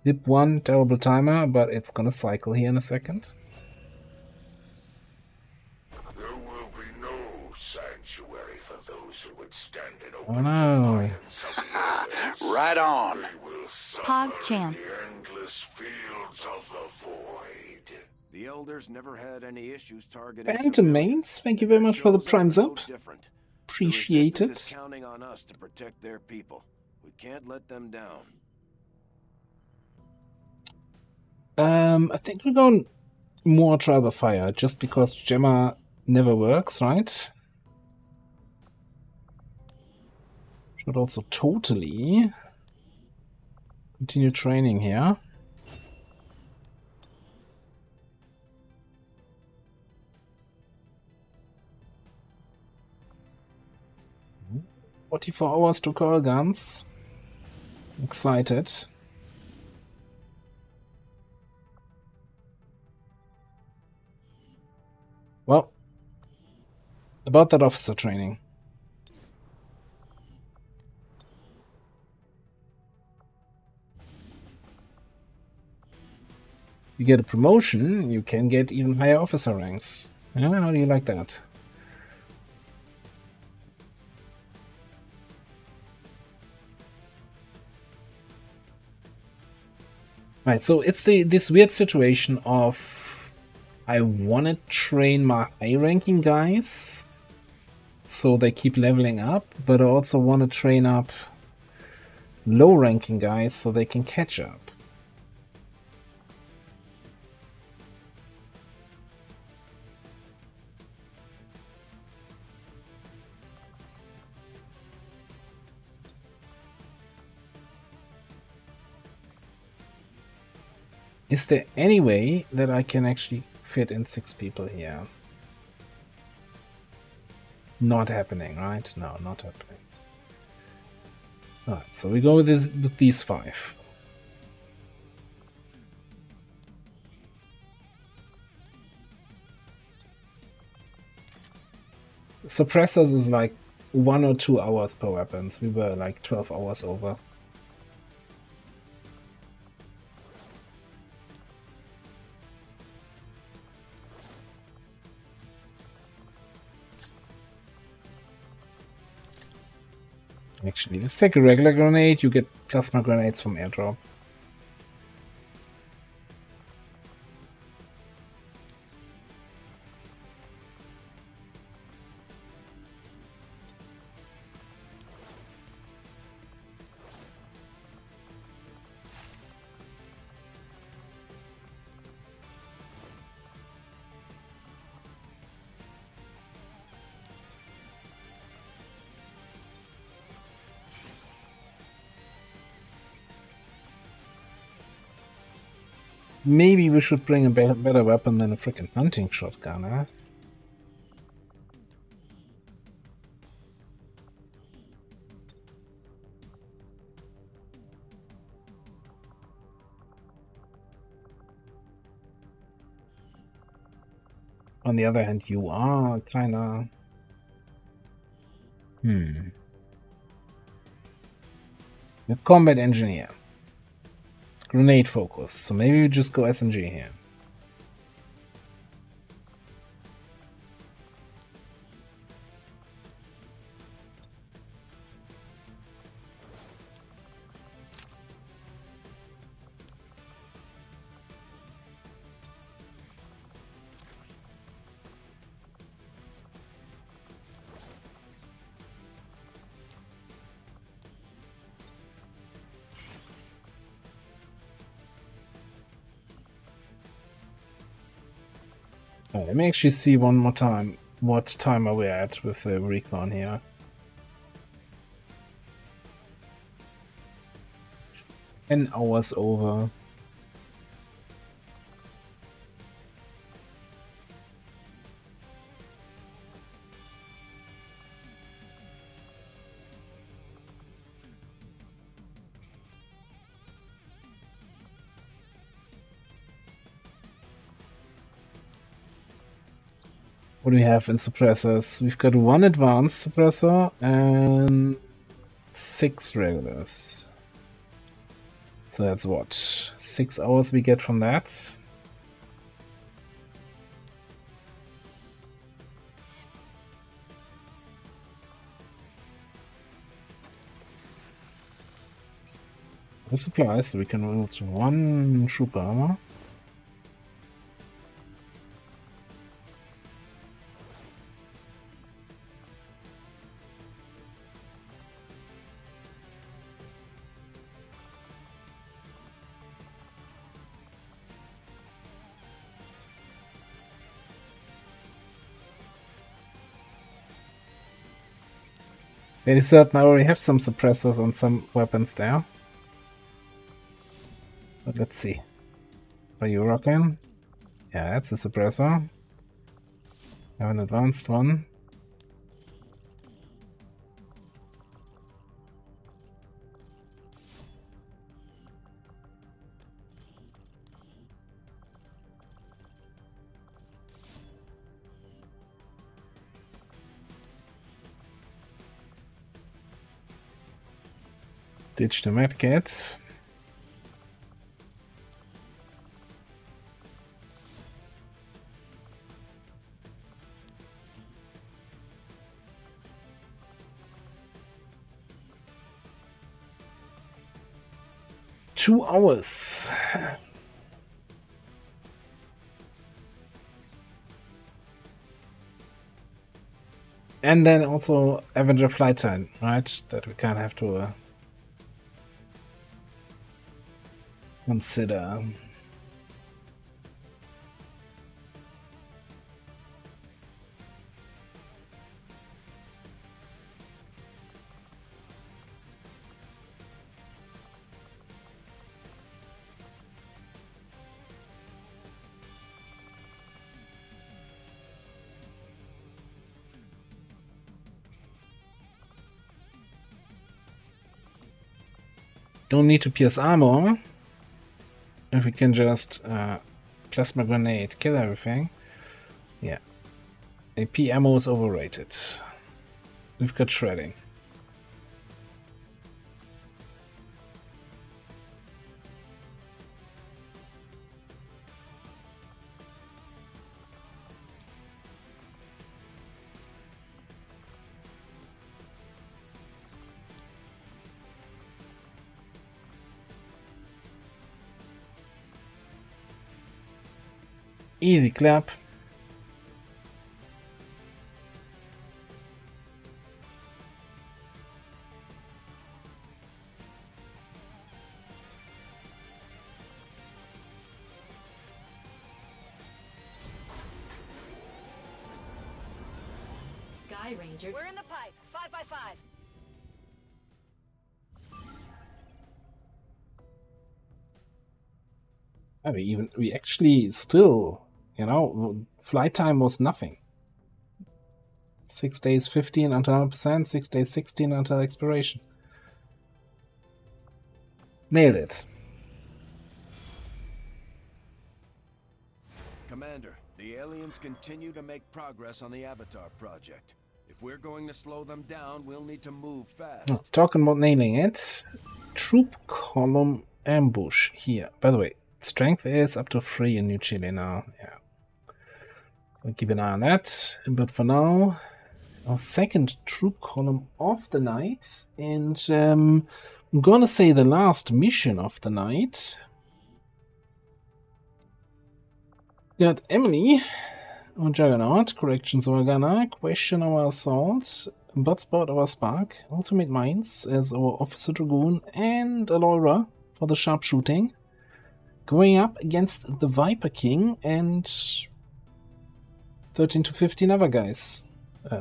Dip 1, terrible timer, but it's gonna cycle here in a second. There will be no sanctuary for those who would stand in Oh no. Right on. PogChamp. The endless fields of the void. The elders never had any issues targeting Phantom Mains, thank you very much for the primes up. Appreciate the it. Resistance is counting on us to protect their people. We can't let them down. I think we're going more trial by fire, just because Gemma never works, right? Should also totally continue training here. Mm-hmm. 44 hours to call guns. Excited. Well, about that officer training. You get a promotion, you can get even higher officer ranks. Yeah, how do you like that? Right, so it's this weird situation of I want to train my high-ranking guys so they keep leveling up, but I also want to train up low-ranking guys so they can catch up. Is there any way that I can actually fit in 6 people here? Not happening, right? No, not happening. Alright, so we go with these 5. Suppressors is like 1 or 2 hours per weapons. We were like 12 hours over. Actually, let's take a regular grenade. You get plasma grenades from airdrop. Maybe we should bring a better weapon than a freaking hunting shotgun, huh? On the other hand, you are kinda... A combat engineer. Grenade focus. So maybe we just go SMG here. Let me actually see one more time what time are we at with the recon here. It's 10 hours over. What do we have in suppressors? We've got 1 advanced suppressor and 6 regulars. So that's what? 6 hours we get from that. The supplies, so we can roll to 1 trooper armor. Fairly certain I already have some suppressors on some weapons there. But let's see. Are you rocking? Yeah, that's a suppressor. I have an advanced one. Ditch the medkit. Two hours. And then also Avenger flight time, right? That we kind of have to consider. Don't need to pierce armor. If we can just plasma grenade, kill everything. Yeah. AP ammo is overrated. We've got shredding. Easy clap. Sky Ranger. We're in the pipe. 5 by 5. I mean, we actually still, you know, flight time was nothing. 6 days 15 until 100%, 6 days 16 until expiration. Nailed it. Commander, the aliens continue to make progress on the Avatar project. If we're going to slow them down, we'll need to move fast. Oh, talking about nailing it. Troop column ambush here. By the way, strength is up to 3 in New Chile now. Yeah. We'll keep an eye on that. But for now, our second troop column of the night. And I'm gonna say the last mission of the night. Got Emily, our Juggernaut, Corrections Organa, Question our Assault, Buttsbot our Spark, Ultimate Minds as our Officer Dragoon, and Alora for the sharpshooting, going up against the Viper King and 13 to 15 other guys,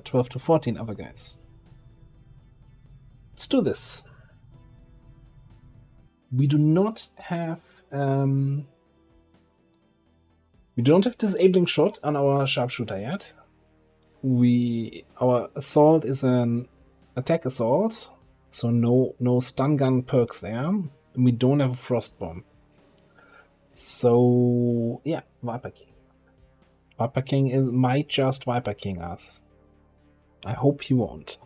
12 to 14 other guys. Let's do this. We do not have we don't have disabling shot on our sharpshooter yet. Our assault is an attack assault, so no stun gun perks there. And we don't have a frost bomb. So yeah, Viper King. Viper King might just Viper King us. I hope he won't.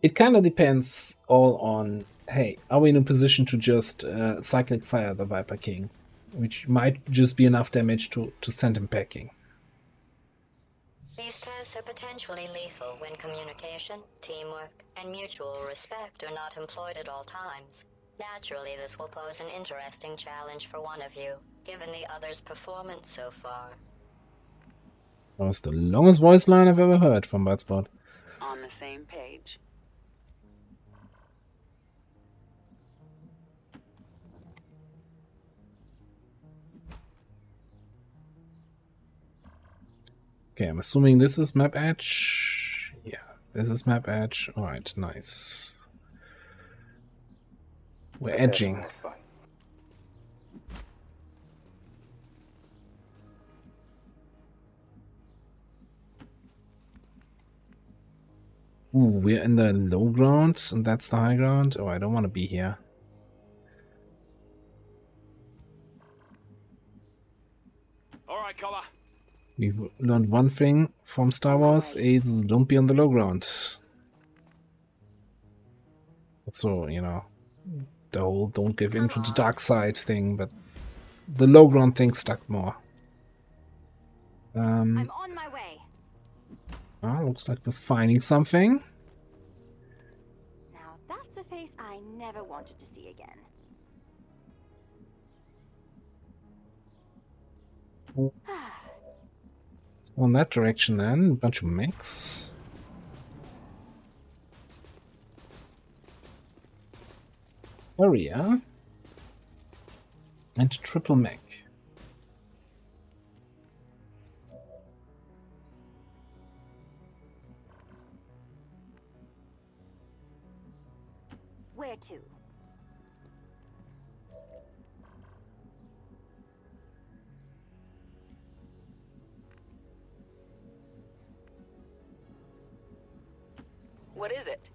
It kind of depends all on, hey, are we in a position to just cyclic fire the Viper King, which might just be enough damage to send him packing. These tests are potentially lethal when communication, teamwork, and mutual respect are not employed at all times. Naturally, this will pose an interesting challenge for one of you, given the other's performance so far. That was the longest voice line I've ever heard from Buttsbot. On the same page. Okay, I'm assuming this is map edge. Yeah, this is map edge. Alright, nice. We're edging. Ooh, we're in the low ground, and that's the high ground. Oh, I don't want to be here. Alright, Collar. We've learned one thing from Star Wars, it's don't be on the low ground. So, you know, the whole don't give in to the dark side thing, but the low ground thing stuck more. I'm on my way. Looks like we're finding something. Now that's a face I never wanted to see again. Let's go in that direction then. A bunch of mechs. Area. And triple mech. Where to? What is it?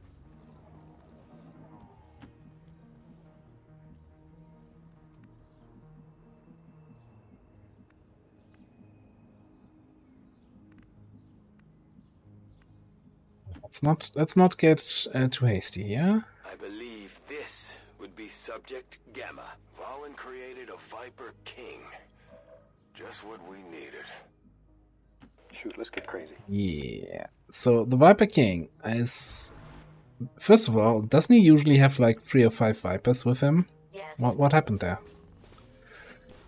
Let's not get too hasty here. I believe this would be Subject Gamma. Valen created a Viper King. Just what we needed. Shoot, let's get crazy. Yeah. So the Viper King is, first of all, doesn't he usually have like 3 or 5 Vipers with him? Yes. What happened there?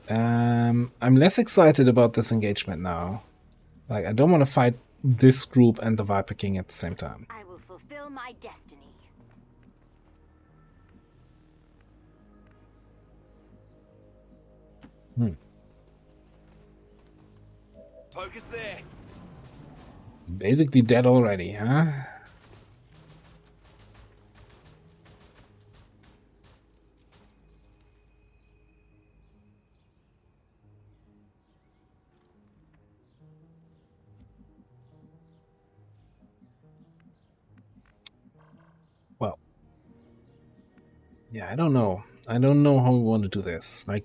I'm less excited about this engagement now. Like, I don't want to fight this group and the Viper King at the same time. I will fulfill my destiny. Focus there. It's basically dead already, huh? Yeah, I don't know. I don't know how we want to do this. Like,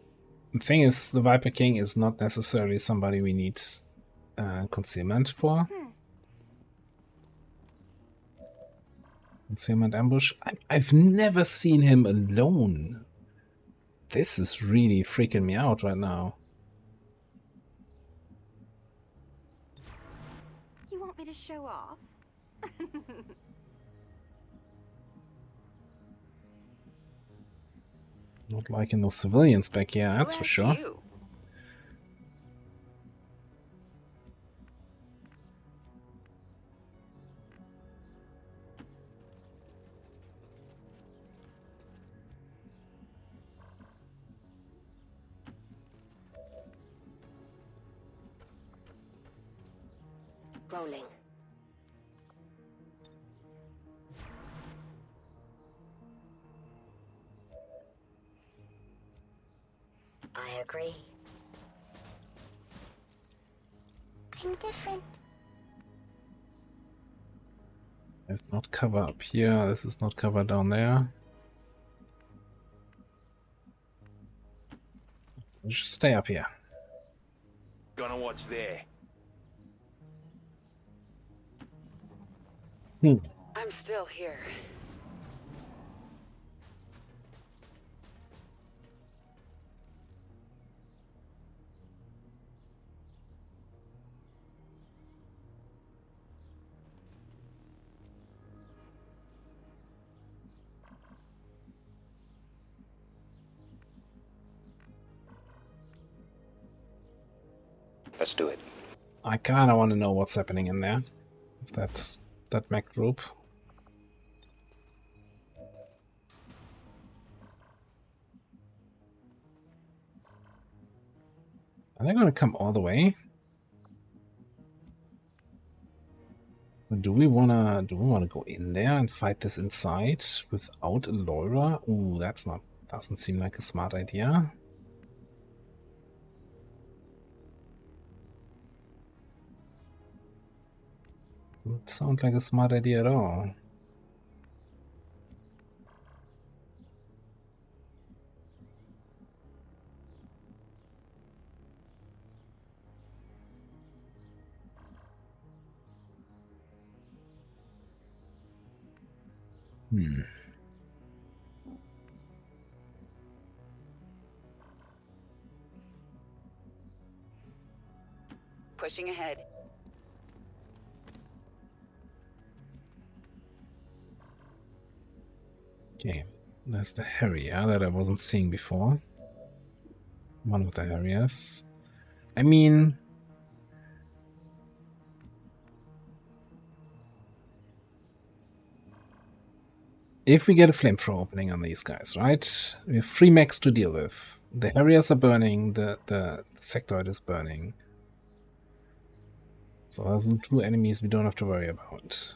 the thing is, the Viper King is not necessarily somebody we need concealment for. Concealment ambush. I've never seen him alone. This is really freaking me out right now. You want me to show off? Not liking those civilians back here, that's for sure. You? Rolling. I agree. I'm different. There's not cover up here, this is not cover down there. Just stay up here. Gonna watch there. I'm still here. Let's do it. I kinda wanna know what's happening in there. If that's that mech group. Are they gonna come all the way? Or do we wanna go in there and fight this inside without a Laura? Ooh, doesn't seem like a smart idea. Doesn't sound like a smart idea at all. Pushing ahead. Okay, there's the Harrier that I wasn't seeing before. One of the Harriers. I mean, if we get a flamethrower opening on these guys, right? We have 3 mechs to deal with. The Harriers are burning, the sectoid is burning. So there's 2 enemies we don't have to worry about.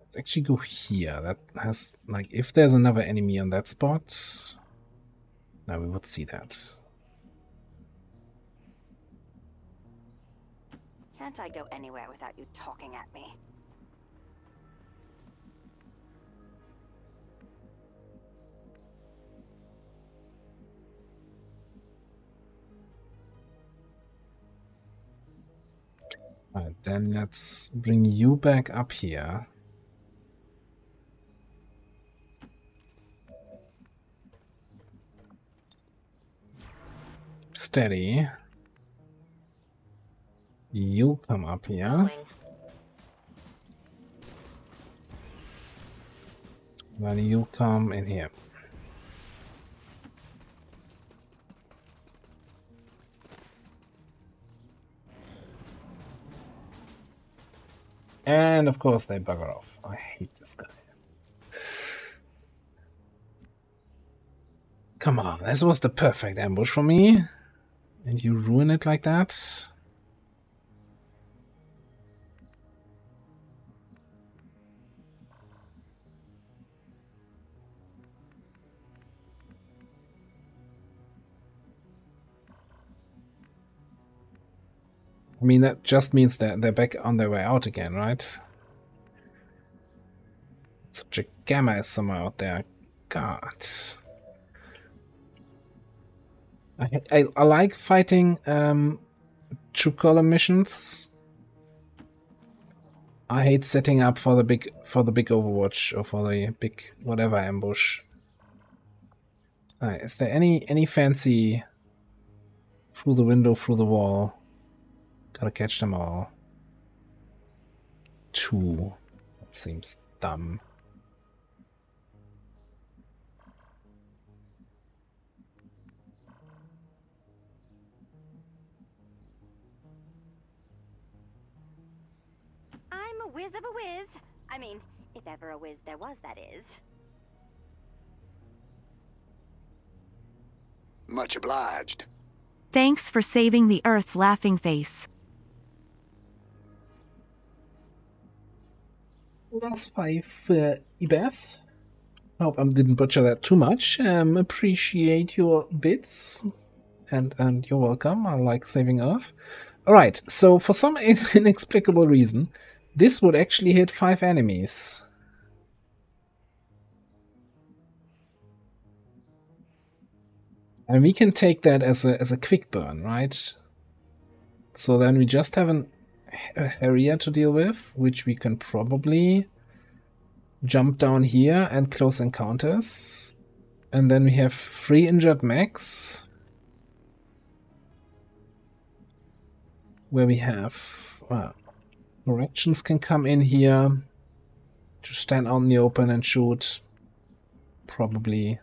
Let's actually go here. That has, like, if there's another enemy on that spot, now we would see that. Can't I go anywhere without you talking at me? Alright, then let's bring you back up here. Steady. You come up here. Then you come in here. And of course they bugger off. I hate this guy. Come on, this was the perfect ambush for me. And you ruin it like that? I mean, that just means that they're back on their way out again, right? Such a gamma is somewhere out there. God. I like fighting true color missions. I hate setting up for the big Overwatch or for the big whatever ambush. Is there any fancy through the window, through the wall? Gotta catch them all. 2. That seems dumb. I'm a whiz of a whiz. I mean, if ever a whiz there was, that is. Much obliged. Thanks for saving the Earth, laughing face. That's 5 IBS. Hope I didn't butcher that too much. Appreciate your bits. And you're welcome. I like saving Earth. Alright, so for some inexplicable reason, this would actually hit 5 enemies. And we can take that as a quick burn, right? So then we just have a Harrier to deal with, which we can probably jump down here and close encounters. And then we have 3 injured mechs, where we have corrections can come in here, just stand out in the open and shoot, probably.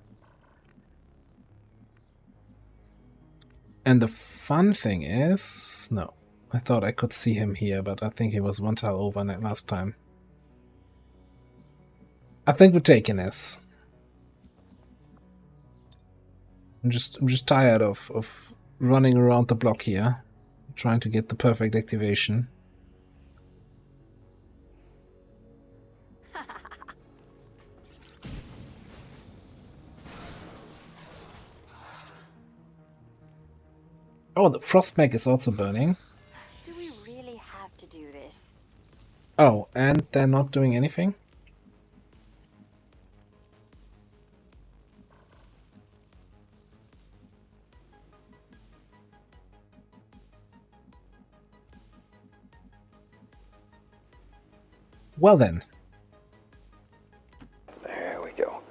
And the fun thing is, no, I thought I could see him here, but I think he was 1 tile over last time. I think we're taking this. I'm just tired of running around the block here, trying to get the perfect activation. Oh, the frost mech is also burning. Do we really have to do this? Oh, and they're not doing anything? Well then. There we go.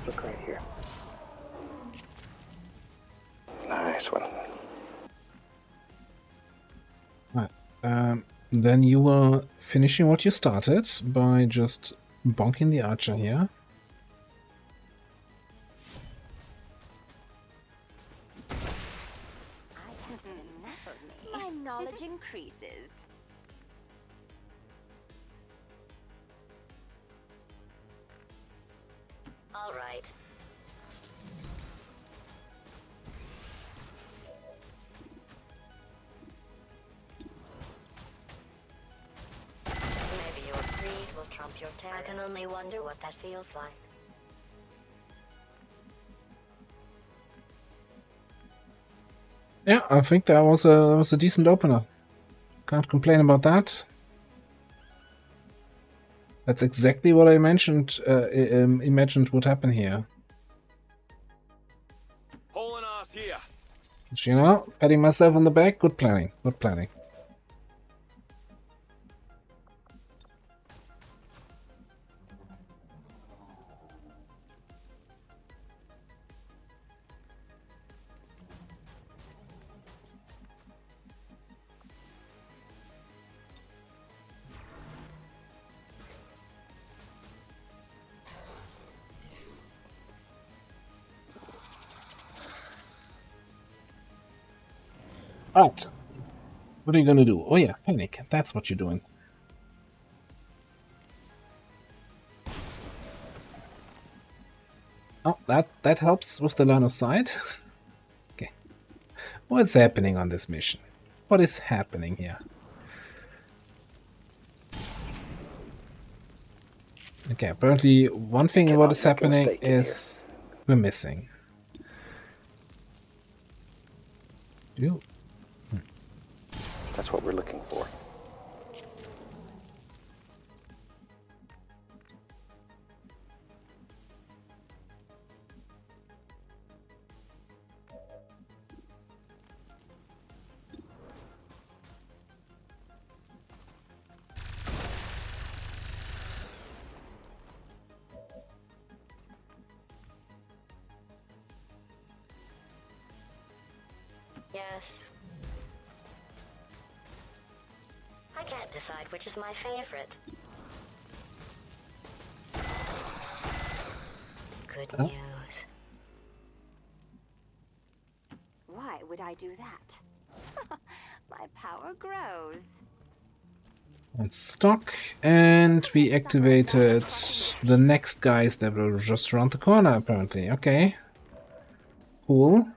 Look right here. Nice one. Right. Then you were finishing what you started by just bonking the archer here. My knowledge increases. All right. Maybe your greed will trump your terror. I can only wonder what that feels like. Yeah, I think that was a decent opener. Can't complain about that. That's exactly what I mentioned. Imagined would happen here. Pulling off here. But, you know, patting myself on the back. Good planning. Good planning. Right. What are you gonna do? Oh yeah, panic. That's what you're doing. Oh, that helps with the line of sight. Okay. What's happening on this mission? What is happening here? Okay, apparently one thing what is happening is we're missing. You. That's what we're looking for. Yes. I can't decide which is my favorite. Good news. Why would I do that? My power grows. Let's stock, and we activated the next guys that were just around the corner, apparently. Okay. Cool.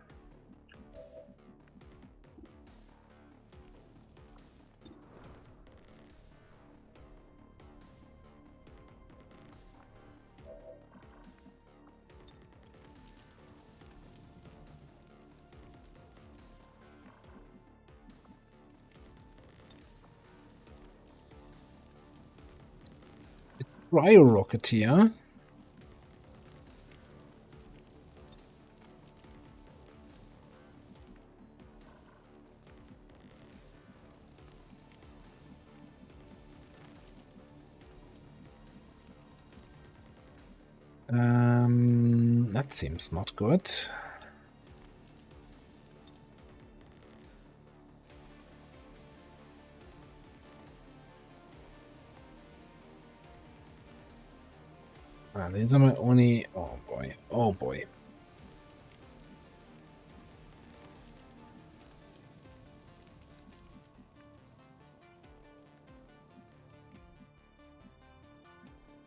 Cryo-Rocketeer. That seems not good. These are my only... Oh boy. Oh boy.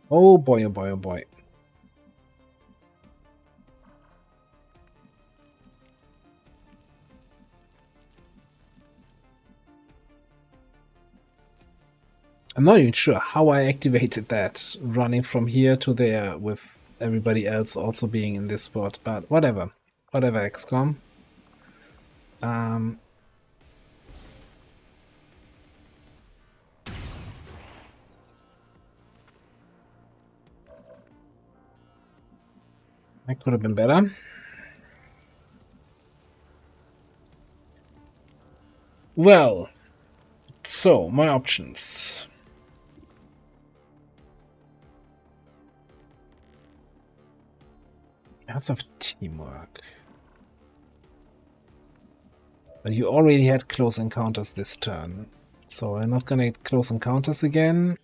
Oh boy, oh boy, oh boy. I'm not even sure how I activated that, running from here to there with everybody else also being in this spot, but whatever. Whatever, XCOM. That could have been better. Well, so my options. Lots of teamwork. But you already had close encounters this turn, so I'm not gonna get close encounters again.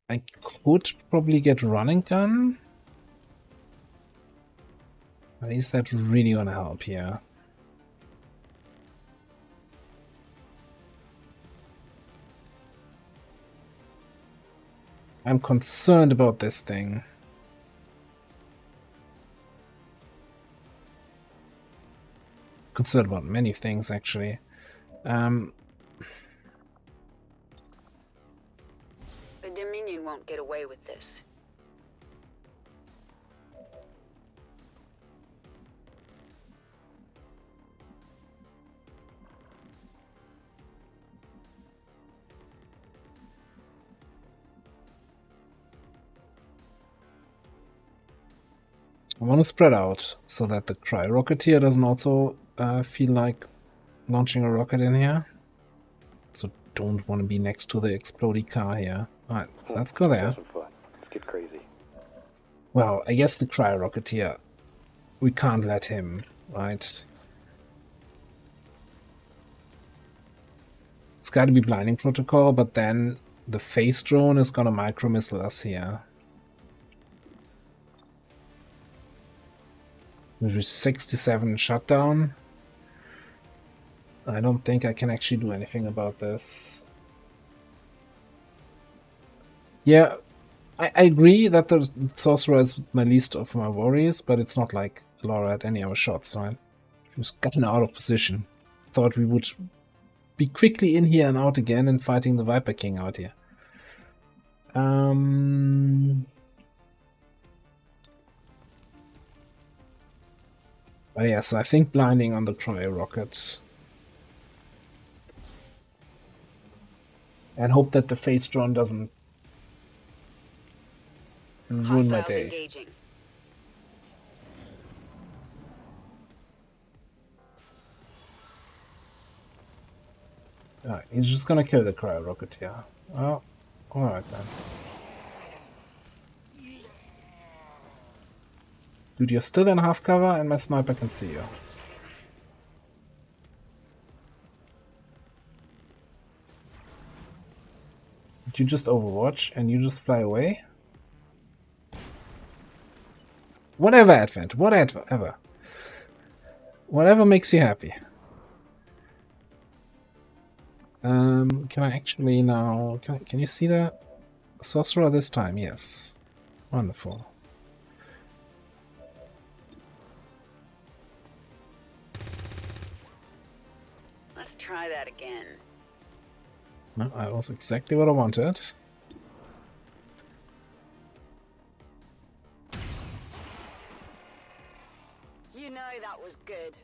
I could probably get run and gun. But is that really gonna help here? I'm concerned about this thing. Concerned about many things, actually. The Dominion won't get away with this. I want to spread out so that the Cryo-Rocketeer doesn't also feel like launching a rocket in here. So don't want to be next to the exploding car here. Alright, so let's go there. Let's have some fun. Let's get crazy. Well, I guess the Cryo-Rocketeer, we can't let him, right? It's got to be blinding protocol, but then the phase drone is gonna micro-missile us here. With 67 shutdown. I don't think I can actually do anything about this. Yeah, I agree that the Sorcerer is my least of my worries, but it's not like Laura had any other shots, right? She was gotten out of position. Thought we would be quickly in here and out again and fighting the Viper King out here. But yeah, so I think blinding on the cryo rocket. And hope that the face drone doesn't ruin my day. Engaging. Alright, he's just gonna kill the cryo rocket here. Oh, alright then. Dude, you're still in half cover and my sniper can see you. Did you just overwatch and you just fly away? Whatever, Advent, whatever. Whatever makes you happy. Can I actually now... Can you see that? Sorcerer this time, yes. Wonderful. Let's try that again. No, that was exactly what I wanted. You know that was good.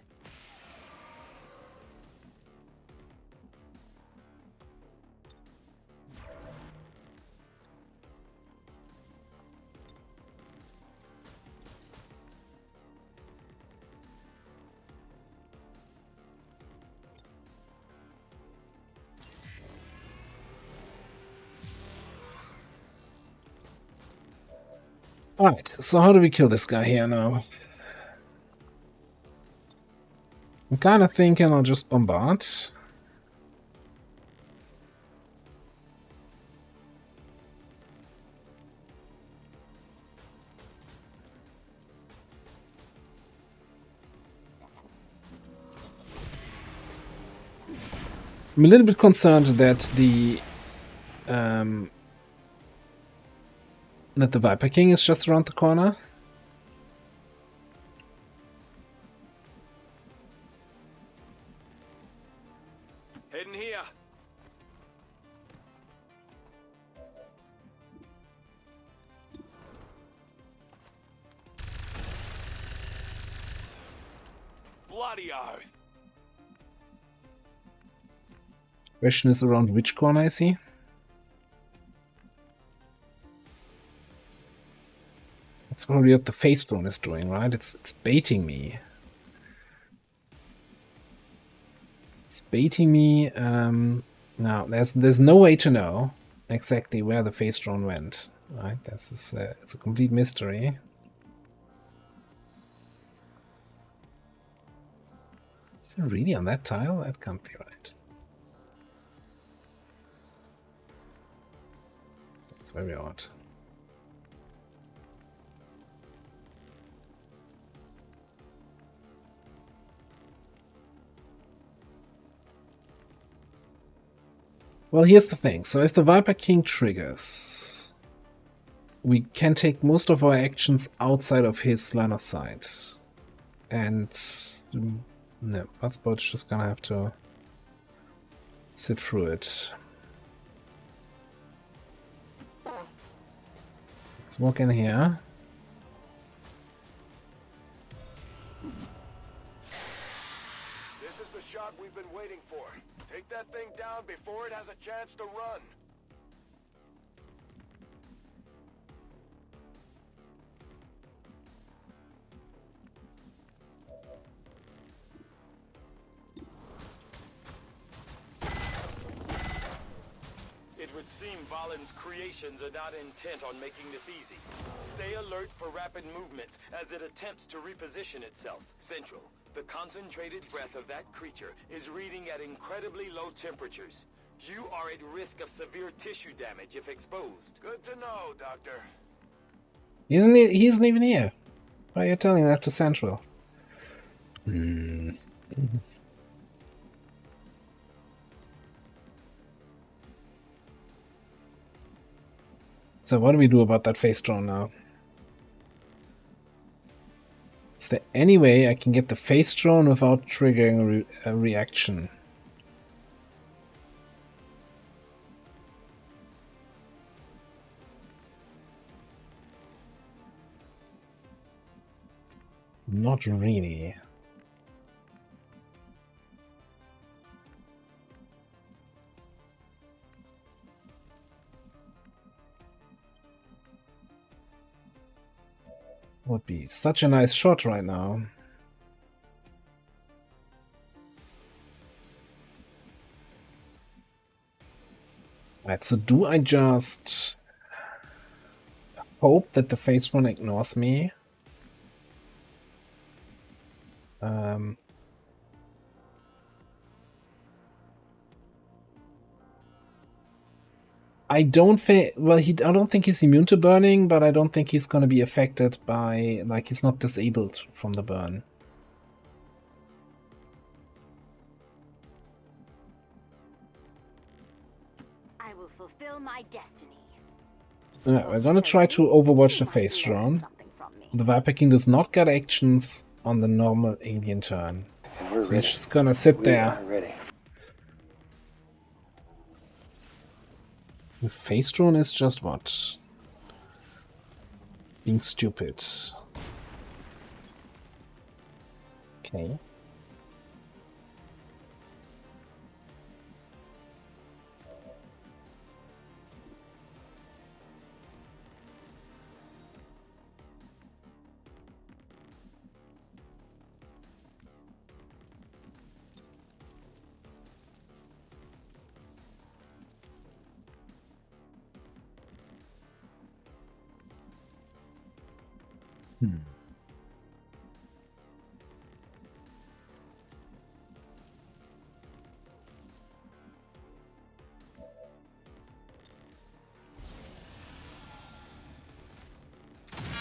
Alright, so how do we kill this guy here now? I'm kind of thinking I'll just bombard. I'm a little bit concerned that the Viper King is just around the corner. Heading here. Bloody oath. Question is around which corner I see. That's probably what the face drone is doing, right? It's baiting me. It's baiting me. Now there's no way to know exactly where the face drone went. Right? It's a complete mystery. Is it really on that tile? That can't be right. That's very odd. Well, here's the thing. So if the Viper King triggers, we can take most of our actions outside of his line of sight. And no, Buttsbot's just gonna have to sit through it. Let's walk in here. This is the shot we've been waiting for. Take that thing down before it has a chance to run. It would seem Valen's creations are not intent on making this easy. Stay alert for rapid movements as it attempts to reposition itself. Central, the concentrated breath of that creature is reading at incredibly low temperatures. You are at risk of severe tissue damage if exposed. Good to know, Doctor. He isn't even here. Why are you telling that to Central? So what do we do about that phase drone now? Is there any way I can get the phase drone without triggering a reaction? Not really. Would be such a nice shot right now. Right, so do I just hope that the phase drone ignores me? I don't think. Well, I don't think he's immune to burning, but I don't think he's gonna be affected by, like, he's not disabled from the burn. I will fulfill my destiny. Alright, we're gonna try to overwatch the phase drone. The Viper King does not get actions on the normal alien turn, so he's just gonna sit there. The phase drone is just what? Being stupid. Okay.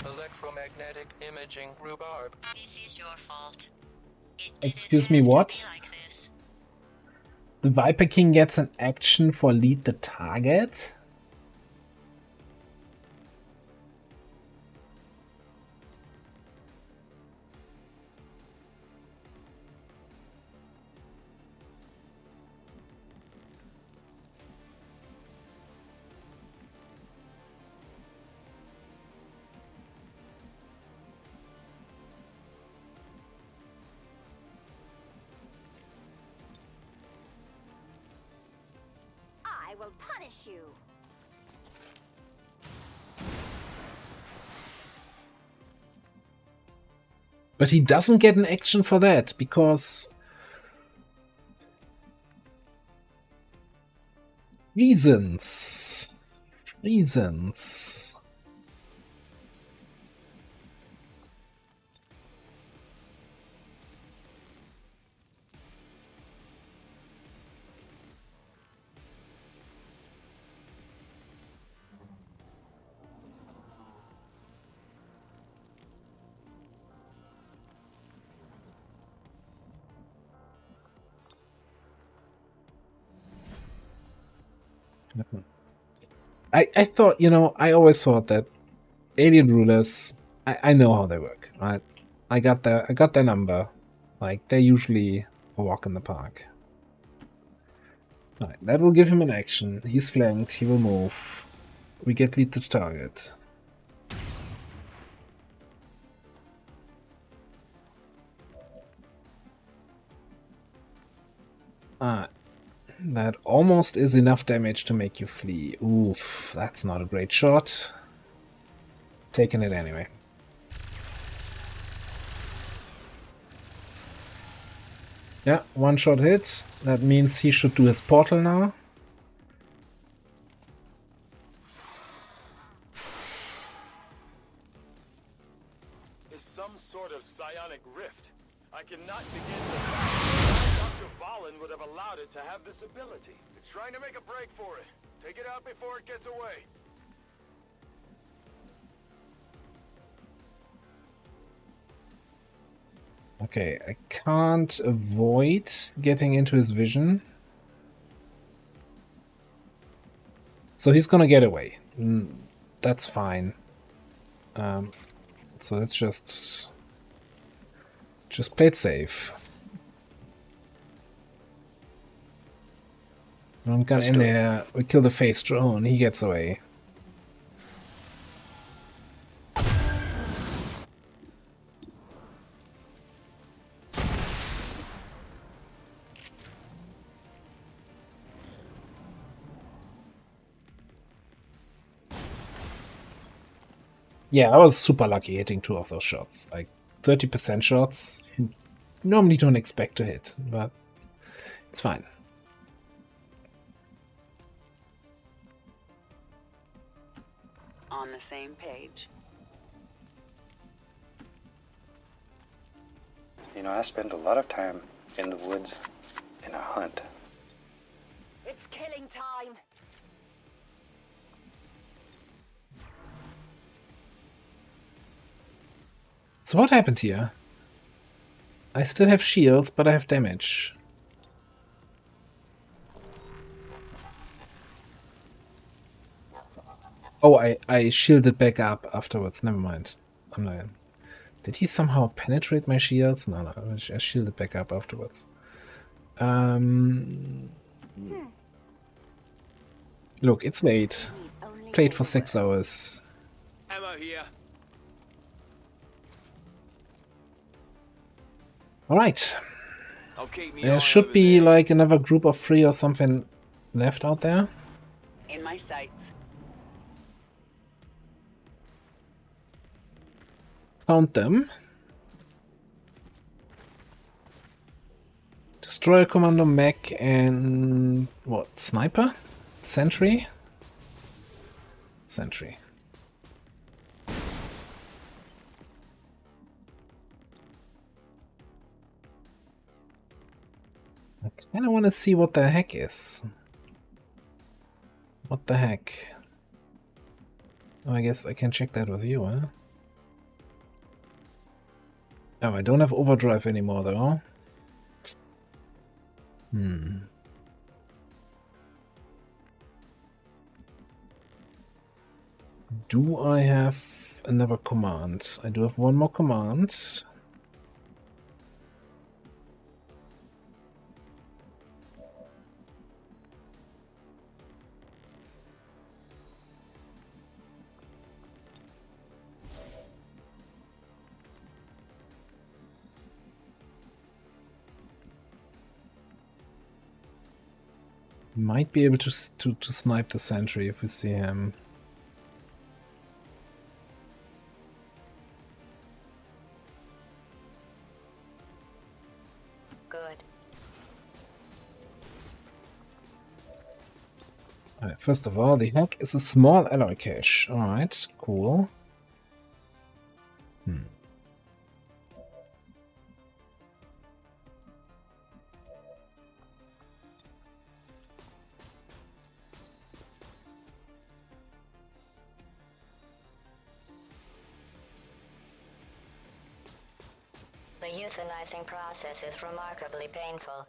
Electromagnetic imaging rhubarb. This is your fault. Excuse me, what? The Viper King gets an action for lead the target? I will punish you. But he doesn't get an action for that, because... Reasons. Reasons. I thought, you know, I always thought that alien rulers, I know how they work, right? I got their number. Like, they're usually a walk in the park. Right, that will give him an action. He's flanked, he will move. We get lead to target. That almost is enough damage to make you flee. Oof, that's not a great shot. Taking it anyway. Yeah, one shot hit. That means he should do his portal now. Is some sort of psionic rift. I cannot begin to Dr. Valen would have allowed it to have this ability. It's trying to make a break for it. Take it out before it gets away. Okay, I can't avoid getting into his vision. So he's gonna get away. that's fine. So let's just play it safe. One gun in there, we kill the phase drone, he gets away. Yeah, I was super lucky hitting 2 of those shots. Like 30% shots, you normally don't expect to hit, but it's fine. On the same page. You know, I spend a lot of time in the woods in a hunt. It's killing time. So what happened here? I still have shields, but I have damage. Oh, I shielded back up afterwards. Never mind. I'm not. Did he somehow penetrate my shields? No, I shielded back up afterwards. Look, it's late. Played for 6 hours. Ammo here. Alright. There should be like another group of 3 or something left out there. In my sights. Found them. Destroyer Commando Mech and what? Sniper? Sentry? Sentry. I kinda wanna see what the heck is. What the heck? Oh, I guess I can check that with you, huh? Oh, I don't have overdrive anymore, though. Do I have another command? I do have one more command. Might be able to snipe the sentry if we see him. Good. Alright, first of all, the hack is a small alloy cache. Alright, cool. The euthanizing process is remarkably painful.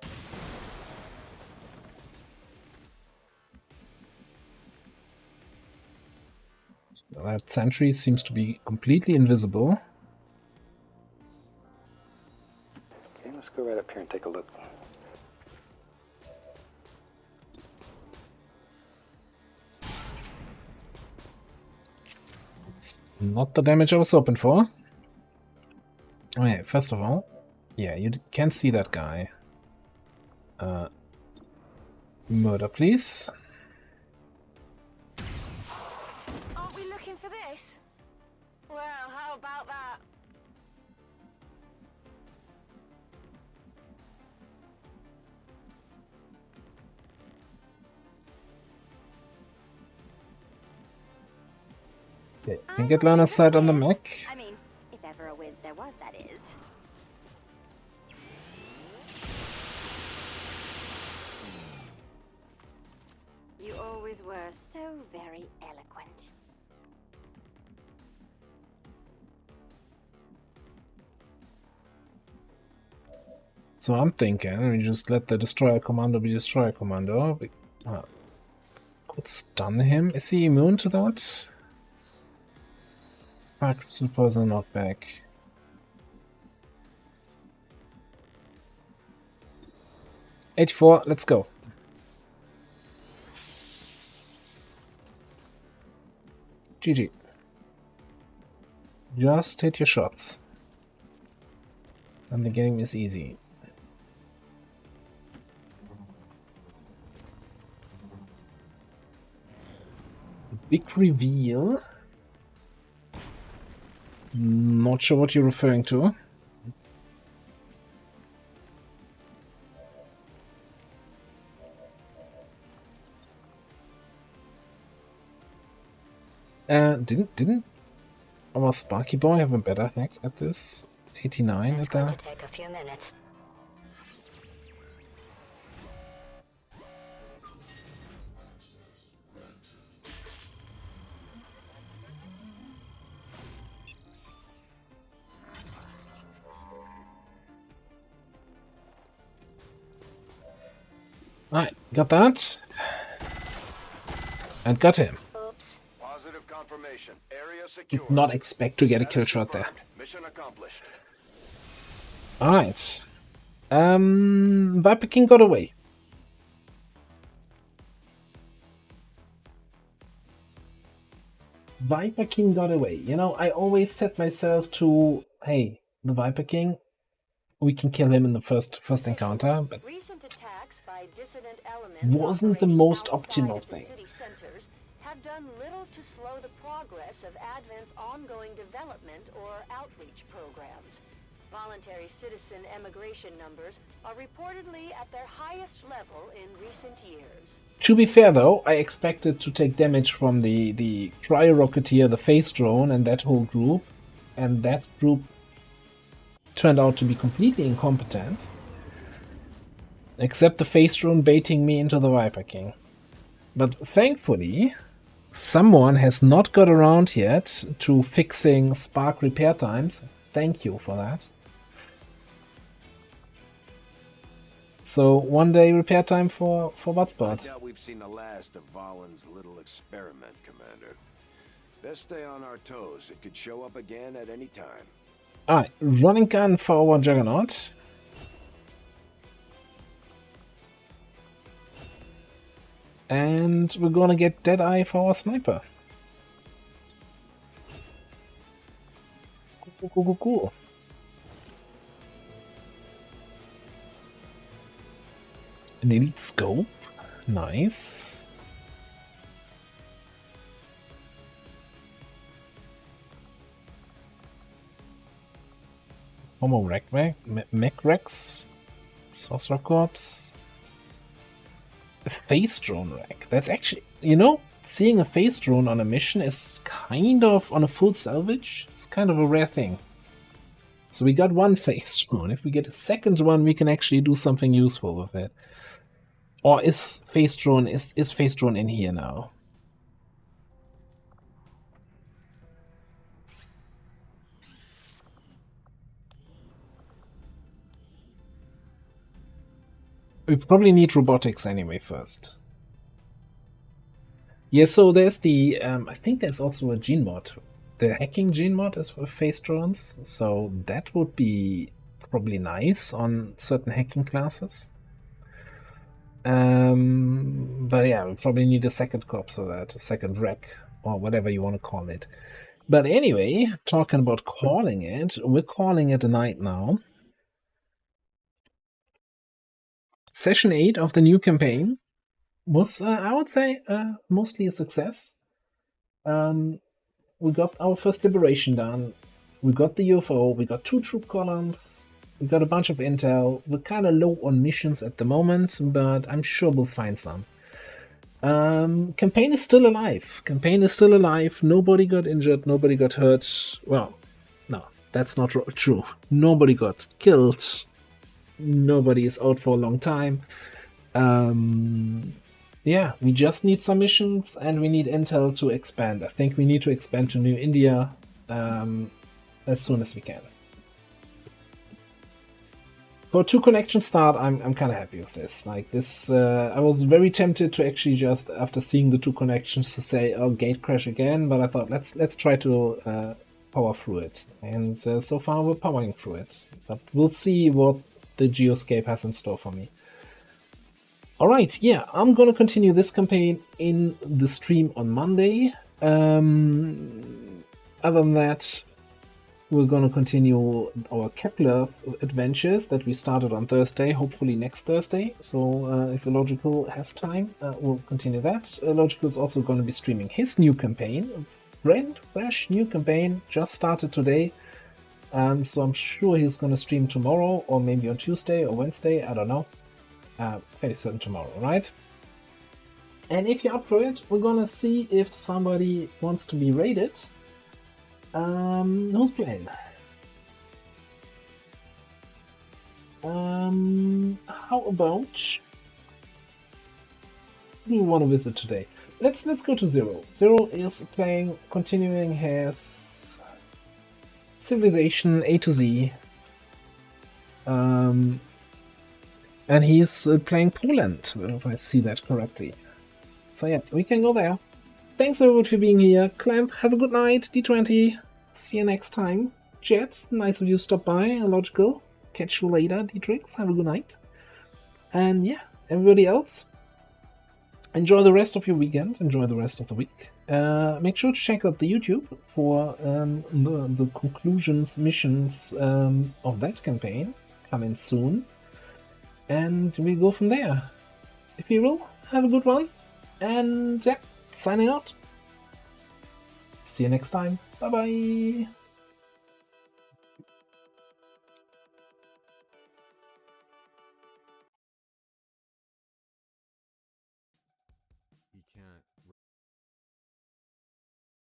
That sentry seems to be completely invisible. Okay, let's go right up here and take a look. It's not the damage I was hoping for. Okay, first of all, yeah, you can't see that guy. Murder, please. Aren't we looking for this? Well, how about that? Okay, you can get line of sight on the mech. I mean, if ever a whiz there was, that is. You always were so very eloquent. So I'm thinking we just let the Destroyer Commando be Destroyer Commando. We could stun him. Is he immune to that? Park supposer not back. '84, let's go. GG. Just hit your shots. And the game is easy. The big reveal. Not sure what you're referring to. Didn't our Sparky Boy have a better hack at this? 89 It's at going that? to take a few minutes. Alright, got that. And got him. Oops. Positive confirmation. Area secure. Did not expect to get a kill shot there. Mission accomplished. Alright. Viper King got away. Viper King got away. You know, I always set myself to, hey, the Viper King, we can kill him in the first encounter, but wasn't the most optimal thing. Have done little to slow the progress of Advent's ongoing development or outreach programs. Voluntary citizen emigration numbers are reportedly at their highest level in recent years. To be fair though, I expected to take damage from the Cryo-Rocketeer, the Phase Drone, and that whole group, and that group turned out to be completely incompetent. Except the Phase Drone baiting me into the Viper King. But thankfully, someone has not got around yet to fixing Spark repair times. Thank you for that. So, 1 day repair time for Buttsbot. I doubt we've seen the last of Valen's little experiment, Commander. Best stay on our toes. It could show up again at any time. Alright, running gun for our Juggernaut. And we're gonna get Deadeye for our Sniper. Cool. An elite scope. Nice. Homo Mech Rex. Sorcerer Corps. A Phase Drone rack. That's actually, you know, seeing a Phase Drone on a mission is kind of on a full salvage. It's kind of a rare thing. So we got one Phase Drone. If we get a second one, we can actually do something useful with it. Or is Phase Drone in here now? We probably need robotics anyway first. Yeah, so there's the, I think there's also a gene mod. The hacking gene mod is for Phase Drones, so that would be probably nice on certain hacking classes. But yeah, we probably need a second corpse of that, a second wreck, or whatever you want to call it. But anyway, talking about calling it, we're calling it a night now. Session 8 of the new campaign was, I would say, mostly a success. We got our first liberation done, we got the UFO, we got 2 troop columns, we got a bunch of intel. We're kind of low on missions at the moment, but I'm sure we'll find some. Campaign is still alive. Nobody got injured, nobody got hurt. Well, no, that's not true. Nobody got killed. Nobody is out for a long time. Yeah, we just need some missions and we need intel to expand. I think we need to expand to New India as soon as we can. For 2 connection start, I'm kind of happy with this. Like this, I was very tempted to actually just, after seeing the 2 connections, to say, "Oh, gate crash again." But I thought let's try to power through it. And so far we're powering through it. But we'll see what the Geoscape has in store for me. Alright, yeah, I'm gonna continue this campaign in the stream on Monday. Other than that, we're gonna continue our Kepler adventures that we started on Thursday, hopefully next Thursday. So if Illogical has time, we'll continue that. Illogical is also gonna be streaming his new campaign, brand fresh new campaign, just started today. So I'm sure he's gonna stream tomorrow, or maybe on Tuesday or Wednesday, I don't know. Fairly certain tomorrow, right? And if you're up for it, we're gonna see if somebody wants to be raided. Who's playing? How about who do you want to visit today? Let's go to Zero. Zero is playing, continuing his Civilization A to Z. And he's playing Poland, if I see that correctly. So yeah, we can go there. Thanks everyone for being here. Clamp, have a good night. D20, see you next time. Jet, nice of you to stop by. Illogical, catch you later. D-Trix, have a good night. And yeah, everybody else, enjoy the rest of your weekend. Enjoy the rest of the week. Make sure to check out the YouTube for the conclusions, missions of that campaign. Coming soon. And we go from there. If you will, have a good one. And yeah, signing out. See you next time. Bye bye.